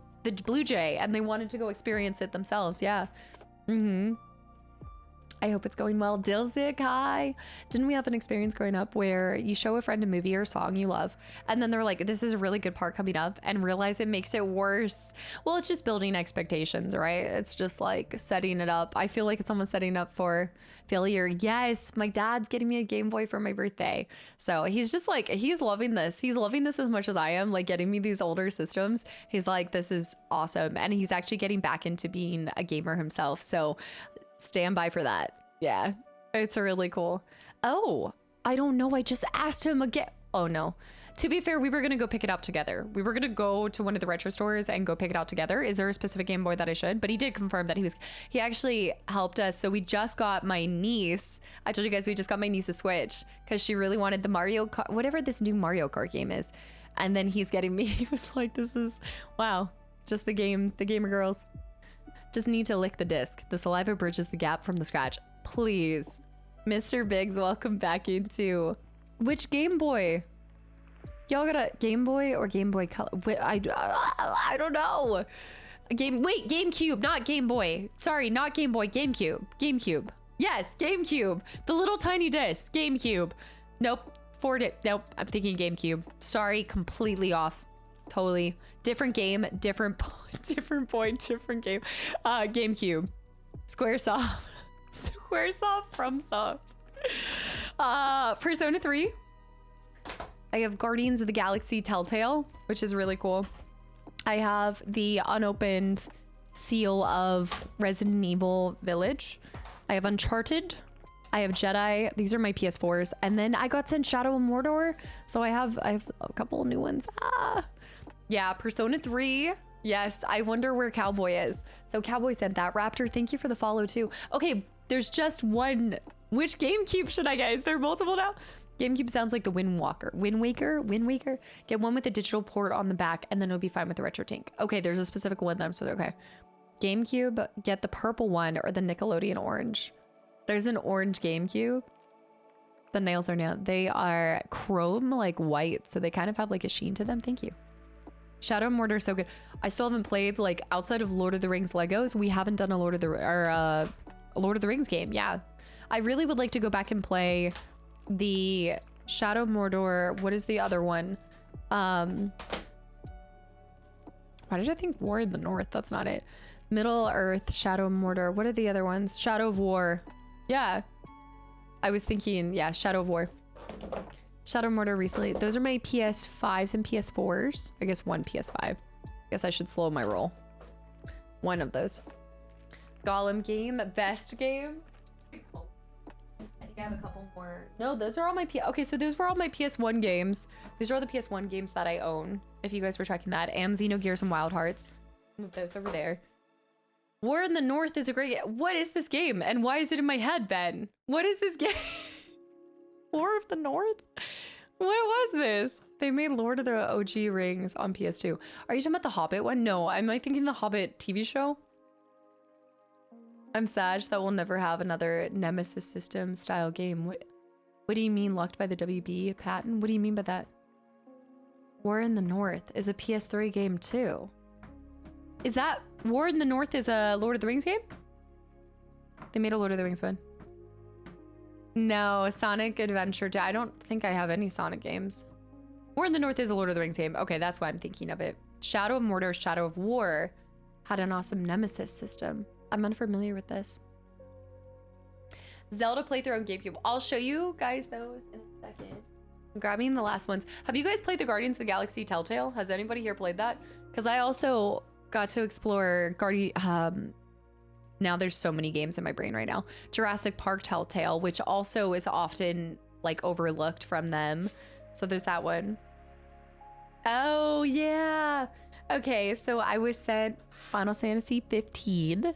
S1: Blue Jay and they wanted to go experience it themselves. Yeah. I hope it's going well. Dilzik, hi. Didn't we have an experience growing up where you show a friend a movie or a song you love, and then they're like, this is a really good part coming up, and realize it makes it worse? Well, it's just building expectations, right? It's just like setting it up. I feel like it's almost setting up for failure. Yes, my dad's getting me a Game Boy for my birthday. So he's just like, he's loving this. He's loving this as much as I am, like getting me these older systems. He's like, this is awesome. And he's actually getting back into being a gamer himself. So stand by for that. Yeah, it's really cool. Oh, I don't know. I just asked him again. Oh no. To be fair, we were going to go pick it up together. We were going to go to one of the retro stores and go pick it out together. Is there a specific Game Boy that I should? But he did confirm that he actually helped us. So we just got my niece. I told you guys we just got my niece a Switch because she really wanted the Mario Kart, whatever this new Mario Kart game is. And then he's getting me, he was like, this is, wow, just the gamer girls. Just need to lick the disc. The saliva bridges the gap from the scratch. Please. Mr. Biggs, welcome back into... Which Game Boy? Y'all got a Game Boy or Game Boy Color? I don't know. Wait, GameCube, not Game Boy. Sorry, not Game Boy, GameCube. GameCube. Yes, GameCube. The little tiny disc, GameCube. Nope, nope, I'm thinking GameCube. Sorry, completely off. Totally. Different game, different point, different game. GameCube. Squaresoft. Squaresoft from Soft. Persona 3. I have Guardians of the Galaxy Telltale, which is really cool. I have the unopened seal of Resident Evil Village. I have Uncharted. I have Jedi. These are my PS4s. And then I got sent Shadow of Mordor. So I have a couple new ones. Yeah, Persona 3. Yes, I wonder where Cowboy is. So Cowboy sent that. Raptor, thank you for the follow too. Okay, there's just one. Which GameCube should I get? Is there multiple now? GameCube sounds like the Wind Waker. Get one with a digital port on the back, and then it'll be fine with the retro tank. Okay, there's a specific one that I'm so okay. GameCube, get the purple one or the Nickelodeon orange. There's an orange GameCube. The nails are nailed. They are chrome, like white, so they kind of have like a sheen to them. Thank you. Shadow of Mordor is so good. I still haven't played, like, outside of Lord of the Rings Legos. We haven't done a Lord of the Rings game. Yeah, I really would like to go back and play the Shadow of Mordor. What is the other one? Why did I think War in the North? That's not it. Middle Earth, Shadow of Mordor. What are the other ones? Shadow of War. Yeah, I was thinking, yeah, Shadow of War. Shadow of Mordor recently. Those are my PS5s and PS4s. I guess one PS5. I guess I should slow my roll. One of those. Gollum game, best game. I think I have a couple more. No, those are all my okay, so those were all my PS1 games. These are all the PS1 games that I own, if you guys were checking that. And Xenogears and Wild Hearts. Move those over there. War in the North is a great... What is this game? And why is it in my head, Ben? What is this game? War of the North? What was this? They made Lord of the OG Rings on PS2. Are you talking about the Hobbit one? No, am I thinking the Hobbit TV show? I'm sad that we'll never have another Nemesis system style game. What do you mean locked by the WB patent? What do you mean by that? War in the North is a PS3 game too. Is that War in the North is a Lord of the Rings game? They made a Lord of the Rings one. No, Sonic Adventure. I don't think I have any Sonic games. War in the North is a Lord of the Rings game. Okay, that's why I'm thinking of it. Shadow of Mordor, Shadow of War had an awesome Nemesis system. I'm unfamiliar with this. Zelda playthrough on GameCube. I'll show you guys those in a second. I'm grabbing the last ones. Have you guys played the Guardians of the Galaxy Telltale? Has anybody here played that? Because I also got to explore now there's so many games in my brain right now. Jurassic Park Telltale, which also is often like overlooked from them. So there's that one. Oh yeah. Okay, so I was sent Final Fantasy 15,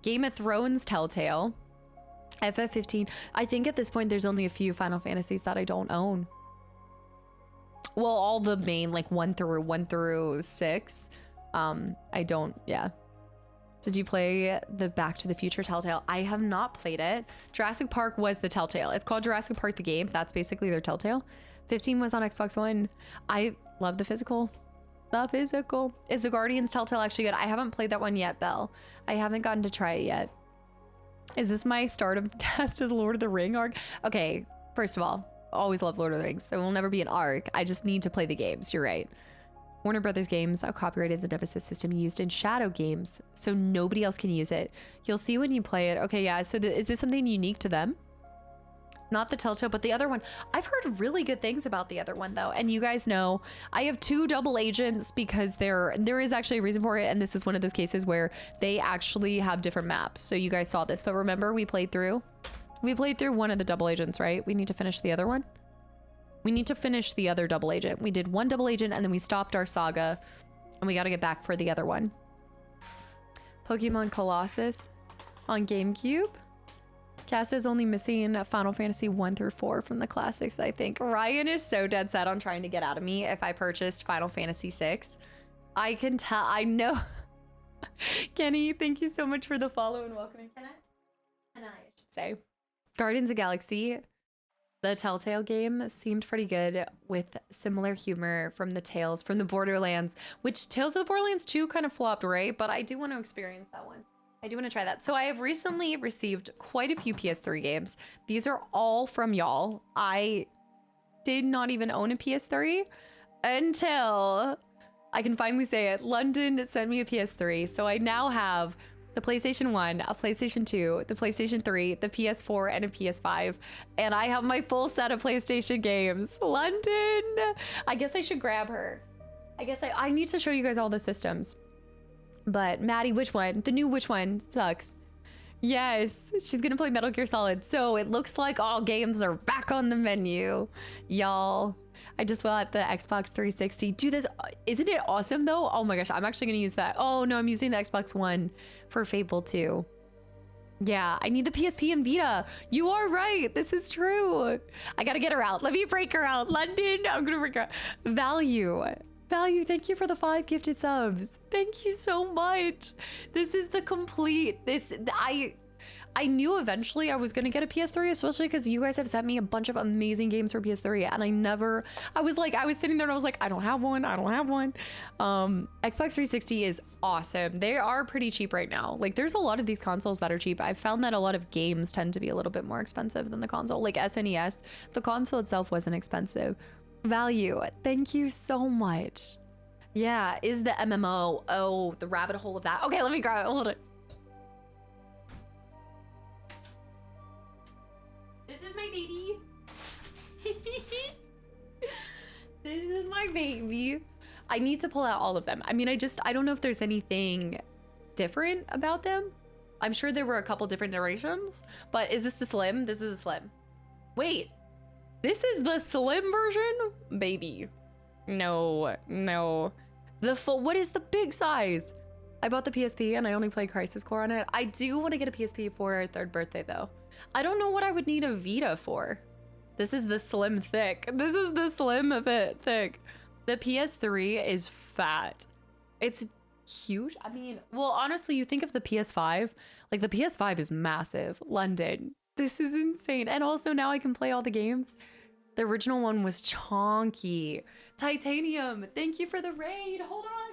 S1: Game of Thrones Telltale, FF15. I think at this point there's only a few Final Fantasies that I don't own. Well, all the main like 1 through 6. I don't, yeah. Did you play the Back to the Future Telltale? I have not played it. Jurassic Park was the Telltale. It's called Jurassic Park the game. That's basically their Telltale. 15 was on Xbox One. I love the physical. The physical. Is the Guardians Telltale actually good? I haven't played that one yet, Belle. I haven't gotten to try it yet. Is this my start of cast as Lord of the Ring arc? Okay, first of all, always love Lord of the Rings. There will never be an arc. I just need to play the games. You're right. Warner Brothers games copyrighted the Nemesis system used in Shadow games, so nobody else can use it. You'll see when you play it. Okay, yeah, so is this something unique to them? Not the Telltale, but the other one. I've heard really good things about the other one, though. And you guys know, I have 2 double agents because there is actually a reason for it, and this is one of those cases where they actually have different maps. So you guys saw this, but remember we played through one of the double agents, right? We need to finish the other one. We need to finish the other double agent. We did one double agent and then we stopped our saga and we got to get back for the other one. Pokemon Colossus on GameCube. Cast is only missing Final Fantasy 1 through 4 from the classics, I think. Ryan is so dead set on trying to get out of me if I purchased Final Fantasy 6. I can tell, I know. Kenny, thank you so much for the follow and welcoming. Can I should say. Guardians of the Galaxy. The Telltale game seemed pretty good with similar humor from the Tales from the Borderlands, which Tales of the Borderlands 2 kind of flopped, right? But I do want to experience that one. I do want to try that. So I have recently received quite a few PS3 games. These are all from y'all. I did not even own a PS3 until I can finally say it. London sent me a PS3. So I now have the PlayStation 1, a PlayStation 2, the PlayStation 3, the PS4, and a PS5. And I have my full set of PlayStation games. London! I guess I should grab her. I guess I need to show you guys all the systems. But Maddie, which one? The new which one sucks? Yes, she's gonna play Metal Gear Solid. So it looks like all games are back on the menu. Y'all, I just bought the Xbox 360. Dude, isn't it awesome though? Oh my gosh, I'm actually gonna use that. Oh no, I'm using the Xbox One for Fable 2. Yeah, I need the PSP and Vita. You are right, this is true. I gotta get her out. Let me break her out. London, I'm gonna break her out. Value, thank you for the 5 gifted subs. Thank you so much. This is the complete, I knew eventually I was going to get a PS3, especially because you guys have sent me a bunch of amazing games for PS3, and I was sitting there and I was like, I don't have one. Xbox 360 is awesome. They are pretty cheap right now. Like, there's a lot of these consoles that are cheap. I've found that a lot of games tend to be a little bit more expensive than the console. Like SNES, the console itself wasn't expensive. Value, thank you so much. Yeah, is the MMO. Oh, the rabbit hole of that. Okay, let me grab it. Hold it. This is my baby. This is my baby. I need to pull out all of them. I mean, I don't know if there's anything different about them. I'm sure there were a couple different iterations, but is this the slim? This is the slim. Wait, this is the slim version? Baby. No. The full, what is the big size? I bought the PSP and I only played Crisis Core on it. I do want to get a PSP for our 3rd birthday though. I don't know what I would need a Vita for. This is the slim thick. This is the slim thick. The PS3 is fat. It's huge. I mean, well, honestly, you think of the PS5, like the PS5 is massive. London, this is insane. And also now I can play all the games. The original one was chonky. Titanium, thank you for the raid. Hold on,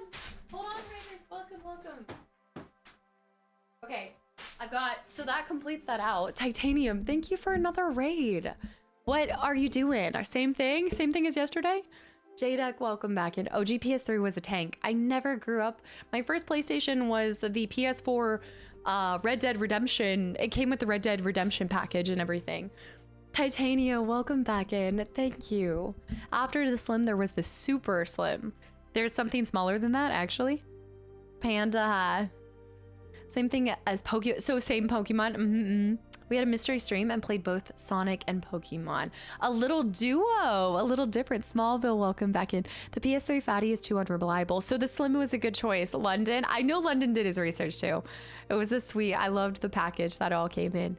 S1: raiders, welcome. Okay, so that completes that out. Titanium, thank you for another raid. What are you doing? Same thing as yesterday? JDEC, welcome back in. OG PS3 was a tank. I never grew up. My first PlayStation was the PS4 Red Dead Redemption. It came with the Red Dead Redemption package and everything. Titania, welcome back in. Thank you. After the slim, there was the super slim. There's something smaller than that, actually. Panda. Same thing as Pokemon. So same Pokemon. We had a mystery stream and played both Sonic and Pokemon. A little duo, a little different. Smallville, welcome back in. The PS3 fatty is too unreliable. So the slim was a good choice. London, I know London did his research too. It was a sweet, I loved the package that all came in.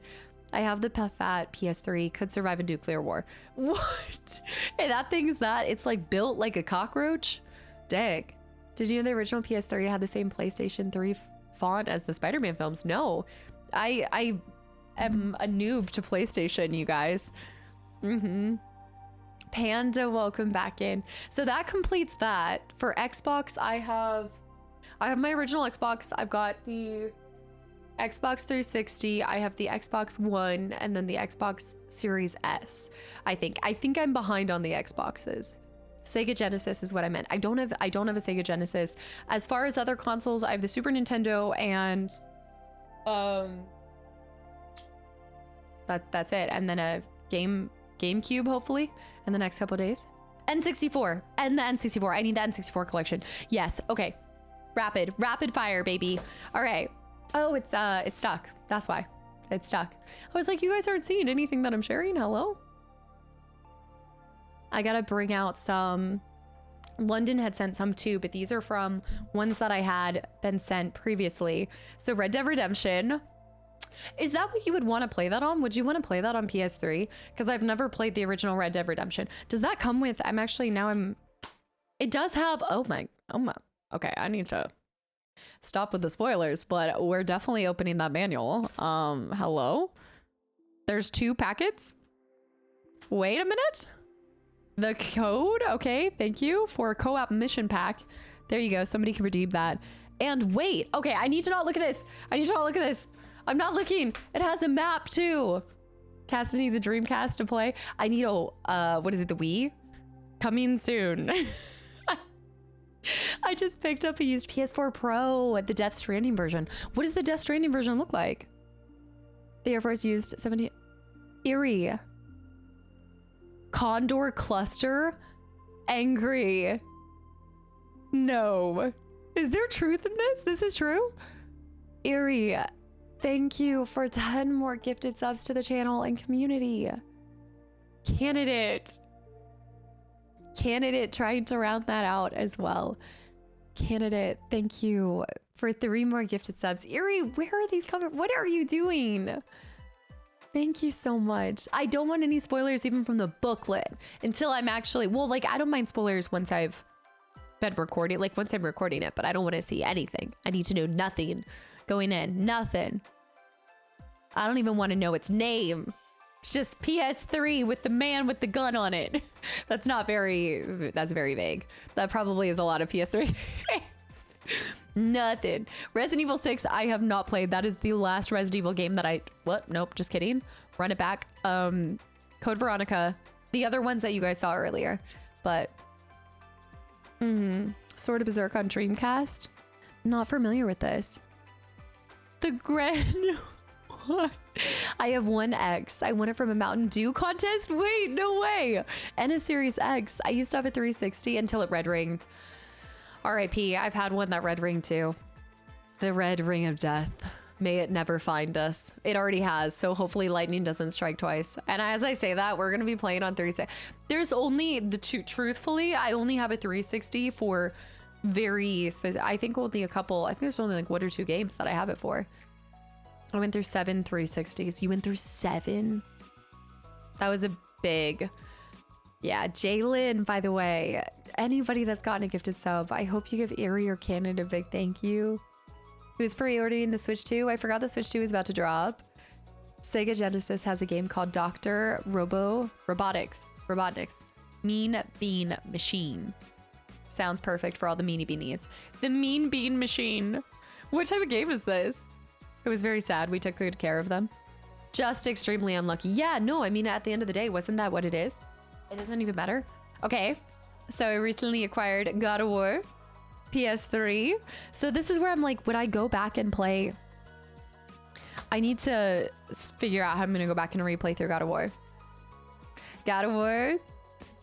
S1: I have the fat PS3, could survive a nuclear war. What? Hey, that thing is that? It's like built like a cockroach? Dang. Did you know the original PS3 had the same PlayStation 3 font as the Spider-Man films? No. I am a noob to PlayStation, you guys. Panda, welcome back in. So that completes that. For Xbox, I have my original Xbox. I've got the Xbox 360, I have the Xbox One, and then the Xbox Series S. I think I'm behind on the Xboxes. Sega Genesis is what I meant. I don't have a Sega Genesis. As far as other consoles, I have the Super Nintendo and that's it. And then a GameCube hopefully in the next couple of days. N64 and the N64. I need the N64 collection. Yes. Okay. Rapid fire, baby. All right. Oh, it's stuck. That's why it's stuck. I was like, you guys aren't seeing anything that I'm sharing. Hello. I gotta bring out some. London had sent some too, but these are from ones that I had been sent previously. So Red Dead Redemption. Is that what you would want to play that on? Would you want to play that on PS3? Because I've never played the original Red Dead Redemption. Does that come with? It does have. Oh my. Okay, I need to stop with the spoilers, but we're definitely opening that manual. Hello? There's 2 packets? Wait a minute. The code? Okay, thank you for a co-op mission pack. There you go. Somebody can redeem that. And wait. Okay, I need to not look at this. I'm not looking. It has a map too. Casta needs a Dreamcast to play. I need what is it? The Wii? Coming soon. I just picked up a used PS4 Pro, the Death Stranding version. What does the Death Stranding version look like? The Air Force used 17. Eerie. Condor Cluster. Angry. No. Is there truth in this? This is true? Eerie. Thank you for 10 more gifted subs to the channel and community. Candidate trying to round that out as well. Candidate, thank you for 3 more gifted subs. Eerie, where are these coming? What are you doing? Thank you so much. I don't want any spoilers even from the booklet until I'm actually, well, like I don't mind spoilers once I've been recording, like once I'm recording it, but I don't want to see anything. I need to know nothing going in, nothing. I don't even want to know its name. It's just PS3 with the man with the gun on it. That's very vague. That probably is a lot of PS3 games. Nothing. Resident Evil 6, I have not played. That is the last Resident Evil game that what? Nope, just kidding. Run it back. Code Veronica. The other ones that you guys saw earlier. But, Sword of Berserk on Dreamcast. Not familiar with this. The Grand... What? I have one X. I won it from a Mountain Dew contest. Wait, no way. And a Series X. I used to have a 360 until it red ringed. RIP. I've had one that red ringed too. The red ring of death. May it never find us. It already has. So hopefully lightning doesn't strike twice. And as I say that, we're going to be playing on 360. There's only the two. Truthfully, I only have a 360 for very specific. I think only a couple. I think there's only like 1 or 2 games that I have it for. I went through 7 360s. You went through 7? That was a big... Yeah, Jalen, by the way. Anybody that's gotten a gifted sub, I hope you give Erie or Cannon a big thank you. Who's pre-ordering the Switch 2? I forgot the Switch 2 is about to drop. Sega Genesis has a game called Dr. Robotics. Mean Bean Machine. Sounds perfect for all the meanie beanies. The Mean Bean Machine. What type of game is this? It was very sad. We took good care of them. Just extremely unlucky. Yeah, no, I mean, at the end of the day, wasn't that what it is? It doesn't even matter. Okay, so I recently acquired God of War, PS3. So this is where I'm like, would I go back and play? I need to figure out how I'm going to go back and replay through God of War. God of War.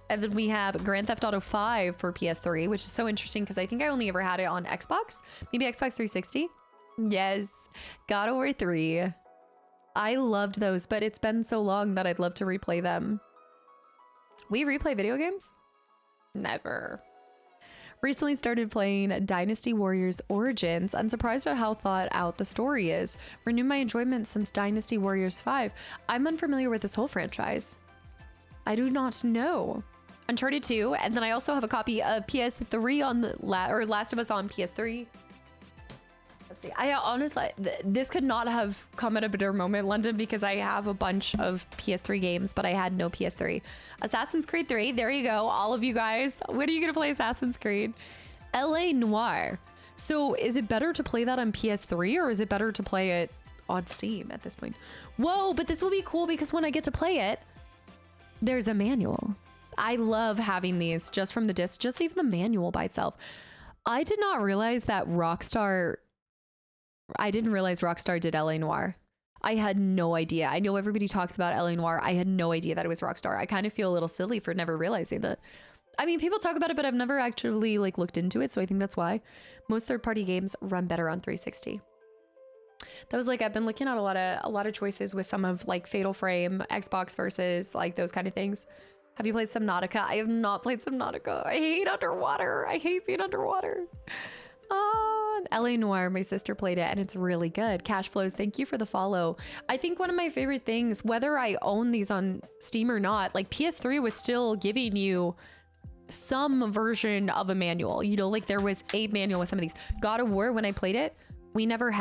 S1: And then we have Grand Theft Auto 5 for PS3, which is so interesting because I think I only ever had it on Xbox. Maybe Xbox 360. Yes. God of War 3. I loved those, but it's been so long that I'd love to replay them. We replay video games? Never. Recently started playing Dynasty Warriors Origins. I'm surprised at how thought out the story is. Renewed my enjoyment since Dynasty Warriors 5. I'm unfamiliar with this whole franchise. I do not know. Uncharted 2, and then I also have a copy of PS3 on the Last of Us on PS3. Let's see. I honestly, this could not have come at a better moment, London, because I have a bunch of PS3 games, but I had no PS3. Assassin's Creed 3, there you go. All of you guys, when are you gonna play Assassin's Creed? LA Noire. So is it better to play that on PS3 or is it better to play it on Steam at this point? Whoa, but this will be cool because when I get to play it, there's a manual. I love having these just from the disc, just even the manual by itself. I did not realize that Rockstar did LA Noire. I had no idea. I know everybody talks about LA Noire. I had no idea that it was Rockstar. I kind of feel a little silly for never realizing that. I mean, people talk about it, but I've never actually like looked into it. So I think that's why most third-party games run better on 360. That was like, I've been looking at a lot of choices with some of like Fatal Frame, Xbox versus like those kind of things. Have you played Subnautica? I have not played Subnautica. I hate underwater. I hate being underwater. LA Noire, my sister played it and it's really good. Cash Flows, thank you for the follow. I think one of my favorite things, whether I own these on Steam or not, like PS3 was still giving you some version of a manual. You know, like there was a manual with some of these. God of War, when I played it, we never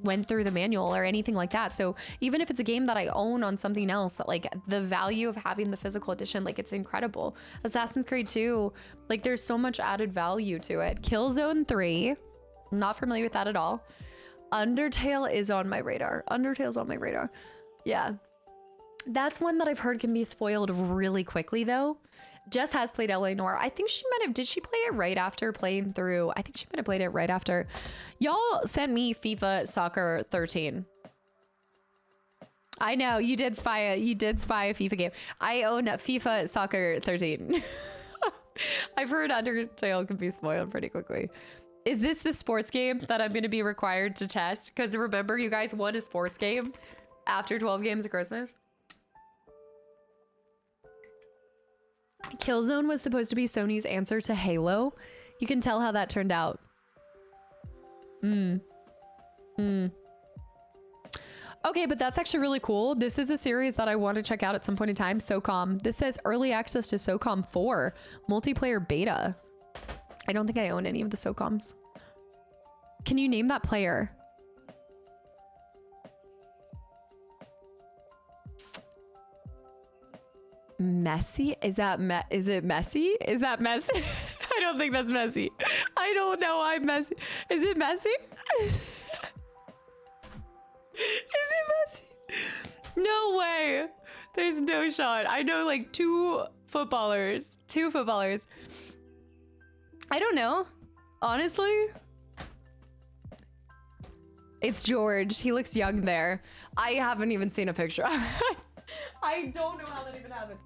S1: went through the manual or anything like that. So even if it's a game that I own on something else, like the value of having the physical edition, like it's incredible. Assassin's Creed 2, like there's so much added value to it. Killzone 3, not familiar with that at all. Undertale is on my radar. Undertale's on my radar. Yeah. That's one that I've heard can be spoiled really quickly though. Jess has played LA Noire. I think she might have, did she play it right after playing through? I think she might have played it right after. Y'all sent me FIFA Soccer 13. I know you did spy a FIFA game. I own FIFA Soccer 13. I've heard Undertale can be spoiled pretty quickly. Is this the sports game that I'm going to be required to test? Because remember, you guys won a sports game after 12 games of Christmas. Killzone was supposed to be Sony's answer to Halo. You can tell how that turned out. Okay, but that's actually really cool. This is a series that I want to check out at some point in time. SOCOM. This says early access to SOCOM 4 multiplayer beta. I don't think I own any of the SOCOMs. Can you name that player? Messy? Is it messy? Is that messy? I don't think that's messy. I don't know. I'm messy. Is it messy? Is it messy? No way. There's no shot. I know like two footballers. I don't know. Honestly. It's George. He looks young there. I haven't even seen a picture. I don't know how that even happened.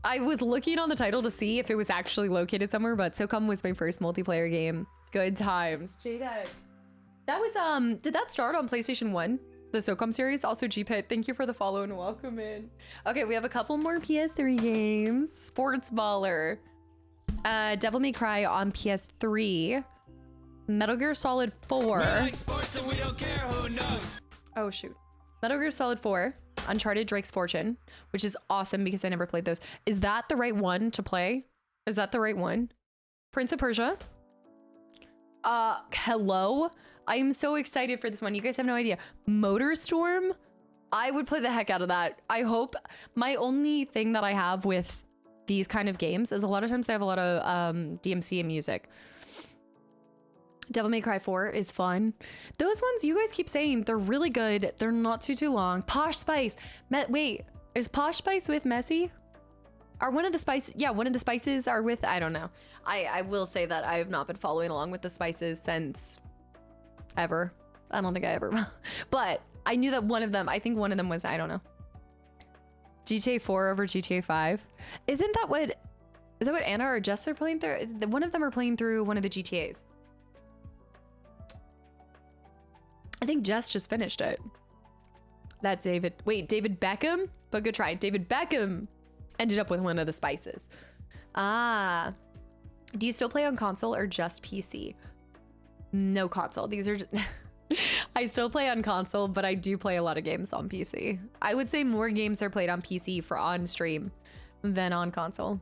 S1: I was looking on the title to see if it was actually located somewhere, but SOCOM was my first multiplayer game. Good times. Jada. That was, did that start on PlayStation 1? The SOCOM series? Also G-Pit, thank you for the follow and welcome in. Okay, we have a couple more PS3 games. Sports Baller. Devil May Cry on PS3. Metal Gear Solid 4.
S4: Like sports and we don't care who knows.
S1: Oh shoot. Metal Gear Solid 4. Uncharted Drake's Fortune, which is awesome because I never played those. Is that the right one to play? Is that the right one? Prince of Persia. Hello. I am so excited for this one. You guys have no idea. Motorstorm. I would play the heck out of that. I hope. My only thing that I have with these kind of games is a lot of times they have a lot of DMC and music. Devil May Cry 4 is fun. Those ones you guys keep saying they're really good. They're not too long. Posh Spice. Wait, is Posh Spice with Messy? Are one of the spices? Yeah, one of the spices are with. I don't know. I will say that I have not been following along with the spices since ever. I don't think I ever. But I knew that one of them. I think one of them was. I don't know. GTA 4 over GTA 5. Isn't that what? Is that what Anna or Jess are playing through? One of them are playing through one of the GTAs. I think Jess just finished it. That David, wait, David Beckham? But good try. David Beckham ended up with one of the spices. Ah. Do you still play on console or just PC? No console. These are just I still play on console, but I do play a lot of games on PC. I would say more games are played on PC for on stream than on console.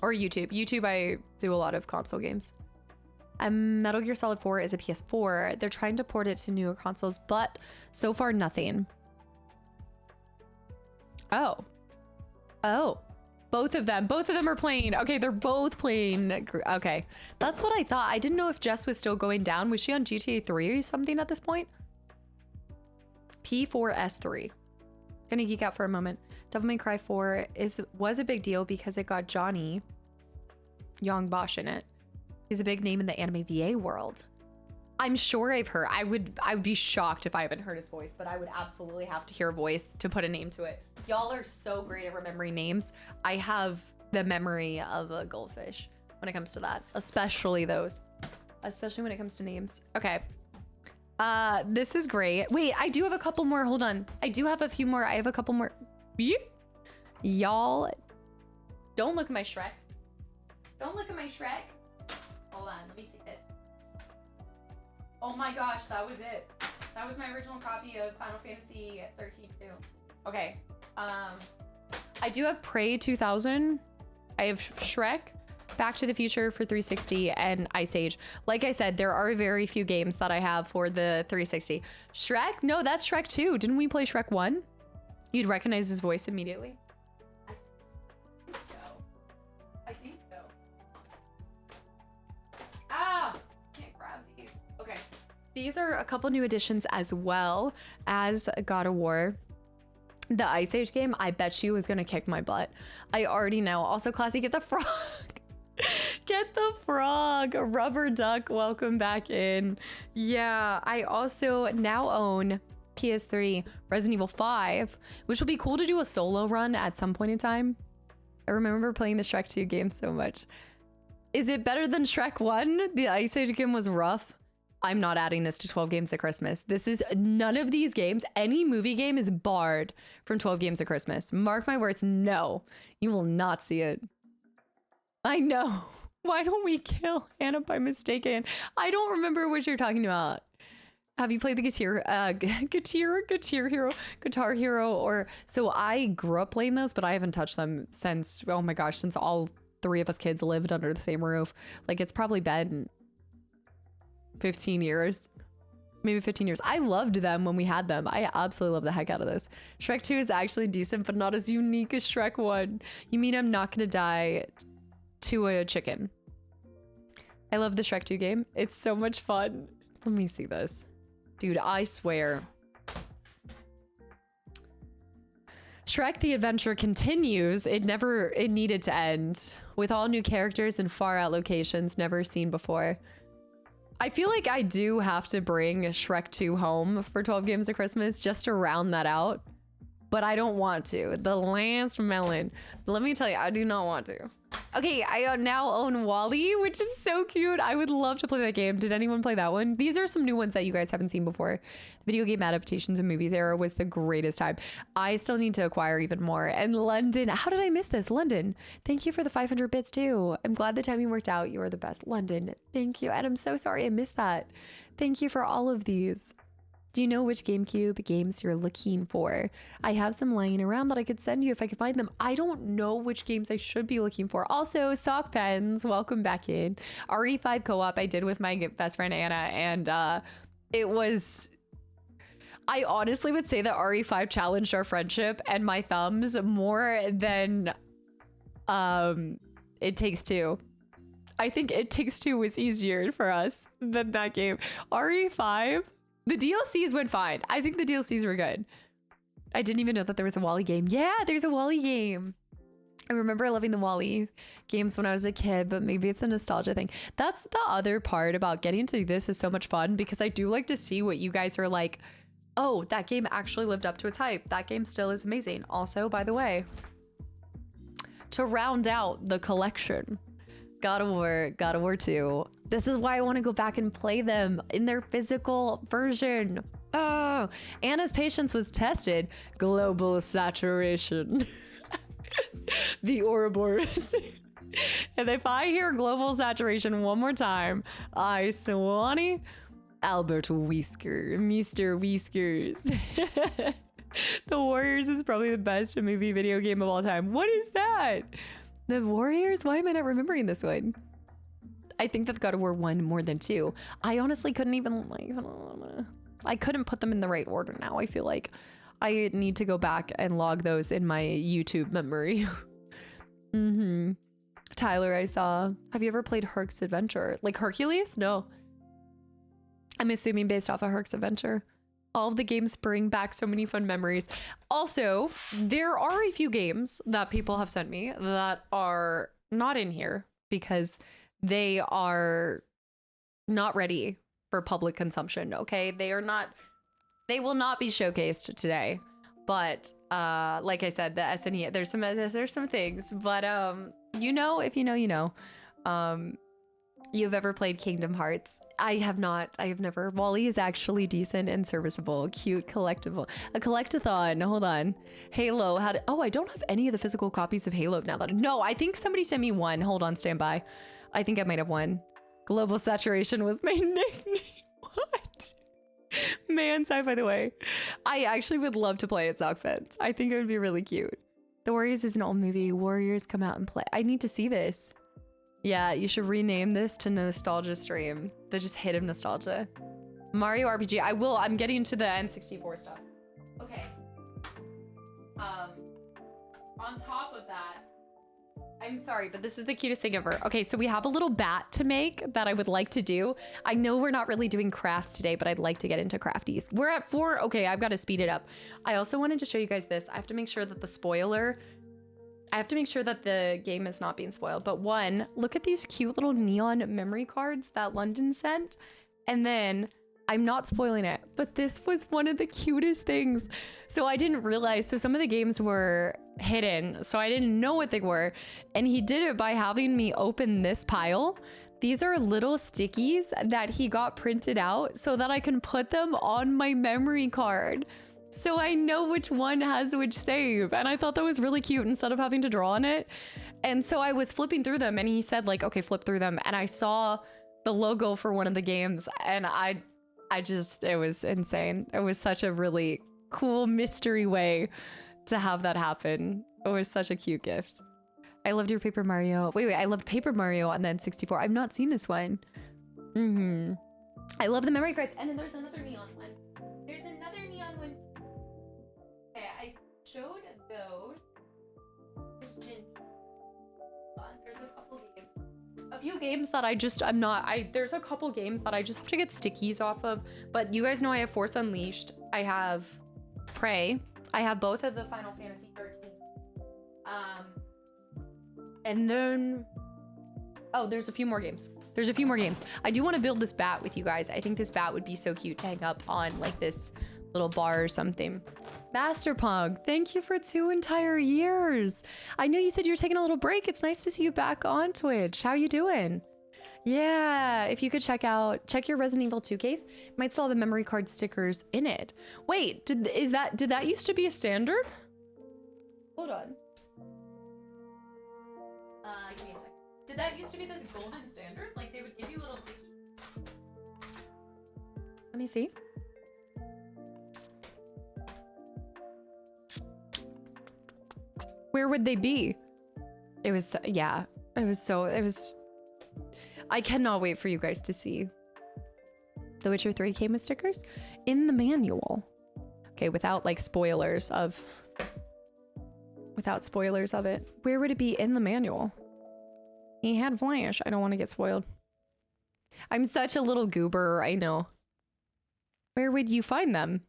S1: Or YouTube. YouTube, I do a lot of console games. Metal Gear Solid 4 is a PS4. They're trying to port it to newer consoles, but so far nothing. Oh. Both of them are playing. Okay, they're both playing. Okay, that's what I thought. I didn't know if Jess was still going down. Was she on GTA 3 or something at this point? P4S3. Gonna geek out for a moment. Devil May Cry 4 was a big deal because it got Johnny Young Bosch in it. He's a big name in the anime VA world. I'm sure I've heard. I would be shocked if I haven't heard his voice, but I would absolutely have to hear a voice to put a name to it. Y'all are so great at remembering names. I have the memory of a goldfish when it comes to that, especially those, especially when it comes to names. Okay. This is great. Wait, I do have a couple more. Hold on. I do have a few more. I have a couple more. Y'all, don't look at my Shrek. Don't look at my Shrek. Hold on, let me see this. Oh my gosh, that was it. That was my original copy of Final Fantasy 13 too. Okay, I do have Prey 2000. I have Shrek, Back to the Future for 360, and Ice Age. Like I said, there are very few games that I have for the 360. Shrek? No, that's Shrek 2. Didn't we play Shrek 1? You'd recognize his voice immediately. I think so. Ah, can't grab these. Okay. These are a couple new additions as well as God of War. The Ice Age game, I bet you was gonna kick my butt. I already know. Also, Classy, get the frog. Get the frog. Rubber Duck, welcome back in. Yeah, I also now own PS3 Resident Evil 5, which will be cool to do a solo run at some point in time. I remember playing the Shrek 2 game so much. Is it better than Shrek 1? The Ice Age game was rough. I'm not adding this to 12 Games of Christmas. This is none of these games. Any movie game is barred from 12 Games of Christmas. Mark my words, no. You will not see it. I know. Why don't we kill Hannah by mistake? I don't remember what you're talking about. Have you played the Guitar Hero? Or so I grew up playing those, but I haven't touched them since, oh my gosh, since all three of us kids lived under the same roof. Like, it's probably been 15 years. maybe 15 years. I loved them when we had them. I absolutely love the heck out of those. Shrek 2 is actually decent, but not as unique as Shrek 1. You mean I'm not gonna die to a chicken? I love the Shrek 2 game. It's so much fun. Let me see this. Dude, I swear. Shrek the Adventure continues. It needed to end. With all new characters and far out locations never seen before. I feel like I do have to bring Shrek 2 home for 12 Games of Christmas just to round that out. But I don't want to. The last melon. Let me tell you, I do not want to. Okay, I now own Wall-E, which is so cute. I would love to play that game. Did anyone play that one? These are some new ones that you guys haven't seen before. The video game adaptations and movies era was the greatest time. I still need to acquire even more. And London, how did I miss this? London, thank you for the 500 bits too. I'm glad the timing worked out. You are the best. London, thank you. And I'm so sorry I missed that. Thank you for all of these. Do you know which GameCube games you're looking for? I have some lying around that I could send you if I could find them. I don't know which games I should be looking for. Also, Sock Pens, welcome back in. RE5 co-op I did with my best friend Anna, and it was... I honestly would say that RE5 challenged our friendship and my thumbs more than It Takes Two. I think It Takes Two was easier for us than that game. RE5... The DLCs went fine. I think the DLCs were good. I didn't even know that there was a Wall-E game. Yeah, there's a Wall-E game. I remember loving the Wall-E games when I was a kid, but maybe it's a nostalgia thing. That's the other part about getting to this is so much fun because I do like to see what you guys are like. Oh, that game actually lived up to its hype. That game still is amazing. Also, by the way, to round out the collection, God of War 2. This is why I want to go back and play them in their physical version. Oh, Anna's patience was tested. Global saturation. The Ouroboros. And if I hear global saturation one more time, I Swanee Albert Whisker, Mr. Whiskers. The Warriors is probably the best movie video game of all time. What is that? The Warriors? Why am I not remembering this one? I think that God of War 1 more than 2. I honestly couldn't even I couldn't put them in the right order now. I feel like I need to go back and log those in my YouTube memory. Tyler, I saw. Have you ever played Herc's Adventure? Like Hercules? No. I'm assuming based off of Herc's Adventure. All of the games bring back so many fun memories. Also, there are a few games that people have sent me that are not in here because they are not ready for public consumption. Okay, they will not be showcased today. But like I said, the SNE, there's some things. But you know, if you know, you know. You've ever played Kingdom Hearts? I have not. I have never. Wall-E is actually decent and serviceable. Cute collectible. A collectathon. Hold on. Halo. Oh, I don't have any of the physical copies of Halo now. No, I think somebody sent me one. Hold on, stand by. I think I might have one. Global saturation was my nickname. What? Man, by the way. I actually would love to play at Sock Fence. I think it would be really cute. The Warriors is an old movie. Warriors come out and play. I need to see this. Yeah, you should rename this to Nostalgia Stream. The just hit of nostalgia. Mario RPG. I will. I'm getting to the N64 stuff. Okay. On top of that, I'm sorry, but this is the cutest thing ever. Okay, so we have a little bat to make that I would like to do. I know we're not really doing crafts today, but I'd like to get into crafties. We're at 4. Okay, I've got to speed it up. I also wanted to show you guys this. I have to make sure that the game is not being spoiled. But one, look at these cute little neon memory cards that London sent. And then, I'm not spoiling it, but this was one of the cutest things. So I didn't realize, so some of the games were hidden, so I didn't know what they were. And he did it by having me open this pile. These are little stickies that he got printed out so that I can put them on my memory card. So I know which one has which save. And I thought that was really cute instead of having to draw on it. And so I was flipping through them and he said like, okay, flip through them. And I saw the logo for one of the games and it was insane. It was such a really cool mystery way to have that happen. It was such a cute gift. I loved your Paper Mario. Wait, I loved Paper Mario on the N64. I've not seen this one. I love the memory cards. And then there's another neon. those. There's a couple games. A few games that there's a couple games that I just have to get stickies off of. But you guys know I have Force Unleashed. I have Prey. I have both of the Final Fantasy 13. And then, oh, there's a few more games. I do want to build this bat with you guys. I think this bat would be so cute to hang up on like this little bar or something. Master Punk, thank you for 2 entire years. I know you said you were taking a little break. It's nice to see you back on Twitch. How you doing? Yeah, if you could check your Resident Evil 2 case. Might still have the memory card stickers in it. Wait, did that used to be a standard? Hold on. Give me a second. Did that used to be the golden standard? Like they would give you little stickies? Let me see. Where would they be? It was, yeah. I cannot wait for you guys to see. The Witcher 3 came with stickers in the manual. Okay, without spoilers of it. Where would it be in the manual? He had flash. I don't want to get spoiled. I'm such a little goober, I know. Where would you find them?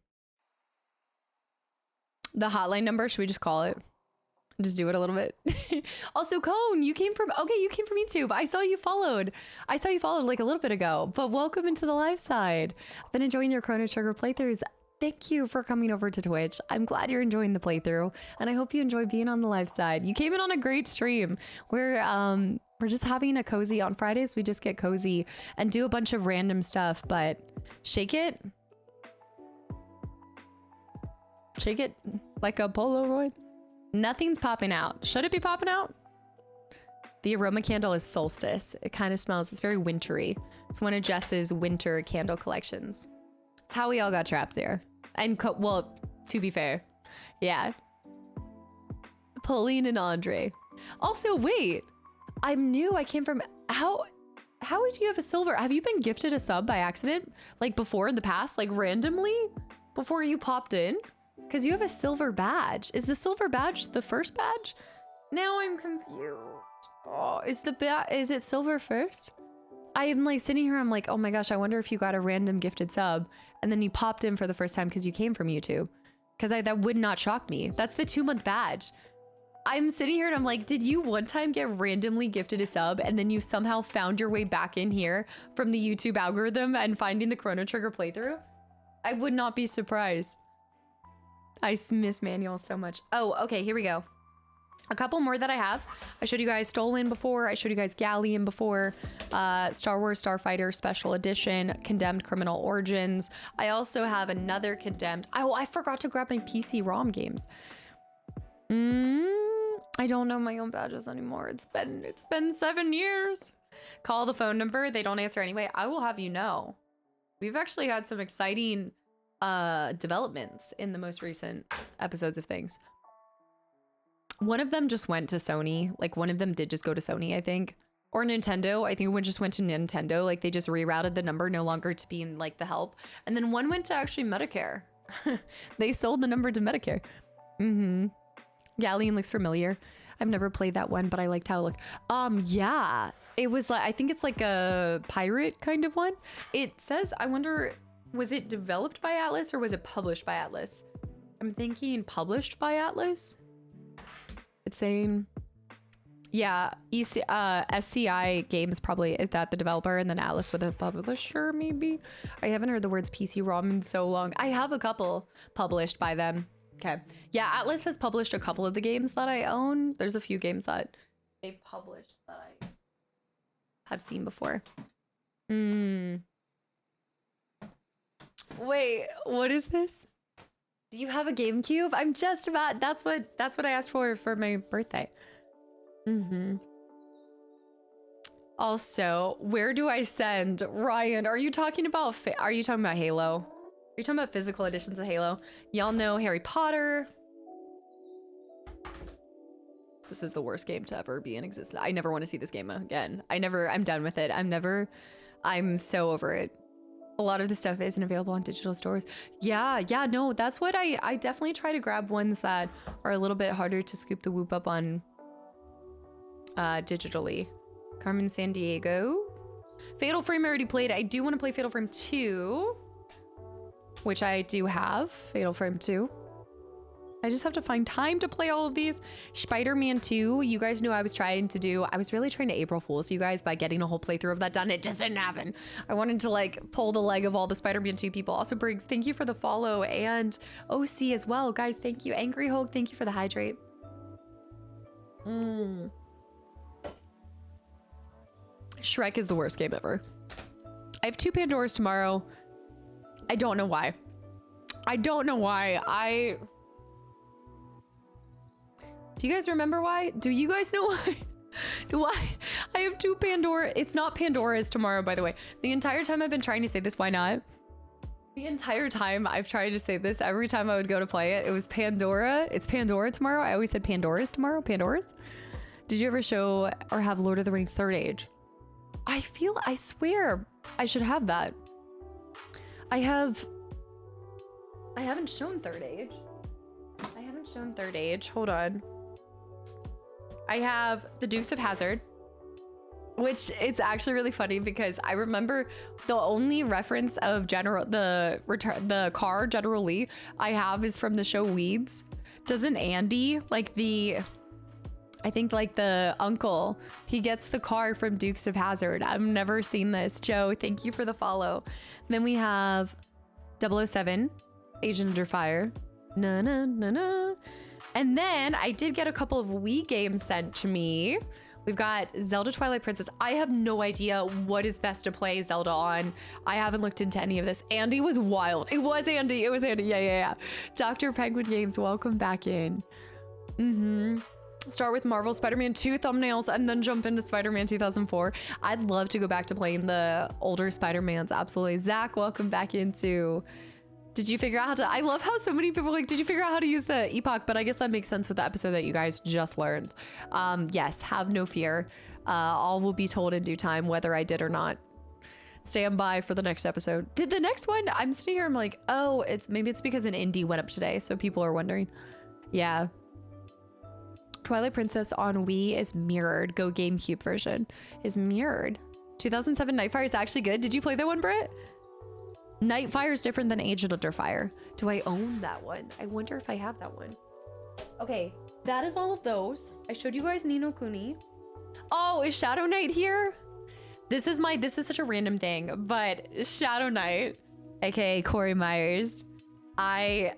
S1: The hotline number, should we just call it? Just do it a little bit. Also, Cone, you came from YouTube. I saw you followed like a little bit ago, but welcome into the live side. I've been enjoying your Chrono Trigger playthroughs. Thank you for coming over to Twitch. I'm glad you're enjoying the playthrough, and I hope you enjoy being on the live side. You came in on a great stream. We're just having a cozy on Fridays. We just get cozy and do a bunch of random stuff, but shake it like a Polaroid. Nothing's popping out. Should it be popping out? The aroma candle is Solstice. It kind of smells, it's very wintry. It's one of Jess's winter candle collections. It's how we all got trapped there. And well, to be fair, yeah. Pauline and Andre. Also, wait, I'm new. I came from, how would you have a silver? Have you been gifted a sub by accident? Like before in the past, like randomly before you popped in? Because you have a silver badge. Is the silver badge the first badge? Now I'm confused. Oh, is it silver first? I'm like sitting here, I'm like, oh my gosh, I wonder if you got a random gifted sub and then you popped in for the first time because you came from YouTube. Because that would not shock me. That's the 2-month badge. I'm sitting here and I'm like, did you one time get randomly gifted a sub and then you somehow found your way back in here from the YouTube algorithm and finding the Chrono Trigger playthrough? I would not be surprised. I miss manuals so much. Oh, okay, here we go. A couple more that I have. I showed you guys Stolen before. I showed you guys Galleon before. Star Wars Starfighter Special Edition. Condemned Criminal Origins. I also have another Condemned. Oh, I forgot to grab my PC ROM games. I don't know my own badges anymore. It's been 7 years. Call the phone number. They don't answer anyway. I will have you know. We've actually had some exciting developments in the most recent episodes of things. One of them just went to Sony. Like one of them did just go to Sony, I think, or Nintendo. I think one just went to Nintendo. Like they just rerouted the number no longer to be in like the help. And then one went to actually Medicare. They sold the number to Medicare. Galleon looks familiar. I've never played that one, but I liked how it looked. Yeah, it was like, I think it's like a pirate kind of one. It says, I wonder, was it developed by Atlas or was it published by Atlas? I'm thinking published by Atlas. It's saying, yeah, SCI Games probably is that the developer, and then Atlas with the publisher, maybe. I haven't heard the words PC ROM in so long. I have a couple published by them. Okay, yeah, Atlas has published a couple of the games that I own. There's a few games that they've published that I have seen before. Wait, what is this? Do you have a GameCube? I'm just about, that's what I asked for my birthday. Also, where do I send Ryan? Are you talking about Halo? Are you talking about physical editions of Halo? Y'all know Harry Potter. This is the worst game to ever be in existence. I never want to see this game again. I'm done with it. I'm so over it. A lot of the stuff isn't available on digital stores. Yeah, no, that's what I definitely try to grab ones that are a little bit harder to scoop the whoop up on digitally. Carmen San Diego. Fatal Frame I already played. I do want to play Fatal Frame 2, which I do have. Fatal Frame 2. I just have to find time to play all of these. Spider-Man 2, you guys knew I was trying to do. I was really trying to April Fools you guys by getting a whole playthrough of that done. It just didn't happen. I wanted to like pull the leg of all the Spider-Man 2 people. Also, Briggs, thank you for the follow, and OC as well. Guys, thank you. Angry Hulk, thank you for the hydrate. Shrek is the worst game ever. I have 2 Pandoras tomorrow. I don't know why. Do you guys remember why? Do you guys know why? I have 2 Pandora. It's not Pandora's tomorrow, by the way. The entire time I've been trying to say this, why not? The entire time I've tried to say this, every time I would go to play it, it was Pandora. It's Pandora tomorrow. I always said Pandora's tomorrow. Pandora's. Did you ever show or have Lord of the Rings Third Age? I swear I should have that. I haven't shown Third Age. Hold on. I have the Dukes of Hazzard, which it's actually really funny because I remember the only reference of the car General Lee I have is from the show Weeds. Doesn't Andy, I think like the uncle, he gets the car from Dukes of Hazzard. I've never seen this. Joe, thank you for the follow. Then we have 007, Agent Under Fire. And then I did get a couple of Wii games sent to me. We've got Zelda Twilight Princess. I have no idea what is best to play Zelda on. I haven't looked into any of this. Andy was wild. It was Andy. Yeah. Dr. Penguin Games, welcome back in. Start with Marvel Spider-Man 2 thumbnails and then jump into Spider-Man 2004. I'd love to go back to playing the older Spider-Mans. Absolutely. Zach, welcome back into... Did you figure out how to... I love how so many people are like, did you figure out how to use the epoch? But I guess that makes sense with the episode that you guys just learned. Yes, have no fear. All will be told in due time, whether I did or not. Stand by for the next episode. Did the next one... I'm sitting here, I'm like, oh, maybe it's because an indie went up today, so people are wondering. Yeah. Twilight Princess on Wii is mirrored. Go GameCube version is mirrored. 2007 Nightfire is actually good. Did you play that one, Britt? Nightfire is different than Agent Under Fire. Do I own that one? I wonder if I have that one. Okay, that is all of those. I showed you guys Ni no Kuni. Oh, is Shadow Knight here? This is such a random thing, but Shadow Knight, aka Corey Myers. I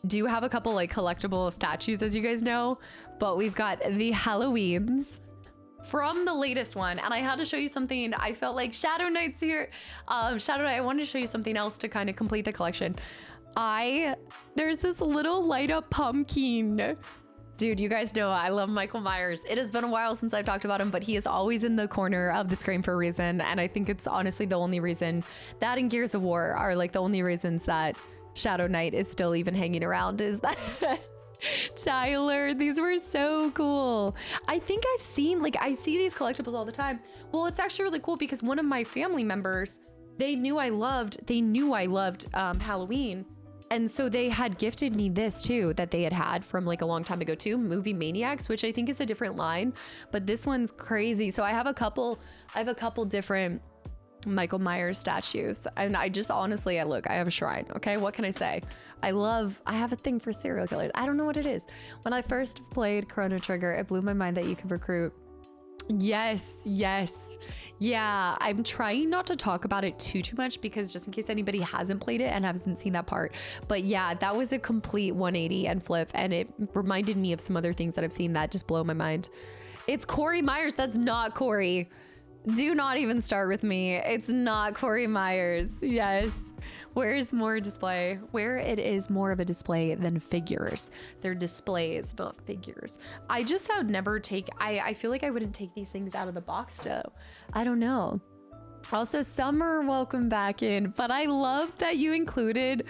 S1: do have a couple like collectible statues, as you guys know, but we've got the Halloweens from the latest one, and I had to show you something. I felt like Shadow Knight's here. Shadow Knight, I wanted to show you something else to kind of complete the collection. There's this little light up pumpkin. Dude, you guys know I love Michael Myers. It has been a while since I've talked about him, but he is always in the corner of the screen for a reason, and I think it's honestly the only reason that and Gears of War are like the only reasons that Shadow Knight is still even hanging around is that Tyler, these were so cool. I think I've seen, like, I see these collectibles all the time. Well, it's actually really cool because one of my family members, they knew I loved Halloween. And so they had gifted me this too, that they had from like a long time ago too, Movie Maniacs, which I think is a different line, but this one's crazy. So I have a couple different Michael Myers statues, and I just honestly, I have a shrine. Okay, what can I say? I have a thing for serial killers. I don't know what it is. When I first played Chrono Trigger, it blew my mind that you could recruit. Yes. Yeah, I'm trying not to talk about it too much because just in case anybody hasn't played it and hasn't seen that part. But yeah, that was a complete 180 and flip, and it reminded me of some other things that I've seen that just blow my mind. It's Corey Myers. That's not Corey. Do not even start with me. It's not Corey Myers. Yes. Where is more display? Where it is more of a display than figures. They're displays, not figures. I just would never take, I feel like I wouldn't take these things out of the box though. I don't know. Also, Summer, welcome back in. But I love that you included,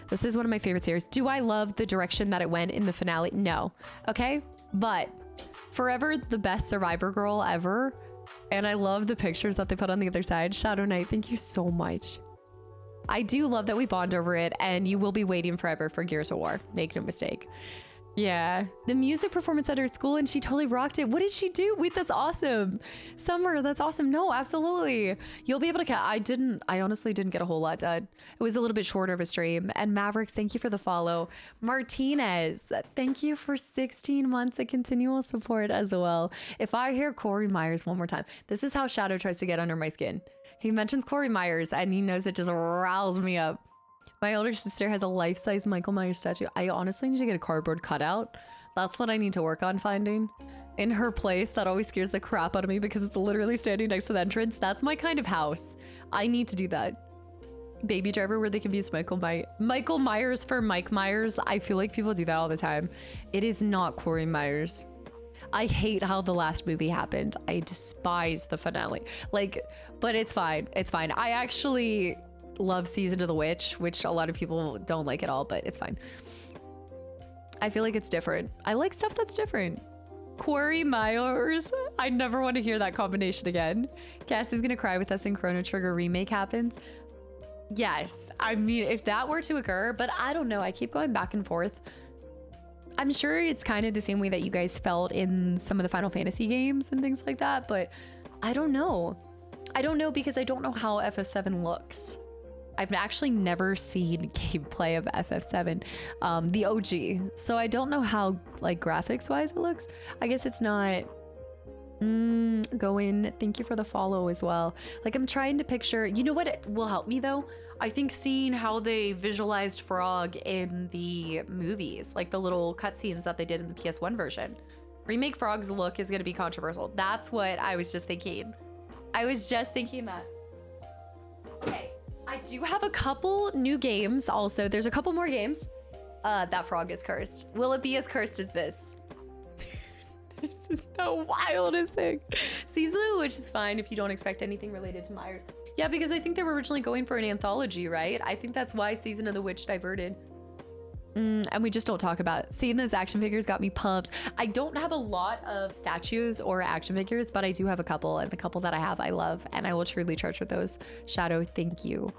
S1: this is one of my favorite series. Do I love the direction that it went in the finale? No. Okay. But forever the best Survivor girl ever. And I love the pictures that they put on the other side. Shadow Knight, thank you so much. I do love that we bond over it, and you will be waiting forever for Gears of War. Make no mistake. Yeah, the music performance at her school, and she totally rocked it. What did she do? Wait, that's awesome. Summer, that's awesome. No, absolutely. You'll be able to I honestly didn't get a whole lot done. It was a little bit shorter of a stream. And Mavericks, thank you for the follow. Martinez, thank you for 16 months of continual support as well. If I hear Corey Myers one more time, this is how Shadow tries to get under my skin. He mentions Corey Myers, and he knows it just riles me up. My older sister has a life-size Michael Myers statue. I honestly need to get a cardboard cutout. That's what I need to work on finding. In her place, that always scares the crap out of me because it's literally standing next to the entrance. That's my kind of house. I need to do that. Baby Driver, where they confuse Michael Myers for Mike Myers. I feel like people do that all the time. It is not Corey Myers. I hate how the last movie happened. I despise the finale. But it's fine. It's fine. I actually love Season of the Witch, which a lot of people don't like at all, but it's fine. I feel like it's different. I like stuff that's different. Corey Myers. I never want to hear that combination again. Cass is gonna cry with us in Chrono Trigger remake happens. Yes, I mean, if that were to occur, but I don't know. I keep going back and forth. I'm sure it's kind of the same way that you guys felt in some of the Final Fantasy games and things like that, but I don't know. I don't know because I don't know how FF7 looks. I've actually never seen gameplay of FF7, the OG. So I don't know how, like, graphics wise it looks. I guess it's not. Go in. Thank you for the follow as well. Like, I'm trying to picture, you know what will help me though? I think seeing how they visualized Frog in the movies, like the little cutscenes that they did in the PS1 version. Remake Frog's look is going to be controversial. That's what I was just thinking. I was just thinking that. Okay. I do have a couple new games also. There's a couple more games. That frog is cursed. Will it be as cursed as this? This is the wildest thing. Season of the Witch is fine if you don't expect anything related to Myers. Yeah, because I think they were originally going for an anthology, right? I think that's why Season of the Witch diverted. And we just don't talk about it. Seeing those action figures got me pumped. I don't have a lot of statues or action figures, but I do have a couple, and the couple that I have I love, and I will truly treasure those. Shadow, thank you.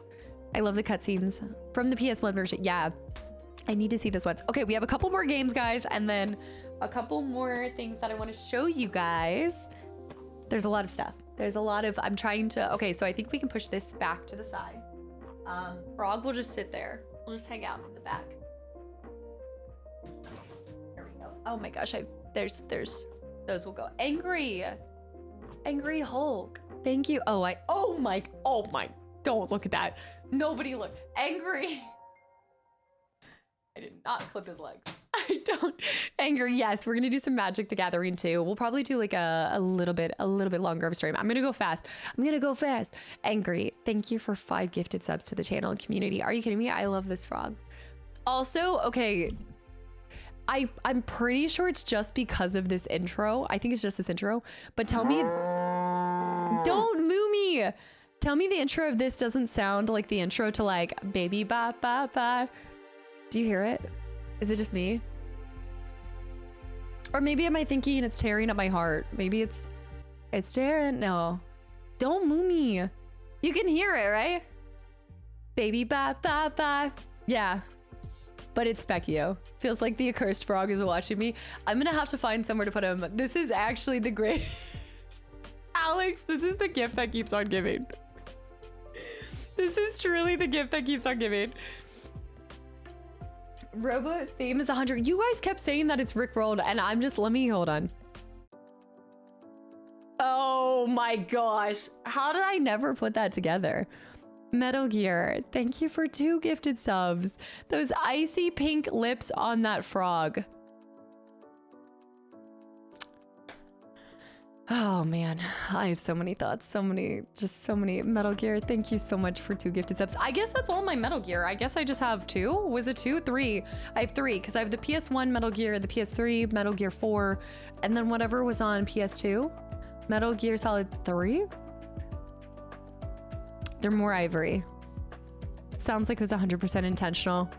S1: I love the cutscenes from the PS1 version. Yeah, I need to see this once. Okay, we have a couple more games, guys, and then a couple more things that I want to show you guys. There's a lot of stuff. There's a lot of, I'm trying to, okay, so I think we can push this back to the side. Frog will just sit there. We'll just hang out in the back. There we go. Oh my gosh, there's, those will go. Angry Hulk. Thank you. Oh my, don't look at that. Nobody look. Angry. I did not clip his legs. I don't. Angry, yes, we're gonna do some Magic the Gathering too. We'll probably do like a little bit longer of a stream. I'm gonna go fast. Angry, thank you for 5 gifted subs to the channel and community. Are you kidding me? I love this frog. Also, okay, I'm pretty sure it's just because of this intro. I think it's just this intro, but tell me, don't moo me. Tell me the intro of this doesn't sound like the intro to like Baby Ba Ba Ba. Do you hear it? Is it just me? Or maybe am I thinking it's tearing at my heart? Maybe it's tearing. No, don't moo me. You can hear it, right? Baby Ba Ba Ba. Yeah, but it's Specchio. Feels like the accursed frog is watching me. I'm gonna have to find somewhere to put him. This is actually the great Alex, this is the gift that keeps on giving. This is truly the gift that keeps on giving. Robo's theme is 100. You guys kept saying that it's Rickrolled, and I'm just, hold on. Oh my gosh. How did I never put that together? Metal Gear, thank you for 2 gifted subs. Those icy pink lips on that frog. Oh man, I have so many thoughts, so many. Metal Gear, thank you so much for 2 gifted subs. I guess that's all my Metal Gear. I guess I just have 2. Was it 2? 3. I have 3 because I have the PS1 Metal Gear, the PS3 Metal Gear 4, and then whatever was on PS2. Metal Gear Solid 3? They're more ivory. Sounds like it was 100% intentional.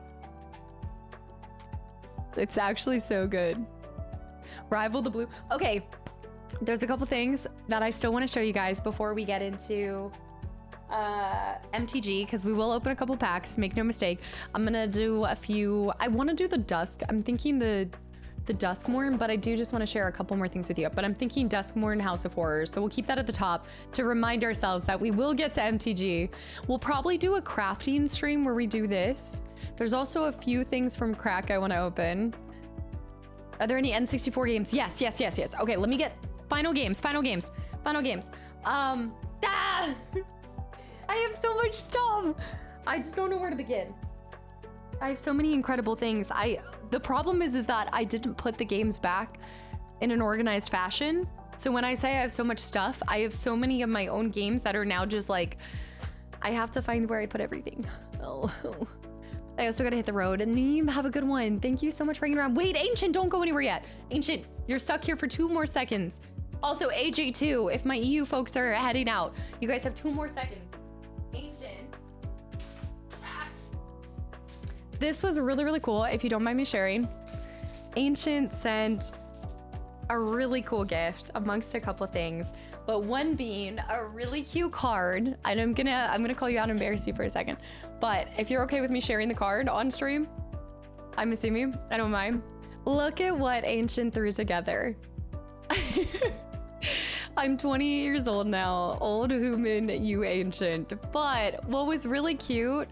S1: It's actually so good. Rival the blue. Okay. there's a couple things that I still want to show you guys before we get into MTG, because we will open a couple packs, make no mistake. I'm gonna do a few. I want to do the Dusk. I'm thinking the Duskmorn, but I do just want to share a couple more things with you. But I'm thinking Duskmorn House of Horrors, so we'll keep that at the top to remind ourselves that we will get to MTG. We'll probably do a crafting stream where we do this. There's also a few things from Crack I want to open. Are there any N64 games? Yes. Okay, let me get final games. I have so much stuff. I just don't know where to begin. I have so many incredible things. The problem is that I didn't put the games back in an organized fashion. So when I say I have so much stuff, I have so many of my own games that are now just like, I have to find where I put everything. Oh. I also gotta hit the road. And Neem, have a good one. Thank you so much for hanging around. Wait, Ancient, don't go anywhere yet. Ancient, you're stuck here for 2 more seconds. Also, AJ too, if my EU folks are heading out, you guys have 2 more seconds. Ancient. This was really, really cool, if you don't mind me sharing. Ancient sent a really cool gift amongst a couple things, but one being a really cute card. And I'm gonna call you out and embarrass you for a second. But if you're okay with me sharing the card on stream, I'm assuming, I don't mind. Look at what Ancient threw together. I'm 20 years old now, old human, you Ancient. But what was really cute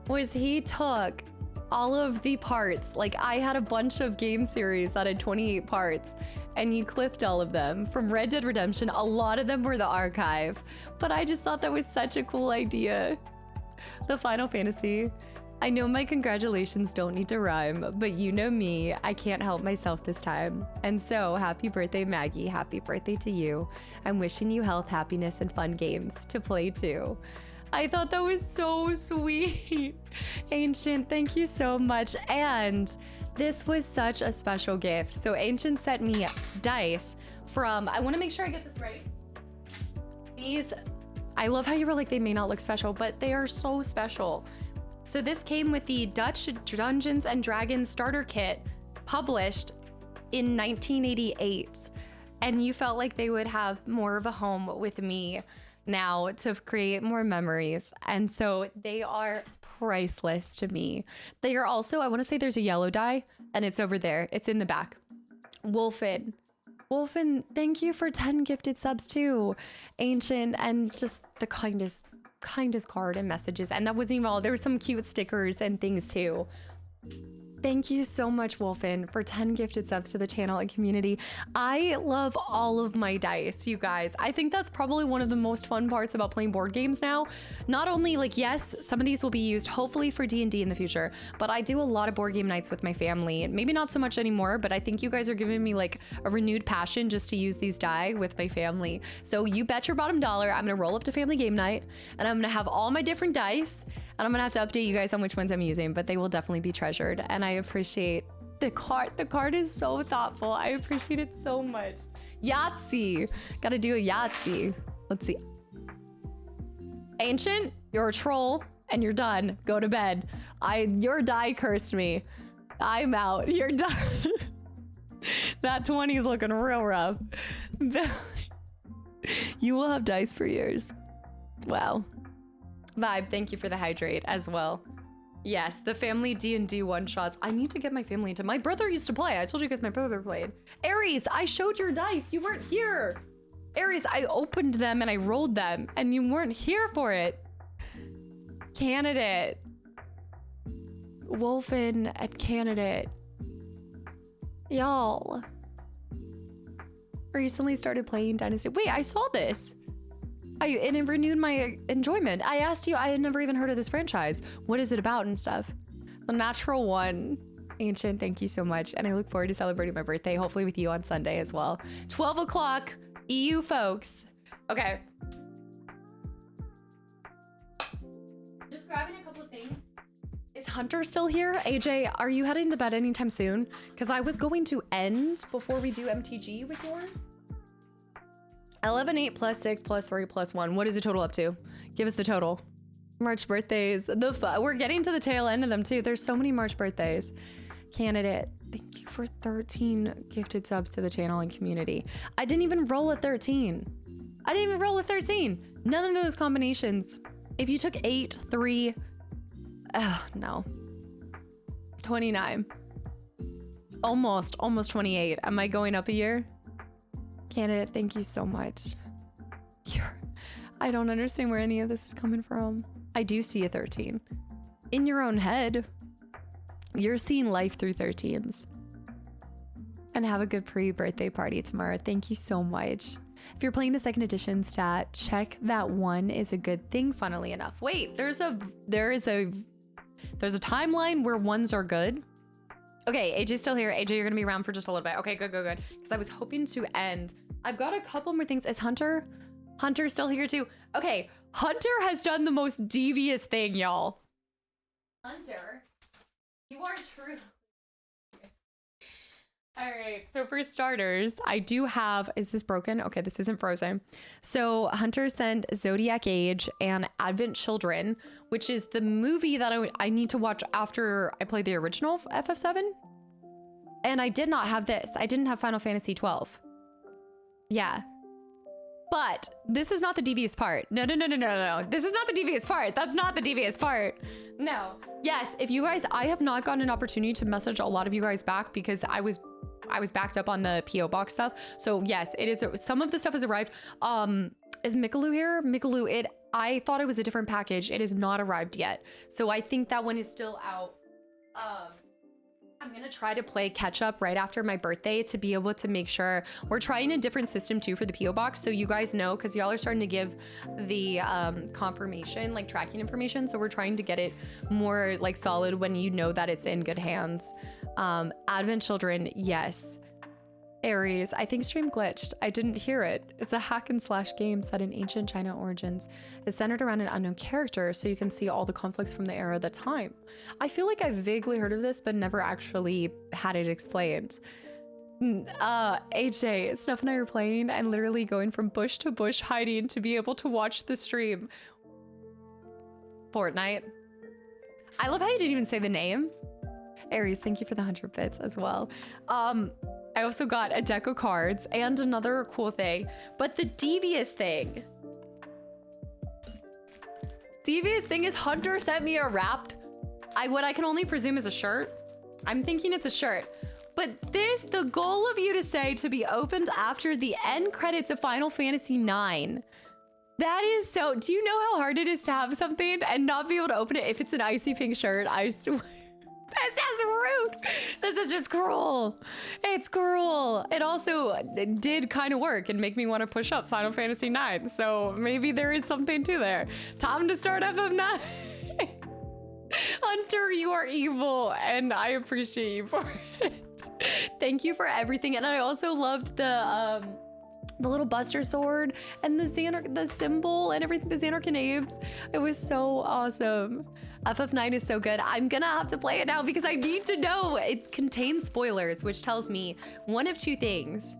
S1: was he took all of the parts. Like, I had a bunch of game series that had 28 parts, and you clipped all of them from Red Dead Redemption. A lot of them were the archive, but I just thought that was such a cool idea. The Final Fantasy. I know my congratulations don't need to rhyme, but you know me, I can't help myself this time. And so, happy birthday, Maggie. Happy birthday to you. I'm wishing you health, happiness, and fun games to play too. I thought that was so sweet. Ancient, thank you so much. And this was such a special gift. So Ancient sent me dice from, I want to make sure I get this right. These, I love how you were like, they may not look special, but they are so special. So this came with the Dutch Dungeons and Dragons starter kit, published in 1988. And you felt like they would have more of a home with me now to create more memories. And so they are priceless to me. They are also, I want to say there's a yellow die, and it's over there. It's in the back. Wolfen, thank you for 10 gifted subs too. Ancient, and just the kindest card and messages. And that wasn't even all. There were some cute stickers and things too. Thank you so much, Wolfen, for 10 gifted subs to the channel and community. I love all of my dice, you guys. I think that's probably one of the most fun parts about playing board games now. Not only like, yes, some of these will be used hopefully for D&D in the future, but I do a lot of board game nights with my family. Maybe not so much anymore, but I think you guys are giving me like a renewed passion just to use these die with my family. So you bet your bottom dollar, I'm gonna roll up to family game night, and I'm gonna have all my different dice, and I'm gonna have to update you guys on which ones I'm using, but they will definitely be treasured. And I appreciate the card. The card is so thoughtful. I appreciate it so much. Yahtzee. Gotta do a Yahtzee. Let's see. Ancient, you're a troll and you're done. Go to bed. Your die cursed me. I'm out. You're done. That 20 is looking real rough. You will have dice for years. Wow. Vibe, thank you for the hydrate as well. Yes, the family D&D one-shots. I need to get my family into. My brother used to play. I told you guys my brother played. Aries, I showed your dice. You weren't here. Aries, I opened them and I rolled them and you weren't here for it. Candidate. Wolfen at Candidate. Y'all. Recently started playing Dynasty. Wait, I saw this. And it renewed my enjoyment. I asked you, I had never even heard of this franchise. What is it about and stuff? The Natural One. Ancient, thank you so much. And I look forward to celebrating my birthday, hopefully with you on Sunday as well. 12 o'clock, EU folks. Okay. Just grabbing a couple of things. Is Hunter still here? AJ, are you heading to bed anytime soon? Because I was going to end before we do MTG with yours. 11, 8 plus 6 plus 3 plus 1. What is the total up to? Give us the total. March birthdays. We're getting to the tail end of them too. There's so many March birthdays. Candidate. Thank you for 13 gifted subs to the channel and community. I didn't even roll a 13. I didn't even roll a 13. None of those combinations. If you took 8, 3, oh no. 29. Almost 28. Am I going up a year? Candidate, thank you so much. I don't understand where any of this is coming from. I do see a 13. In your own head, you're seeing life through 13s. And have a good pre-birthday party tomorrow. Thank you so much. If you're playing the second edition stat, check that 1 is a good thing, funnily enough. Wait, there's a timeline where 1s are good. Okay, AJ's still here. AJ, you're gonna be around for just a little bit. Okay, good. Because I was hoping to end. I've got a couple more things. Is Hunter still here too? Okay, Hunter has done the most devious thing, y'all. Hunter, you are true. All right, so for starters, I do have, is this broken? Okay, this isn't frozen. So Hunter sent Zodiac Age and Advent Children, which is the movie that I need to watch after I play the original FF7. And I did not have this. I didn't have Final Fantasy 12. Yeah. But this is not the devious part. No. This is not the devious part. That's not the devious part. No. Yes, if you guys, I have not gotten an opportunity to message a lot of you guys back because I was backed up on the PO box stuff. So yes, it is. Some of the stuff has arrived. Is Mikalu here? Mikalu, I thought it was a different package. It has not arrived yet. So I think that one is still out. I'm gonna try to play catch up right after my birthday to be able to make sure we're trying a different system too for the PO box. So you guys know, because y'all are starting to give the confirmation, like tracking information. So we're trying to get it more like solid when you know that it's in good hands. Advent Children, yes. Aries, I think stream glitched. I didn't hear it. It's a hack and slash game set in ancient China origins. It's centered around an unknown character, so you can see all the conflicts from the era of the time. I feel like I've vaguely heard of this, but never actually had it explained. AJ, Steph and I were playing and literally going from bush to bush hiding to be able to watch the stream. Fortnite. I love how you didn't even say the name. Aries, thank you for the 100 bits as well. I also got a deck of cards and another cool thing, but the devious thing is Hunter sent me a wrapped, what I can only presume is a shirt. I'm thinking it's a shirt, but the goal of you to say to be opened after the end credits of Final Fantasy IX. That is so, do you know how hard it is to have something and not be able to open it if it's an icy pink shirt? I swear. This is rude. This is just cruel. It's cruel. It also did kind of work and make me want to push up Final Fantasy IX. So maybe there is something to there. Time to start FF9. Hunter, you are evil, and I appreciate you for it. Thank you for everything. And I also loved the little Buster Sword and the symbol and everything, the Xanarcanabes. It was so awesome. FF9 is so good. I'm gonna have to play it now because I need to know. It contains spoilers, which tells me one of two things.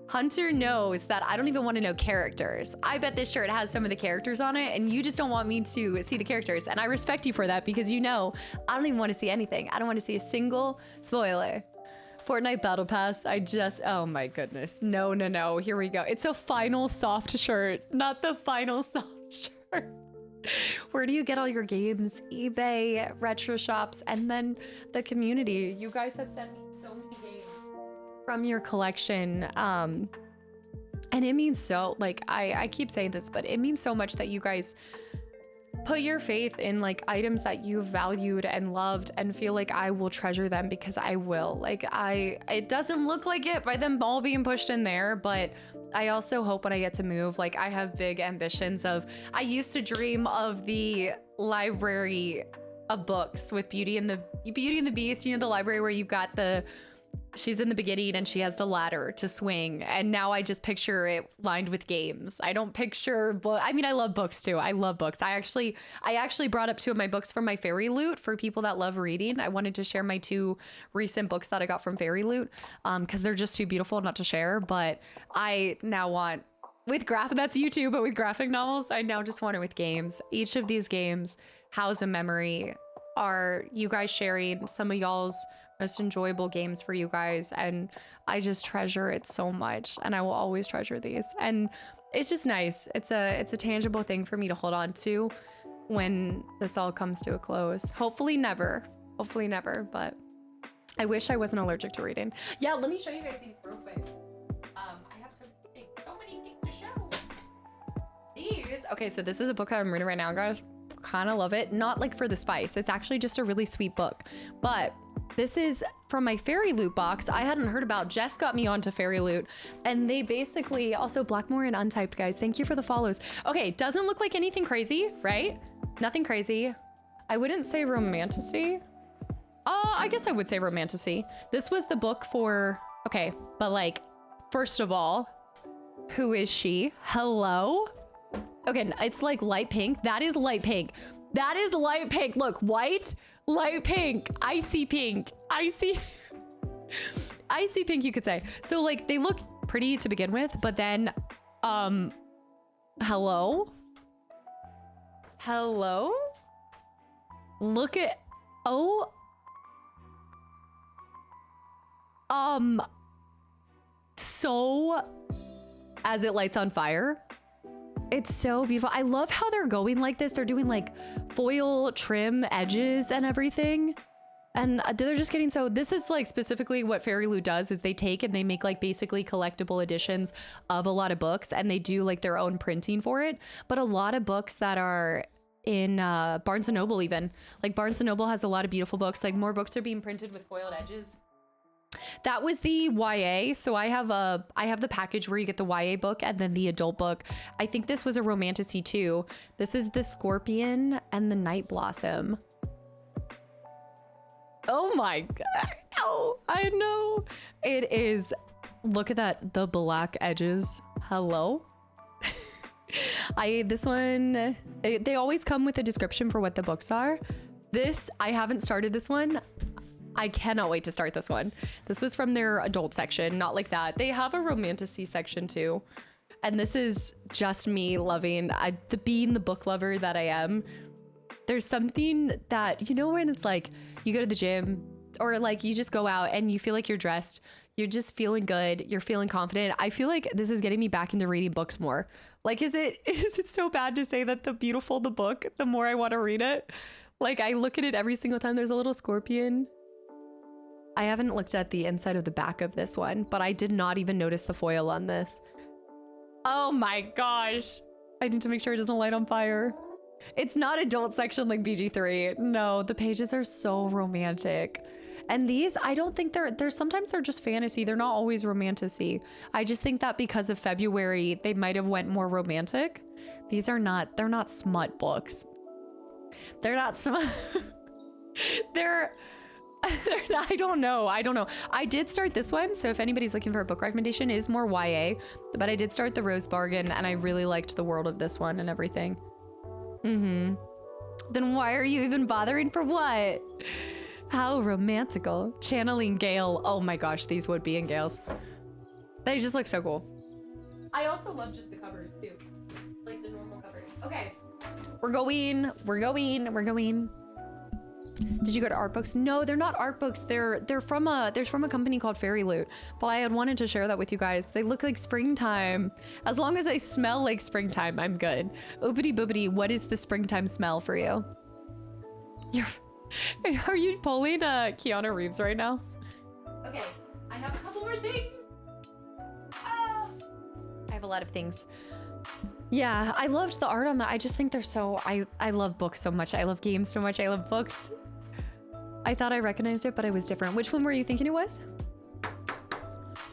S1: Hunter knows that I don't even want to know characters. I bet this shirt has some of the characters on it and you just don't want me to see the characters. And I respect you for that because you know I don't even want to see anything. I don't want to see a single spoiler. Fortnite Battle Pass, oh my goodness. No. Here we go. It's a final soft shirt, not the final soft shirt. Where do you get all your games? eBay, retro shops, and then the community. You guys have sent me so many games from your collection. And it means so, like, I keep saying this, but it means so much that you guys put your faith in like items that you valued and loved and feel like I will treasure them because I will. Like it doesn't look like it by them all being pushed in there, but I also hope when I get to move, like I have big ambitions I used to dream of the library of books with Beauty and the Beast, you know, the library where you've got she's in the beginning and she has the ladder to swing. And now I just picture it lined with games. I don't picture I mean, I love books too. I love books. I actually brought up 2 of my books from my Fairy Loot for people that love reading. I wanted to share my 2 recent books that I got from Fairy Loot because they're just too beautiful not to share. But I now want that's YouTube, but with graphic novels, I now just want it with games. Each of these games house a memory. Are you guys sharing some of y'all's most enjoyable games for you guys, and I just treasure it so much, and I will always treasure these. And it's just nice. It's a tangible thing for me to hold on to when this all comes to a close. Hopefully never, but I wish I wasn't allergic to reading. Yeah, let me show you guys these real quick. I have so many things to show. These, okay, so this is a book I'm reading right now, guys. Kind of love it. Not like for the spice. It's actually just a really sweet book. But this is from my Fairy Loot box. I hadn't heard about. Jess got me onto Fairy Loot, and they basically also Blackmore and Untyped, guys. Thank you for the follows. Okay, doesn't look like anything crazy, right? Nothing crazy. I wouldn't say romantasy. I guess I would say romantasy. This was the book for, okay, but like, first of all, who is she? Hello? Okay, it's like light pink. That is light pink. That is light pink. Look, white, light pink, icy pink, icy pink, you could say. So like they look pretty to begin with, but then, hello? Look at, oh. So as it lights on fire. It's so beautiful. I love how they're going like this. They're doing like foil trim edges and everything. And they're just getting, so this is like specifically what Fairy Loot does is they take and they make like basically collectible editions of a lot of books, and they do like their own printing for it. But a lot of books that are in Barnes & Noble, even like Barnes & Noble has a lot of beautiful books. Like more books are being printed with foiled edges. That was the YA. So I have the package where you get the YA book and then the adult book. I think this was a romantasy too. This is the Scorpion and the Night Blossom. Oh my God. Oh, I know. It is. Look at that. The black edges. Hello. This one, they always come with a description for what the books are. This, I haven't started this one. I cannot wait to start this one. This was from their adult section, not like that. They have a romantasy section too. And this is just me loving, being the book lover that I am. There's something that, you know, when it's like you go to the gym or like you just go out and you feel like you're dressed, you're just feeling good, you're feeling confident. I feel like this is getting me back into reading books more. Like, is it so bad to say that the beautiful the book, the more I want to read it? Like, I look at it every single time. There's a little scorpion. I haven't looked at the inside of the back of this one, but I did not even notice the foil on this. Oh my gosh. I need to make sure it doesn't light on fire. It's not adult section like BG3. No, the pages are so romantic. And these, I don't think they're sometimes they're just fantasy. They're not always romantasy. I just think that because of February, they might have went more romantic. These are not, they're not smut books. They're not smut. they're not, I don't know. I did start this one. So if anybody's looking for a book recommendation, it is more YA, but I did start The Rose Bargain and I really liked the world of this one and everything. Then why are you even bothering for what? How romantical. Channeling Gale. Oh my gosh, these would be in Gale's. They just look so cool. I also love just the covers too. Like the normal covers. Okay. We're going. Did you go to art books? No, they're not art books. They're from a company called Fairy Loot. But I had wanted to share that with you guys. They look like springtime. As long as I smell like springtime, I'm good. Oopity boopity, what is the springtime smell for you? Are you pulling Keanu Reeves right now? Okay, I have a couple more things. I have a lot of things. Yeah, I loved the art on that. I just think they're so, I love books so much. I love games so much. I love books. I thought I recognized it, but it was different. Which one were you thinking it was?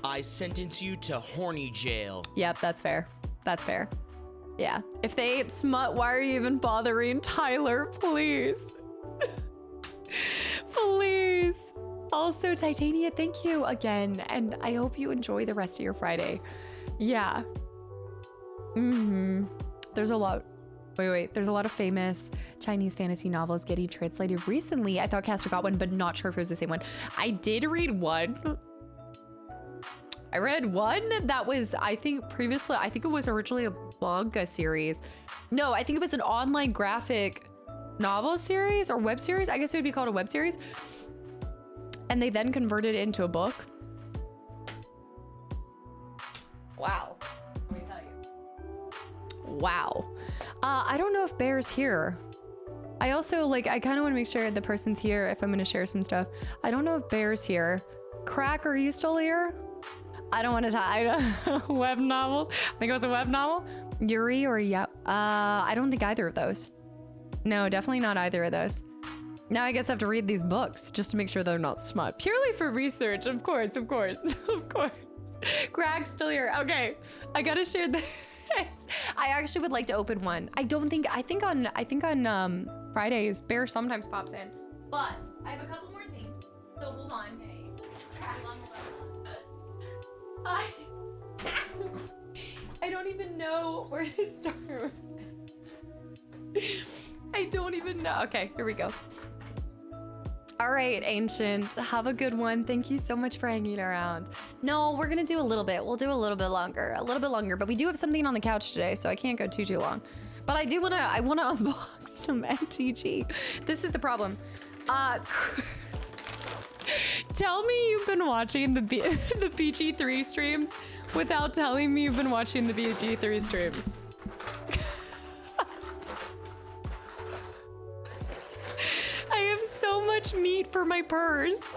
S5: I sentence you to horny jail.
S1: Yep, that's fair. That's fair. Yeah. If they ain't smut, why are you even bothering? Tyler, please. Please. Also, Titania, thank you again. And I hope you enjoy the rest of your Friday. Yeah. There's a lot. Wait. There's a lot of famous Chinese fantasy novels getting translated recently. I thought Castor got one, but not sure if it was the same one. I did read one. I read one that was, I think it was originally a manga series. No, I think it was an online graphic novel series or web series. I guess it would be called a web series. and they then converted it into a book. Wow. Let me tell you. Wow. I don't know if Bear's here. I also, like, I kind of want to make sure the person's here if I'm going to share some stuff. I don't know if Bear's here. Crack, are you still here? I don't want to tie web novels. I think it was a web novel. Yuri or yeah. I don't think either of those. No, definitely not either of those. Now I guess I have to read these books just to make sure they're not smut. Purely for research, of course, of course, of course. Crack's still here. Okay, I gotta share this. I actually would like to open one. I think on Fridays, Bear sometimes pops in, but I have a couple more things. So hold on, hey. Hold on. I don't even know where to start. I don't even know. Okay, here we go. All right, Ancient, have a good one. Thank you so much for hanging around. No, we're gonna do a little bit. We'll do a little bit longer, but we do have something on the couch today, so I can't go too long. But I wanna unbox some MTG. This is the problem. Tell me you've been watching the PG3 streams without telling me you've been watching the PG3 streams. I have so much meat for my purse.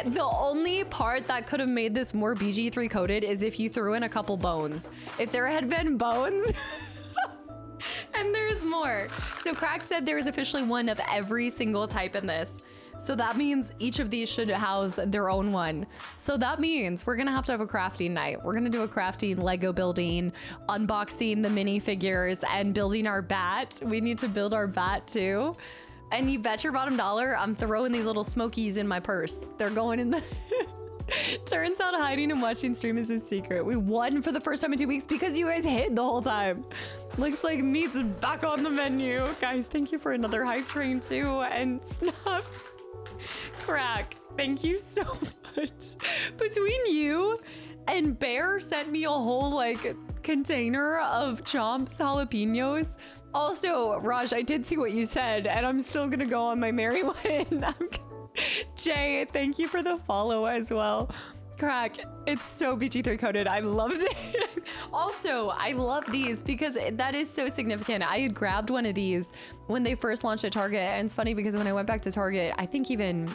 S1: The only part that could have made this more BG3 coded is if you threw in a couple bones. If there had been bones, and there's more. So Crack said there is officially one of every single type in this. So that means each of these should house their own one. So that means we're gonna have to have a crafting night. We're gonna do a crafting, Lego building, unboxing the minifigures, and building our bat. We need to build our bat too. And you bet your bottom dollar, I'm throwing these little smokies in my purse. They're going in the... Turns out hiding and watching stream is a secret. We won for the first time in 2 weeks because you guys hid the whole time. Looks like meat's back on the menu. Guys, thank you for another hype train too. And Snap. Crack, thank you so much. Between you and Bear sent me a whole like container of Chomp's jalapenos. Also, Raj, I did see what you said and I'm still gonna go on my merry way. Jay, thank you for the follow as well. Crack, it's so BG3 coded. I loved it. Also, I love these because that is so significant. I had grabbed one of these when they first launched at Target. And it's funny because when I went back to Target, I think even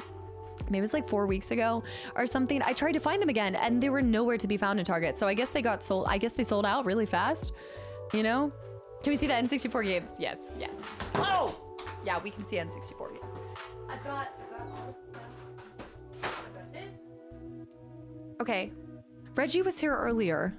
S1: maybe it's like 4 weeks ago or something, I tried to find them again and they were nowhere to be found in Target. So I guess they got sold. I guess they sold out really fast, you know? Can we see that N64 games? Yes, yes. Oh, yeah, we can see N64 games. I've got all this stuff. I've got this. Okay, Reggie was here earlier.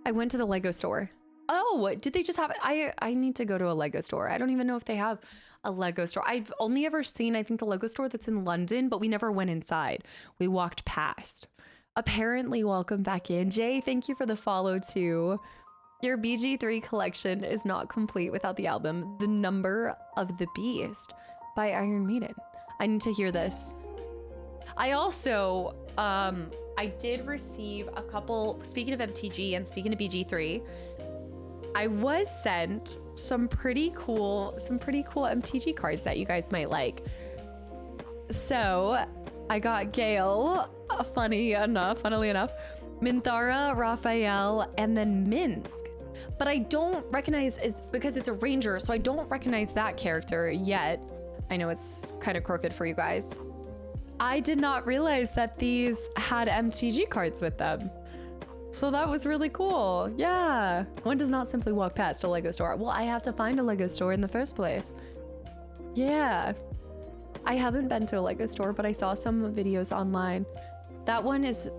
S1: I went to the Lego store. Oh, did they just have, I need to go to a Lego store. I don't even know if they have a Lego store. I've only ever seen, I think, the Lego store that's in London, but we never went inside. We walked past. Apparently, welcome back in. Jay, thank you for the follow too. Your BG3 collection is not complete without the album, The Number of the Beast by Iron Maiden. I need to hear this. I also, I did receive a couple, speaking of MTG and speaking of BG3, I was sent some pretty cool MTG cards that you guys might like. So I got Gale, funnily enough, Minthara, Raphael, and then Minsk. But I don't recognize, because it's a ranger, so I don't recognize that character yet. I know it's kind of crooked for you guys. I did not realize that these had MTG cards with them. So that was really cool. Yeah. One does not simply walk past a Lego store. Well, I have to find a Lego store in the first place. Yeah. I haven't been to a Lego store, but I saw some videos online. That one is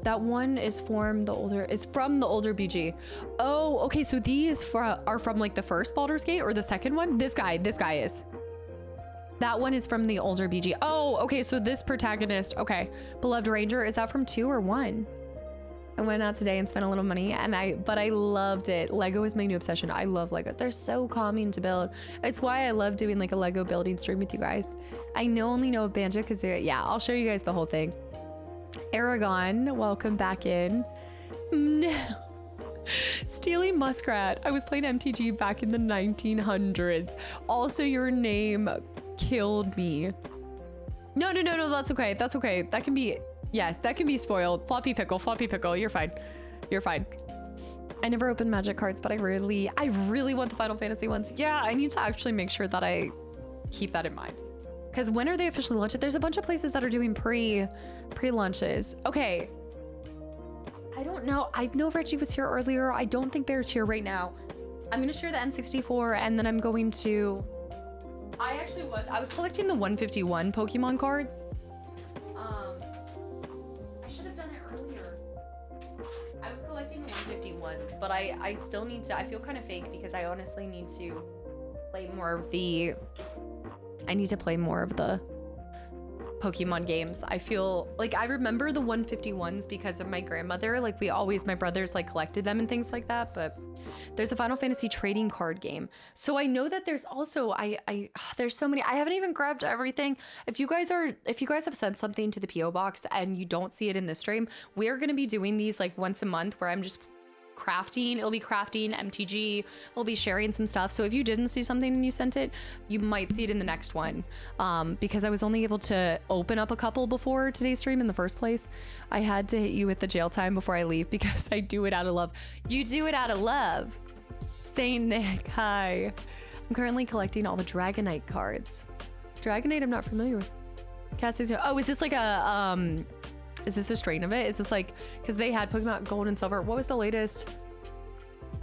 S1: from the older BG. Oh, okay. So these are from like the first Baldur's Gate or the second one? This guy is. That one is from the older BG. Oh, okay. So this protagonist, okay. Beloved Ranger, is that from 2 or 1? I went out today and spent a little money but I loved it. Lego is my new obsession. I love Lego. They're so calming to build. It's why I love doing like a Lego building stream with you guys. I only know Banjo because yeah, I'll show you guys the whole thing. Aragon, welcome back in. No. Steely Muskrat. I was playing MTG back in the 1900s. Also, your name killed me. No, that's okay. That's okay. That can be, yes, that can be spoiled. Floppy pickle, you're fine. You're fine. I never opened Magic cards, but I really want the Final Fantasy ones. Yeah, I need to actually make sure that I keep that in mind. Because when are they officially launched? There's a bunch of places that are doing pre-launches. Okay. I don't know. I know Reggie was here earlier. I don't think Bear's here right now. I'm going to share the N64 and then I'm going to... I was collecting the 151 Pokemon cards. I should have done it earlier. I was collecting the 151s, but I still need to, I feel kind of fake because I honestly need to play more of the, Pokemon games. I feel like I remember the 151s because of my grandmother. Like my brothers like collected them and things like that, but there's a Final Fantasy trading card game. So I know that there's also, there's so many, I haven't even grabbed everything. If you guys have sent something to the PO box and you don't see it in this stream, we're going to be doing these like once a month where I'm just crafting. It'll be crafting, MTG, we'll be sharing some stuff. So if you didn't see something and you sent it, you might see it in the next one. Because I was only able to open up a couple before today's stream in the first place. I had to hit you with the jail time before I leave because I do it out of love. You do it out of love. Saint Nick, hi. I'm currently collecting all the Dragonite cards. Dragonite, I'm not familiar with. Kastaclysm. Oh, is this like a, is this a strain of it? Is this like, because they had Pokemon Gold and Silver. What was the latest?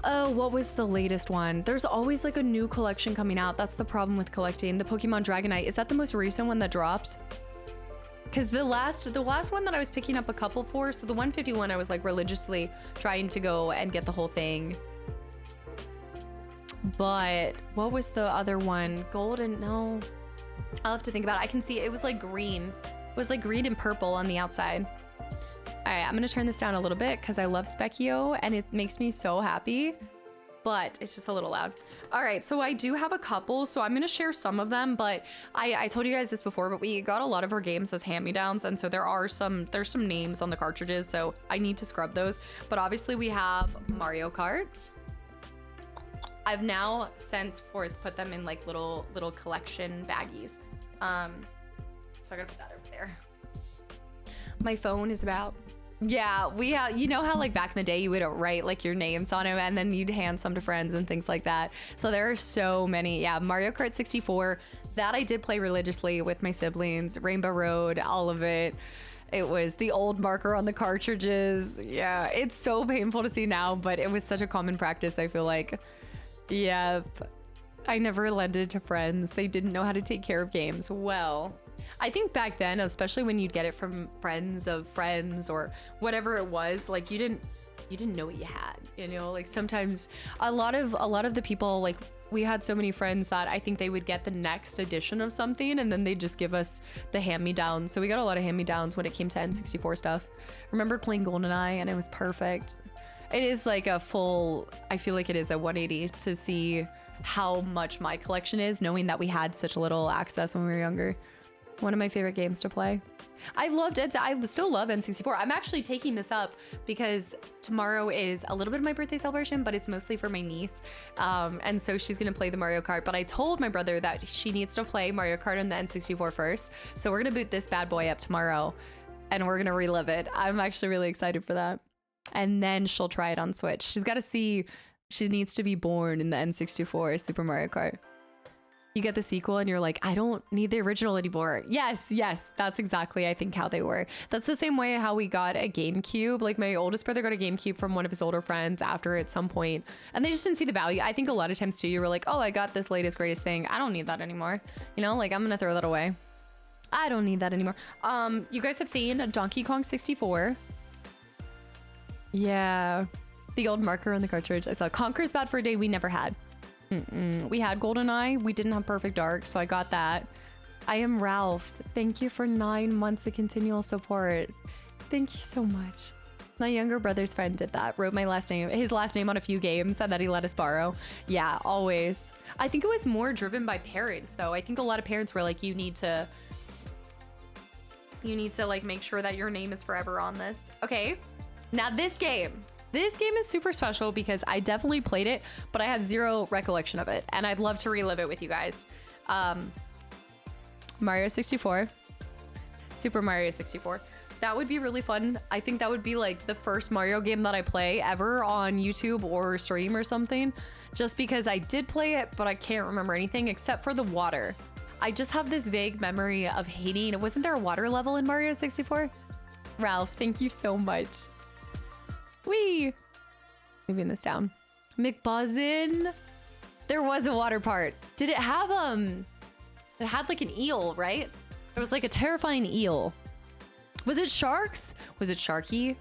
S1: Oh, what was the latest one? There's always like a new collection coming out. That's the problem with collecting. The Pokemon Dragonite. Is that the most recent one that dropped? Because the last one that I was picking up a couple for, so the 151, I was like religiously trying to go and get the whole thing. But what was the other one? Golden? No. I'll have to think about it. I can see it was like green. It was like green and purple on the outside. All right, I'm gonna turn this down a little bit because I love Specchio and it makes me so happy, but it's just a little loud. All right, so I do have a couple, so I'm gonna share some of them, but I told you guys this before, but we got a lot of our games as hand-me-downs, and so there's some names on the cartridges, so I need to scrub those. But obviously we have Mario Kart. I've now since forth put them in like little collection baggies. So I gotta put that over there. My phone is about, yeah, you know how like back in the day you would write like your names on them and then you'd hand some to friends and things like that. So there are so many. Yeah, Mario Kart 64, that I did play religiously with my siblings. Rainbow Road, all of it. It was the old marker on the cartridges. Yeah, it's so painful to see now, but it was such a common practice, I feel like. Yep. I never lent it to friends. They didn't know how to take care of games. Well, I think back then, especially when you'd get it from friends of friends or whatever it was, like you didn't know what you had, you know? Like sometimes a lot of the people, like we had so many friends that I think they would get the next edition of something and then they'd just give us the hand-me-downs. So we got a lot of hand-me-downs when it came to N64 stuff. Remember playing GoldenEye and it was perfect. It is like a full, I feel like it is a 180 to see how much my collection is, knowing that we had such little access when we were younger. One of my favorite games to play. I still love N64. I'm actually taking this up because tomorrow is a little bit of my birthday celebration, but it's mostly for my niece. And so she's gonna play the Mario Kart, but I told my brother that she needs to play Mario Kart on the N64 first. So we're gonna boot this bad boy up tomorrow and we're gonna relive it. I'm actually really excited for that. And then she'll try it on Switch. She's gotta see, she needs to be born in the N64 Super Mario Kart. You get the sequel and you're like, I don't need the original anymore. Yes, that's exactly, I think, how they were. That's the same way how we got a GameCube. Like my oldest brother got a GameCube from one of his older friends after at some point, and they just didn't see the value. I think a lot of times too, you were like, oh, I got this latest, greatest thing. I don't need that anymore. You know, like I'm gonna throw that away. I don't need that anymore. You guys have seen Donkey Kong 64. Yeah, the old marker on the cartridge. I saw Conker's Bad for a Day we never had. We had GoldenEye. We didn't have Perfect Dark, so I got that. I am Ralph. Thank you for 9 months of continual support. Thank you so much. My younger brother's friend did that. Wrote my last name, his last name on a few games that he let us borrow. Yeah, always. I think it was more driven by parents, though. I think a lot of parents were like, you need to like make sure that your name is forever on this. Okay, now this game. This game is super special because I definitely played it, but I have zero recollection of it, and I'd love to relive it with you guys. Mario 64. Super Mario 64. That would be really fun. I think that would be like the first Mario game that I play ever on YouTube or stream or something. Just because I did play it, but I can't remember anything except for the water. I just have this vague memory of hating. Wasn't there a water level in Mario 64? Ralph, thank you so much. Whee! Moving this down. McBuzzin. There was a water part. Did it have, it had like an eel, right? There was like a terrifying eel. Was it sharks? Was it Sharky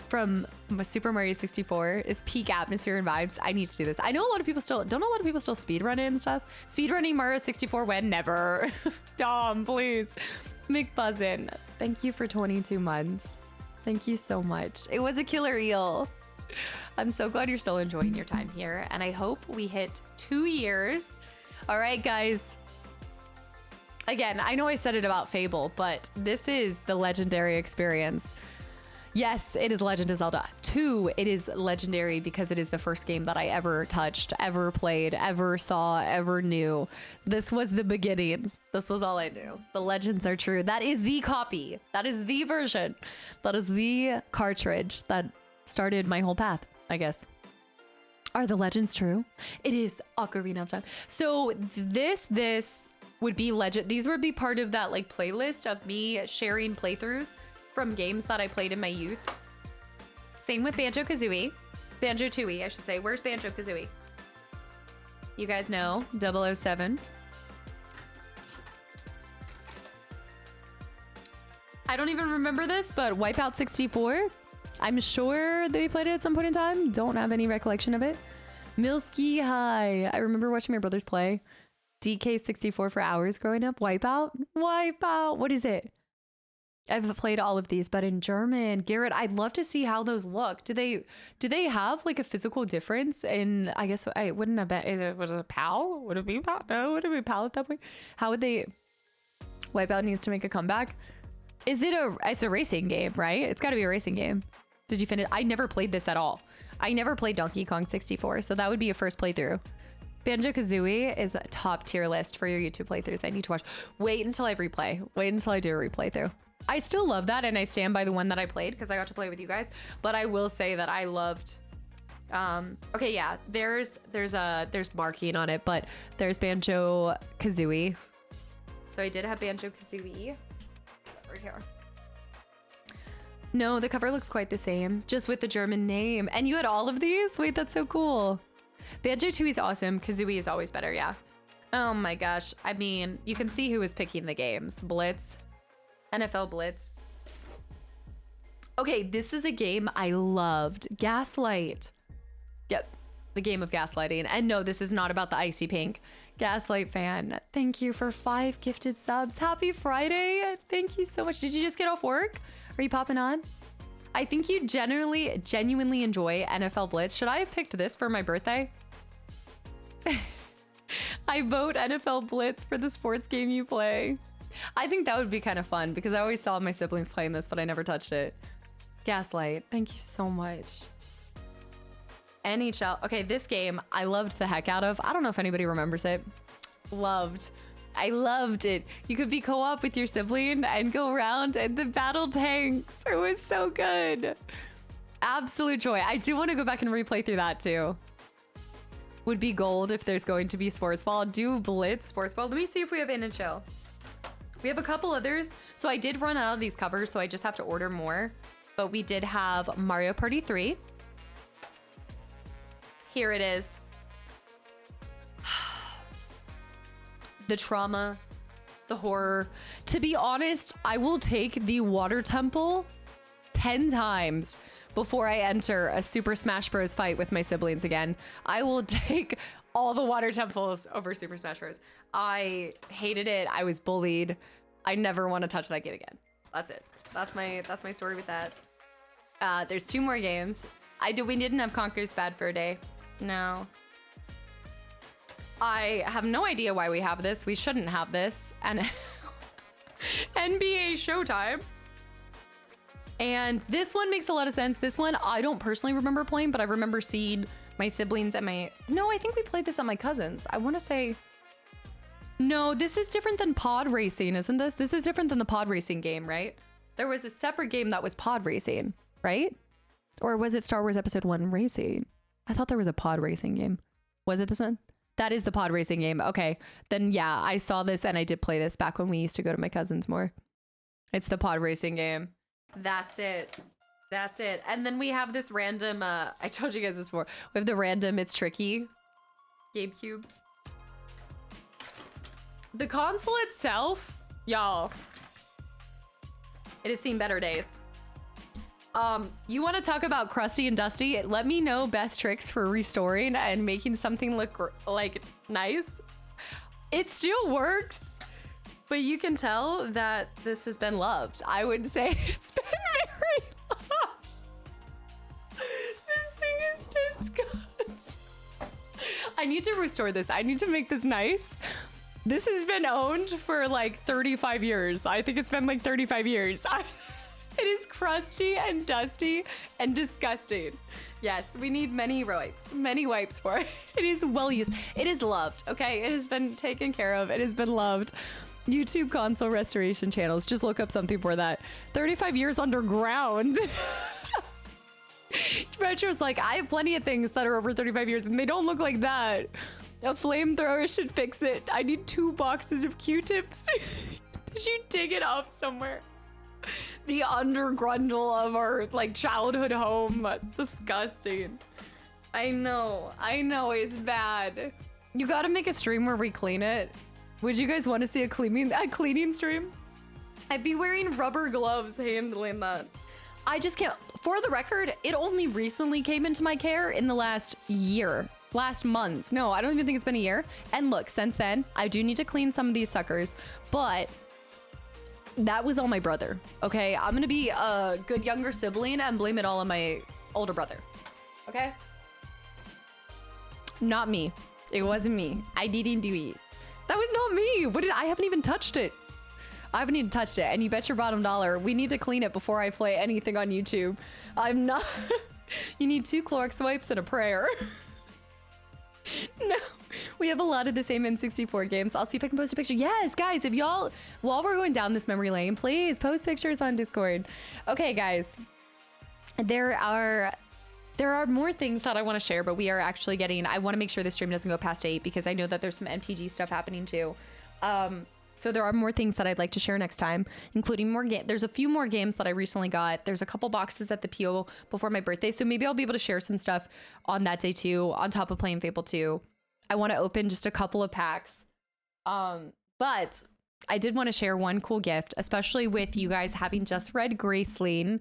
S1: from Super Mario 64? Is peak atmosphere and vibes. I need to do this. I know a lot of people still, don't a lot of people still speedrun it and stuff? Speedrunning Mario 64 when? Never. Dom, please. McBuzzin, thank you for 22 months. Thank you so much. It was a killer eel. I'm so glad you're still enjoying your time here. And I hope we hit 2 years. All right, guys. Again, I know I said it about Fable, but this is the legendary experience. Yes, it is Legend of Zelda 2. It is legendary because it is the first game that I ever touched, ever played, ever saw, ever knew. This was the beginning. This was all I knew. The legends are true. That is the copy. That is the version. That is the cartridge that started my whole path, I guess. Are the legends true? It is Ocarina of Time. So this would be legend. These would be part of that like playlist of me sharing playthroughs from games that I played in my youth. Same with Banjo-Kazooie. Banjo-Tooie, I should say. Where's Banjo-Kazooie? You guys know, 007. I don't even remember this, but Wipeout 64. I'm sure they played it at some point in time. Don't have any recollection of it. Milski High. I remember watching my brothers play DK64 for hours growing up. Wipeout? Wipeout. What is it? I've played all of these, but in German. Garrett, I'd love to see how those look. Do they have like a physical difference in, I guess I wouldn't have been, was it a PAL? Would it be PAL? No, would it be PAL at that point? How would they, Wipeout needs to make a comeback? It's a racing game, right? It's gotta be a racing game. Did you finish? I never played this at all. I never played Donkey Kong 64, so that would be a first playthrough. Banjo-Kazooie is a top tier list for your YouTube playthroughs I need to watch. Wait until I replay. Wait until I do a replay through. I still love that, and I stand by the one that I played because I got to play with you guys. But I will say that I loved. Okay, yeah. There's marking on it, but there's Banjo-Kazooie. So I did have Banjo-Kazooie over here. No, the cover looks quite the same, just with the German name. And you had all of these? Wait, that's so cool. Banjo-Tooie is awesome. Kazooie is always better, yeah. Oh my gosh. I mean, you can see who was picking the games. Blitz. NFL Blitz. Okay, this is a game I loved. Gaslight. Yep, the game of gaslighting. And no, this is not about the icy pink. Gaslight fan, thank you for 5 gifted subs. Happy Friday. Thank you so much. Did you just get off work? Are you popping on? I think you genuinely enjoy NFL Blitz. Should I have picked this for my birthday? I vote NFL Blitz for the sports game you play. I think that would be kind of fun because I always saw my siblings playing this, but I never touched it. Gaslight, thank you so much. NHL. Okay, this game I loved the heck out of. I don't know if anybody remembers it. I loved it. You could be co-op with your sibling and go around and the battle tanks. It was so good. Absolute joy. I do want to go back and replay through that too. Would be gold if there's going to be sports ball. Do Blitz sports ball. Let me see if we have NHL. We have a couple others. So I did run out of these covers, so I just have to order more. But we did have Mario Party 3. Here it is. The trauma, the horror. To be honest, I will take the water temple 10 times before I enter a Super Smash Bros. Fight with my siblings again. I will take all the water temples over Super Smash Bros. I hated it. I was bullied. I never want to touch that game again. That's it. That's my story with that. There's 2 more games. We didn't have Conker's Bad Fur Day. No. I have no idea why we have this. We shouldn't have this. And NBA Showtime. And this one makes a lot of sense. This one I don't personally remember playing, but I remember seeing my siblings and no, I think we played this at my cousin's. I want to say No, this is different than pod racing, isn't this? This is different than the pod racing game, right? There was a separate game that was pod racing, right? Or was it Star Wars Episode 1 Racing? I thought there was a pod racing game. Was it this one? That is the pod racing game. Okay. Then yeah, I saw this and I did play this back when we used to go to my cousin's more. It's the pod racing game. That's it. That's it. And then we have this random, I told you guys this before. We have the random It's Tricky GameCube. The console itself, y'all, it has seen better days. You want to talk about crusty and dusty? Let me know best tricks for restoring and making something look like nice. It still works, but you can tell that this has been loved. I would say it's been very loved. This thing is disgusting. I need to restore this. I need to make this nice. This has been owned for like 35 years. I think it's been like 35 years. It is crusty and dusty and disgusting. Yes, we need many wipes for it. It is well used. It is loved, okay? It has been taken care of. It has been loved. YouTube console restoration channels. Just look up something for that. 35 years underground. Retro's like, I have plenty of things that are over 35 years and they don't look like that. A flamethrower should fix it. I need 2 boxes of Q-tips. Did you dig it up somewhere? The undergrundle of our like childhood home. Disgusting. I know, it's bad. You gotta make a stream where we clean it. Would you guys want to see a cleaning stream? I'd be wearing rubber gloves handling that. I just can't. For the record, it only recently came into my care in the last year. Last month. No, I don't even think it's been a year. And look, since then, I do need to clean some of these suckers, but that was all my brother. Okay, I'm gonna be a good younger sibling and blame it all on my older brother. Okay? Not me. It wasn't me. I didn't do it. That was not me. I haven't even touched it. I haven't even touched it. And you bet your bottom dollar, we need to clean it before I play anything on YouTube. I'm not. You need 2 Clorox wipes and a prayer. No, we have a lot of the same N64 games. I'll see if I can post a picture. Yes, guys, if y'all, while we're going down this memory lane, please post pictures on Discord. Okay, guys, there are more things that I want to share, but we are actually I want to make sure this stream doesn't go past 8 because I know that there's some MTG stuff happening too. So there are more things that I'd like to share next time, including more games. There's a few more games that I recently got. There's a couple boxes at the PO before my birthday. So maybe I'll be able to share some stuff on that day too, on top of playing Fable 2. I want to open just a couple of packs. But I did want to share one cool gift, especially with you guys having just read Graceling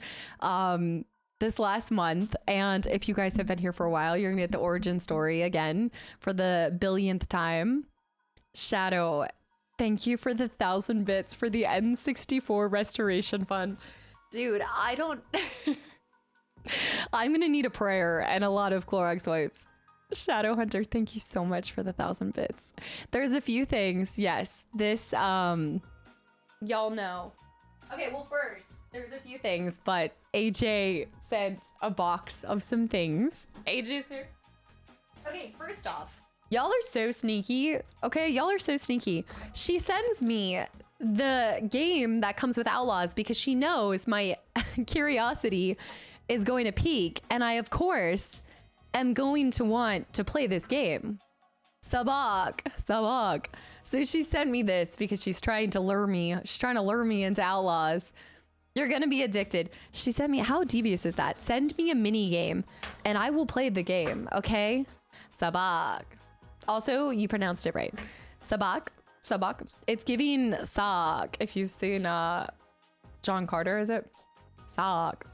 S1: this last month. And if you guys have been here for a while, you're gonna get the origin story again for the billionth time. Shadow, thank you for the 1,000 bits for the N64 restoration fund. Dude, I'm gonna need a prayer and a lot of Clorox wipes. Shadow Hunter, thank you so much for the 1,000 bits. There's a few things, yes. This, y'all know. Okay, well first, there's a few things, but AJ sent a box of some things. AJ's here. Okay, first off, y'all are so sneaky. Okay, y'all are so sneaky. She sends me the game that comes with Outlaws because she knows my curiosity is going to peak. And I, of course, am going to want to play this game. Sabak. So she sent me this because she's trying to lure me. She's trying to lure me into Outlaws. You're gonna be addicted. She sent me, how devious is that? Send me a mini game and I will play the game, okay? Sabak. Also, you pronounced it right. Sabak. It's giving Sock. If you've seen John Carter, is it? Sock.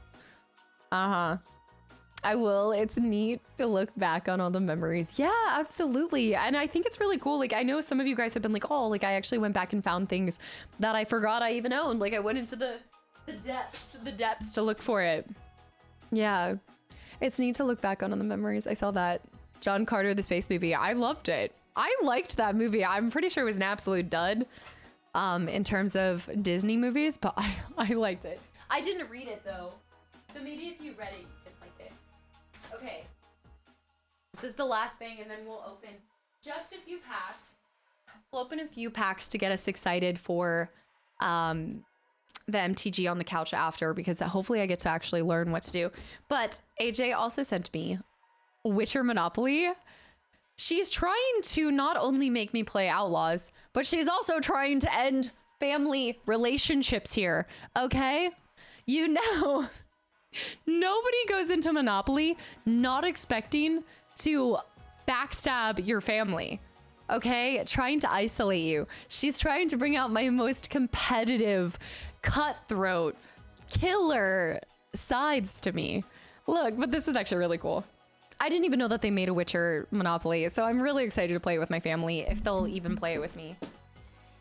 S1: I will. It's neat to look back on all the memories. Yeah, absolutely. And I think it's really cool. Like, I know some of you guys have been like, oh, like I actually went back and found things that I forgot I even owned. Like I went into the depths to look for it. Yeah, it's neat to look back on the memories. I saw that John Carter, the space movie. I loved it. I liked that movie. I'm pretty sure it was an absolute dud in terms of Disney movies, but I liked it. I didn't read it though. So maybe if you read it, you could like it. Okay. This is the last thing and then we'll open just a few packs. We'll open a few packs to get us excited for the MTG on the couch after, because hopefully I get to actually learn what to do. But AJ also sent me Witcher Monopoly. She's trying to not only make me play Outlaws, but she's also trying to end family relationships here, okay? You know, nobody goes into Monopoly not expecting to backstab your family, okay? Trying to isolate you. She's trying to bring out my most competitive, cutthroat, killer sides to me. Look, but this is actually really cool. I didn't even know that they made a Witcher Monopoly, so I'm really excited to play it with my family, if they'll even play it with me.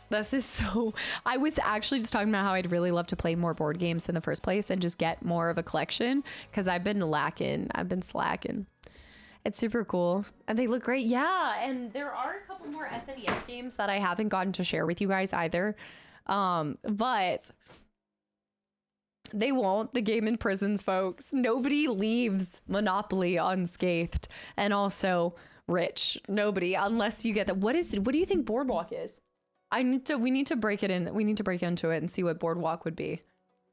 S1: This is so... I was actually just talking about how I'd really love to play more board games in the first place and just get more of a collection, because I've been lacking. I've been slacking. It's super cool. And they look great. Yeah, and there are a couple more SNES games that I haven't gotten to share with you guys either. But... they won't. The game in prisons, folks. Nobody leaves Monopoly unscathed, and also rich. Nobody, unless you get that. What do you think Boardwalk is? We need to break it in. We need to break into it and see what Boardwalk would be.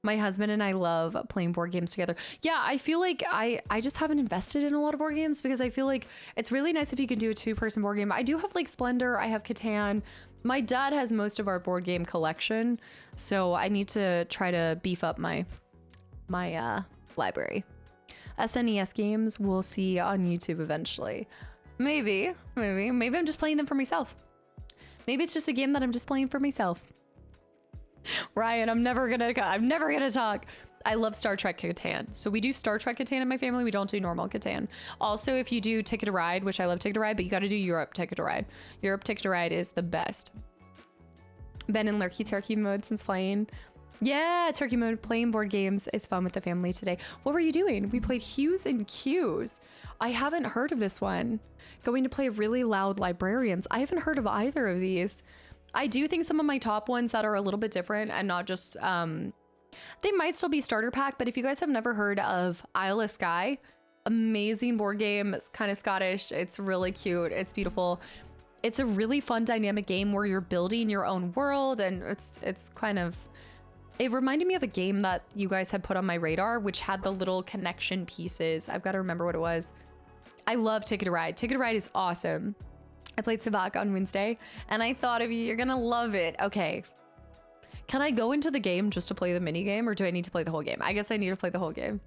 S1: My husband and I love playing board games together. Yeah, I feel like I just haven't invested in a lot of board games, because I feel like it's really nice if you can do a 2-person board game. I do have like Splendor. I have Catan. My dad has most of our board game collection, so I need to try to beef up my library. SNES games we'll see on YouTube eventually. Maybe I'm just playing them for myself. Maybe it's just a game that I'm just playing for myself. Ryan, I'm never gonna talk. I love Star Trek Catan. So we do Star Trek Catan in my family. We don't do normal Catan. Also, if you do Ticket to Ride, which I love Ticket to Ride, but you got to do Europe Ticket to Ride. Europe Ticket to Ride is the best. Ben and Lurky Turkey mode since playing. Yeah, Turkey mode. Playing board games is fun with the family today. What were you doing? We played Hues and Cues. I haven't heard of this one. Going to play Really Loud Librarians. I haven't heard of either of these. I do think some of my top ones that are a little bit different and not just... they might still be starter pack, but if you guys have never heard of Isle of Skye, amazing board game. It's kind of Scottish. It's really cute. It's beautiful. It's a really fun dynamic game where you're building your own world, and it's kind of... It reminded me of a game that you guys had put on my radar, which had the little connection pieces. I've got to remember what it was. I love Ticket to Ride. Ticket to Ride is awesome. I played Sabak on Wednesday, and I thought of you. You're gonna love it. Okay. Can I go into the game just to play the mini game, or do I need to play the whole game? I guess I need to play the whole game.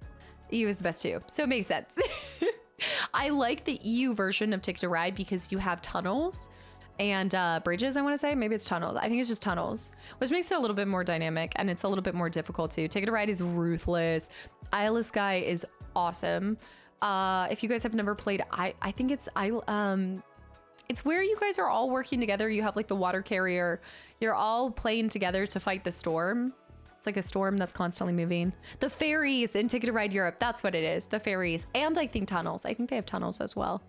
S1: EU is the best too, so it makes sense. I like the EU version of Ticket to Ride because you have tunnels and bridges, I want to say. Maybe it's tunnels. I think it's just tunnels, which makes it a little bit more dynamic, and it's a little bit more difficult too. Ticket to Ride is ruthless. Isle of Skye is awesome. If you guys have never played, I think it's where you guys are all working together. You have like the water carrier. You're all playing together to fight the storm. It's like a storm that's constantly moving. The ferries in Ticket to Ride Europe. That's what it is. The ferries. And I think tunnels. I think they have tunnels as well.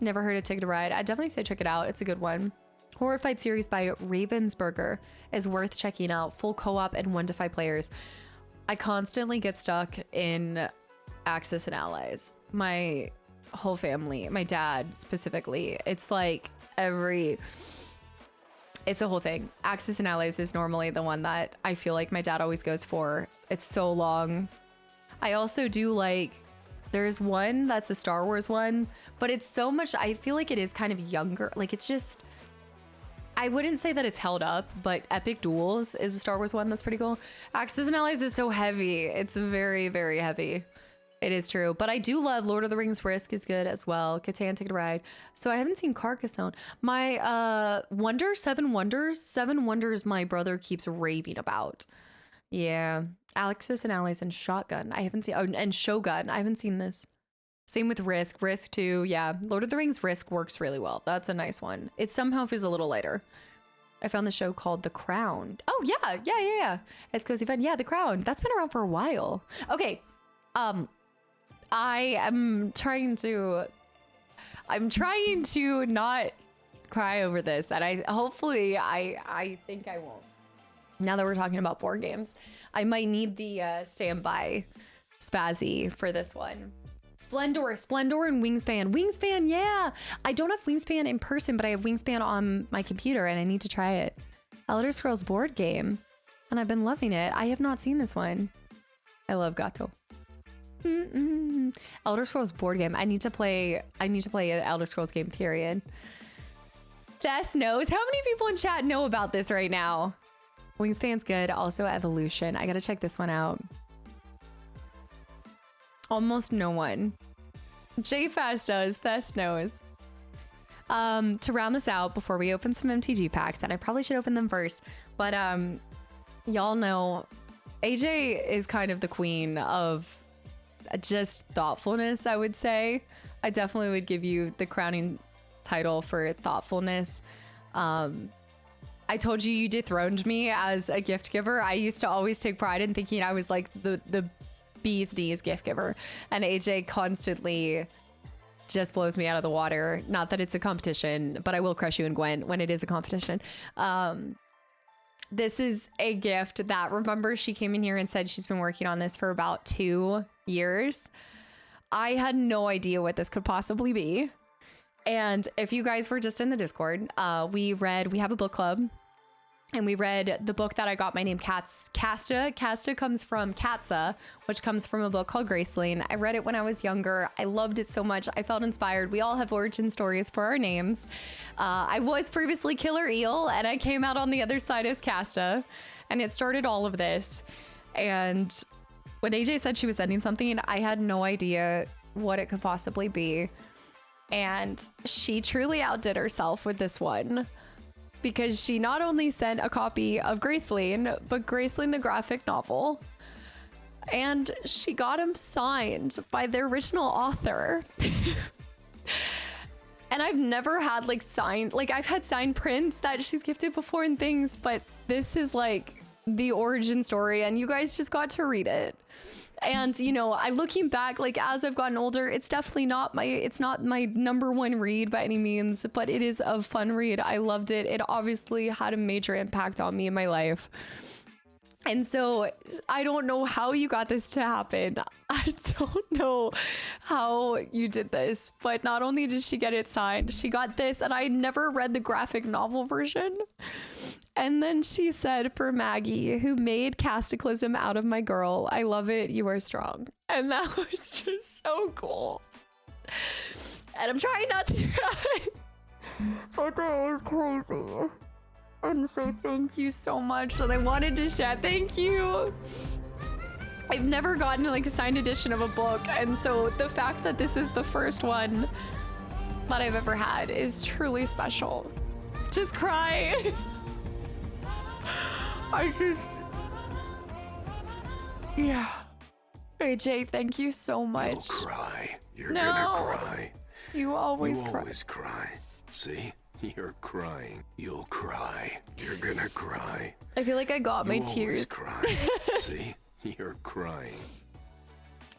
S1: Never heard of Ticket to Ride. I'd definitely say check it out. It's a good one. Horrified series by Ravensburger is worth checking out. Full co-op and 1 to 5 players. I constantly get stuck in Axis and Allies. My whole family, my dad specifically, it's like it's a whole thing. Axis and Allies is normally the one that I feel like my dad always goes for. It's so long. I also do like, there's one that's a Star Wars one, but it's so much, I feel like it is kind of younger. Like it's just, I wouldn't say that it's held up, but Epic Duels is a Star Wars one that's pretty cool. Axis and Allies is so heavy. It's very, very heavy. It is true. But I do love Lord of the Rings. Risk is good as well. Catan, Ticket to Ride. So I haven't seen Carcassonne. My Seven Wonders my brother keeps raving about. Yeah. Axis and Allies and Shotgun. I haven't seen, and Shogun. I haven't seen this. Same with Risk. Risk too. Yeah. Lord of the Rings Risk works really well. That's a nice one. It somehow feels a little lighter. I found the show called The Crown. Oh yeah. It's cozy fun. Yeah, The Crown. That's been around for a while. Okay. I'm trying to not cry over this, and I think I won't. Now that we're talking about board games, I might need the standby spazzy for this one. Splendor and Wingspan. Wingspan, yeah. I don't have Wingspan in person, but I have Wingspan on my computer and I need to try it. Elder Scrolls board game. And I've been loving it. I have not seen this one. I love Gato. Elder Scrolls board game. I need to play an Elder Scrolls game, period. Thess knows. How many people in chat know about this right now? Wingspan's good. Also Evolution. I gotta check this one out. Almost no one. JFast does. Thess knows. To round this out before we open some MTG packs, and I probably should open them first, but y'all know AJ is kind of the queen of just thoughtfulness, I would say. I definitely would give you the crowning title for thoughtfulness. I told you you dethroned me as a gift giver. I used to always take pride in thinking I was like the bee's knees gift giver, and AJ constantly just blows me out of the water. Not that it's a competition, but I will crush you and Gwen when it is a competition. This is a gift that, remember, she came in here and said she's been working on this for about 2 years. I had no idea what this could possibly be. And if you guys were just in the Discord, we have a book club, and we read the book that I got my name, Kasta. Kasta comes from Katsa, which comes from a book called Graceling. I read it when I was younger. I loved it so much. I felt inspired. We all have origin stories for our names. I was previously Killer Eel, and I came out on the other side as Kasta, and it started all of this. And when AJ said she was sending something, I had no idea what it could possibly be. And she truly outdid herself with this one, because she not only sent a copy of Graceling, but Graceling the graphic novel, and she got him signed by the original author. And I've never had I've had signed prints that she's gifted before and things, but this is like the origin story, and you guys just got to read it. And, you know, looking back, like, as I've gotten older, it's definitely not my number one read by any means, but it is a fun read. I loved it. It obviously had a major impact on me in my life. And so I don't know how you got this to happen. I don't know how you did this, but not only did she get it signed, she got this, and I never read the graphic novel version. And then she said, for Maggie, who made Kastaclysm out of my girl, I love it, you are strong. And that was just so cool. And I'm trying not to cry, but that was crazy. And so thank you so much. And I wanted to share, thank you. I've never gotten like a signed edition of a book, and so the fact that this is the first one that I've ever had is truly special. Just cry. Yeah. AJ, thank you so much.
S3: You'll cry. You're gonna cry.
S1: You always
S3: cry. See? You're crying. You'll cry. You're gonna cry.
S1: I feel like I got my tears.
S3: Cry. See? You're crying.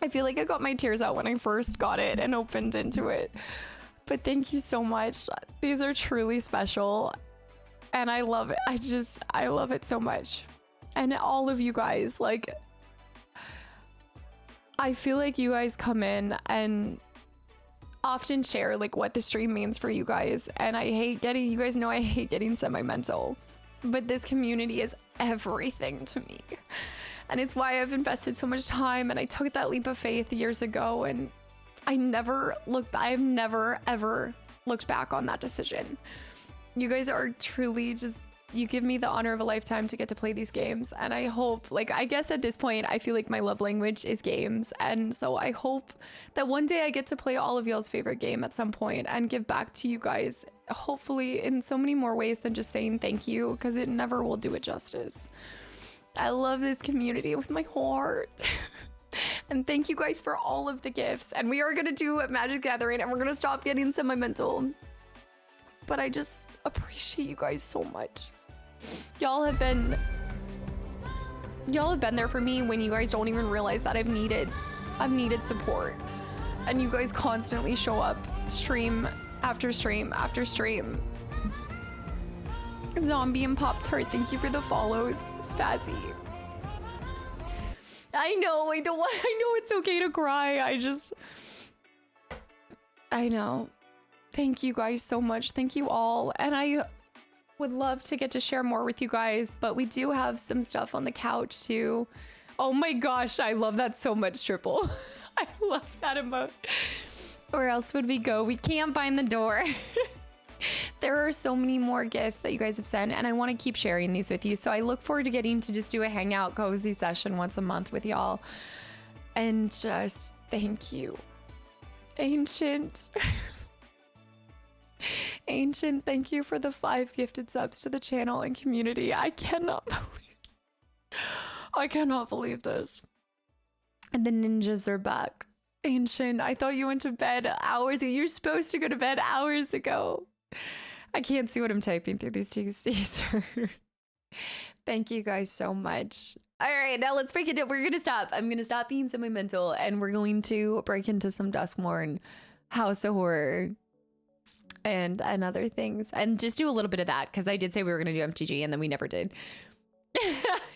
S1: I feel like I got my tears out when I first got it and opened into it. But thank you so much. These are truly special. And I love it. I love it so much. And all of you guys, like, I feel like you guys come in and often share like what the stream means for you guys. And you guys know I hate getting sentimental, but this community is everything to me. And it's why I've invested so much time, and I took that leap of faith years ago, and I've never ever looked back on that decision. You guys are truly just, you give me the honor of a lifetime to get to play these games. And I hope, like, I guess at this point, I feel like my love language is games. And so I hope that one day I get to play all of y'all's favorite game at some point and give back to you guys, hopefully in so many more ways than just saying thank you, because it never will do it justice. I love this community with my whole heart. And thank you guys for all of the gifts. And we are going to do a Magic Gathering, and we're going to stop getting sentimental. But I just appreciate you guys so much. Y'all have been there for me when you guys don't even realize that I've needed support. And you guys constantly show up stream after stream after stream. Zombie and Pop Tart, thank you for the follows. Spazzy. I know it's okay to cry. I know. Thank you guys so much. Thank you all. And I would love to get to share more with you guys, but we do have some stuff on the couch too. Oh my gosh, I love that so much, Triple. I love that emote. Where else would we go? We can't find the door. There are so many more gifts that you guys have sent, and I want to keep sharing these with you. So I look forward to getting to just do a hangout cozy session once a month with y'all. And just thank you. Ancient. Ancient, thank you for the 5 gifted subs to the channel and community. I cannot believe this. And the ninjas are back. Ancient, I thought you went to bed hours ago. You're supposed to go to bed hours ago. I can't see what I'm typing through these TCs. Thank you guys so much. All right, now let's break it down. We're going to stop. I'm going to stop being sentimental, and we're going to break into some Duskmourn, House of Horror, and other things, and just do a little bit of that, because I did say we were going to do MTG, and then we never did.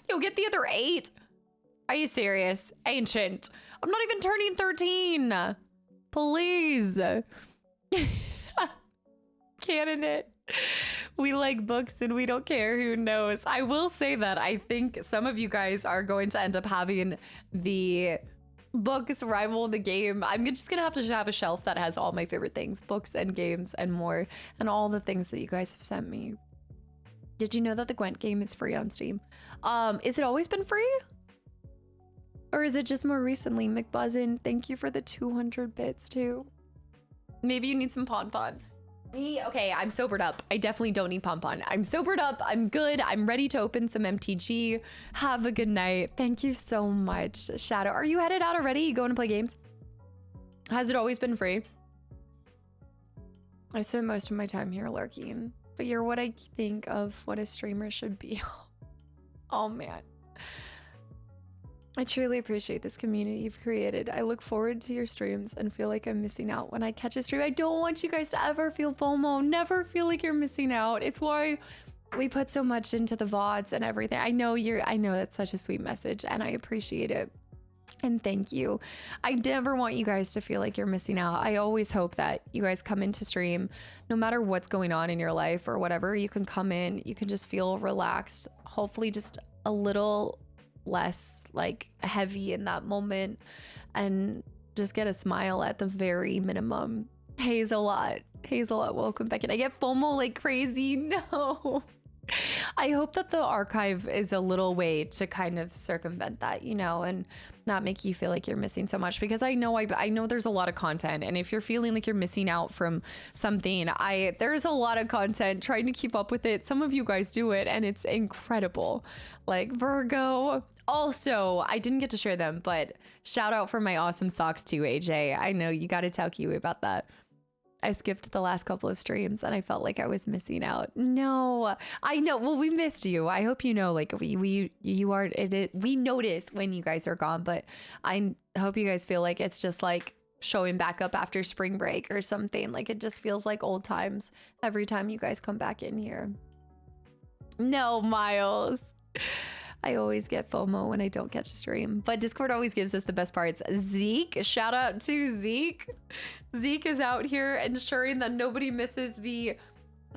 S1: You'll get the other 8. Are you serious? Ancient. I'm not even turning 13. Please. Canon it. We like books and we don't care who knows. I will say that I think some of you guys are going to end up having the books rival the game. I'm just gonna have to have a shelf that has all my favorite things, books and games and more, and all the things that you guys have sent me. Did you know that the Gwent game is free on Steam? Is it always been free? Or is it just more recently? McBuzzin, thank you for the 200 bits too. Maybe you need some Pon Pon. Okay, I'm sobered up. I definitely don't need Pon Pon. I'm sobered up. I'm good. I'm ready to open some MTG. Have a good night. Thank you so much. Shadow, are you headed out already? You going to play games? Has it always been free? I spent most of my time here lurking, but you're what I think of what a streamer should be. Oh man. I truly appreciate this community you've created. I look forward to your streams and feel like I'm missing out when I catch a stream. I don't want you guys to ever feel FOMO. Never feel like you're missing out. It's why we put so much into the VODs and everything. I know that's such a sweet message, and I appreciate it. And thank you. I never want you guys to feel like you're missing out. I always hope that you guys come into stream, no matter what's going on in your life or whatever, you can come in, you can just feel relaxed, hopefully just a little less like heavy in that moment, and just get a smile at the very minimum. Hazelot, welcome back. And I get FOMO like crazy. No. I hope that the archive is a little way to kind of circumvent that, you know, and not make you feel like you're missing so much, because I know there's a lot of content, and if you're feeling like you're missing out from something, there's a lot of content. Trying to keep up with it. Some of you guys do it and it's incredible. Like Virgo. Also, I didn't get to share them, but shout out for my awesome socks too, AJ. I know you got to tell Kiwi about that. I skipped the last couple of streams and I felt like I was missing out. No, I know. Well, we missed you. I hope you know, like we notice when you guys are gone, but I hope you guys feel like it's just like showing back up after spring break or something. Like it just feels like old times every time you guys come back in here. No, Miles. I always get FOMO when I don't catch a stream, but Discord always gives us the best parts. Zeke, shout out to Zeke. Zeke is out here ensuring that nobody misses the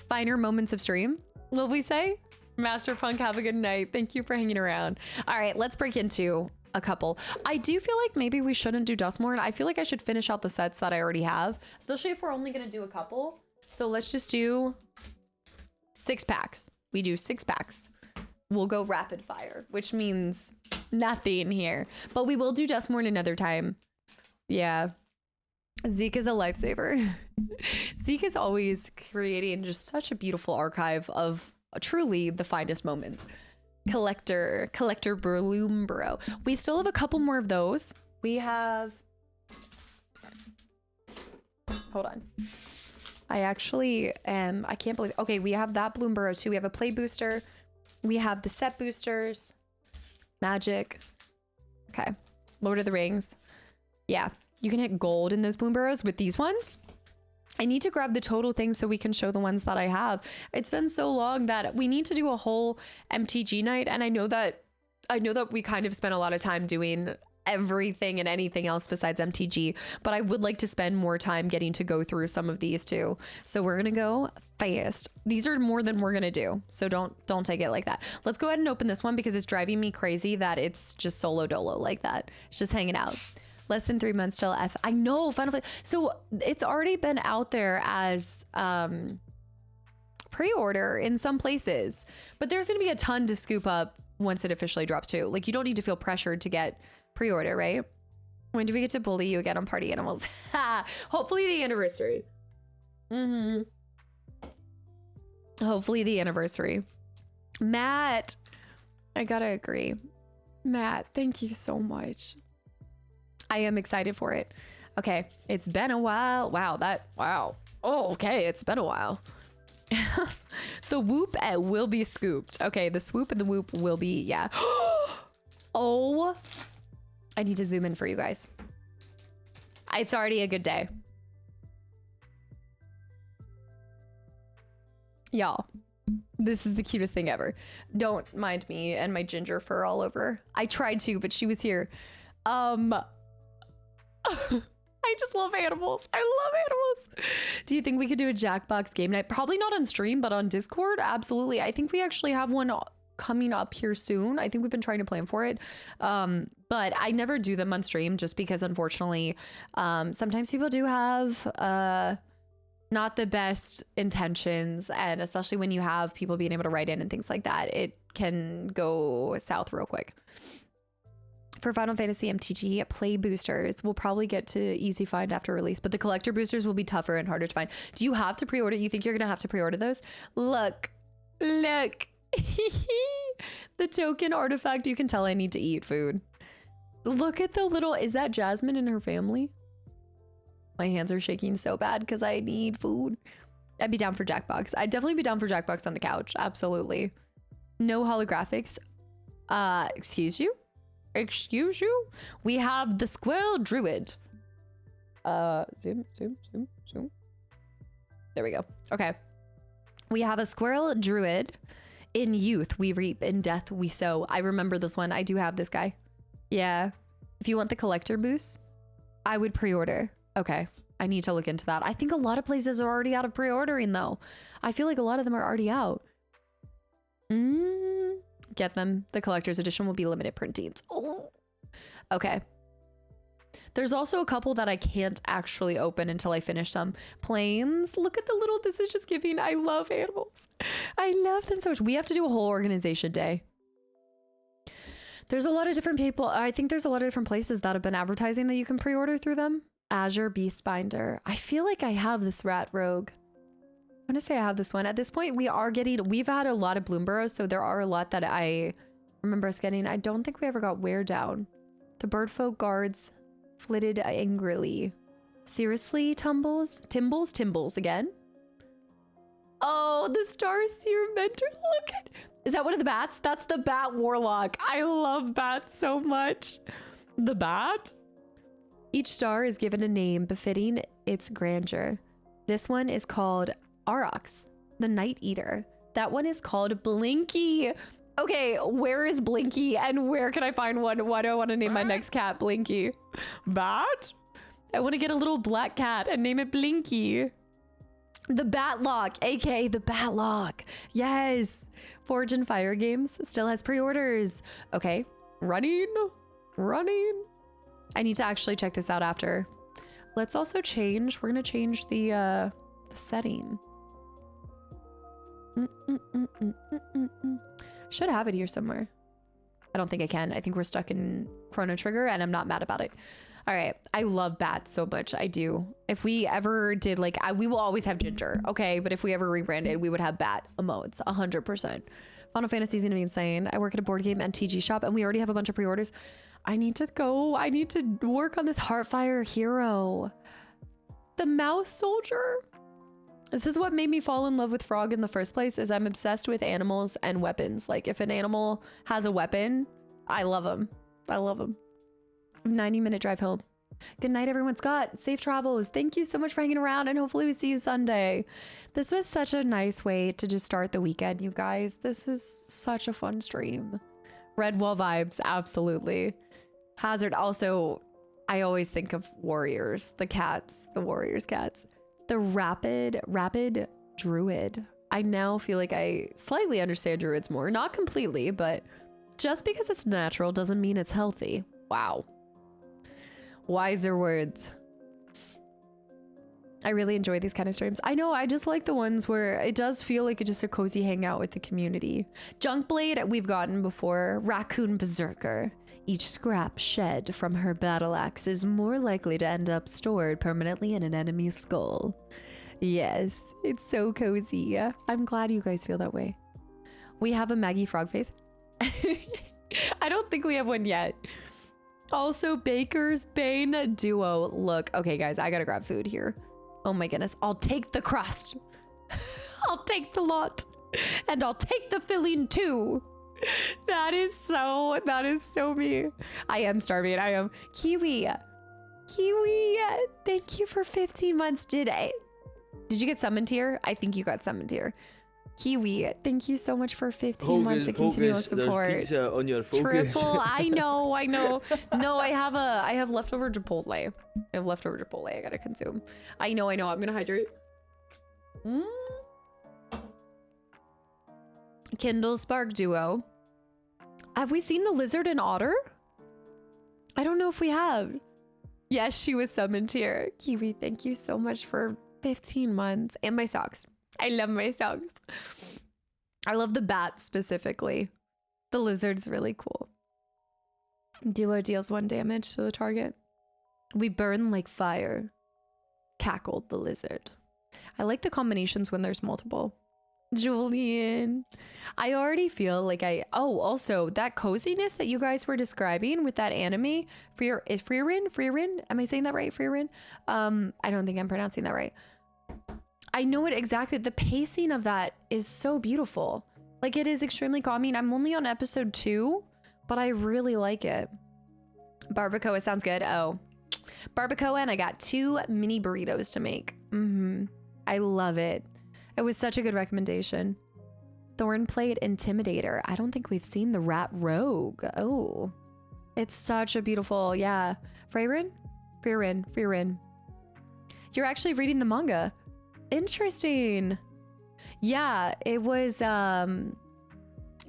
S1: finer moments of stream, will we say? Master Punk, have a good night. Thank you for hanging around. All right, let's break into a couple. I do feel like maybe we shouldn't do Duskmourn. I feel like I should finish out the sets that I already have, especially if we're only gonna do a couple. So let's just do 6 packs. We do 6 packs. We'll go rapid fire, which means nothing here, but we will do Duskmourn another time. Yeah. Zeke is a lifesaver. Zeke is always creating just such a beautiful archive of truly the finest moments. Collector Bloom Bro. We still have a couple more of those. We have, hold on. I actually I can't believe, okay, we have that Bloom Burrow too. We have a play booster. We have the set boosters, magic. Okay, Lord of the Rings. Yeah, you can hit gold in those Bloom Burrows with these ones. I need to grab the total thing so we can show the ones that I have. It's been so long that we need to do a whole MTG night, and I know that we kind of spent a lot of time doing everything and anything else besides MTG, but I would like to spend more time getting to go through some of these too. So we're gonna go fast. These are more than we're gonna do, so don't take it like that. Let's go ahead and open this one because it's driving me crazy that it's just solo dolo like that. It's just hanging out. Less than 3 months till I know Final Fantasy. So it's already been out there as pre-order in some places, but there's gonna be a ton to scoop up once it officially drops too. Like, you don't need to feel pressured to get pre-order, right? When do we get to bully you again on Party Animals? Hopefully the anniversary. Hopefully the anniversary. Matt, I gotta agree. Matt, thank you so much. I am excited for it. Okay, it's been a while. Wow. Oh, okay, it's been a while. The whoop will be scooped. Okay, the swoop and the whoop will be, yeah. Oh, I need to zoom in for you guys. It's already a good day. Y'all, this is the cutest thing ever. Don't mind me and my ginger fur all over. I tried to, but she was here. I just love animals. I love animals. Do you think we could do a Jackbox game night? Probably not on stream, but on Discord? Absolutely. I think we actually have one coming up here soon. I think we've been trying to plan for it. But I never do them on stream just because, unfortunately, sometimes people do have not the best intentions. And especially when you have people being able to write in and things like that, it can go south real quick. For Final Fantasy MTG, play boosters will probably get to easy find after release, but the collector boosters will be tougher and harder to find. Do you have to pre-order? You think you're gonna have to pre-order those? Look. The token artifact. You can tell I need to eat food. Look at the little, is that Jasmine and her family? My hands are shaking so bad because I need food. I'd be down for Jackbox. I'd definitely be down for Jackbox on the couch. Absolutely. No holographics. Excuse you? Excuse you? We have the Squirrel Druid. Zoom. There we go. Okay. We have a Squirrel Druid. In youth, we reap. In death, we sow. I remember this one. I do have this guy. Yeah. If you want the collector boost, I would pre-order. Okay. I need to look into that. I think a lot of places are already out of pre-ordering, though. I feel like a lot of them are already out. Get them. The collector's edition will be limited printings. Oh. Okay. There's also a couple that I can't actually open until I finish some. Planes. Look at the little, this is just giving. I love animals. I love them so much. We have to do a whole organization day. There's a lot of different people. I think there's a lot of different places that have been advertising that you can pre-order through them. Azure Beastbinder. I feel like I have this Rat Rogue. I'm gonna say I have this one. At this point, we've had a lot of Bloomburrows, so there are a lot that I remember us getting. I don't think we ever got Wear Down. The Birdfolk Guards flitted angrily. Seriously, Timbles again? Oh, the Starseer Mentor. Look at, is that one of the bats? That's the Bat Warlock. I love bats so much. The bat? Each star is given a name befitting its grandeur. This one is called Aurochs, the Night Eater. That one is called Blinky. Okay, where is Blinky and where can I find one? Why do I want to name my next cat Blinky? Bat? I want to get a little black cat and name it Blinky. The Batlock, aka the Batlock. Yes. Forge and Fire Games still has pre-orders. Okay, running. I need to actually check this out after. Let's also change. We're gonna change the setting. Should have it here somewhere. I don't think I can. I think we're stuck in Chrono Trigger and I'm not mad about it. All right. I love bats so much. I do. If we ever did like, we will always have Ginger. Okay. But if we ever rebranded, we would have bat emotes 100%. Final Fantasy is going to be insane. I work at a board game MTG shop and we already have a bunch of pre-orders. I need to go. I need to work on this Heartfire hero. The Mouse Soldier. This is what made me fall in love with Frog in the first place, is I'm obsessed with animals and weapons. Like if an animal has a weapon, I love them. 90-minute drive home. Good night, everyone. Scott, safe travels. Thank you so much for hanging around and hopefully we see you Sunday. This was such a nice way to just start the weekend, you guys. This is such a fun stream. Red Wall vibes, absolutely. Hazard. Also, I always think of warriors, the cats, the warriors cats. The rapid druid. I now feel like I slightly understand druids more. Not completely, but just because it's natural doesn't mean it's healthy. Wow. Wiser words. I really enjoy these kind of streams. I know, I just like the ones where it does feel like it's just a cozy hangout with the community. Junkblade, we've gotten before. Raccoon Berserker. Each scrap shed from her battle axe is more likely to end up stored permanently in an enemy's skull. Yes, it's so cozy. I'm glad you guys feel that way. We have a Maggie frog face. I don't think we have one yet. Also, Baker's Bane duo. Look, okay, guys, I gotta grab food here. Oh my goodness, I'll take the crust. I'll take the lot. And I'll take the filling too. That is so me. I am starving. I am. Kiwi, thank you for 15 months. Did you get summoned here? I think you got summoned here. Kiwi, thank you so much for 15 months of continuous support.
S6: There's pizza on your focus.
S1: Triple, I know. No, I have leftover Chipotle. I gotta consume. I know. I'm gonna hydrate. Kindle Spark duo. Have we seen the lizard and otter? I don't know if we have. Yes, she was summoned here. Kiwi, thank you so much for 15 months. And my socks. I love my socks. I love the bat specifically. The lizard's really cool. Duo deals 1 damage to the target. We burn like fire. Cackled the lizard. I like the combinations when there's multiple. Julian. I already feel like also that coziness that you guys were describing with that anime. Frieren? Am I saying that right? Frieren? I don't think I'm pronouncing that right. I know it exactly. The pacing of that is so beautiful. Like, it is extremely calming. I'm only on episode 2, but I really like it. Barbacoa sounds good. Oh, barbacoa, and I got 2 mini burritos to make. I love it. It was such a good recommendation. Thornplate Intimidator. I don't think we've seen the Rat Rogue. Oh, it's such a beautiful, yeah. Frieren. You're actually reading the manga. Interesting. Yeah, it was, it's on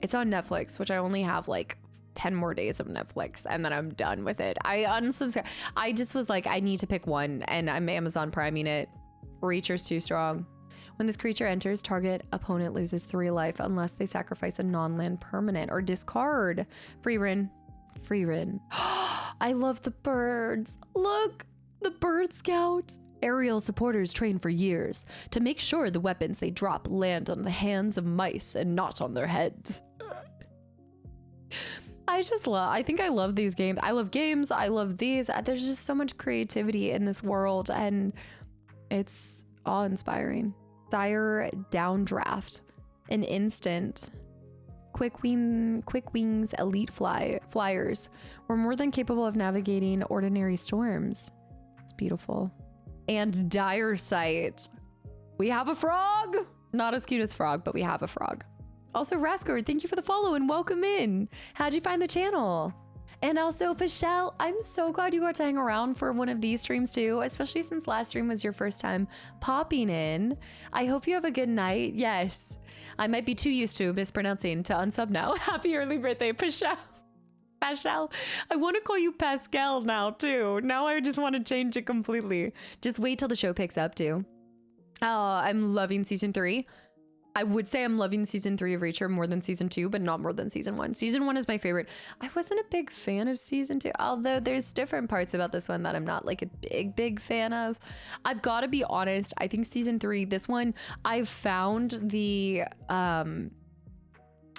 S1: Netflix, which I only have like 10 more days of Netflix and then I'm done with it. I unsubscribed. I just was like, I need to pick one and I'm Amazon Priming it. Reacher's too strong. When this creature enters, target opponent loses 3 life unless they sacrifice a non-land permanent or discard. Frieren. I love the birds. Look, the bird scout. Aerial supporters train for years to make sure the weapons they drop land on the hands of mice and not on their heads. I think I love these games. I love games. I love these. There's just so much creativity in this world and it's awe-inspiring. Dire Downdraft. An instant. Quick Wings Elite Flyers were more than capable of navigating ordinary storms. It's beautiful. And Dire Sight. We have a frog! Not as cute as Frog, but we have a frog. Also, Raskor, thank you for the follow and welcome in. How'd you find the channel? And also, Pichelle, I'm so glad you got to hang around for one of these streams too, especially since last stream was your first time popping in. I hope you have a good night. Yes, I might be too used to mispronouncing to unsub now. Happy early birthday, Pichelle. Pascal. I want to call you Pascal now too. Now I just want to change it completely. Just wait till the show picks up too. I'm loving season 3. I would say I'm loving season 3 of Reacher more than season 2, but not more than season 1. Season 1 is my favorite. I wasn't a big fan of season 2, although there's different parts about this one that I'm not like a big fan of. I've got to be honest. I think season 3, this one, I've found the,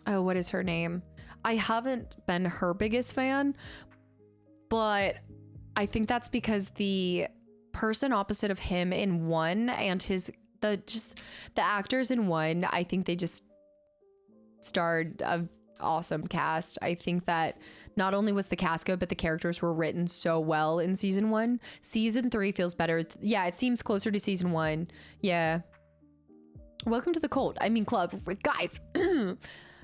S1: what is her name? I haven't been her biggest fan, but I think that's because the person opposite of him in 1 and the actors in 1, I think they just starred an awesome cast. I think that not only was the cast good, but the characters were written so well in season 1. Season 3 feels better. Yeah, it seems closer to season 1. Yeah. Welcome to the cult. I mean club. Guys,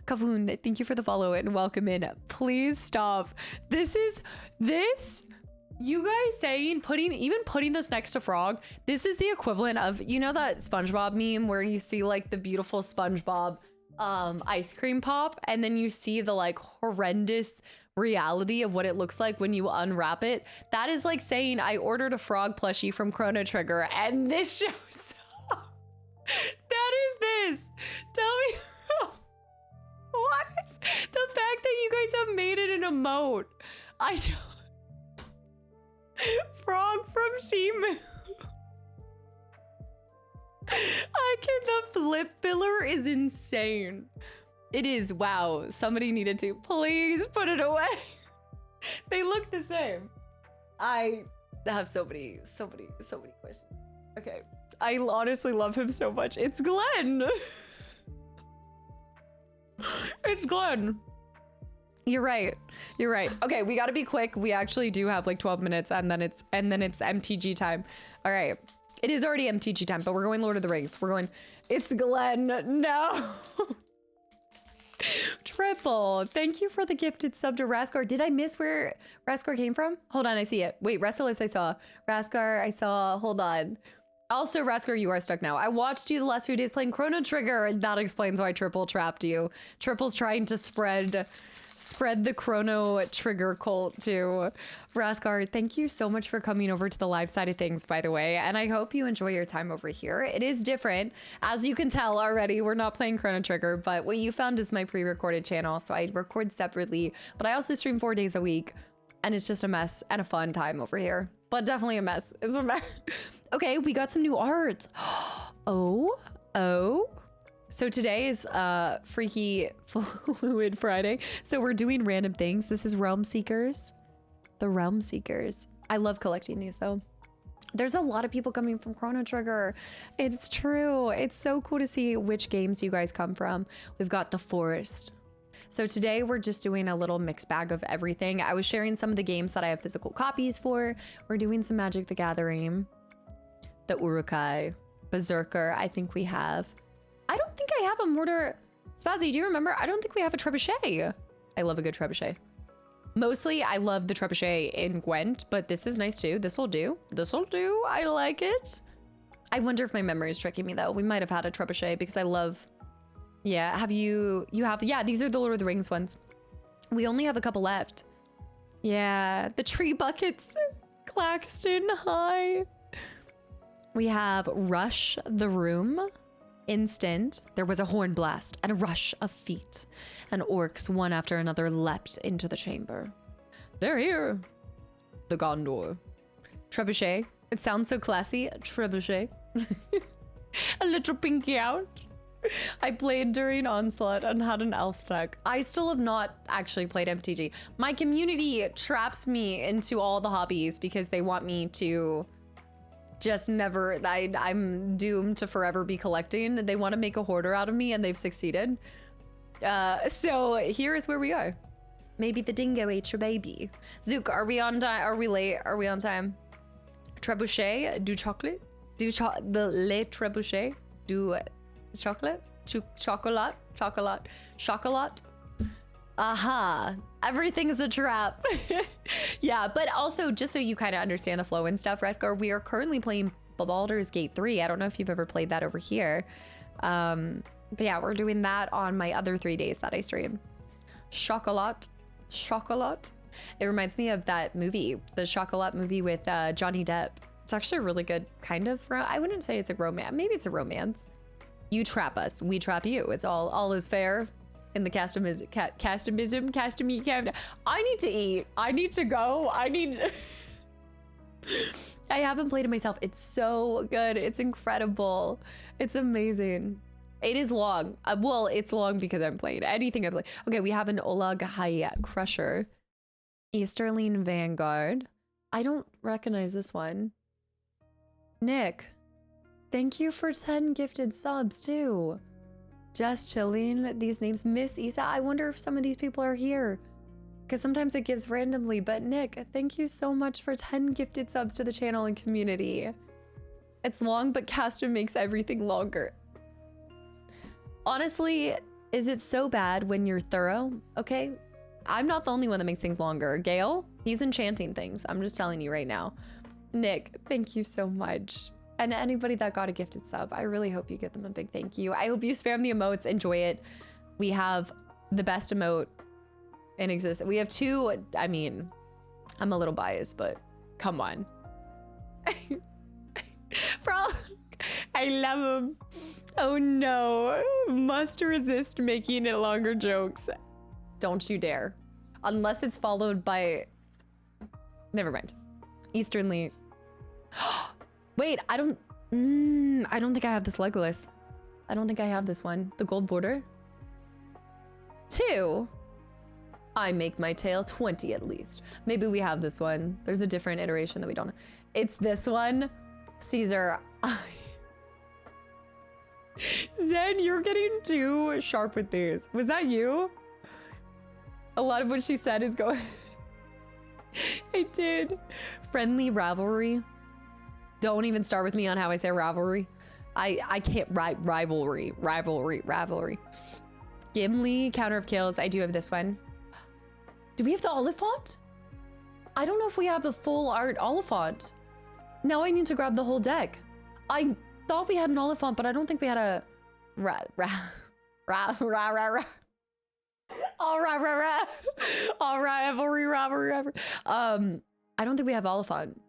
S1: Kavun, thank you for the follow and welcome in. Please stop. This, you guys saying, even putting this next to Frog, this is the equivalent of, you know that SpongeBob meme where you see like the beautiful SpongeBob ice cream pop and then you see the like horrendous reality of what it looks like when you unwrap it? That is like saying I ordered a frog plushie from Chrono Trigger and this shows up. That is this. Tell me what is the fact that you guys have made it an emote? I don't. Frog from Shimu. The flip filler is insane. It is. Wow. Somebody needed to please put it away. They look the same. I have so many questions. Okay. I honestly love him so much. It's Glenn. It's Glenn. You're right. You're right. Okay, we gotta be quick. We actually do have like 12 minutes and then it's MTG time. All right. It is already MTG time, but we're going Lord of the Rings. We're going, it's Glenn. No. Triple. Thank you for the gifted sub to Raskar. Did I miss where Raskar came from? Hold on, I see it. Wait, Restless I saw. Raskar I saw. Hold on. Also, Raskar, you are stuck now. I watched you the last few days playing Chrono Trigger, and that explains why Triple trapped you. Triple's trying to spread the Chrono Trigger cult to Raskar. Thank you so much for coming over to the live side of things, by the way, and I hope you enjoy your time over here. It is different. As you can tell already, we're not playing Chrono Trigger, but what you found is my pre-recorded channel, so I record separately, but I also stream 4 days a week, and it's just a mess and a fun time over here. But definitely a mess. It's a mess. Okay, we got some new art. Oh. So today is Freaky Fluid Friday. So we're doing random things. This is Realm Seekers. The Realm Seekers. I love collecting these though. There's a lot of people coming from Chrono Trigger. It's true. It's so cool to see which games you guys come from. We've got The Forest. So today we're just doing a little mixed bag of everything. I was sharing some of the games that I have physical copies for. We're doing some Magic the Gathering, the Urukai, Berserker, I think we have. I don't think I have a mortar. Spazzy, do you remember? I don't think we have a trebuchet. I love a good trebuchet. Mostly I love the trebuchet in Gwent, but this is nice too. This'll do. This'll do. I like it. I wonder if my memory is tricking me though. We might have had a trebuchet because I love... Yeah, yeah, these are the Lord of the Rings ones. We only have a couple left. Yeah, the tree buckets. Claxton, hi. We have Rush the Room. Instant. There was a horn blast and a rush of feet. And orcs, one after another, leapt into the chamber. They're here. The Gondor. Trebuchet. It sounds so classy. Trebuchet. A little pinky out. I played during Onslaught and had an elf tech. I still have not actually played MTG. My community traps me into all the hobbies because they want me to just never, I'm doomed to forever be collecting. They want to make a hoarder out of me and they've succeeded. So here is where we are. Maybe the dingo ate your baby. Zook, are we on time? Are we late? Are we on time? Trebuchet, do chocolate? Do the le trebuchet? Do chocolate? Chocolate. Aha. Everything is a trap. Yeah, but also just so you kind of understand the flow and stuff, Raskar, we are currently playing Baldur's Gate 3. I don't know if you've ever played that over here. But yeah, we're doing that on my other 3 days that I stream. Chocolate. It reminds me of that movie, the Chocolat movie with Johnny Depp. It's actually a really good kind of, I wouldn't say it's a romance. Maybe it's a romance. You trap us, we trap you. It's all is fair in the castomism. I need to eat. I need to go. I haven't played it myself. It's so good. It's incredible. It's amazing. It is long. Well, it's long because I'm playing anything I play. Okay, we have an Olag Hayat Crusher. Easterling Vanguard. I don't recognize this one. Nick. Thank you for 10 gifted subs too. Just chilling. These names. Miss Isa. I wonder if some of these people are here. Because sometimes it gives randomly. But Nick, thank you so much for 10 gifted subs to the channel and community. It's long, but Casta makes everything longer. Honestly, Is it so bad when you're thorough? Okay. I'm not the only one that makes things longer. Gale, he's enchanting things. I'm just telling you right now. Nick, thank you so much. And anybody that got a gifted sub, I really hope you get them a big thank you. I hope you spam the emotes, enjoy it. We have the best emote in existence. We have two, I mean, I'm a little biased, but come on. I love him. Oh no, must resist making it longer jokes. Don't you dare. Unless it's followed by, never mind. Easternly. Wait, I don't think I have this Legolas. I don't think I have this one. The gold border. 2. I make my tail 20 at least. Maybe we have this one. There's a different iteration that we don't. It's this one. Caesar. Zen, you're getting too sharp with these. Was that you? A lot of what she said is going. I did. Friendly rivalry. Don't even start with me on how I say rivalry. I can't write rivalry. Gimli, counter of kills. I do have this one. Do we have the Oliphant? I don't know if we have the full art Oliphant. Now I need to grab the whole deck. I thought we had an Oliphant, but I don't think we had a rivalry. I don't think we have Oliphant.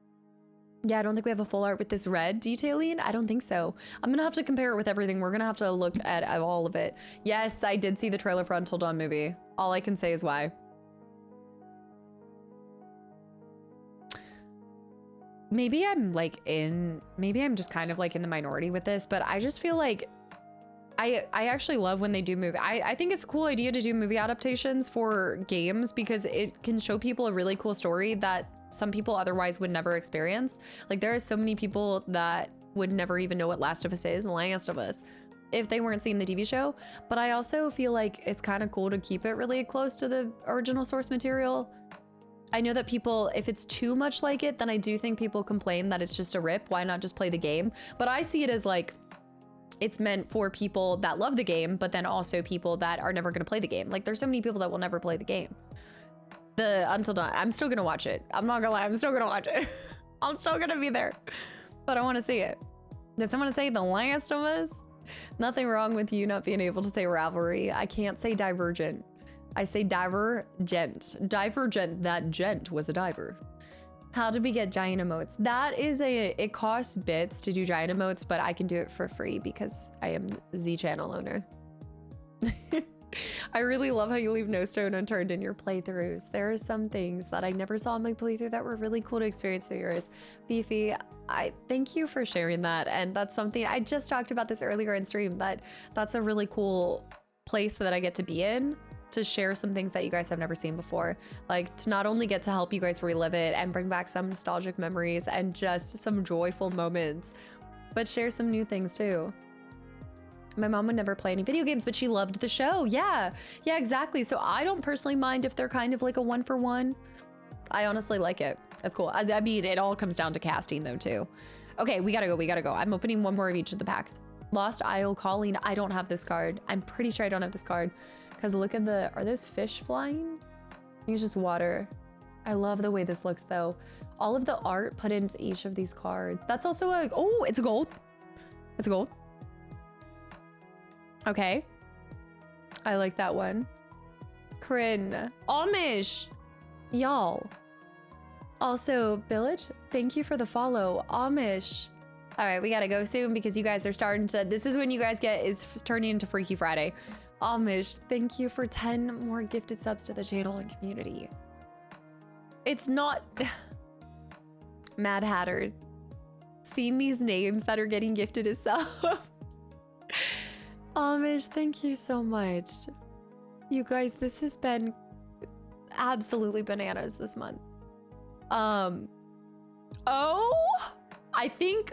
S1: Yeah, I don't think we have a full art with this red detailing. I don't think so. I'm gonna have to compare it with everything. We're gonna have to look at all of it. Yes, I did see the trailer for Until Dawn movie. All I can say is why. Maybe I'm just kind of like in the minority with this, but I just feel like I actually love when they do movie. I think it's a cool idea to do movie adaptations for games because it can show people a really cool story that some people otherwise would never experience. Like there are so many people that would never even know what Last of Us is, Last of Us, if they weren't seeing the TV show. But I also feel like it's kind of cool to keep it really close to the original source material. I know that people, if it's too much like it, then I do think people complain that it's just a rip. Why not just play the game? But I see it as like, it's meant for people that love the game, but then also people that are never gonna play the game. Like there's so many people that will never play the game. The Until Dawn, I'm still gonna watch it. I'm not gonna lie, I'm still gonna watch it. I'm still gonna be there, but I wanna see it. Did someone say The Last of Us? Nothing wrong with you not being able to say rivalry. I can't say divergent. I say divergent. Divergent, that gent was a diver. How did we get giant emotes? That is it costs bits to do giant emotes, but I can do it for free because I am Z channel owner. I really love how you leave no stone unturned in your playthroughs. There are some things that I never saw in my playthrough that were really cool to experience through yours. Beefy, I thank you for sharing that. And that's something, I just talked about this earlier in stream, that's a really cool place that I get to be in, to share some things that you guys have never seen before. Like to not only get to help you guys relive it and bring back some nostalgic memories and just some joyful moments, but share some new things too. My mom would never play any video games, but she loved the show. Yeah, exactly. So I don't personally mind if they're kind of like a 1-for-1. I honestly like it. That's cool. I mean, it all comes down to casting though too. Okay, we gotta go. I'm opening one more of each of the packs. Lost Isle Calling. I don't have this card. I'm pretty sure I don't have this card. Because look at are those fish flying? I think it's just water. I love the way this looks though. All of the art put into each of these cards. That's also it's a gold. It's a gold. Okay. I like that one. Corinne. Amish. Y'all. Also, Village, thank you for the follow. Amish. All right, we gotta go soon because you guys are starting to, this is when you guys it's turning into Freaky Friday. Amish, thank you for 10 more gifted subs to the channel and community. It's not Mad Hatters. Seeing these names that are getting gifted a sub. Amish, thank you so much. You guys, this has been absolutely bananas this month. I think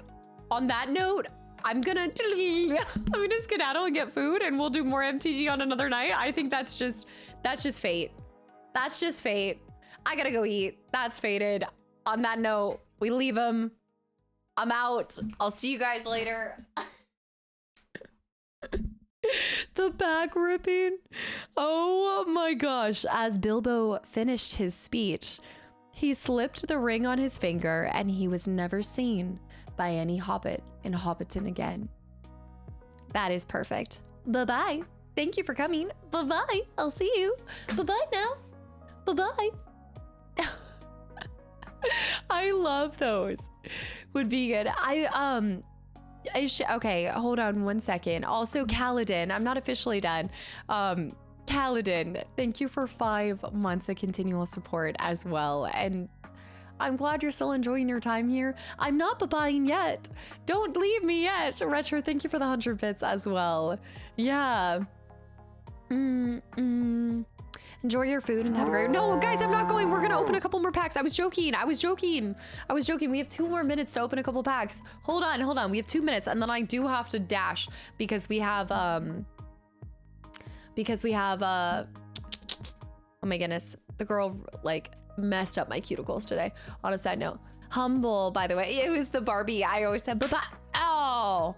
S1: on that note, I'm gonna skedaddle and get food and we'll do more MTG on another night. I think that's just fate. That's just fate. I gotta go eat. That's fated. On that note, we leave them. I'm out. I'll see you guys later. The back ripping. Oh my gosh. As Bilbo finished his speech, he slipped the ring on his finger and he was never seen by any hobbit in Hobbiton again. That is perfect. Bye-bye. Thank you for coming. Bye-bye. I'll see you. Bye-bye now. Bye-bye. I love those. Would be good. Okay, hold on one second. Also, Kaladin, I'm not officially done. Kaladin, thank you for 5 months of continual support as well. And I'm glad you're still enjoying your time here. I'm not bye-bying yet. Don't leave me yet. Retro, thank you for the 100 bits as well. Yeah. Enjoy your food and have a great... No, guys, I'm not going. We're going to open a couple more packs. I was joking. We have 2 more minutes to open a couple packs. Hold on. We have 2 minutes, and then I do have to dash because we have... oh my goodness. The girl, like, messed up my cuticles today. On a side note. Humble, by the way. It was the Barbie. I always said, bye-bye. Ow.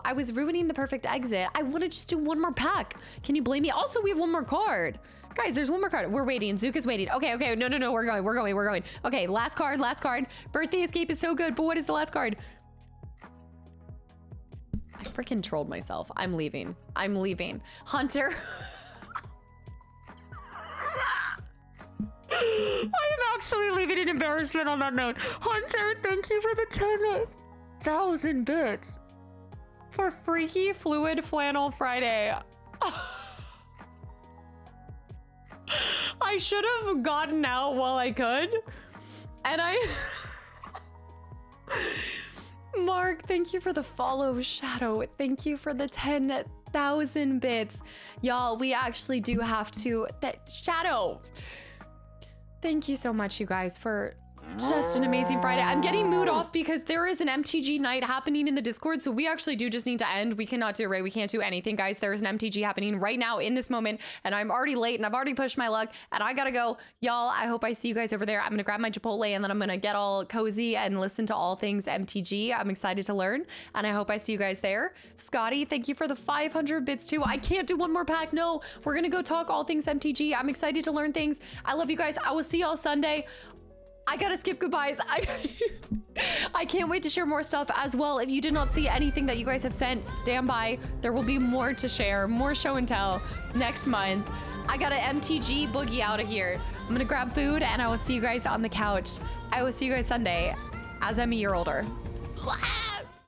S1: I was ruining the perfect exit. I want to just do 1 more pack. Can you blame me? Also, we have 1 more card. Guys, there's 1 more card. We're waiting. Zook is waiting. Okay. No. We're going. Okay, last card. Birthday Escape is so good, but what is the last card? I freaking trolled myself. I'm leaving. Hunter. I am actually leaving in embarrassment on that note. Hunter, thank you for the 10,000 bits. For Freaky Fluid Flannel Friday. I should have gotten out while I could. And Mark, thank you for the follow. Shadow, thank you for the 10,000 bits. Y'all, we actually do have to... Shadow! Thank you so much, you guys, for just an amazing Friday. I'm getting mood off because there is an MTG night happening in the Discord, so we actually do just need to end. We cannot do a raid. We can't do anything, guys. There is an MTG happening right now in this moment, and I'm already late, and I've already pushed my luck, and I gotta go. Y'all, I hope I see you guys over there. I'm gonna grab my Chipotle, and then I'm gonna get all cozy and listen to all things MTG. I'm excited to learn, and I hope I see you guys there. Scotty, thank you for the 500 bits, too. I can't do 1 more pack. No, we're gonna go talk all things MTG. I'm excited to learn things. I love you guys. I will see y'all Sunday. I gotta skip goodbyes. I can't wait to share more stuff as well. If you did not see anything that you guys have sent, stand by. There will be more to share, more show and tell next month. I got an MTG boogie out of here. I'm gonna grab food and I will see you guys on the couch. I will see you guys Sunday as I'm a year older.